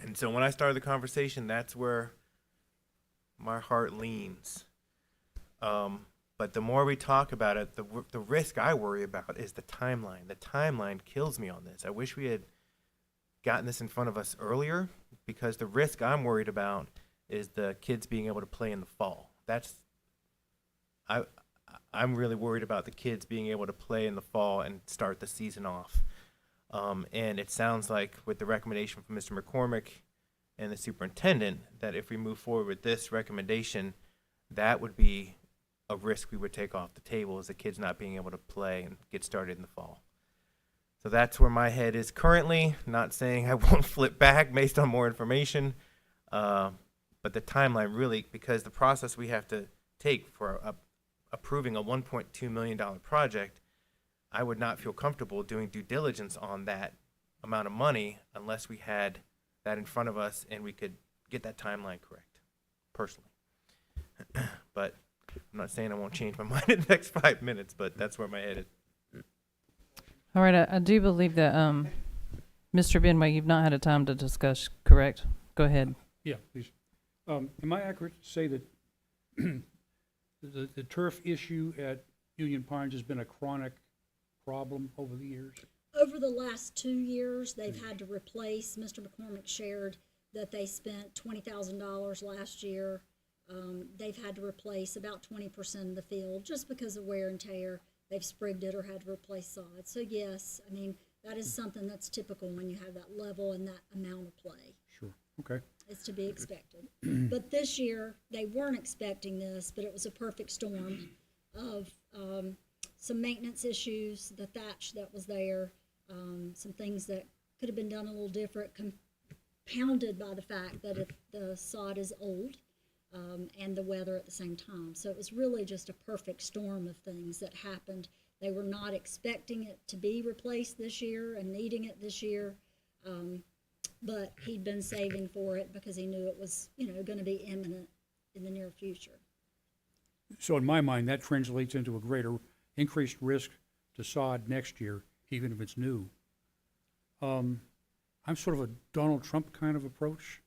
And so when I started the conversation, that's where my heart leans. But the more we talk about it, the risk I worry about is the timeline. The timeline kills me on this. I wish we had gotten this in front of us earlier, because the risk I'm worried about is the kids being able to play in the fall. I'm really worried about the kids being able to play in the fall and start the season off. And it sounds like with the recommendation from Mr. McCormick and the superintendent that if we move forward with this recommendation, that would be a risk we would take off the table, is the kids not being able to play and get started in the fall. So that's where my head is currently. Not saying I won't flip back based on more information, but the timeline really, because the process we have to take for approving a $1.2 million project, I would not feel comfortable doing due diligence on that amount of money unless we had that in front of us and we could get that timeline correct, personally. But I'm not saying I won't change my mind in the next 5 minutes, but that's where my head is. All right, I do believe that, Mr. Benway, you've not had a time to discuss, correct? Go ahead. Yeah, please. Am I accurate to say that the turf issue at Union Pines has been a chronic problem over the years? Over the last 2 years, they've had to replace, Mr. McCormick shared that they spent $20,000 last year. They've had to replace about 20% of the field just because of wear and tear. They've sprigged it or had to replace sod. So yes, I mean, that is something that's typical when you have that level and that amount of play. Sure, okay. It's to be expected. But this year, they weren't expecting this, but it was a perfect storm of some maintenance issues, the thatch that was there, some things that could have been done a little different, compounded by the fact that the sod is old, and the weather at the same time. So it was really just a perfect storm of things that happened. They were not expecting it to be replaced this year and needing it this year, but he'd been saving for it because he knew it was, going to be imminent in the near future. So in my mind, that translates into a greater increased risk to sod next year even if it's new. I'm sort of a Donald Trump kind of approach.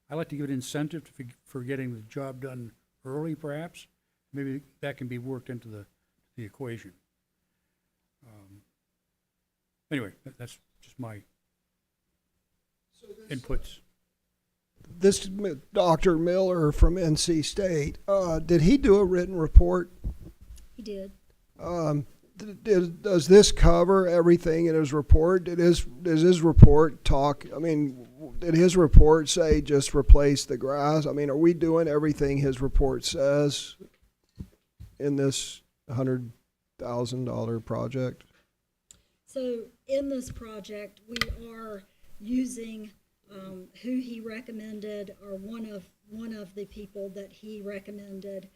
I like to give an incentive for getting the job done early, perhaps. Maybe that can be worked into the equation. Anyway, that's just my inputs. This Dr. Miller from NC State, did he do a written report? He did. Does this cover everything in his report? Does his report talk, did his report say just replace the grass? I mean, are we doing everything his report says in this $100,000 project? So in this project, we are using who he recommended, or one of the people that he recommended.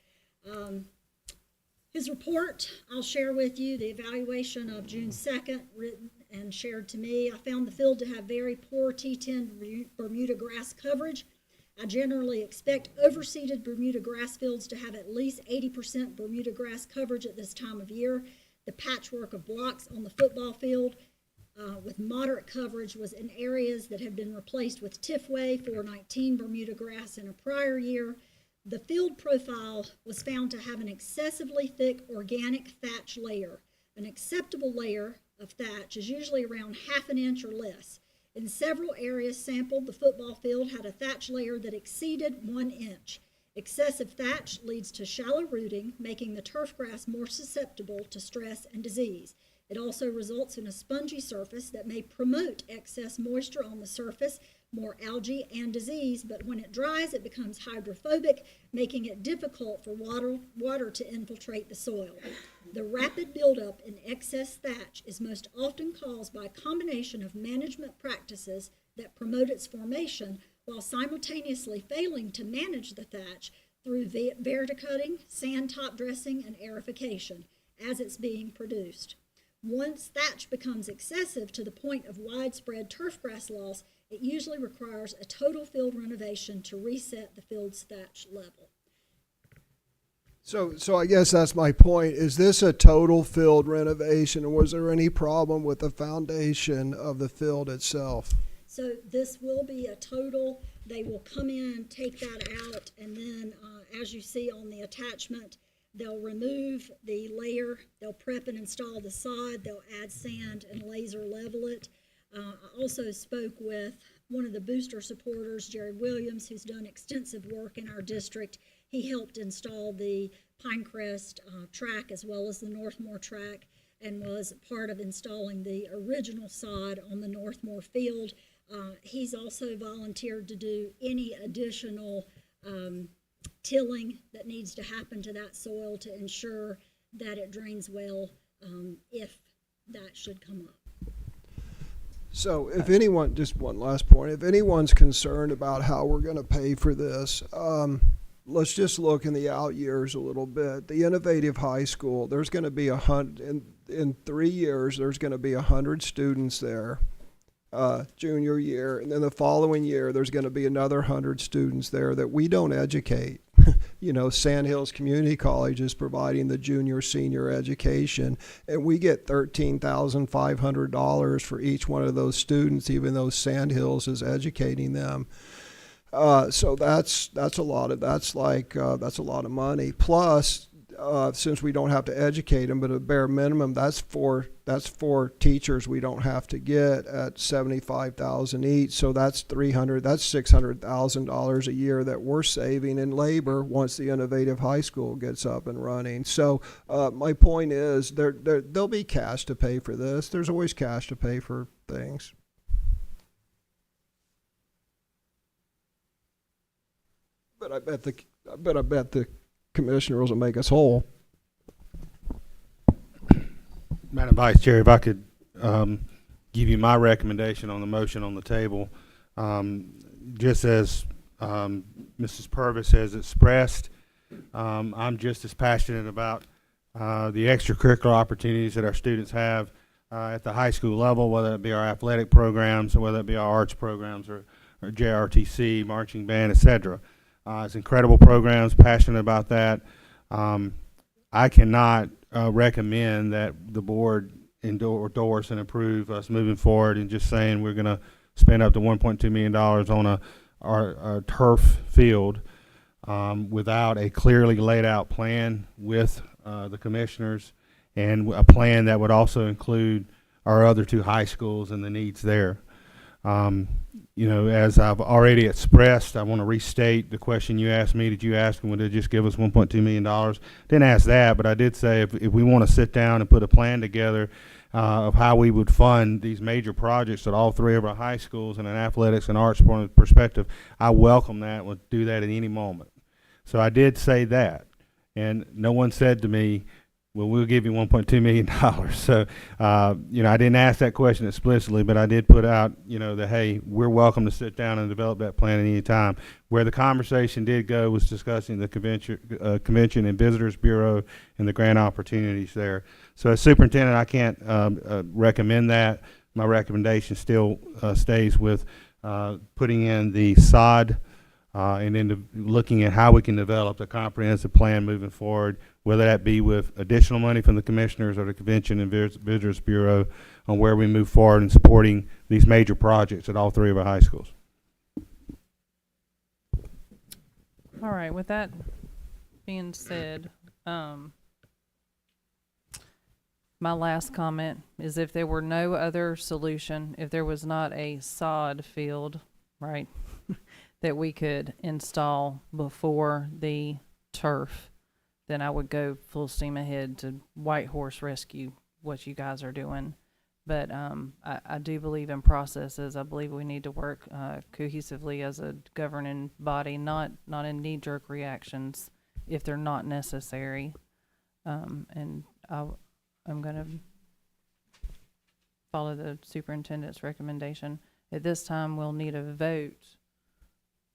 His report, I'll share with you the evaluation of June 2nd, written and shared to me. I found the field to have very poor T10 Bermuda grass coverage. I generally expect overseeded Bermuda grass fields to have at least 80% Bermuda grass coverage at this time of year. The patchwork of blocks on the football field with moderate coverage was in areas that have been replaced with Tifway 419 Bermuda grass in a prior year. The field profile was found to have an excessively thick organic thatch layer. An acceptable layer of thatch is usually around ½ an inch or less. In several areas sampled, the football field had a thatch layer that exceeded 1 inch. Excessive thatch leads to shallow rooting, making the turf grass more susceptible to stress and disease. It also results in a spongy surface that may promote excess moisture on the surface, more algae and disease, but when it dries, it becomes hydrophobic, making it difficult for water to infiltrate the soil. The rapid buildup in excess thatch is most often caused by a combination of management practices that promote its formation while simultaneously failing to manage the thatch through verticutting, sand top dressing, and aerification as it's being produced. Once thatch becomes excessive to the point of widespread turfgrass loss, it usually requires a total field renovation to reset the field's thatch level. So I guess that's my point. Is this a total field renovation, or was there any problem with the foundation of the field itself? So this will be a total. They will come in, take that out, and then as you see on the attachment, they'll remove the layer, they'll prep and install the sod, they'll add sand and laser level it. I also spoke with one of the booster supporters, Jerry Williams, who's done extensive work in our district. He helped install the Pinecrest track as well as the Northmore track, and was part of installing the original sod on the Northmore field. He's also volunteered to do any additional tilling that needs to happen to that soil to ensure that it drains well if that should come up. So if anyone, just one last point, if anyone's concerned about how we're going to pay for this, let's just look in the out years a little bit. The innovative high school, there's going to be in 3 years, there's going to be 100 students there, junior year, and then the following year, there's going to be another 100 students there that we don't educate. You know, Sand Hills Community College is providing the junior, senior education, and we get $13,500 for each one of those students, even though Sand Hills is educating them. So that's a lot of money. Plus, since we don't have to educate them, but at a bare minimum, that's four teachers we don't have to get at $75,000 each. So that's $600,000 a year that we're saving in labor once the innovative high school gets up and running. So my point is, there'll be cash to pay for this. There's always cash to pay for things. But I bet the commissioners will make us whole. Madam Vice Chair, if I could give you my recommendation on the motion on the table, just as Mrs. Purvis has expressed, I'm just as passionate about the extracurricular opportunities that our students have at the high school level, whether it be our athletic programs, or whether it be our arts programs, or JRTC, marching band, etc. It's incredible programs, passionate about that. I cannot recommend that the board endorse and approve us moving forward and just saying we're going to spend up to $1.2 million on our turf field without a clearly laid out plan with the commissioners, and a plan that would also include our other two high schools and the needs there. You know, as I've already expressed, I want to restate the question you asked me. Did you ask them, would they just give us $1.2 million? Didn't ask that, but I did say if we want to sit down and put a plan together of how we would fund these major projects at all three of our high schools in an athletics and arts perspective, I welcome that and would do that at any moment. So I did say that, and no one said to me, well, we'll give you $1.2 million. So, you know, I didn't ask that question explicitly, but I did put out, you know, that, hey, we're welcome to sit down and develop that plan at any time. Where the conversation did go was discussing the Convention and Visitors Bureau and the grant opportunities there. So as superintendent, I can't recommend that. My recommendation still stays with putting in the sod and then looking at how we can develop a comprehensive plan moving forward, whether that be with additional money from the commissioners or the Convention and Visitors Bureau on where we move forward in supporting these major projects at all three of our high schools. All right, with that being said, my last comment is if there were no other solution, if there was not a sod field, right, that we could install before the turf, then I would go full steam ahead to White Horse Rescue, what you guys are doing. But I do believe in processes. I believe we need to work cohesively as a governing body, not in knee-jerk reactions if they're not necessary. And I'm going to follow the superintendent's recommendation. At this time, we'll need a vote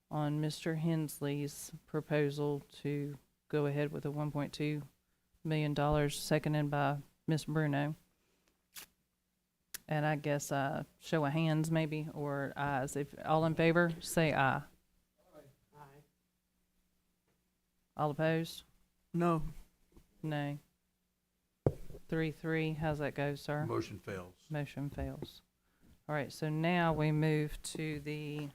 on Mr. Hensley's proposal to go ahead with a $1.2 million, seconded by Ms. Bruno. And I guess show of hands maybe, or ayes. If all in favor, say aye. Aye. All opposed? No. Nay. 3-3. How's that go, sir? Motion fails. Motion fails. All right, so now we move to the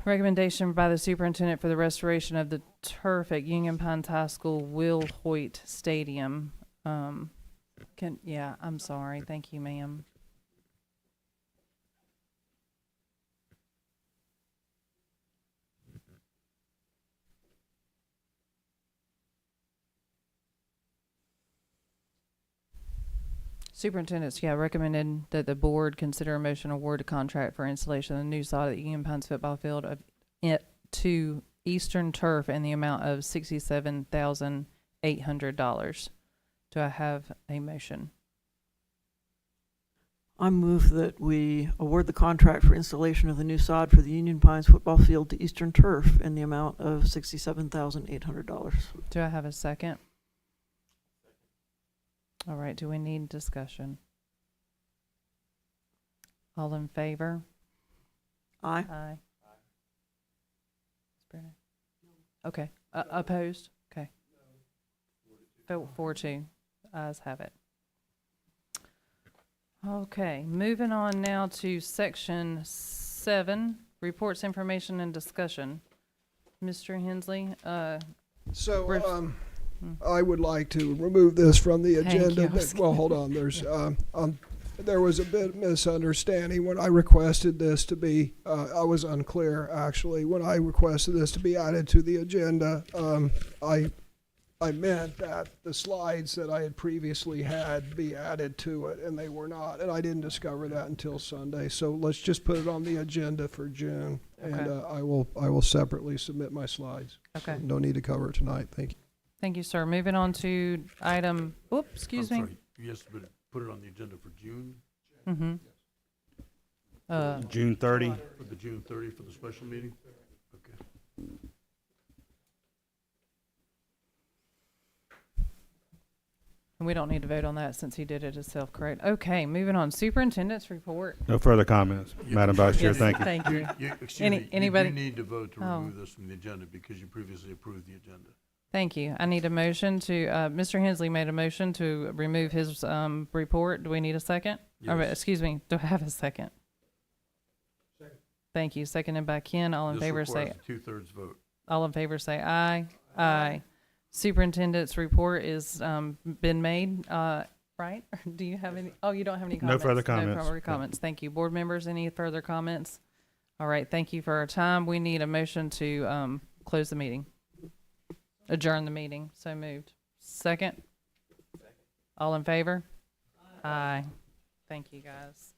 recommendation by the superintendent for the restoration of the turf at Union Pines High School Will Hoyt Stadium. I'm sorry. Thank you, ma'am. Superintendent's, recommended that the board consider a motion award a contract for installation of the new sod at the Union Pines football field to Eastern Turf in the amount of $67,800. Do I have a motion? I move that we award the contract for installation of the new sod for the Union Pines football field to Eastern Turf in the amount of $67,800. Do I have a second? All right, do we need discussion? All in favor? Aye. Aye. Okay. Opposed? Okay. Vote 4-2. Ayes have it. Okay, moving on now to section 7, reports, information, and discussion. Mr. Hensley, I would like to remove this from the agenda. Thank you. Well, hold on. There was a bit of misunderstanding when I requested this to be. I was unclear actually when I requested this to be added to the agenda. I meant that the slides that I had previously had be added to it, and they were not. And I didn't discover that until Sunday. So let's just put it on the agenda for June, Okay. and I will separately submit my slides. Okay. So no need to cover it tonight. Thank you. Thank you, sir. Moving on to item, excuse me. I'm sorry, yes, but put it on the agenda for June? Mm-hmm. June 30. For the June 30 for the special meeting? Okay. And we don't need to vote on that since he did it himself, correct? Okay, moving on. Superintendent's report. No further comments, Madam Vice Chair. Yes, Thank you. Thank you. Excuse me, anybody? you do need to vote to Oh. remove this from the agenda because you previously approved the agenda. Thank you. I need a motion to, Mr. Hensley made a motion to remove his report. Do we need a second? Yes. Excuse me, do I have a second? Second. Thank you. Seconded by Ken. All in This favor say, requires a two-thirds vote. all in favor say aye. Aye. Superintendent's report is been made, right? Do you have any? Oh, you don't have any No comments? further comments. No further No. comments. Thank you. Board members, any further comments? All right, thank you for our time. We need a motion to close the meeting. Adjourn the meeting. So moved. Second? All in favor? Aye. Thank you, guys.